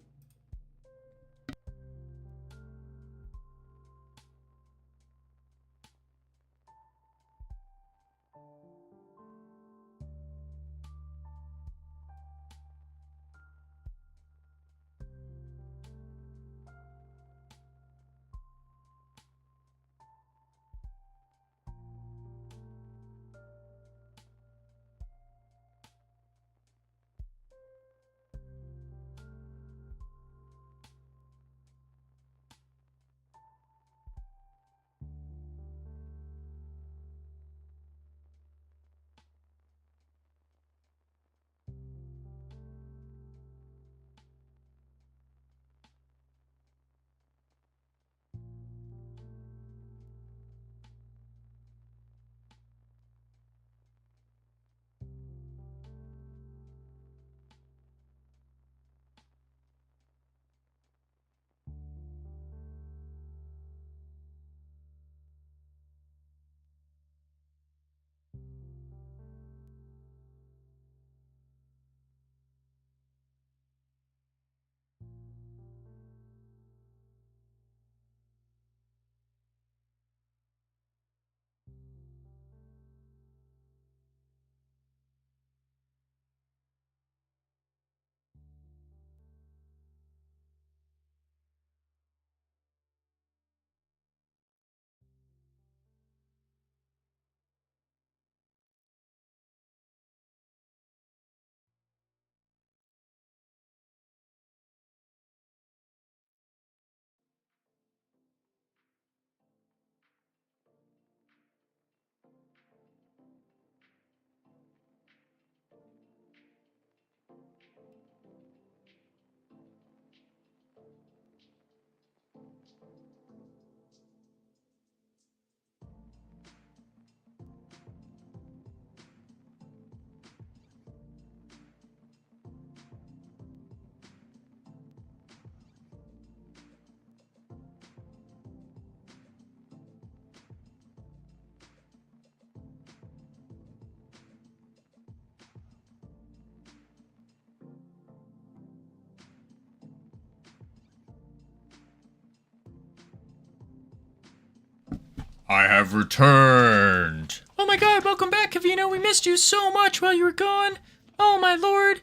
I have returned. Oh my god, welcome back, Covino. We missed you so much while you were gone. Oh my lord.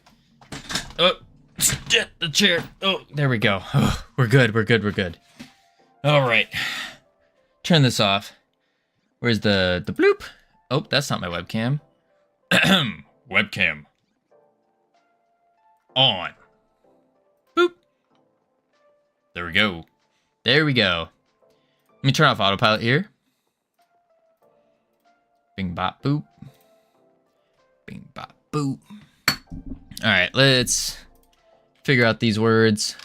Oh, get the chair. Oh, there we go. Oh, we're good, we're good, we're good. All right. Turn this off. Where's the bloop? Oh, that's not my webcam. Webcam. On. Boop. There we go. There we go. Let me turn off autopilot here. Bing bop boop. Bing bop boop. Alright, let's figure out these words.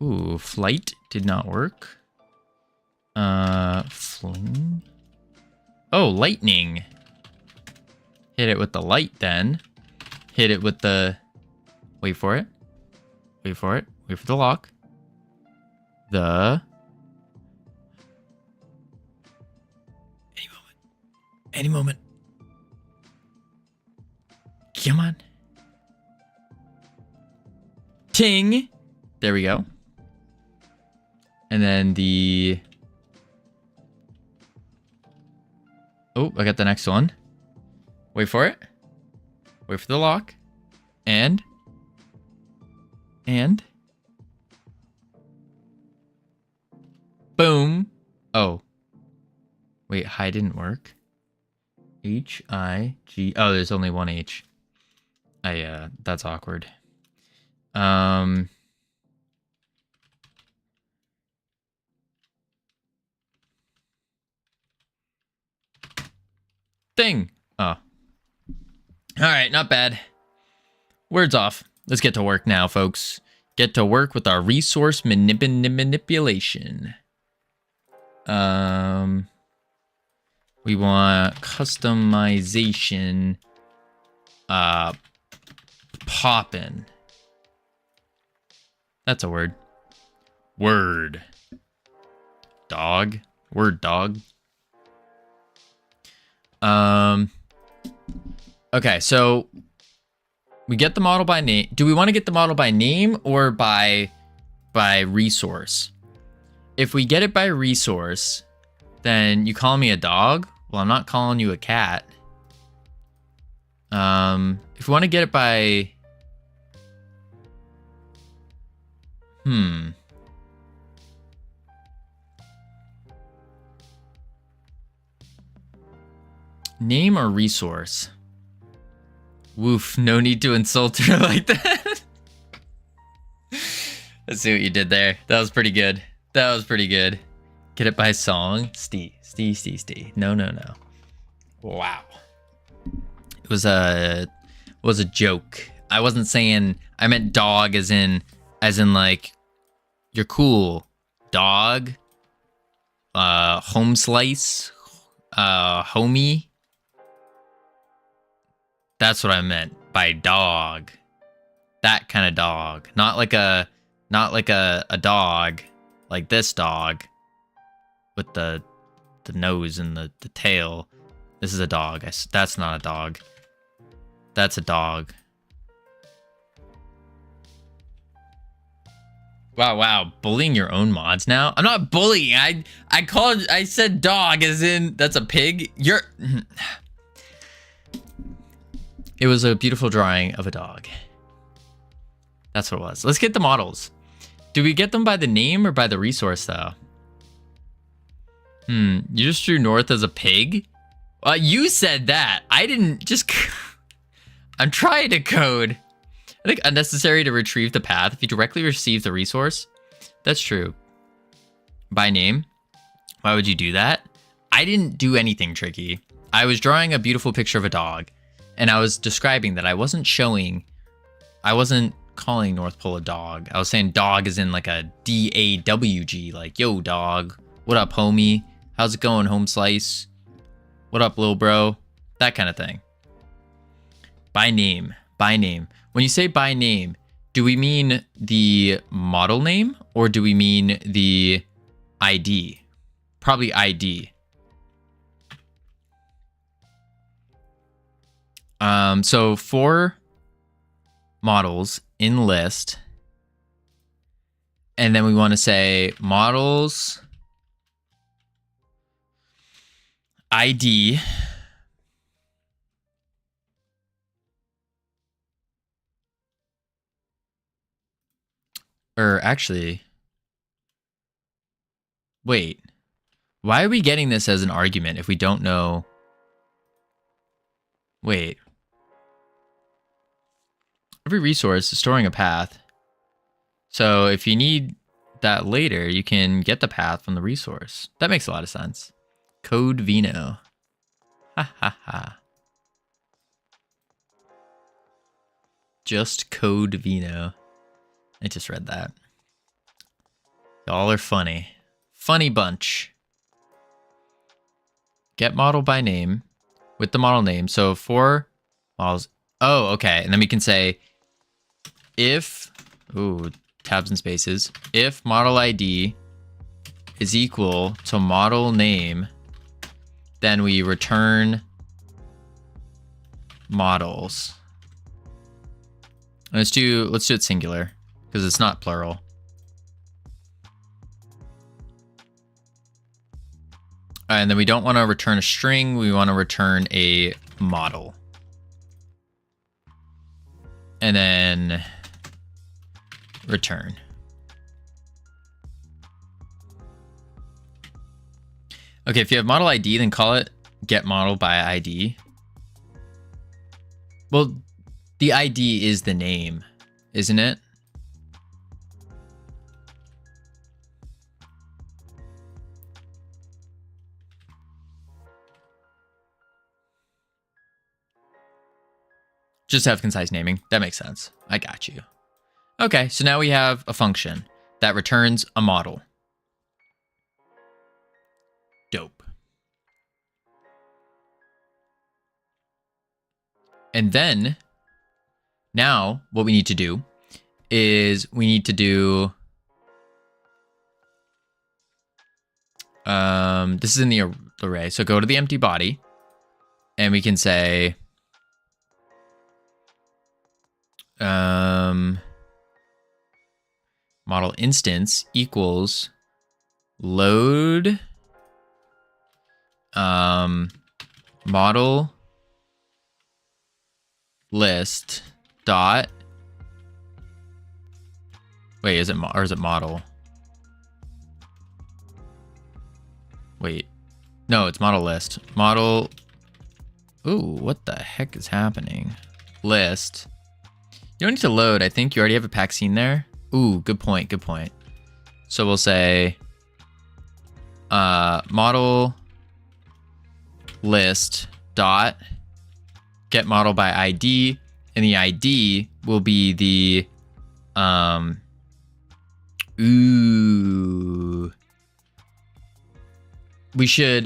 Ooh, flight did not work. Fling. Oh, lightning. Hit it with the light then. Hit it with the... Wait for it. Wait for it. Wait for the lock. The... Any moment. Any moment. Come on. Ting. There we go. And then the... Oh, I got the next one. Wait for it. Wait for the lock. And... Boom. Oh. Wait, high didn't work. H-I-G... Oh, there's only one H. That's awkward. Thing. Oh. Alright, not bad. Words off. Let's get to work now, folks. Get to work with our resource manipulation. We want customization. Poppin'. That's a word. Word. Dog. Word dog. Okay, so we get the model by name. Do we want to get the model by name or by resource? If we get it by resource, then you call me a dog. Well, I'm not calling you a cat. If we want to get it by... Name or resource? Woof, no need to insult her like that. Let's see what you did there. That was pretty good. That was pretty good. Get it by song? Stee. No. Wow. It was a joke. I wasn't saying, I meant dog as in like, you're cool. Dog. Home slice. Homie. That's what I meant by dog. That kind of dog. Not like a dog like this dog with the nose and the tail. This is a dog. That's not a dog. That's a dog. Wow. Bullying your own mods now? I'm not bullying. I said dog as in that's a pig. It was a beautiful drawing of a dog. That's what it was. Let's get the models. Do we get them by the name or by the resource, though? You just drew North as a pig? You said that. I didn't just... I'm trying to code. I think unnecessary to retrieve the path if you directly receive the resource. That's true. By name? Why would you do that? I didn't do anything tricky. I was drawing a beautiful picture of a dog. And I was describing that I wasn't calling North Pole a dog. I was saying dog as in like a D-A-W-G, like, yo, dog. What up, homie? How's it going, home slice? What up, little bro? That kind of thing. By name. When you say by name, do we mean the model name or do we mean the ID? Probably ID. So for models in list, And then we want to say models ID or actually, wait, why are we getting this as an argument if we don't know? Wait, every resource is storing a path. So if you need that later, you can get the path from the resource. That makes a lot of sense. Covino. Ha ha ha. Just Covino. I just read that. Y'all are funny. Funny bunch. Get model by name with the model name. So for models. Oh, okay. And then we can say if, ooh, tabs and spaces. If model ID is equal to model name, then we return models. Let's do it singular because it's not plural. And then we don't want to return a string. We want to return a model. And then return. Okay, if you have model ID, then call it get model by ID. Well, the ID is the name, isn't it? Just have concise naming. That makes sense. I got you. Okay, so now we have a function that returns a model. Dope. And then now what we need to do is we need to do this is in the array. So go to the empty body and we can say model instance equals load model list dot, wait, is it or is it model? Wait, no, it's model list. Model, ooh, what the heck is happening? List. You don't need to load. I think you already have a pack scene there. Ooh, good point, good point. So we'll say model list dot get model by ID, and the ID will be the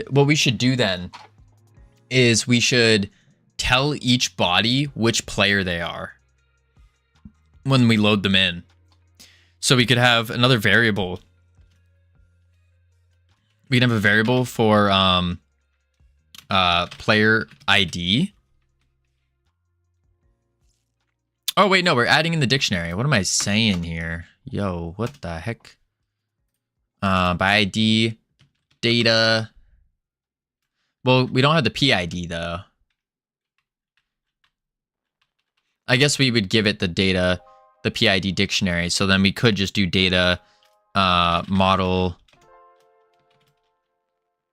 what we should do then is we should tell each body which player they are when we load them in. So we could have another variable. We can have a variable for player ID. Oh, wait, no, we're adding in the dictionary. What am I saying here? Yo, what the heck? By ID, data. Well, we don't have the PID, though. I guess we would give it the data, the PID dictionary. So then we could just do data model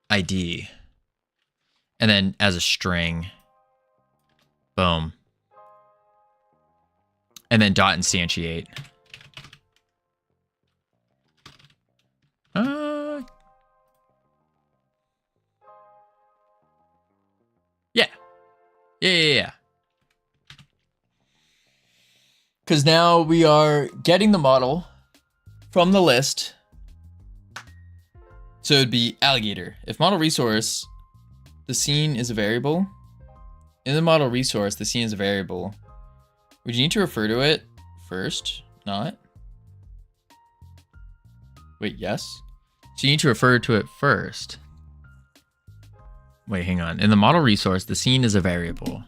ID. And then as a string. Boom. And then dot instantiate. Yeah. Because now we are getting the model from the list. So it'd be alligator. If model resource, the scene is a variable. In the model resource, the scene is a variable. Would you need to refer to it first? Not? Wait, yes? So you need to refer to it first. Wait, hang on. In the model resource, the scene is a variable.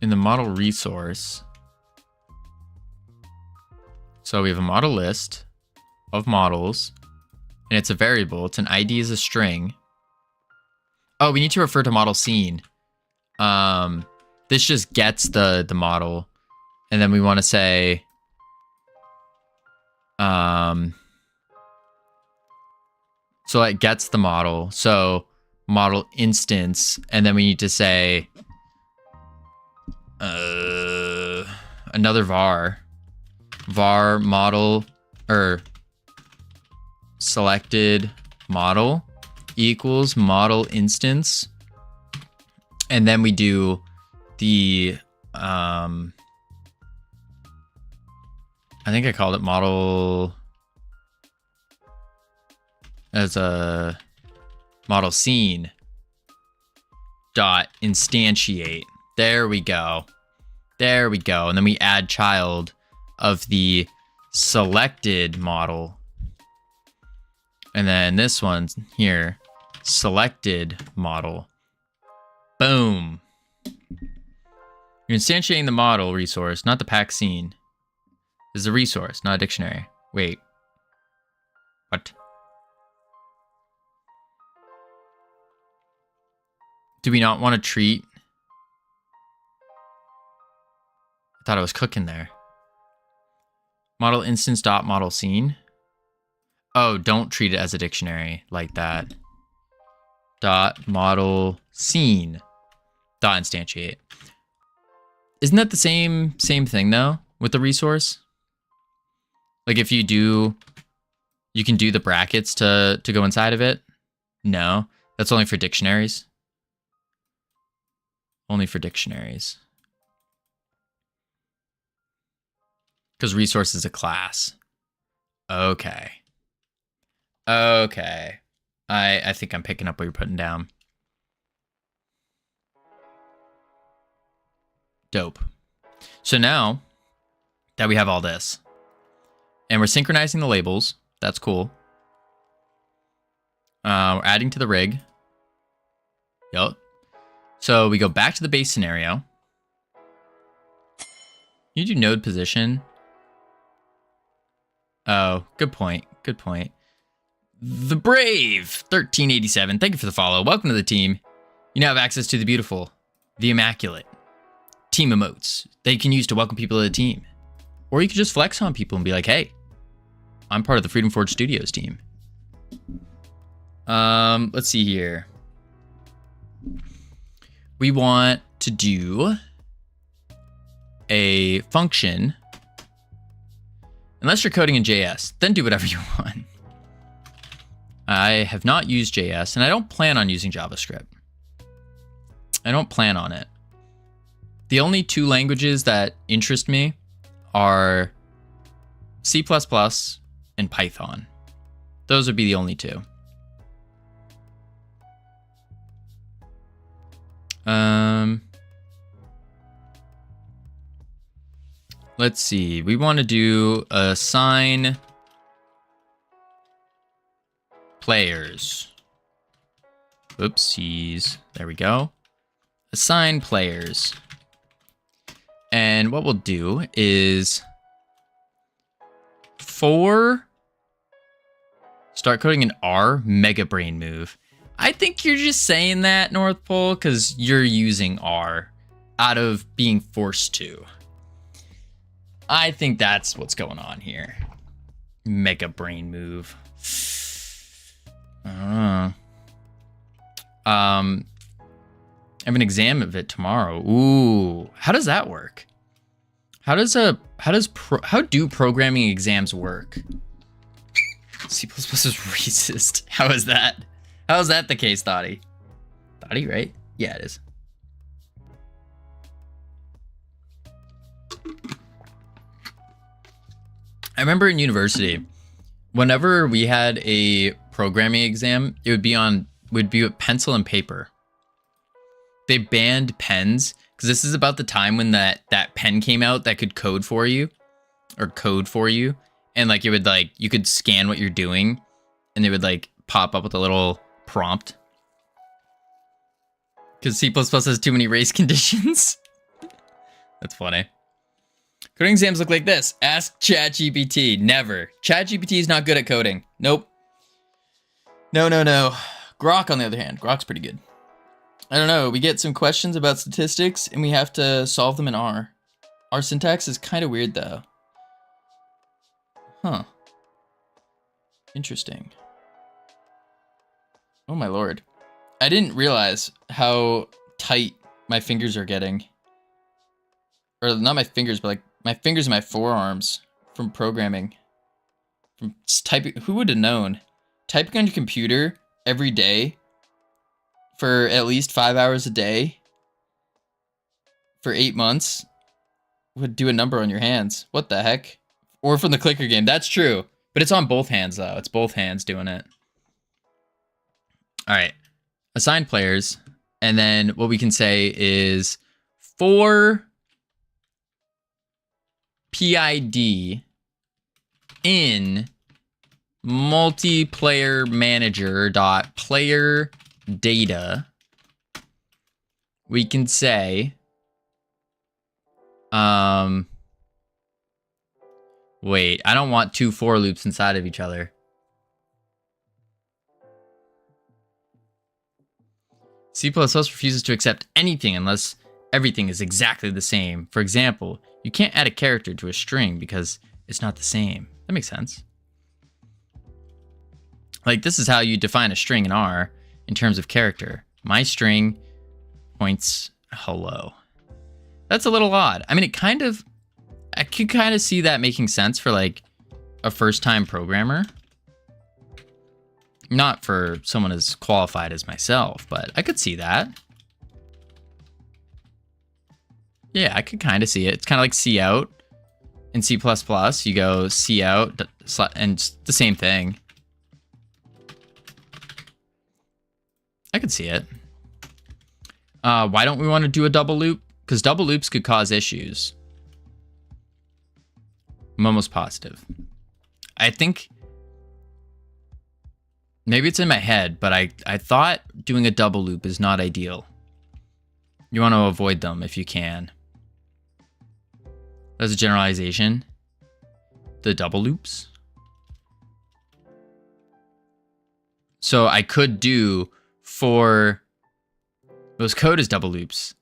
In in the model resource. So we have a model list of models, and it's a variable. It's an ID as a string. Oh, we need to refer to model scene. This just gets the model, and then we want to say, so it gets the model. So model instance, and then we need to say, another var model or selected model equals model instance, and then we do the I think I called it model as a model scene dot instantiate. There we go. There we go. And then we add child of the selected model. And then this one here, selected model. Boom. You're instantiating the model resource, not the pack scene. This is a resource, not a dictionary. Wait. What? Do we not want to treat? I thought I was cooking there. Model instance dot model scene. Oh, don't treat it as a dictionary like that. Dot model scene dot instantiate. Isn't that the same thing though with the resource? Like if you do, you can do the brackets to go inside of it. No, that's only for dictionaries. Only for dictionaries. Because resource is a class. Okay. Okay. I think I'm picking up what you're putting down. Dope. So now that we have all this, and we're synchronizing the labels, that's cool. We're adding to the rig. Yup. So we go back to the base scenario. You do node position. Oh, good point. Good point. The Brave 1387. Thank you for the follow. Welcome to the team. You now have access to the beautiful, the immaculate team emotes that you can use to welcome people to the team. Or you could just flex on people and be like, hey, I'm part of the Freedom Forge Studios team. Let's see here. We want to do a function. Unless you're coding in JS, then do whatever you want. I have not used JS, and I don't plan on using JavaScript. I don't plan on it. The only two languages that interest me are C++ and Python. Those would be the only two. Let's see. We want to do assign players. Oopsies. There we go. Assign players. And what we'll do is for start coding an R mega brain move. I think you're just saying that, North Pole, because you're using R out of being forced to. I think that's what's going on here. Mega brain move. I have an exam of it tomorrow. Ooh, how does that work? How do programming exams work? C++ is racist. How is that? How is that the case, Thotty? Thotty, right? Yeah, it is. I remember in university, whenever we had a programming exam, it would be with pencil and paper. They banned pens because this is about the time when that pen came out that could code for you, and like it would like you could scan what you're doing, and they would like pop up with a little prompt. Because C++ has too many race conditions. That's funny. Coding exams look like this. Ask ChatGPT. Never. ChatGPT is not good at coding. Nope. No. Grok, on the other hand. Grok's pretty good. I don't know. We get some questions about statistics, and we have to solve them in R. Our syntax is kind of weird, though. Huh. Interesting. Oh, my lord. I didn't realize how tight my fingers are getting. Or not my fingers, but like my fingers and my forearms from programming. From typing. Who would have known? Typing on your computer every day for at least 5 hours a day for 8 months would do a number on your hands. What the heck? Or from the clicker game. That's true. But it's on both hands, though. It's both hands doing it. All right. Assign players. And then what we can say is for PID in multiplayer manager dot player data, we can say wait, I don't want two for loops inside of each other. C++ refuses to accept anything unless everything is exactly the same. For example, you can't add a character to a string because it's not the same. That makes sense. Like, this is how you define a string in R in terms of character. My string points hello. That's a little odd. I mean, I could kind of see that making sense for like a first-time programmer. Not for someone as qualified as myself, but I could see that. Yeah, I could kind of see it. It's kind of like C out in C++. You go C out and it's the same thing. I could see it. Why don't we want to do a double loop? Because double loops could cause issues. I'm almost positive. I think maybe it's in my head, but I thought doing a double loop is not ideal. You want to avoid them if you can. That's a generalization. The double loops. So I could do for those code is double loops.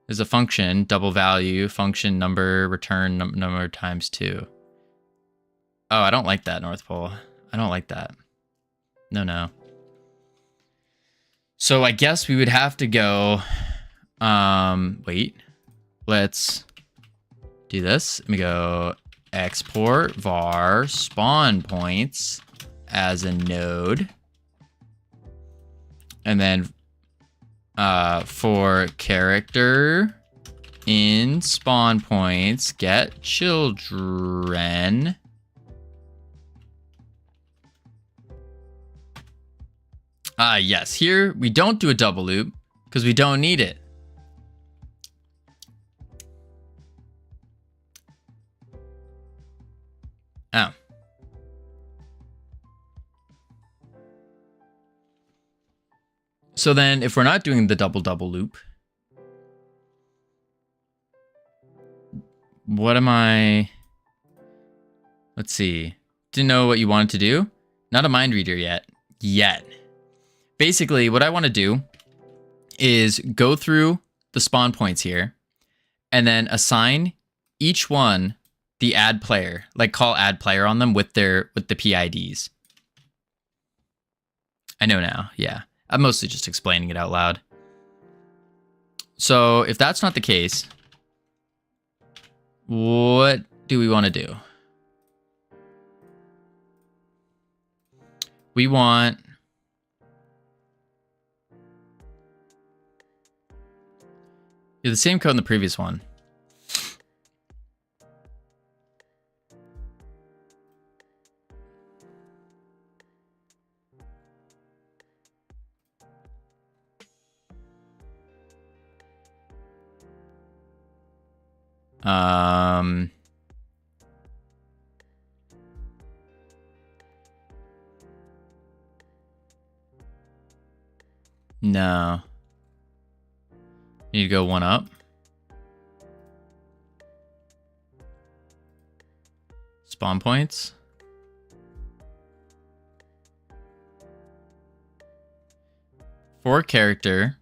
There's a function, double value, function number, return number times 2. Oh, I don't like that, North Pole. I don't like that. No. So I guess we would have to go, wait, let's do this. Let me go export var spawn points as a node. And then for character in spawn points, get children. Yes, here we don't do a double loop because we don't need it. Oh. So then if we're not doing the double loop, what am I? Let's see. Didn't know what you wanted to do. Not a mind reader yet. Basically, what I want to do is go through the spawn points here and then assign each one the add player, like call add player on them with the PIDs. I know now. Yeah. I'm mostly just explaining it out loud. So if that's not the case, what do we want to do? We want the same code in the previous one. No. Need to go one up. Spawn points. For character.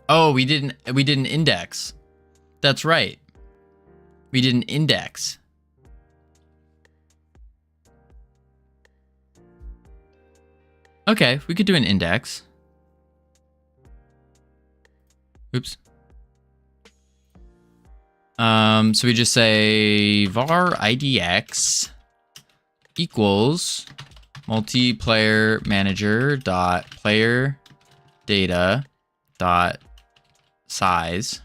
Oh, we did an index. That's right. We did an index. Okay, we could do an index. Oops. So we just say var idx equals multiplayer manager dot player data dot size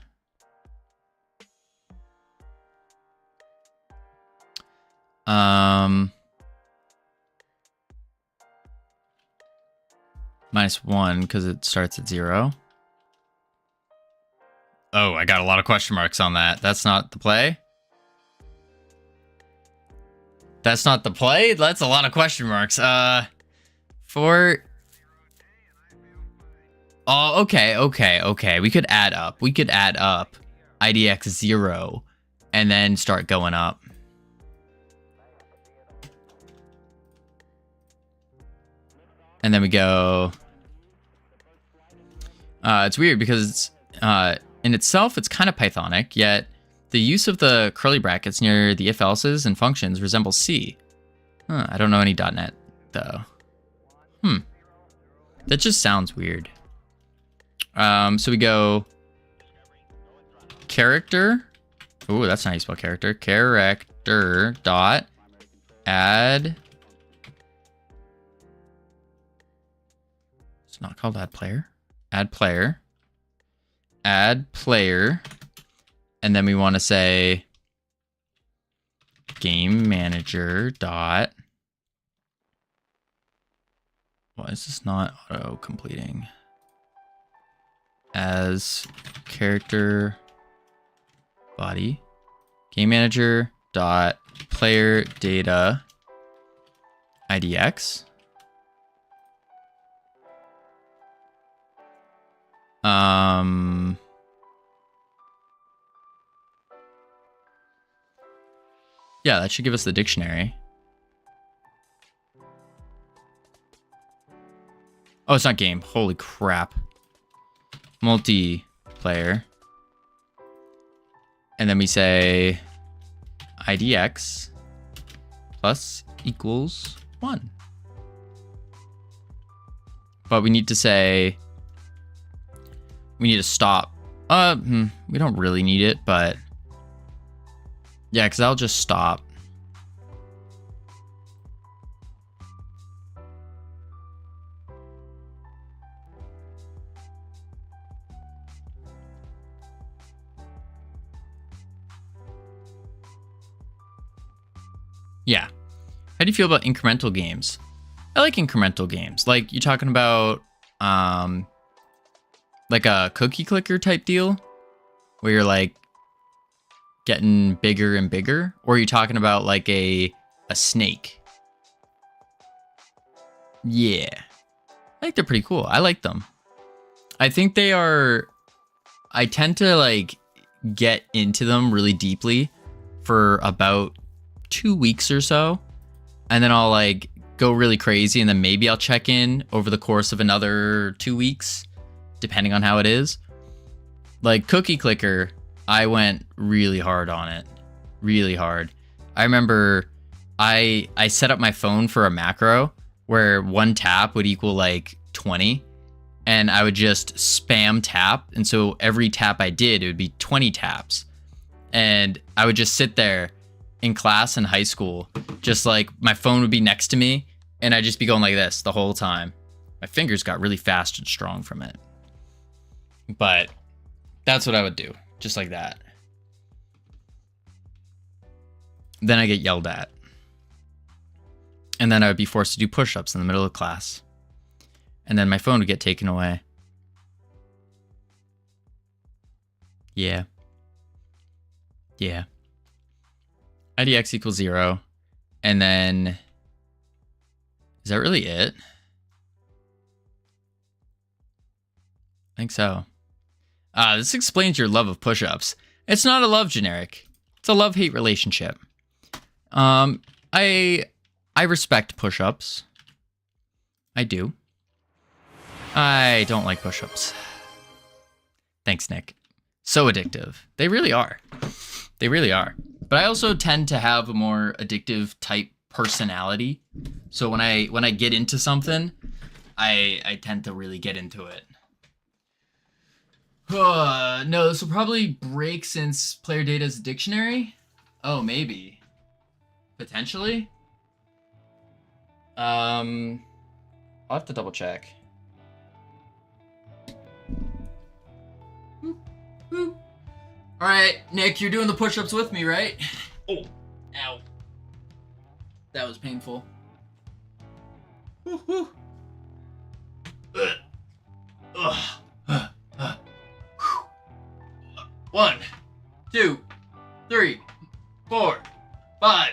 -1 because it starts at 0. Oh, I got a lot of question marks on that. That's not the play. That's not the play? That's a lot of question marks. For... Oh, okay. We could add up. We could add up IDX 0 and then start going up. And then we go... it's weird because in itself, it's kind of Pythonic, yet the use of the curly brackets near the if-elses and functions resembles C. I don't know any .NET, though. That just sounds weird. So we go character. Ooh, that's not how you spell character. Character dot add. It's not called add player. Add player. Add player. And then we want to say game manager dot. Why is this not auto completing? As character body. Game manager dot player data IDX. Yeah, that should give us the dictionary. Oh, it's not game. Holy crap. Multiplayer. And then we say IDX plus equals 1. But we need to say... We need to stop. We don't really need it, but... Yeah, because I'll just stop. Yeah. How do you feel about incremental games? I like incremental games. Like, you're talking about, like a cookie clicker type deal? Where you're, like, getting bigger and bigger? Or are you talking about, like, a snake? Yeah. I think they're pretty cool. I like them. I think they are... I tend to, like, get into them really deeply for about 2 weeks or so, and then I'll like go really crazy, and then maybe I'll check in over the course of another 2 weeks, depending on how it is. Like Cookie Clicker, I went really hard on it, really hard. I remember I set up my phone for a macro where 1 tap would equal like 20, and I would just spam tap, and so every tap I did, it would be 20 taps, and I would just sit there in class in high school, just like my phone would be next to me and I'd just be going like this the whole time. My fingers got really fast and strong from it. But that's what I would do, just like that. Then I get yelled at. And then I would be forced to do push-ups in the middle of class. And then my phone would get taken away. Yeah. Yeah. IDX equals 0. And then... Is that really it? I think so. This explains your love of push-ups. It's not a love generic. It's a love-hate relationship. I I respect push-ups. I do. I don't like push-ups. Thanks, Nick. So addictive. They really are. They really are. But I also tend to have a more addictive type personality. So when I get into something, I tend to really get into it. No, this will probably break since player data is a dictionary. Oh, maybe. Potentially. I'll have to double check. All right, Nick, you're doing the push-ups with me, right? Oh, ow. That was painful. Woo-hoo. Ugh. 1, 2, 3, 4, 5,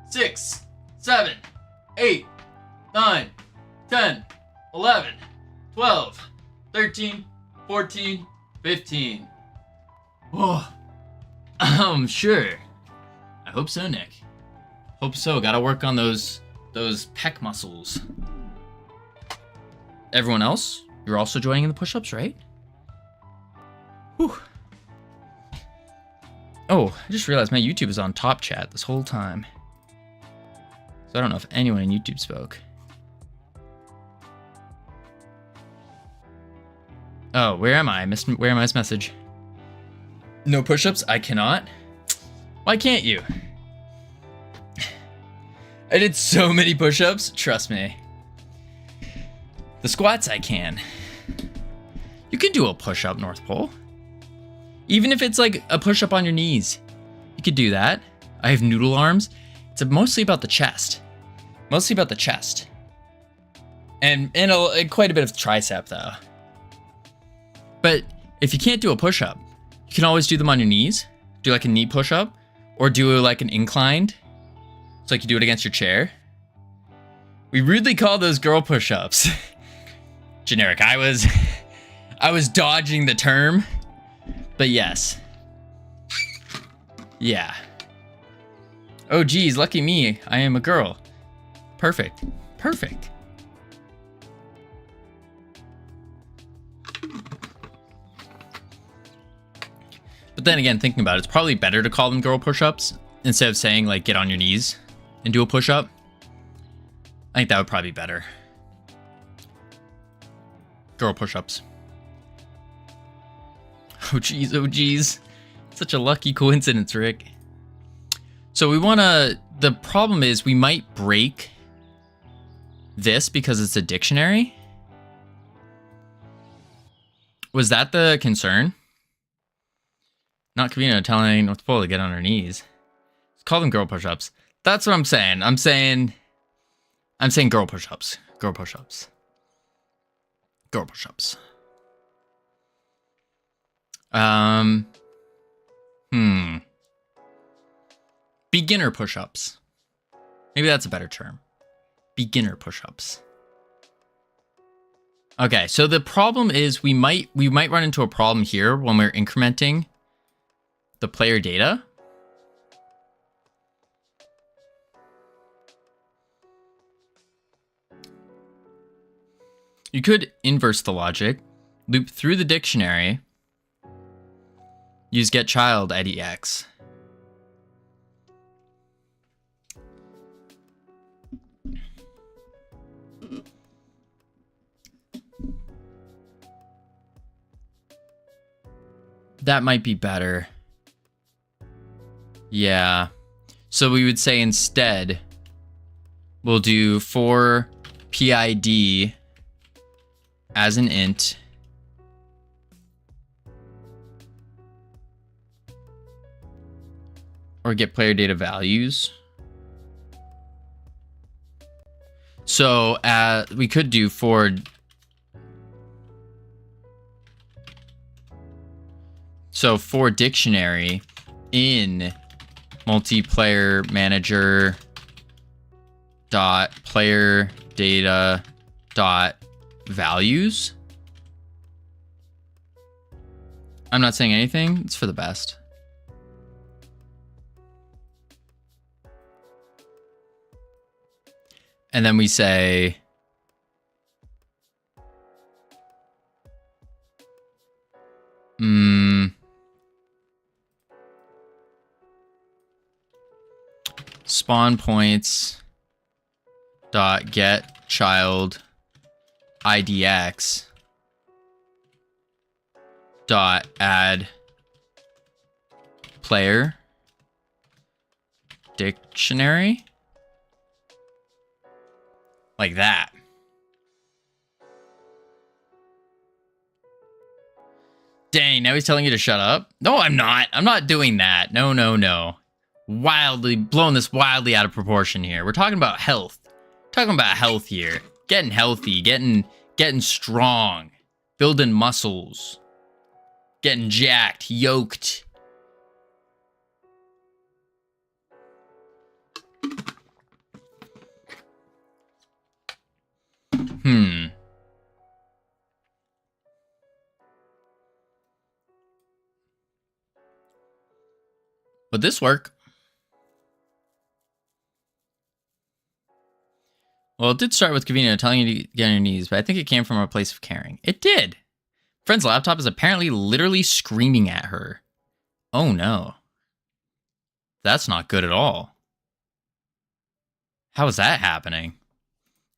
6, 7, 8, 9, 10, 11, 12, 13, 14, 15. Oh, sure. I hope so, Nick. Hope so. Gotta work on those pec muscles. Everyone else, you're also joining in the push-ups, right? Whew. Oh, I just realized my YouTube is on top chat this whole time. So I don't know if anyone in YouTube spoke. Oh, where am I? Where am I? This message. No push-ups? I cannot. Why can't you? I did so many push-ups. Trust me. The squats I can. You can do a push-up, North Pole. Even if it's like a push-up on your knees. You could do that. I have noodle arms. It's mostly about the chest. Mostly about the chest. And quite a bit of tricep, though. But if you can't do a push-up, you can always do them on your knees. Do like a knee push-up. Or do like an inclined. So like you do it against your chair. We rudely call those girl push-ups. Generic. I was dodging the term. But yes. Yeah. Oh geez, lucky me. I am a girl. Perfect. Perfect. But then again, thinking about it, it's probably better to call them girl push-ups instead of saying like get on your knees and do a push-up. I think that would probably be better. Girl push-ups. Oh geez, oh geez. Such a lucky coincidence, Rick. So we wanna, the problem is we might break this because it's a dictionary. Was that the concern? Not Covino telling North Pole to get on her knees. Let's call them girl push-ups. That's what I'm saying. I'm saying girl push-ups. Girl push-ups. Girl push-ups. Beginner push-ups. Maybe that's a better term. Beginner push-ups. Okay, so the problem is we might run into a problem here when we're incrementing the player data. You could inverse the logic, loop through the dictionary, use getChild at EX. That might be better. Yeah. So we would say instead, we'll do for PID as an int. Or get player data values. So we could do for dictionary in multiplayer manager dot player data dot values. I'm not saying anything. It's for the best. And then we say spawn points dot get child idx dot add player dictionary, like that. Dang, now he's telling you to shut up? No, I'm not. I'm not doing that. No, no, no. Blowing this wildly out of proportion here. We're talking about health. Talking about health here. Getting healthy, getting strong, building muscles, getting jacked, yoked. Would this work? Well, it did start with Covino telling you to get on your knees, but I think it came from a place of caring. It did. Friend's laptop is apparently literally screaming at her. Oh no. That's not good at all. How is that happening?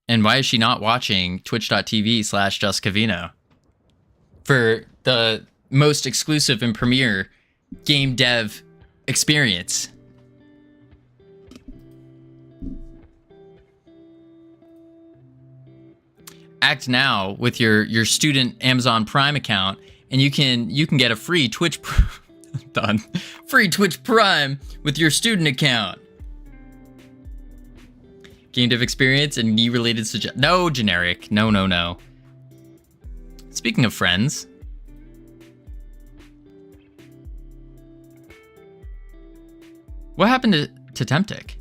And why is she not watching twitch.tv/justcovino for the most exclusive and premier game dev experience? Act now with your student Amazon Prime account, and you can get a free Twitch free Twitch Prime with your student account. Game dev experience and knee related no generic. No, no, no. Speaking of friends, what happened to Temptic?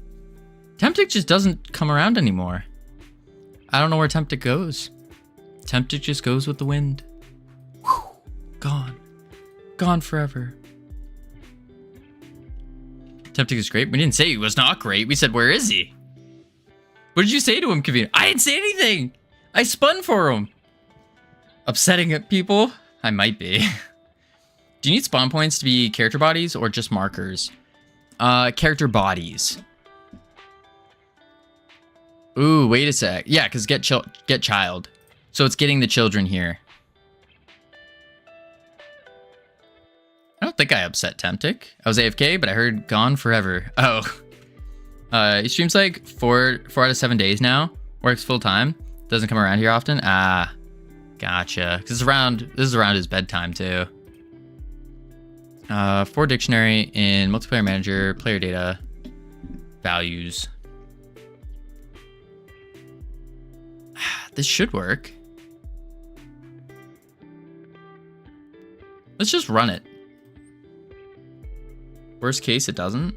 Temptic just doesn't come around anymore. I don't know where Temptic goes. Temptic just goes with the wind. Whew, gone. Gone forever. Temptic is great. We didn't say he was not great. We said, where is he? What did you say to him, Covino? I didn't say anything. I spun for him. Upsetting at people? I might be. Do you need spawn points to be character bodies or just markers? Character bodies. Ooh, wait a sec. Yeah, because get child. So it's getting the children here. I don't think I upset Temptic. I was AFK, but I heard gone forever. Oh. He streams like 4 out of 7 days now. Works full time. Doesn't come around here often. Ah, gotcha. Because this is around his bedtime too. For dictionary in multiplayer manager, player data, values. This should work. Let's just run it. Worst case, it doesn't.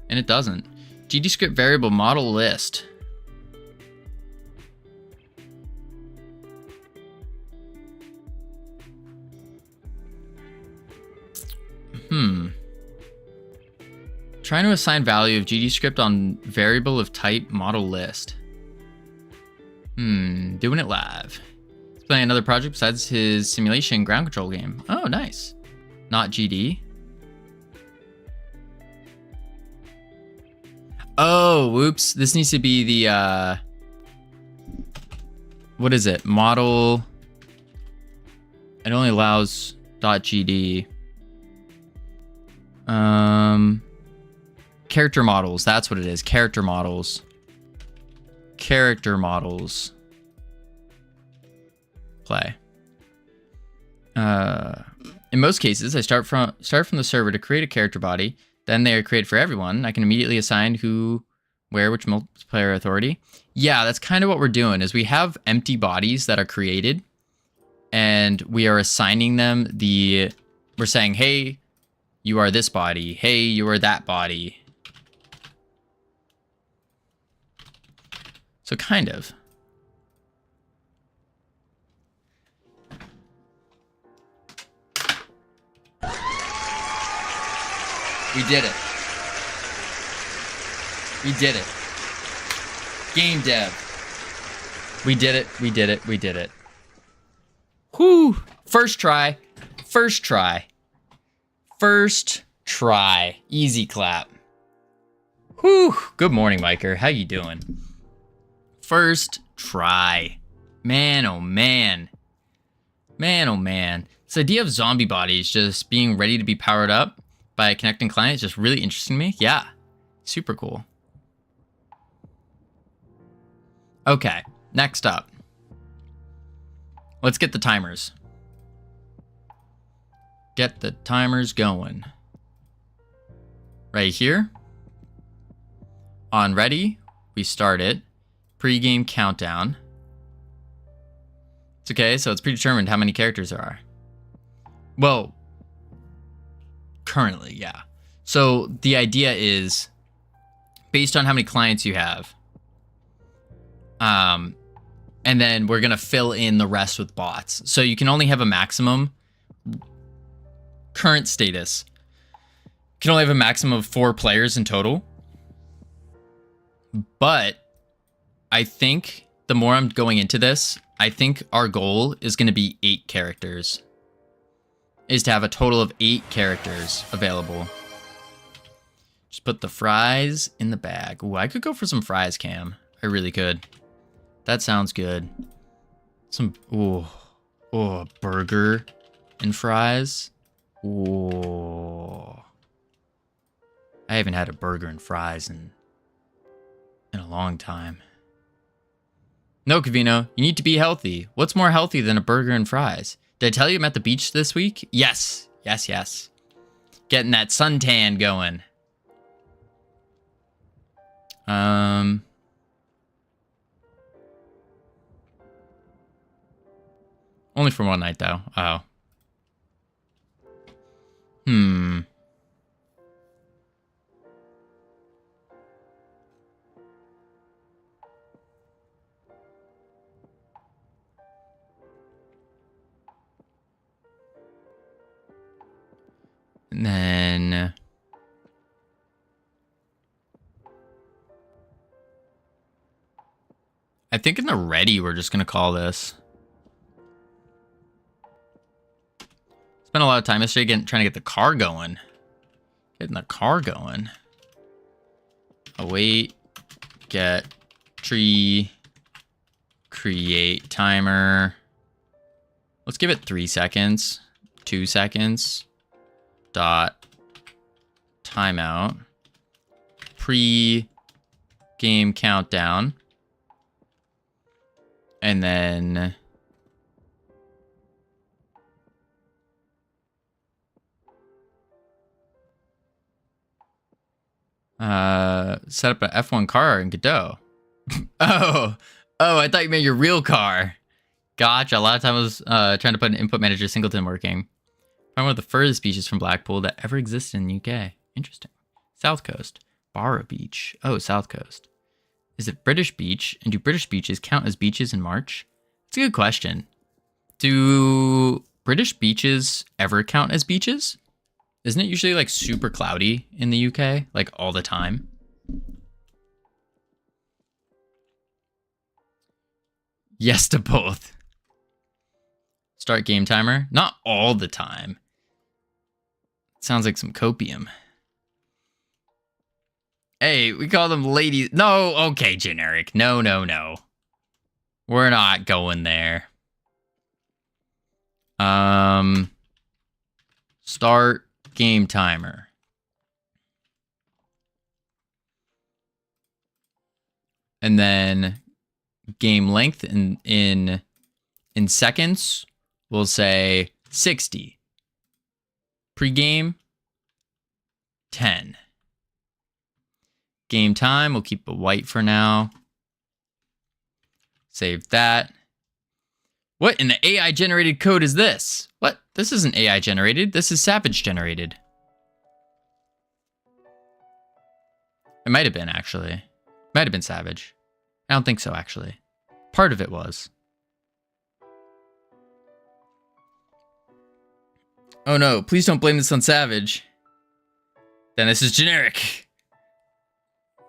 And it doesn't. GDScript variable model list. Trying to assign value of GDScript on variable of type model list. Doing it live. He's playing another project besides his simulation ground control game. Oh, nice. Not GD. Oh, whoops. This needs to be the, what is it? Model. It only allows .gd. Character models. That's what it is. Character models. Character models. Play. In most cases, I start from the server to create a character body. Then they are created for everyone. I can immediately assign who, where, which multiplayer authority. Yeah, that's kind of what we're doing. Is we have empty bodies that are created, and we are assigning them the. We're saying, hey, you are this body. Hey, you are that body. So kind of. We did it. We did it. Game dev. We did it. We did it. We did it. Whew. First try. First try. First try. Easy clap. Whew. Good morning, Miker. How you doing? First try. Man, oh man. Man, oh man. This idea of zombie bodies just being ready to be powered up by a connecting client is just really interesting to me. Yeah. Super cool. Okay. Next up. Let's get the timers. Get the timers going. Right here. On ready, we start it. Pre-game countdown. It's okay, so it's predetermined how many characters there are. Well, currently, yeah. So the idea is based on how many clients you have. And then we're going to fill in the rest with bots. So you can only have a maximum current status. You can only have a maximum of 4 players in total. But I think the more I'm going into this, I think our goal is going to be 8 characters. Is to have a total of 8 characters available. Just put the fries in the bag. Ooh, I could go for some fries, Cam. I really could. That sounds good. Some, a burger and fries. Ooh. I haven't had a burger and fries in a long time. No, Covino, you need to be healthy. What's more healthy than a burger and fries? Did I tell you I'm at the beach this week? Yes. Yes, yes. Getting that suntan going. Only for one night, though. Oh. And then I think in the ready, we're just going to call this. Spent a lot of time yesterday trying to get the car going. Getting the car going. Await, get, tree, create timer. Let's give it 3 seconds, 2 seconds. Dot timeout. Pre-game countdown. And then set up an F1 car in Godot. Oh, I thought you meant your real car. Gotcha. A lot of time I was trying to put an input manager singleton working. Find one of the furthest beaches from Blackpool that ever existed in the UK. Interesting. South Coast. Barrow Beach. Oh, South Coast. Is it British Beach? And do British beaches count as beaches in March? It's a good question. Do British beaches ever count as beaches? Isn't it usually like super cloudy in the UK? Like all the time? Yes to both. Start game timer. Not all the time. Sounds like some copium. Hey, we call them ladies. No, okay, generic. No. We're not going there. Start game timer. And then game length in seconds, we'll say 60. Pre-game, 10. Game time, we'll keep it white for now. Save that. What in the AI generated code is this? What? This isn't AI generated. This is Savage generated. It might have been, actually. Might have been Savage. I don't think so, actually. Part of it was. Oh no, please don't blame this on Savage. Then this is generic.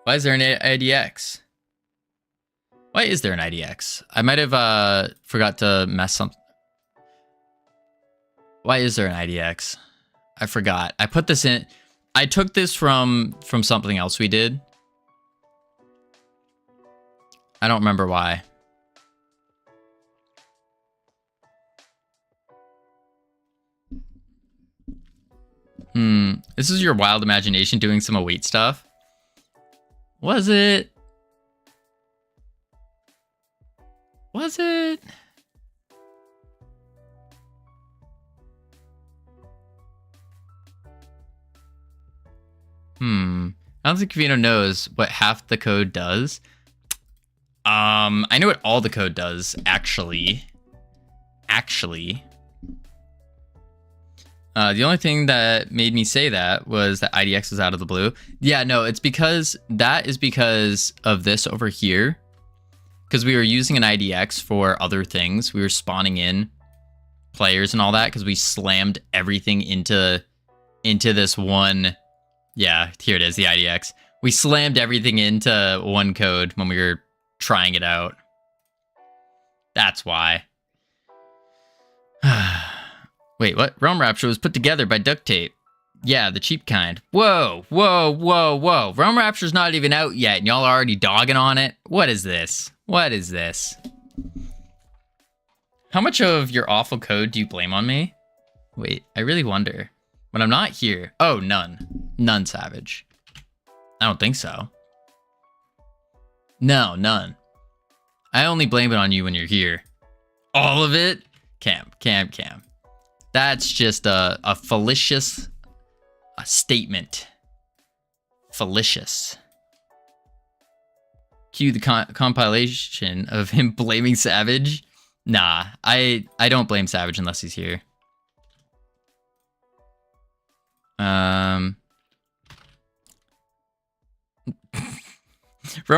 Why is there an IDX? Why is there an IDX? I might have forgot to mess something. Why is there an IDX? I forgot. I put this in. I took this from something else we did. I don't remember why. This is your wild imagination doing some await stuff. Was it? Was it? I don't think Covino knows what half the code does. I know what all the code does, actually. The only thing that made me say that was that IDX was out of the blue. Yeah, no, it's because that is because of this over here. Because we were using an IDX for other things. We were spawning in players and all that because we slammed everything into this one. Yeah, here it is, the IDX. We slammed everything into one code when we were trying it out. That's why. Wait, what? Realm Rapture was put together by duct tape. Yeah, the cheap kind. Whoa. Realm Rapture's not even out yet, and y'all are already dogging on it? What is this? How much of your awful code do you blame on me? Wait, I really wonder. When I'm not here... Oh, none. None, Savage. I don't think so. No, none. I only blame it on you when you're here. All of it? Cam. That's just a fallacious statement. Fallacious. Cue the compilation of him blaming Savage. Nah, I don't blame Savage unless he's here. Realm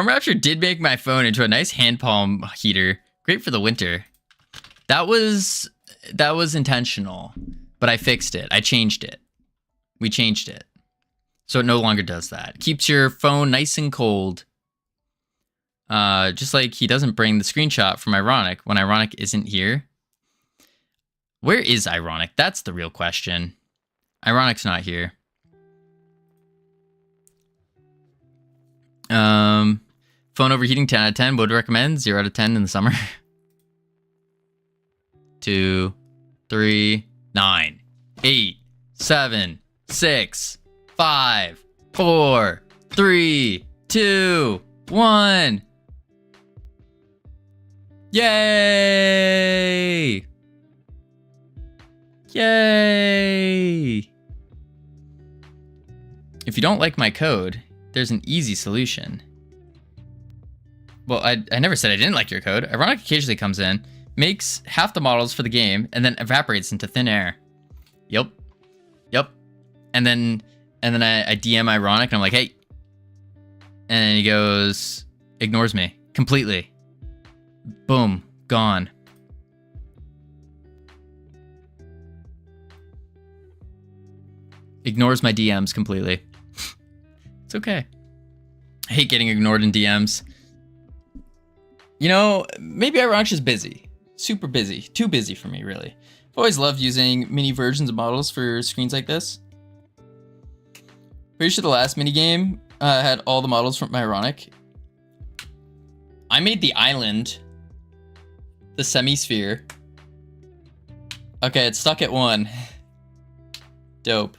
Rapture did make my phone into a nice hand palm heater. Great for the winter. That was intentional, but I fixed it. I changed it. We changed it. So it no longer does that. It keeps your phone nice and cold. Just like he doesn't bring the screenshot from Ironic when Ironic isn't here. Where is Ironic? That's the real question. Ironic's not here. Phone overheating 10 out of 10. Would recommend 0 out of 10 in the summer. 2, 3, 9, 8, 7, 6, 5, 4, 3, 2, 1. Yay! Yay! If you don't like my code, there's an easy solution. Well, I never said I didn't like your code. Ironic occasionally comes in, makes half the models for the game, and then evaporates into thin air. Yep. And then I DM Ironic, and I'm like, hey. And he goes, ignores me completely. Boom, gone. Ignores my DMs completely. It's okay. I hate getting ignored in DMs. You know, maybe Ironic's just busy. Super busy. Too busy for me, really. I've always loved using mini versions of models for screens like this. Pretty sure the last minigame had all the models from Ironic. I made the island. The semi-sphere. Okay, it's stuck at 1. Dope.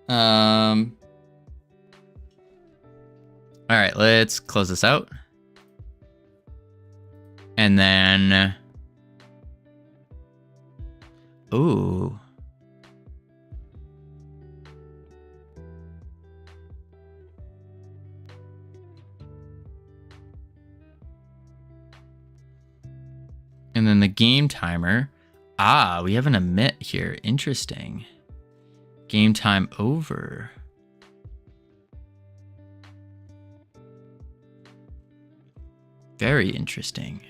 All right, let's close this out. And then... Ooh. And then the game timer. Ah, we have an emit here. Interesting. Game time over. Very interesting.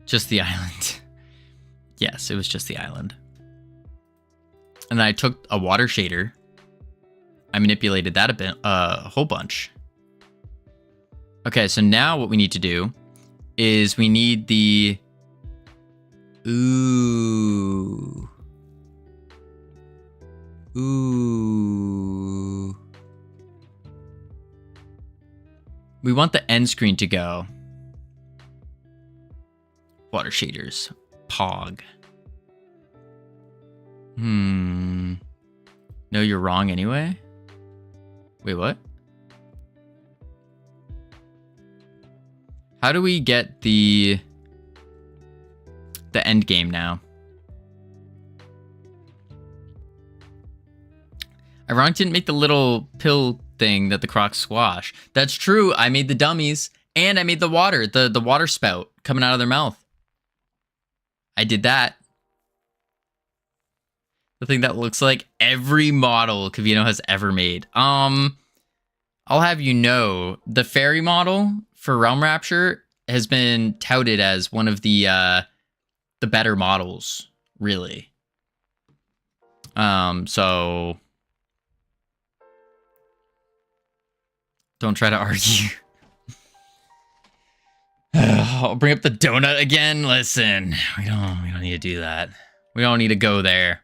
Just the island. Yes, it was just the island. And then I took a water shader. I manipulated that a bit, a whole bunch. Okay, so now what we need to do is we need the... Ooh. Ooh. We want the end screen to go. Water shaders. Pog. No, you're wrong anyway? Wait, what? How do we get the end game now? Ironic didn't make the little pill thing that the crocs squash. That's true. I made the dummies and I made the water, the water spout coming out of their mouth. I did that. The thing that looks like every model Covino has ever made. I'll have you know, the fairy model for Realm Rapture has been touted as one of the better models, really. So don't try to argue. I'll bring up the donut again. Listen, we don't need to do that. We don't need to go there.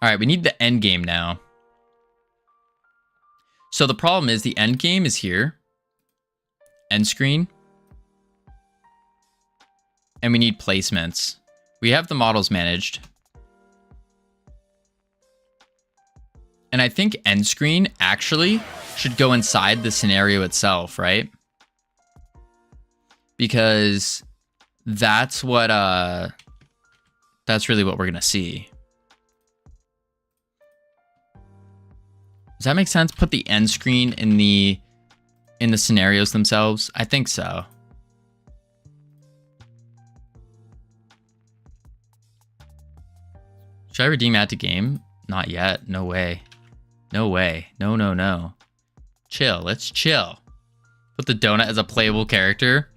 All right, we need the end game now. So the problem is the end game is here. End screen. And we need placements. We have the models managed. And I think end screen actually should go inside the scenario itself, right? Because that's what that's really what we're gonna see. Does that make sense? Put the end screen in the scenarios themselves? I think so. Should I redeem add to game? Not yet. No way. No way. No, no, no. Chill. Let's chill. Put the donut as a playable character.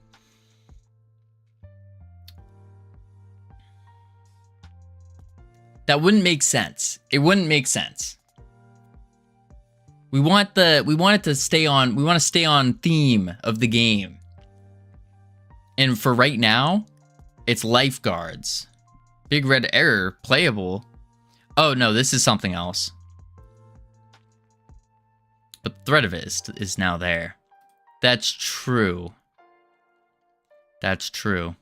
That wouldn't make sense. It wouldn't make sense. We want it to stay on, we want to stay on theme of the game. And for right now, it's lifeguards. Big red error, playable. Oh no, this is something else. But the threat of it is now there. That's true. That's true.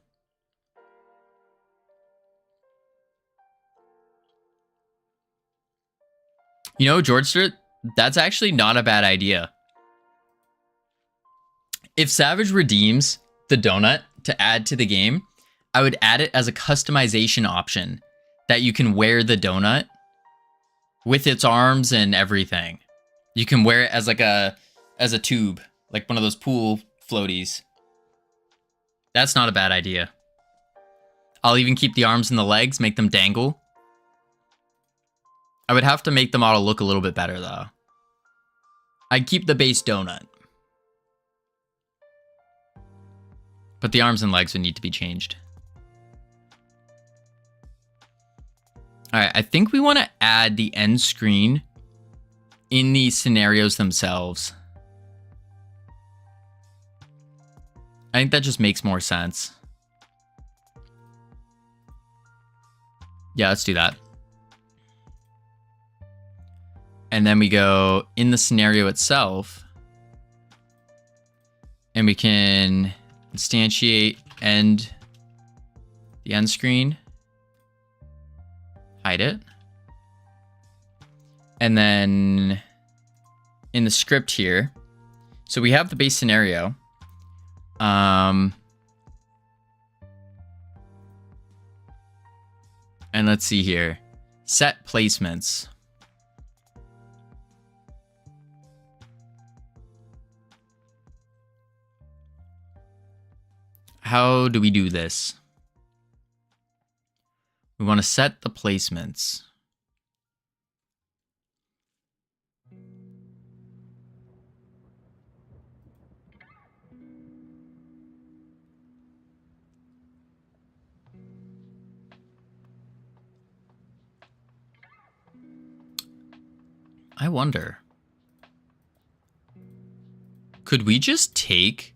You know, George Stewart, that's actually not a bad idea. If Savage redeems the donut to add to the game, I would add it as a customization option that you can wear the donut with its arms and everything. You can wear it as like a tube, like one of those pool floaties. That's not a bad idea. I'll even keep the arms and the legs, make them dangle. I would have to make the model look a little bit better though. I'd keep the base donut. But the arms and legs would need to be changed. Alright, I think we want to add the end screen in the scenarios themselves. I think that just makes more sense. Yeah, let's do that. And then we go in the scenario itself. And we can instantiate the end screen. Hide it. And then in the script here, so we have the base scenario. And let's see here. Set placements. How do we do this? We want to set the placements. I wonder. Could we just take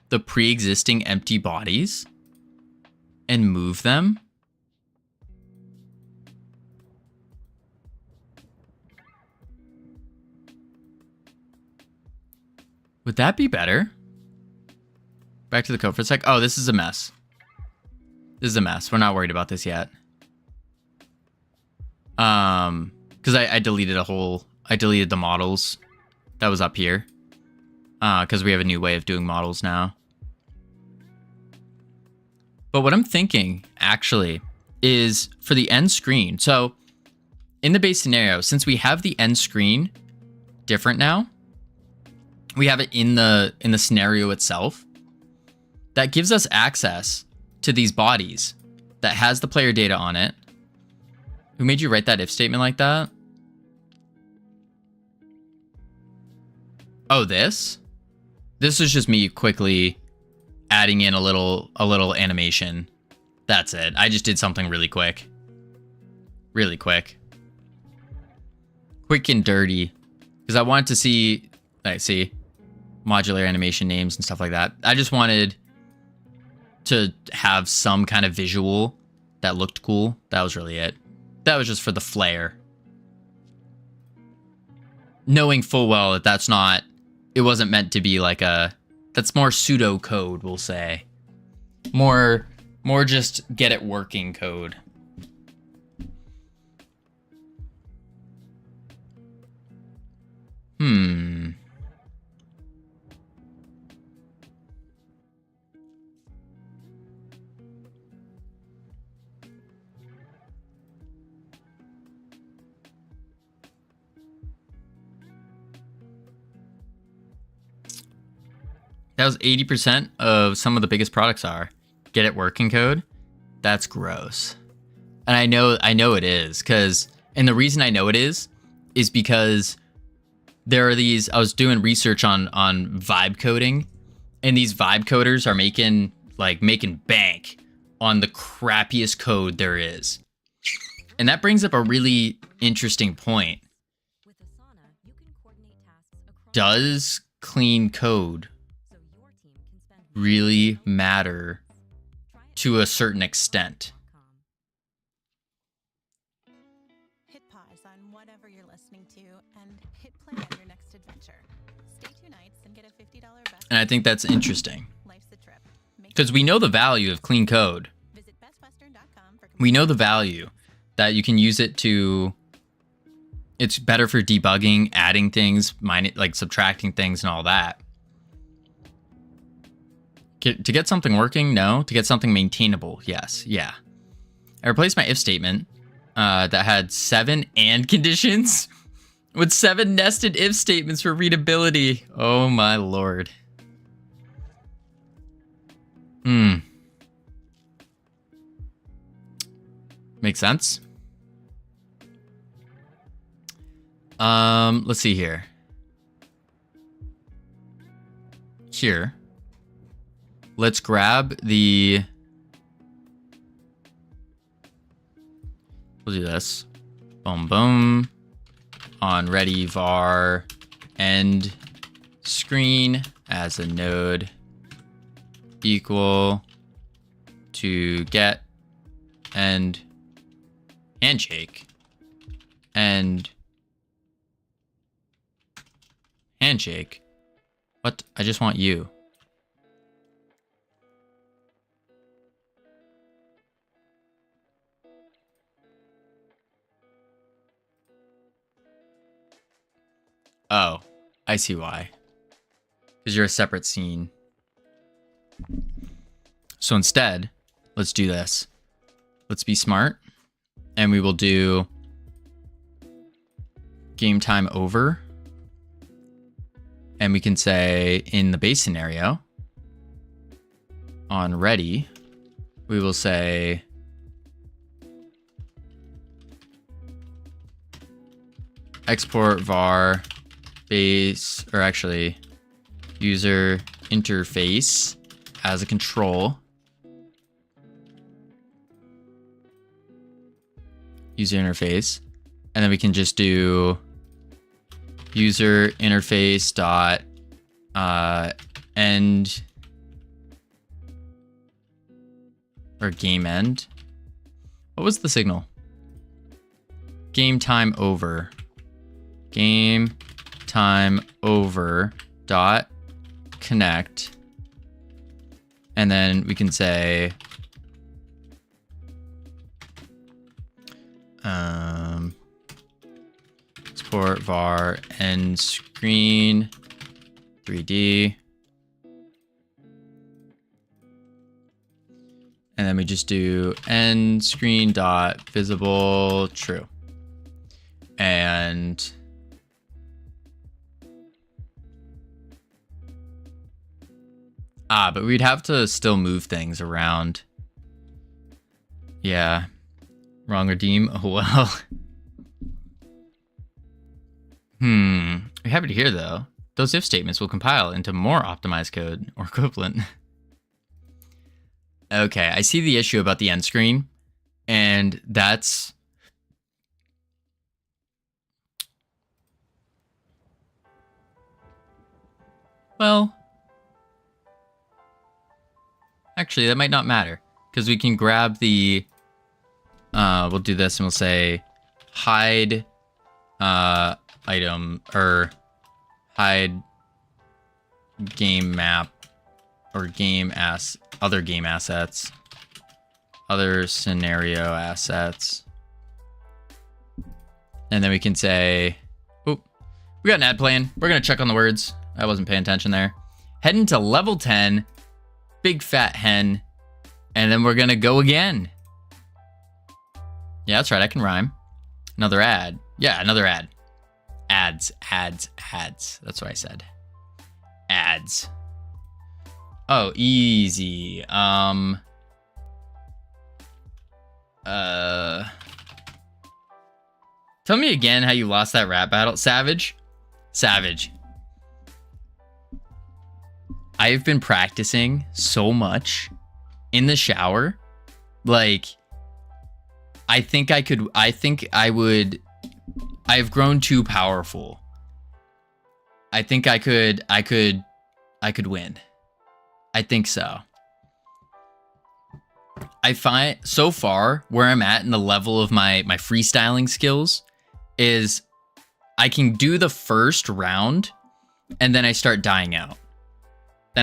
the pre-existing empty bodies and move them? Would that be better? Back to the code for a sec. Oh, this is a mess. This is a mess. We're not worried about this yet. Because I deleted I deleted the models that was up here. Because we have a new way of doing models now. But what I'm thinking, actually, is for the end screen. So, in the base scenario, since we have the end screen different now, we have it in the scenario itself. That gives us access to these bodies that has the player data on it. Who made you write that if statement like that? Oh, this? This is just me quickly adding in a little animation. That's it. I just did something really quick. Really quick. Quick and dirty. Because I wanted to see, modular animation names and stuff like that. I just wanted to have some kind of visual that looked cool. That was really it. That was just for the flair. Knowing full well that that's not, it wasn't meant to be like that's more pseudo code, we'll say. More just get it working code. That was 80% of some of the biggest products are. Get it working code? That's gross. And I know it is, and the reason I know it is because there are these, I was doing research on vibe coding, and these vibe coders are making bank on the crappiest code there is. And that brings up a really interesting point. Does clean code really matter to a certain extent? Hit pause on whatever you're listening to and hit play on your next adventure. Stay 2 nights and get a $50 best. And I think that's interesting. Life's a trip. Because we know the value of clean code. Visit bestwestern.com for We know the value that you can use it to, it's better for debugging, adding things, subtracting things and all that. To get something working, no. To get something maintainable, yes. Yeah. I replaced my if statement that had 7 and conditions with 7 nested if statements for readability. Oh my lord. Makes sense. Let's see here. Let's grab the... We'll do this. Boom, boom. On ready var end screen as a node equal to get and handshake and handshake. What? I just want you. Oh, I see why. Because you're a separate scene. So instead, let's do this. Let's be smart. And we will do game time over. And we can say in the base scenario, on ready, we will say export var base, or actually user interface as a control. User interface. And then we can just do user interface dot end or game end. What was the signal? Game time over. Game time over dot connect. And then we can say export var end screen 3D. And then we just do end screen dot visible true. And but we'd have to still move things around. Yeah. Wrong redeem. Oh well. We're happy to hear though. Those if statements will compile into more optimized code or equivalent. Okay, I see the issue about the end screen, and that's well, actually that might not matter because we can grab the we'll do this and we'll say hide item or hide game map or other game assets, other scenario assets. And then we can say, oh, we got an ad plan. We're going to check on the words. I wasn't paying attention there. Heading to level 10, big fat hen. And then we're going to go again. Yeah, that's right. I can rhyme. Another ad. Yeah, another ad. Ads. That's what I said. Ads. Oh, easy. Tell me again how you lost that rap battle. Savage. I've been practicing so much in the shower. Like, I've grown too powerful. I think I could win. I think so. I find so far where I'm at in the level of my freestyling skills is I can do the first round and then I start dying out. I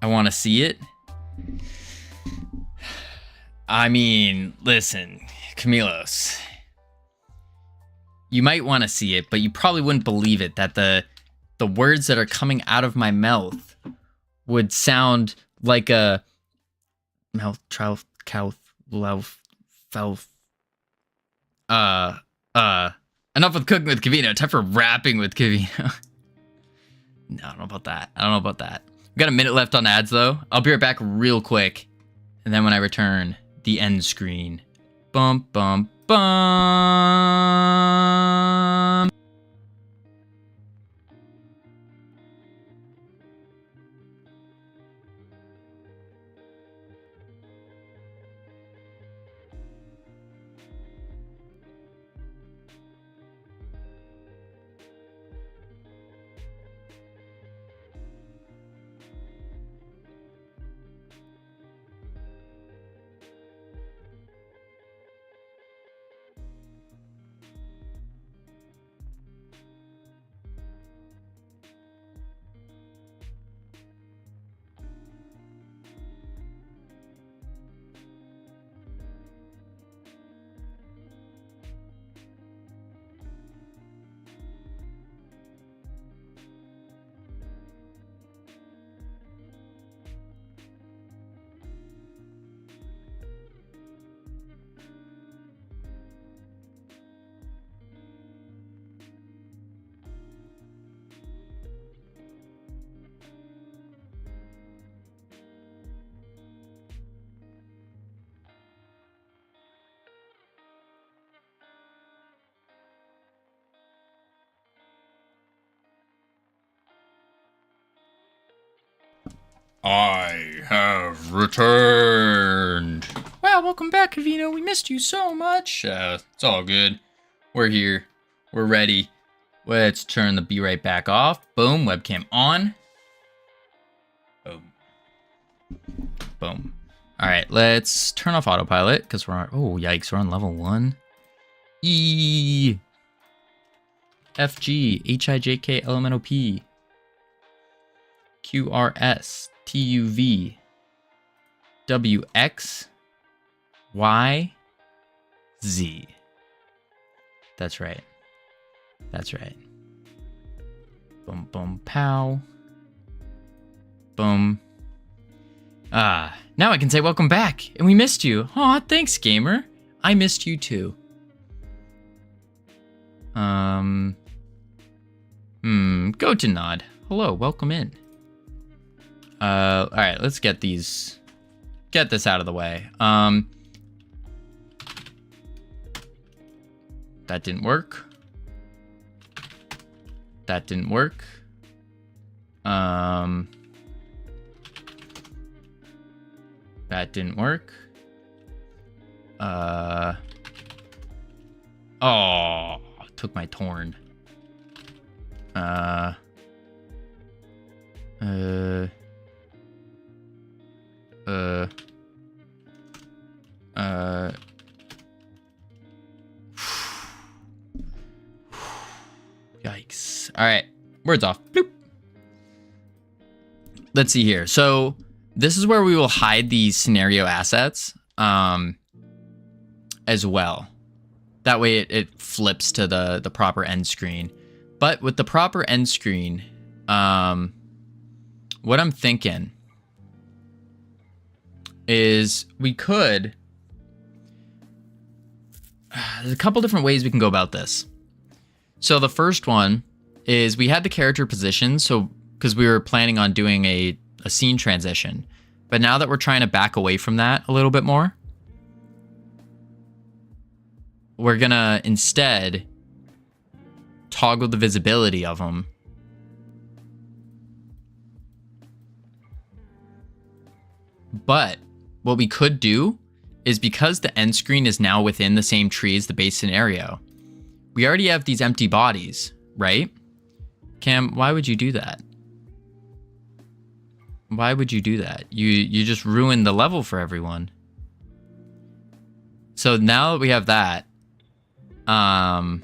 want to see it. I mean, listen, Camilos, you might want to see it, but you probably wouldn't believe it that the words that are coming out of my mouth would sound like a mouth trout cow louf felf. Enough with cooking with Covino. Time for rapping with Covino. No, I don't know about that. We got a minute left on ads though. I'll be right back real quick. And then when I return, the end screen. Bum bum bum. I have returned. Well, welcome back, Covino. We missed you so much. It's all good. We're here. We're ready. Let's turn the be right back off. Boom, webcam on. Boom. Boom. All right, let's turn off autopilot because we're on, oh, yikes, we're on level 1. E. F, G, H, I, J, K, L, M, N, O, P. Q, R, S, T, U, V. W, X, Y, Z. That's right. That's right. Boom, boom, pow. Boom. Now I can say welcome back, and we missed you. Aw, thanks, gamer. I missed you too. Go to Nod. Hello, welcome in. Alright, let's get this out of the way. That didn't work. That didn't work. That didn't work. Oh, took my torn. Yikes. All right, words off. Bloop. Let's see here. So this is where we will hide these scenario assets as well. That way it flips to the proper end screen. But with the proper end screen, what I'm thinking is we could... there's a couple different ways we can go about this. So the first one is we had the character position, so because we were planning on doing a scene transition. But now that we're trying to back away from that a little bit more, we're gonna instead toggle the visibility of them. But what we could do is, because the end screen is now within the same tree as the base scenario, we already have these empty bodies, right? Cam, why would you do that? Why would you do that? You just ruined the level for everyone. So now that we have that, I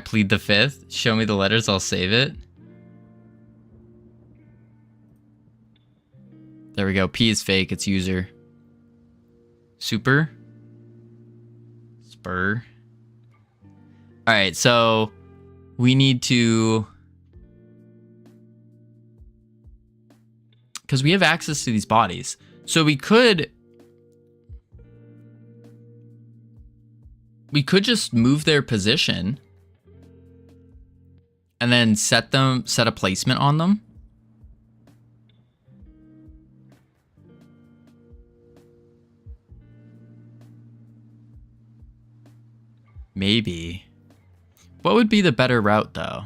plead the fifth. Show me the letters, I'll save it. There we go. P is fake, it's user. Super. Spur. Alright, so we need to... because we have access to these bodies. So we could just move their position and then set a placement on them. Maybe. What would be the better route, though?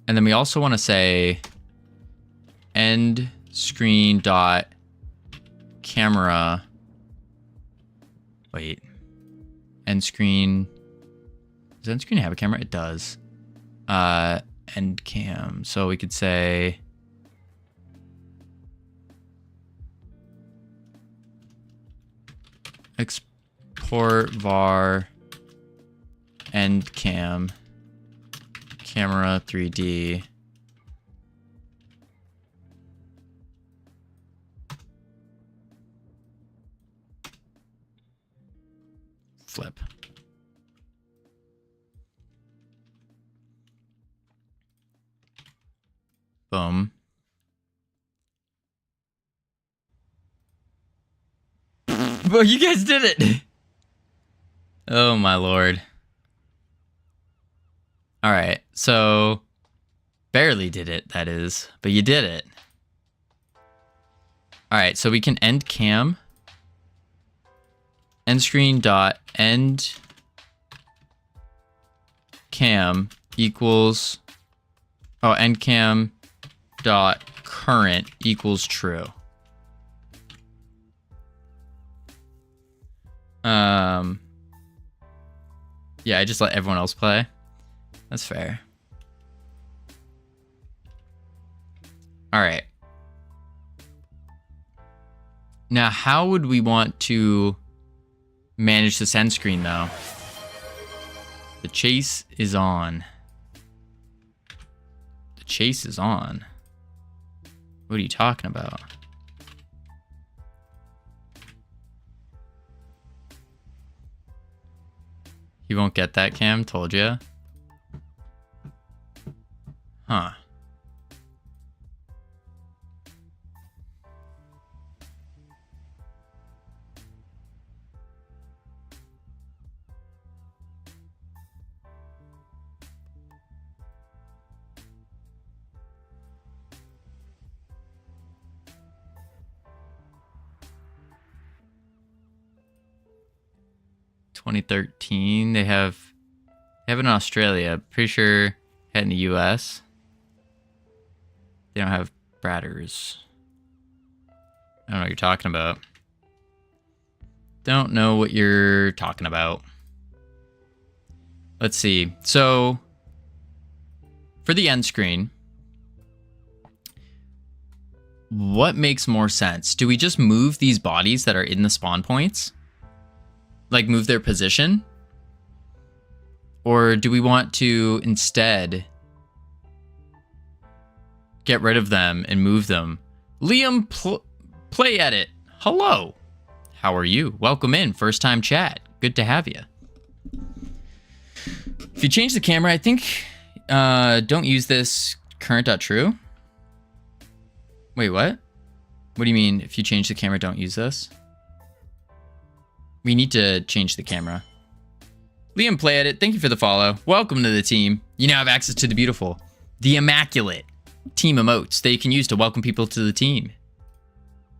And then we also want to say end screen dot camera. Wait. End screen. Does end screen have a camera? It does. End cam. So we could say export var end cam camera 3D flip. Boom. Well, you guys did it. Oh my lord. All right, so barely did it, that is, but you did it. All right, so we can end cam, end screen dot end cam equals, oh, end cam dot current equals true. Yeah, I just let everyone else play. That's fair. All right. Now, how would we want to manage this end screen, though? The chase is on. The chase is on. What are you talking about? You won't get that, Cam? Told ya. Huh. $2013. They have it in Australia. Pretty sure had in the US. They don't have Bratters. I don't know what you're talking about. Don't know what you're talking about. Let's see. So for the end screen, what makes more sense? Do we just move these bodies that are in the spawn points? Like move their position? Or do we want to instead get rid of them and move them? Liam, play edit. Hello. How are you? Welcome in. First time chat. Good to have you. If you change the camera, I think don't use this current.true. Wait, what? What do you mean if you change the camera, don't use this? We need to change the camera. Liam, play edit. Thank you for the follow. Welcome to the team. You now have access to the beautiful, the immaculate team emotes that you can use to welcome people to the team.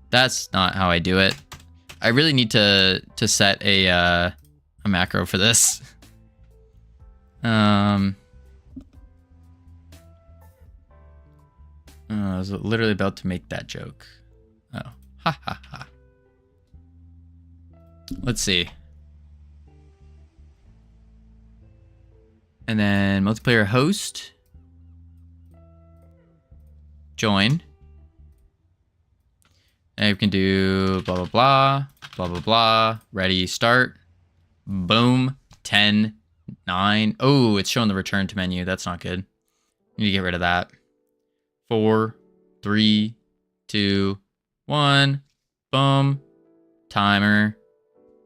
That's not how I do it. I really need to set a macro for this. I was literally about to make that joke. Oh, ha ha ha. Let's see. And then multiplayer host. Join. And we can do blah, blah, blah, blah, blah, blah. Ready, start. Boom. 10, 9. Oh, it's showing the return to menu. That's not good. Need to get rid of that. 4, 3, 2, 1. Boom. Timer.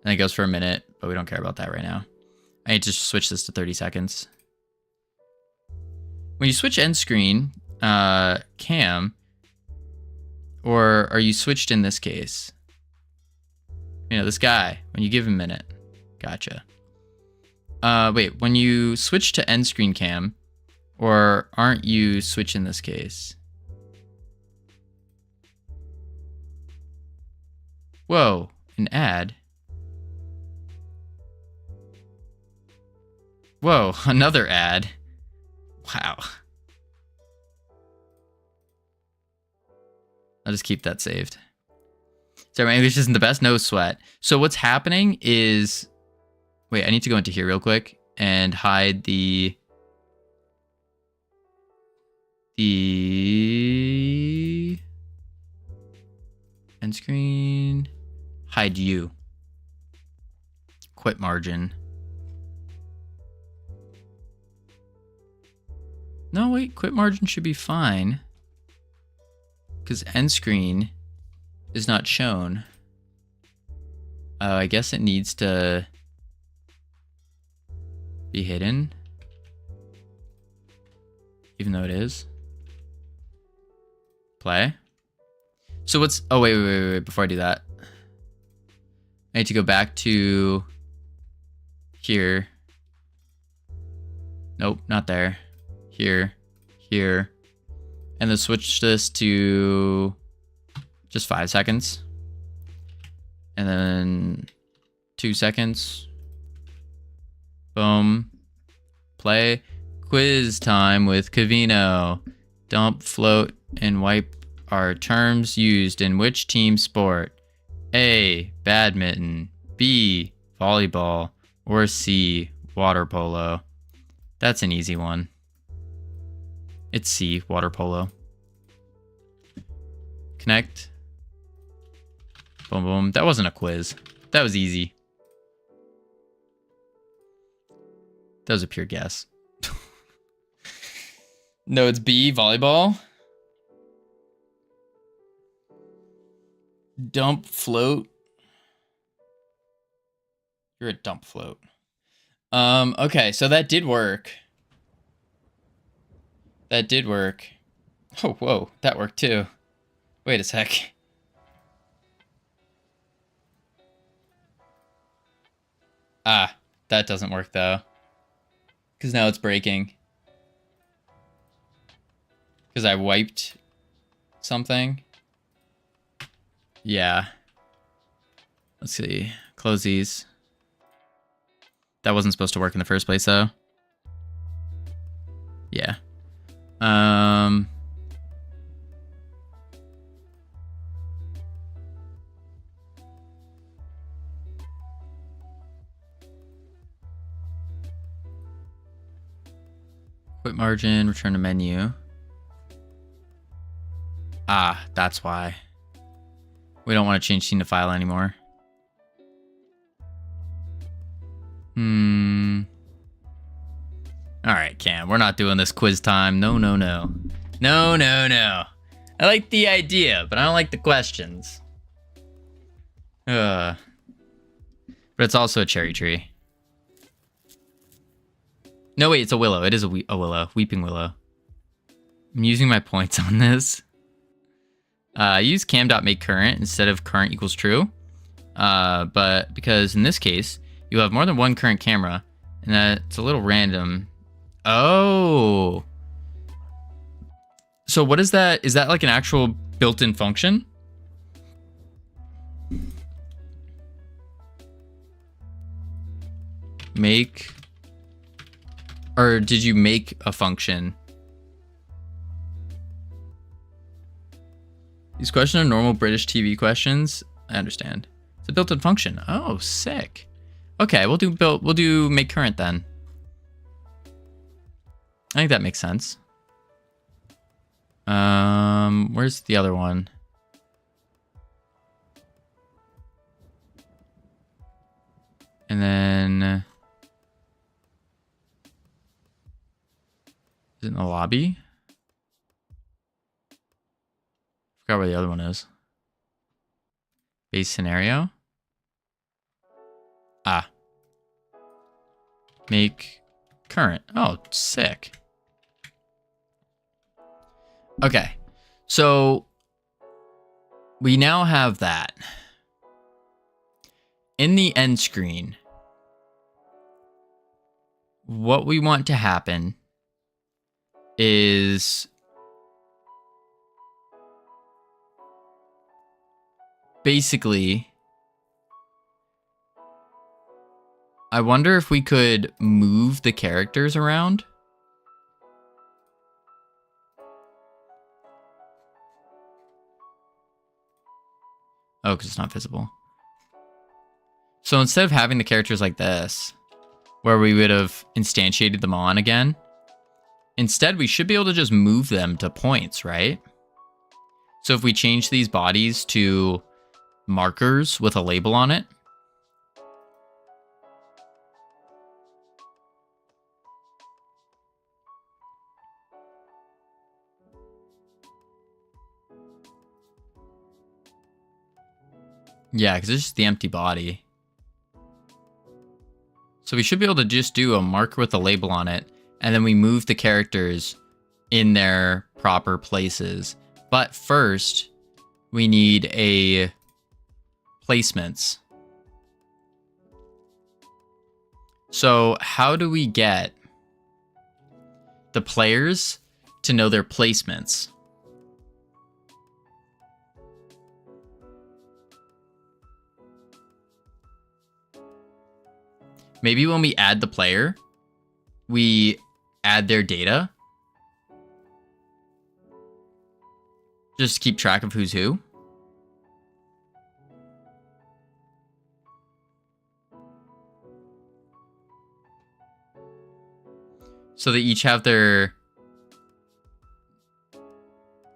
And it goes for a minute, but we don't care about that right now. I need to switch this to 30 seconds. When you switch end screen, cam, or are you switched in this case? You know, this guy, when you give him a minute. Gotcha. Wait, when you switch to end screen cam, or aren't you switched in this case? Whoa, an ad. Whoa, another ad. Wow. I'll just keep that saved. Sorry, my English isn't the best. No sweat. So what's happening is... Wait, I need to go into here real quick and hide the end screen. Hide you. Quit margin. No, wait, quit margin should be fine. Because end screen is not shown. I guess it needs to be hidden. Even though it is. Play. So what's... Oh, wait. Before I do that. I need to go back to here. Nope, not there. Here. And then switch this to just 5 seconds. And then 2 seconds. Boom. play quiz time with Covino. Dump, float, and wipe are terms used in which team sport? A, badminton, B, volleyball, or C, water polo. That's an easy one. It's C, water polo. Connect. Boom, boom. That wasn't a quiz. That was easy. That was a pure guess. No, it's B, volleyball. Dump, float. You're a dump float. Okay, so that did work. That did work. Oh, whoa, that worked too. Wait a sec. Ah, that doesn't work though. Because now it's breaking. Because I wiped something. Yeah. Let's see. Close these. That wasn't supposed to work in the first place though. Yeah. Quit margin, return to menu. Ah, that's why. We don't want to change scene to file anymore. Alright, Cam, we're not doing this quiz time. No, no, no. No, no, no. I like the idea, but I don't like the questions. But it's also a cherry tree. No, wait, it's a willow. It is a willow. Weeping willow. I'm using my points on this. Use cam.makeCurrent instead of current equals true. But because in this case, you have more than one current camera, and that's a little random. Oh. So what is that? Is that like an actual built-in function? Make. Or did you make a function? These questions are normal British TV questions. I understand. It's a built-in function. Oh, sick. Okay, we'll do make current then. I think that makes sense. Where's the other one? And then is it in the lobby? Forgot where the other one is. Base scenario. Ah. Make current. Oh, sick. Okay. So we now have that. In the end screen, what we want to happen is basically, I wonder if we could move the characters around. Oh, because it's not visible. So instead of having the characters like this, where we would have instantiated them on again, instead we should be able to just move them to points, right? So if we change these bodies to markers with a label on it, yeah, because it's just the empty body. So we should be able to just do a marker with a label on it, and then we move the characters in their proper places. But first, we need a placements. So how do we get the players to know their placements? Maybe when we add the player, we add their data. Just keep track of who's who. So they each have their...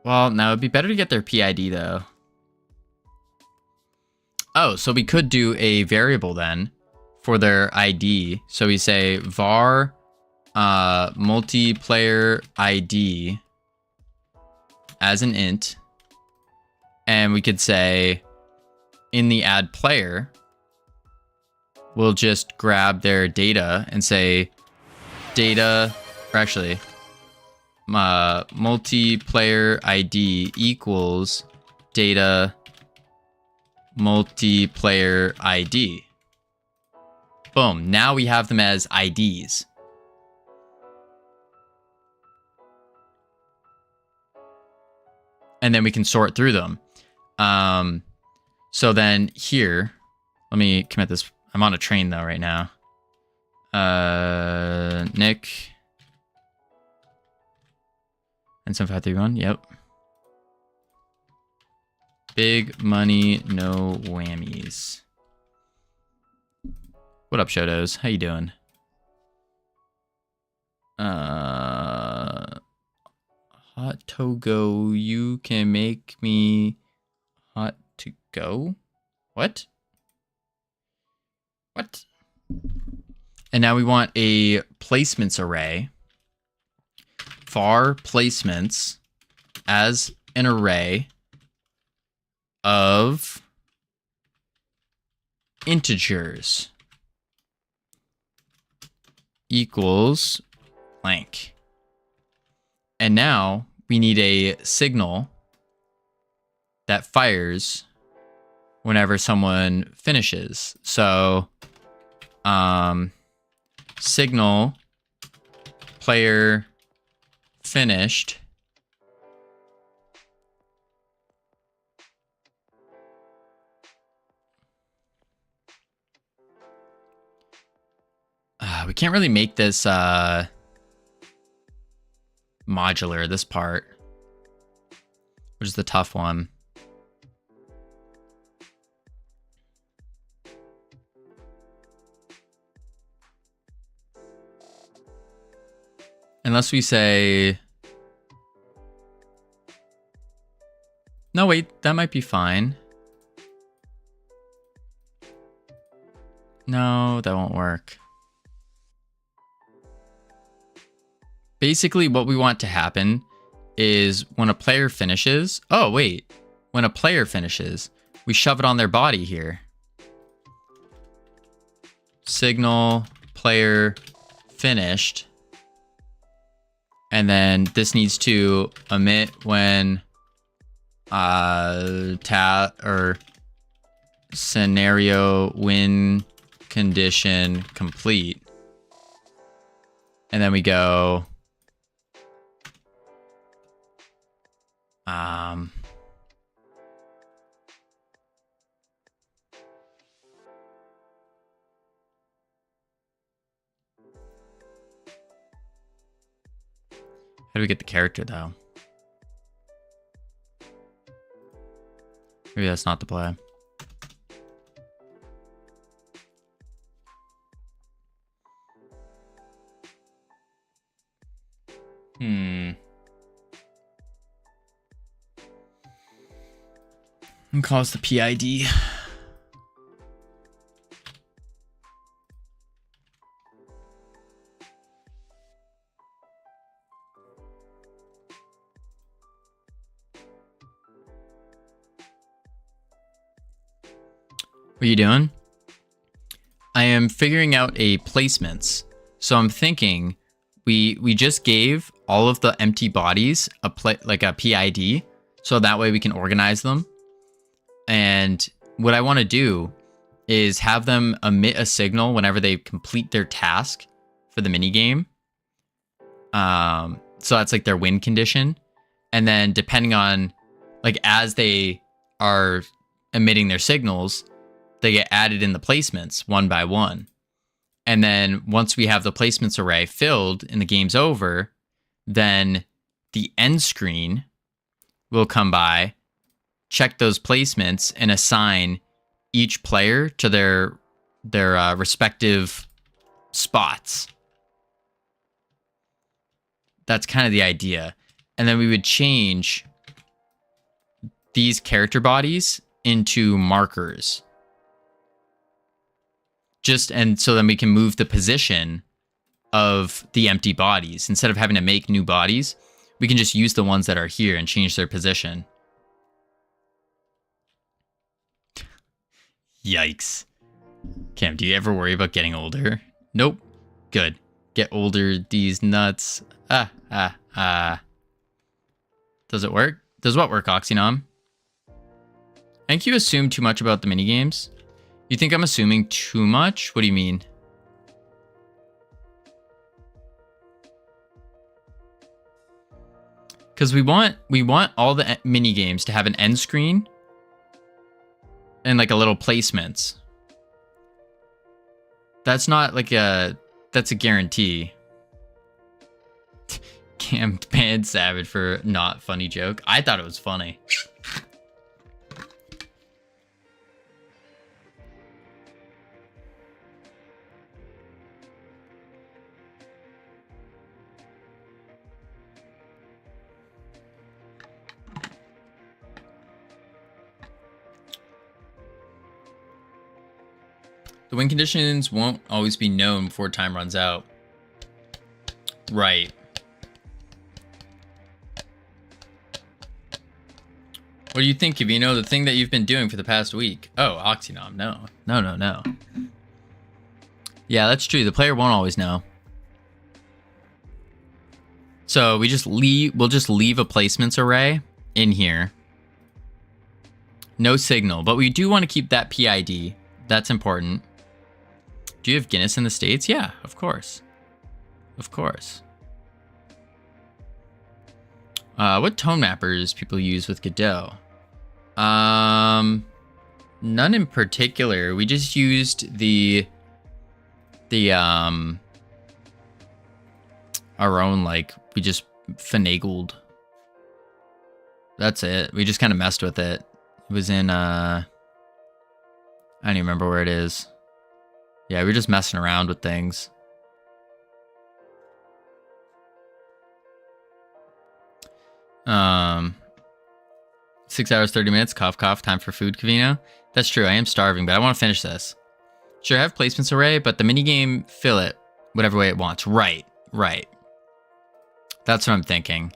Well, now it'd be better to get their PID though. Oh, so we could do a variable then for their ID. So we say var multiplayer ID as an int. And we could say in the add player, we'll just grab their data and say data, or actually, multiplayer ID equals data multiplayer ID. Boom. Now we have them as IDs. And then we can sort through them. So then here, let me commit this. I'm on a train though right now. Nick. And 7531, yep. Big money, no whammies. What up, Shotos? How you doing? Hot Togo, you can make me hot to go? What? What? And now we want a placements array. Var placements as an array of integers equals blank. And now we need a signal that fires whenever someone finishes. So, signal player finished. We can't really make this modular, this part, which is the tough one. Unless we say... No, wait, that might be fine. No, that won't work. Basically, what we want to happen is when a player finishes... Oh, wait. When a player finishes, we shove it on their body here. Signal player finished. And then this needs to emit when or scenario win condition complete. And then we go how do we get the character though? Maybe that's not the play. And calls the PID. What are you doing? I am figuring out a placements. So I'm thinking we just gave all of the empty bodies a PID, so that way we can organize them. And what I want to do is have them emit a signal whenever they complete their task for the minigame. So that's like their win condition. And then depending on, like, as they are emitting their signals, they get added in the placements one by one. And then once we have the placements array filled and the game's over, then the end screen will come by, check those placements, and assign each player to their respective spots. That's kind of the idea. And then we would change these character bodies into markers. And so then we can move the position of the empty bodies. Instead of having to make new bodies, we can just use the ones that are here and change their position. Yikes. Cam, do you ever worry about getting older? Nope. Good. Get older, these nuts. Does it work? Does what work, Oxynom? I think you assume too much about the minigames. You think I'm assuming too much? What do you mean? Because we want all the mini games to have an end screen and like a little placements. That's not like that's a guarantee. Cam banned Savage for not funny joke. I thought it was funny. The win conditions won't always be known before time runs out. Right. What do you think, Covino? The thing that you've been doing for the past week? Oh, Oxynom. No. No. Yeah, that's true. The player won't always know. So we'll just leave a placements array in here. No signal, but we do want to keep that PID. That's important. Do you have Guinness in the States? Yeah, of course. Of course. What tone mappers people use with Godot? None in particular. We just used our own, like, we just finagled. That's it. We just kind of messed with it. It was in, I don't even remember where it is. Yeah, we're just messing around with things. Um, 6 hours, 30 minutes. Cough, cough. Time for food, Covino. That's true. I am starving, but I want to finish this. Sure, I have placements array, but the minigame, fill it whatever way it wants. Right. That's what I'm thinking.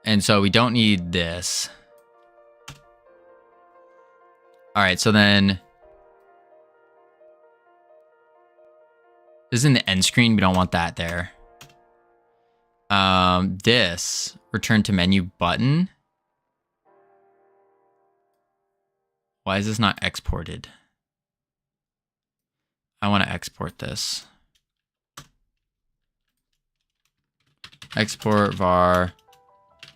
And so we don't need this. All right, so then this is in the end screen. We don't want that there. This return to menu button. Why is this not exported? I want to export this. Export var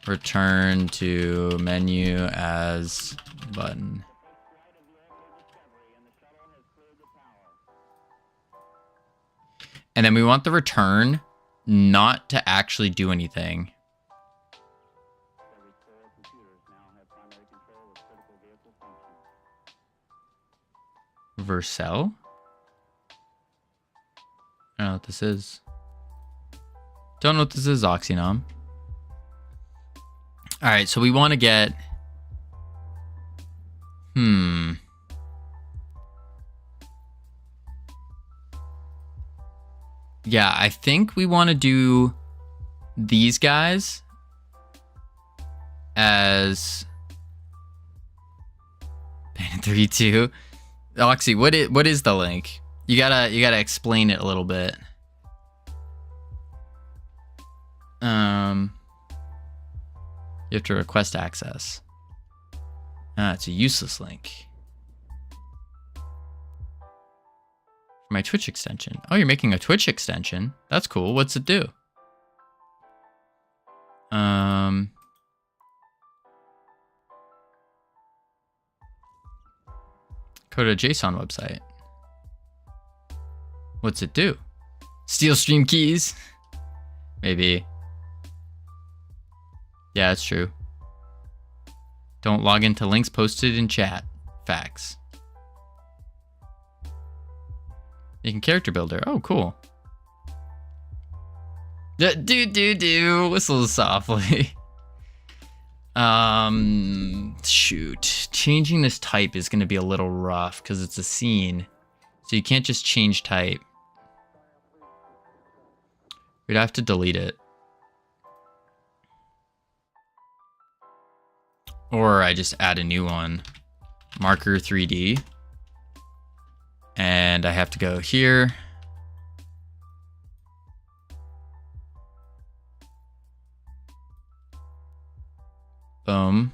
return to menu as button. And then we want the return not to actually do anything. Vercel? I don't know what this is. Don't know what this is, Oxynom. All right, so we want to get... Yeah, I think we want to do these guys as... 3-2. Oxy, what is the link? You gotta explain it a little bit. You have to request access. It's a useless link. For my Twitch extension. Oh, you're making a Twitch extension? That's cool. What's it do? Go to a JSON website. What's it do? Steal stream keys? Maybe. Yeah, it's true. Don't log into links posted in chat. Facts. You can character builder. Oh, cool. Do. Whistle softly. Shoot. Changing this type is going to be a little rough because it's a scene. So you can't just change type. We'd have to delete it. Or I just add a new one. Marker 3D. And I have to go here. Boom.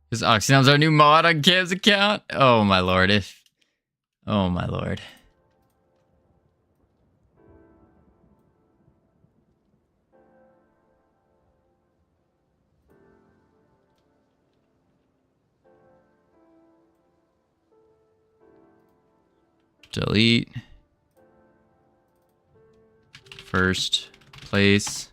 Is Oxynom's our new mod on Cam's account? Oh my lord, oh my lord. Delete. First place.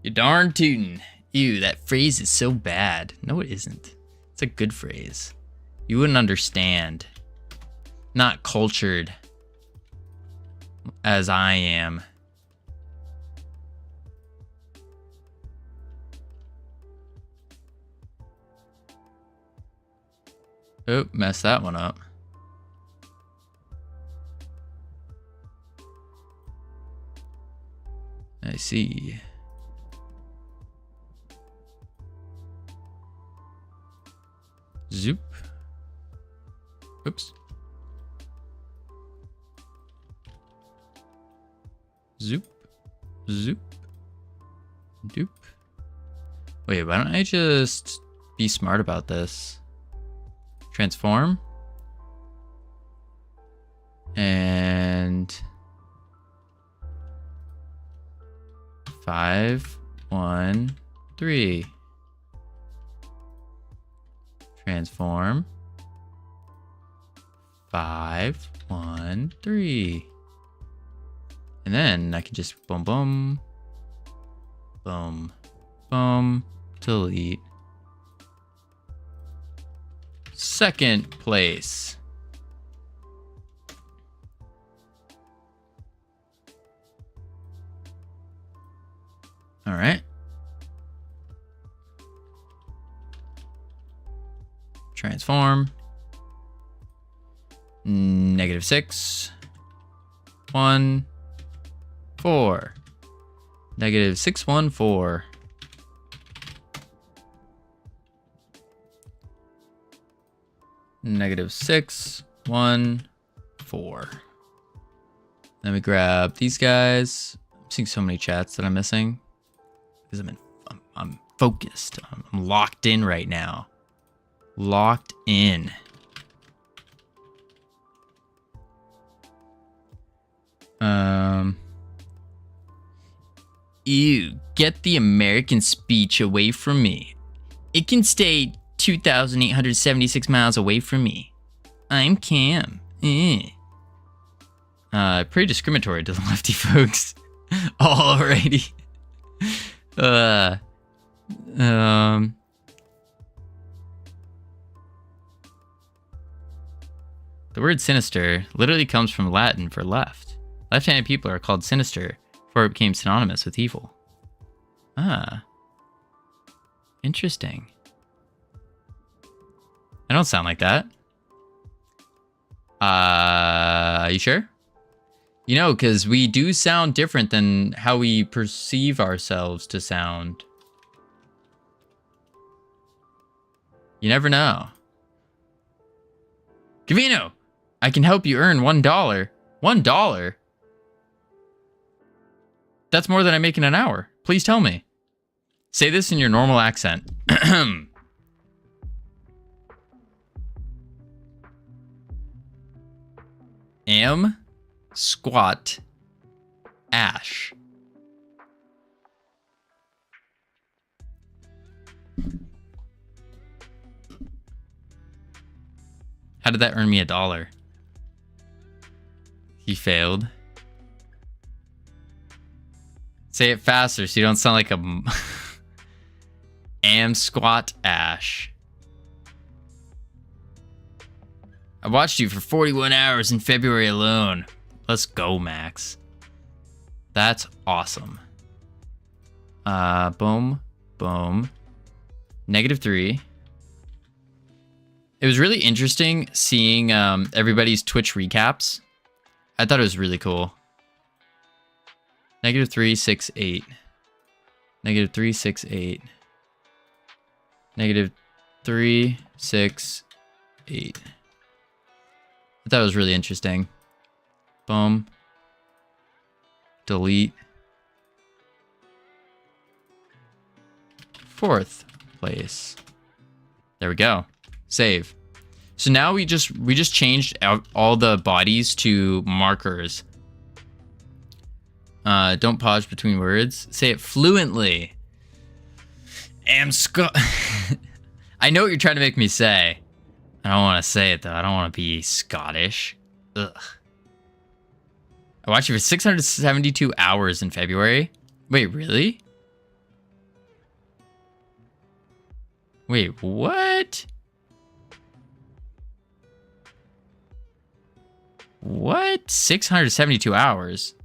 You darn tootin'. Ew, that phrase is so bad. No, it isn't. It's a good phrase. You wouldn't understand. Not cultured as I am. Oh, messed that one up. I see. Zoop. Oops. Zoop. Zoop. Doop. Wait, why don't I just be smart about this? Transform. And 5, 1, 3. Transform. 5, 1, 3. And then I can just boom, boom, boom, boom, delete. Second place. All right. Transform. -6, 1, 4. -6, 1, 4. -6, 1, 4. Let me grab these guys. I'm seeing so many chats that I'm missing because I'm focused. I'm locked in right now. Locked in. Ew, get the American speech away from me. It can stay 2,876 miles away from me. I'm Cam. Pretty discriminatory to the lefty folks. Alrighty. The word sinister literally comes from Latin for left. Left-handed people are called sinister before it became synonymous with evil. Ah. Interesting. I don't sound like that. You sure? You know, because we do sound different than how we perceive ourselves to sound. You never know. Covino, I can help you earn $1. $1? That's more than I make in an hour. Please tell me. Say this in your normal accent. Am squat ash. How did that earn me $1? He failed. Say it faster so you don't sound like a... Am squat ash. I watched you for 41 hours in February alone. Let's go, Max. That's awesome. Boom, boom. -3. It was really interesting seeing everybody's Twitch recaps. I thought it was really cool. -368. -368. -368. I thought it was really interesting. Boom. Delete. 4th place. There we go. Save. So now we just changed out all the bodies to markers. Don't pause between words. Say it fluently. I know what you're trying to make me say. I don't want to say it though. I don't want to be Scottish. Ugh. I watched you for 672 hours in February. Wait, really? Wait, what? What? 672 hours?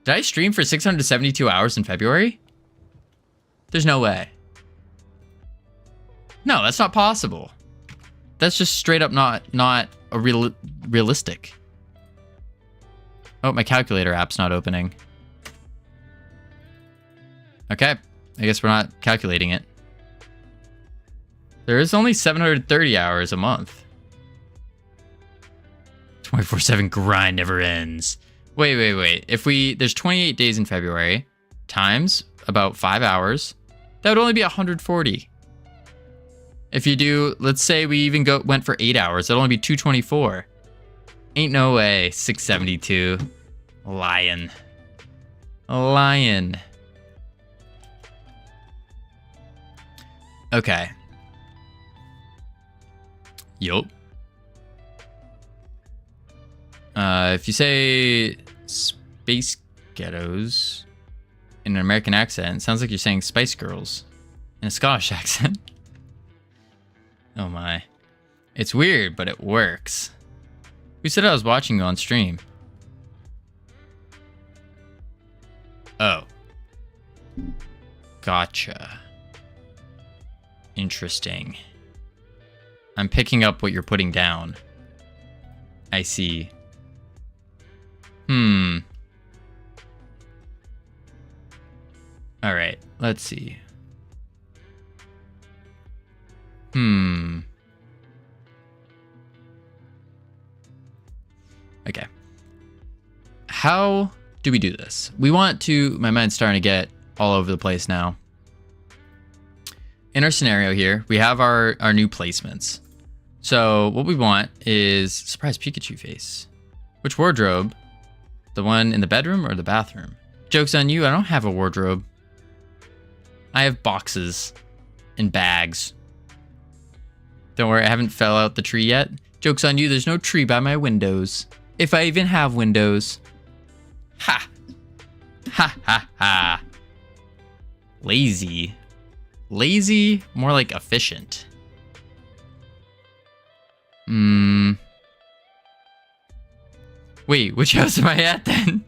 Did I stream for 672 hours in February? There's no way. No, that's not possible. That's just straight up not a realistic. Oh, my calculator app's not opening. Okay, I guess we're not calculating it. There is only 730 hours a month. 24/7 grind never ends. Wait. If there's 28 days in February times about 5 hours, that would only be 140. If you do, let's say we even went for 8 hours, that'll only be 224. Ain't no way. 672. Lion. Okay. Yup. If you say Space Ghettos in an American accent, it sounds like you're saying Spice Girls in a Scottish accent. Oh my. It's weird, but it works. Who said I was watching you on stream? Oh. Gotcha. Interesting. I'm picking up what you're putting down. I see. All right, let's see. Okay. How do we do this? We want to... My mind's starting to get all over the place now. In our scenario here, we have our new placements. So what we want is... Surprise Pikachu face. Which wardrobe? The one in the bedroom or the bathroom? Joke's on you, I don't have a wardrobe. I have boxes and bags. Don't worry, I haven't fell out the tree yet. Joke's on you, there's no tree by my windows. If I even have windows. Ha! Ha ha ha. Lazy. Lazy? More like efficient. Wait, which house am I at then?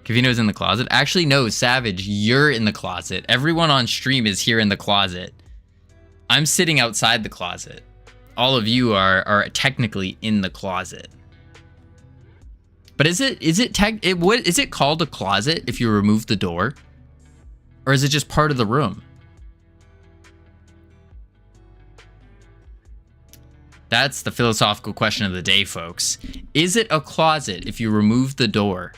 Covino's in the closet? Actually, no, Savage, you're in the closet. Everyone on stream is here in the closet. I'm sitting outside the closet. All of you are technically in the closet. But is it called a closet if you remove the door? Or is it just part of the room? That's the philosophical question of the day, folks. Is it a closet if you remove the door?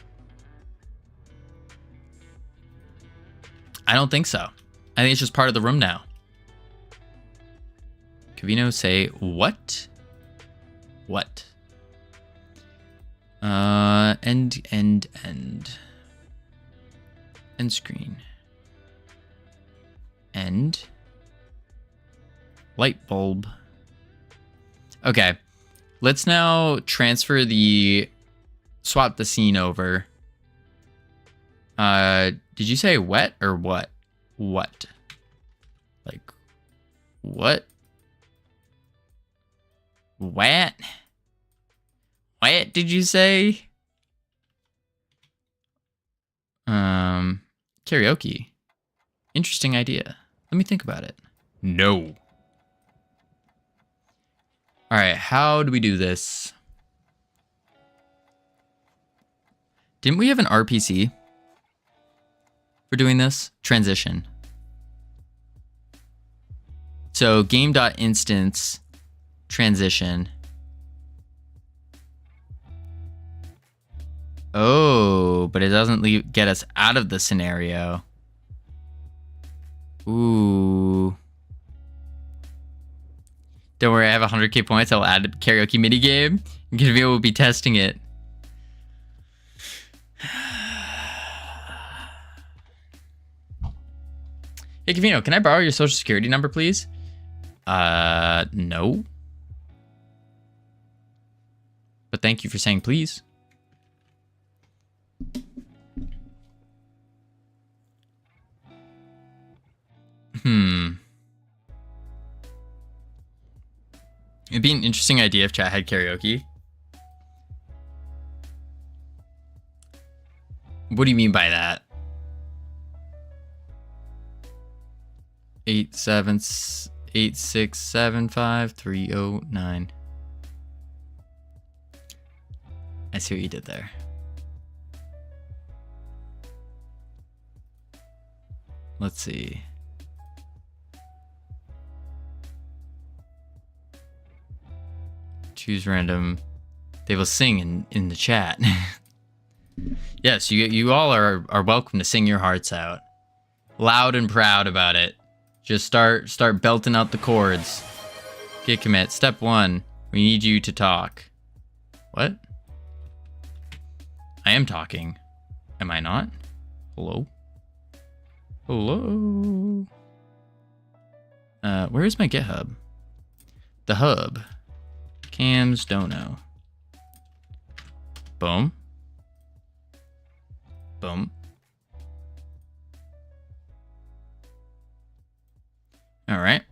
I don't think so. I think it's just part of the room now. Covino, say what? What? End. End screen. End. Light bulb. Okay. Let's now transfer swap the scene over. Did you say wet or what? What? Like, what? What? What did you say? Karaoke. Interesting idea. Let me think about it. No. All right, how do we do this? Didn't we have an RPC for doing this? Transition. So game.instance transition. Oh, but it doesn't get us out of the scenario. Ooh. Don't worry, I have 100k points. I'll add a karaoke minigame. And Covino will be testing it. Hey, Covino, can I borrow your social security number, please? No. But thank you for saying please. It'd be an interesting idea if chat had karaoke. What do you mean by that? 876753009. I see what you did there. Let's see. Choose random. They will sing in the chat. Yes, you all are welcome to sing your hearts out. Loud and proud about it. Just start belting out the chords. Git commit. Step 1. We need you to talk. What? I am talking. Am I not? Hello? Hello? Where is my GitHub? The hub. Cams Dono. Boom. Boom. All right.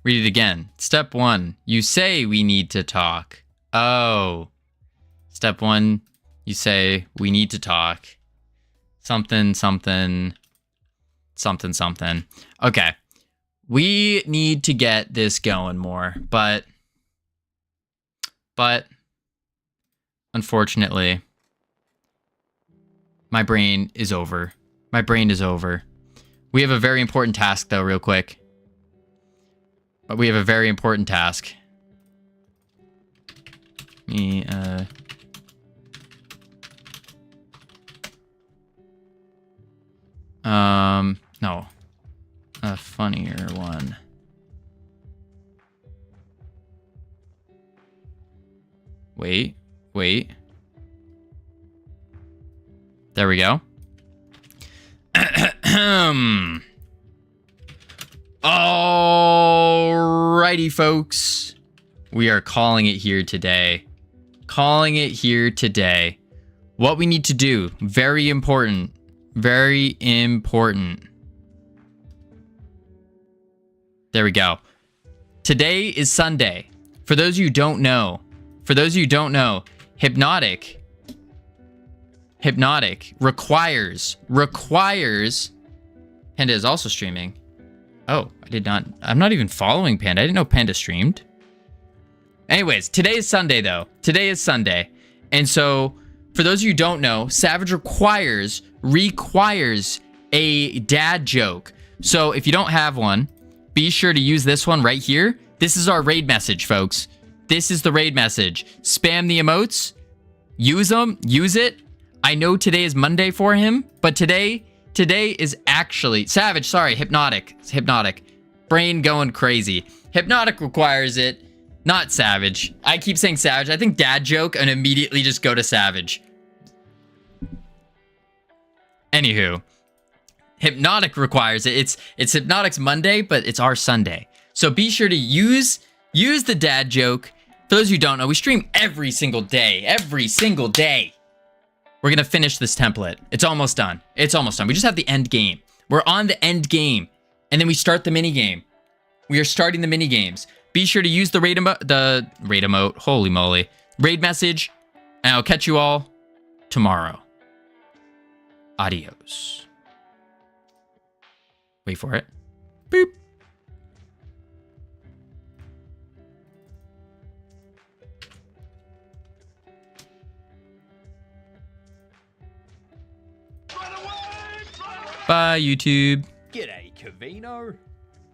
Read it again. Step 1. You say we need to talk. Oh. Step 1. You say we need to talk. Something. Okay. We need to get this going more, but unfortunately, my brain is over. My brain is over. We have a very important task, though, real quick. But we have a very important task. No. A funnier one. Wait. There we go. Alrighty, folks. We are calling it here today. What we need to do, very important. Very important. There we go. Today is Sunday. For those of you who don't know, Hypnotic requires, Panda is also streaming. Oh, I'm not even following Panda. I didn't know Panda streamed. Anyways, today is Sunday, though. And so, for those of you who don't know, Savage requires a dad joke. So if you don't have one, be sure to use this one right here. This is our raid message, folks. This is the raid message. Spam the emotes. Use them. Use it. I know today is Monday for him, but today Today is actually Savage. Sorry, Hypnotic. It's Hypnotic. Brain going crazy. Hypnotic requires it, not Savage. I keep saying Savage. I think dad joke and immediately just go to Savage. Anywho, Hypnotic requires it. It's Hypnotic's Monday, but it's our Sunday. So be sure to use the dad joke. For those who don't know, we stream every single day. Every single day. We're going to finish this template. It's almost done. It's almost done. We just have the end game. We're on the end game. And then we start the mini game. We are starting the mini games. Be sure to use the raid emote. Holy moly. Raid message. And I'll catch you all tomorrow. Adios. Wait for it. Boop. Bye, YouTube. G'day, Covino.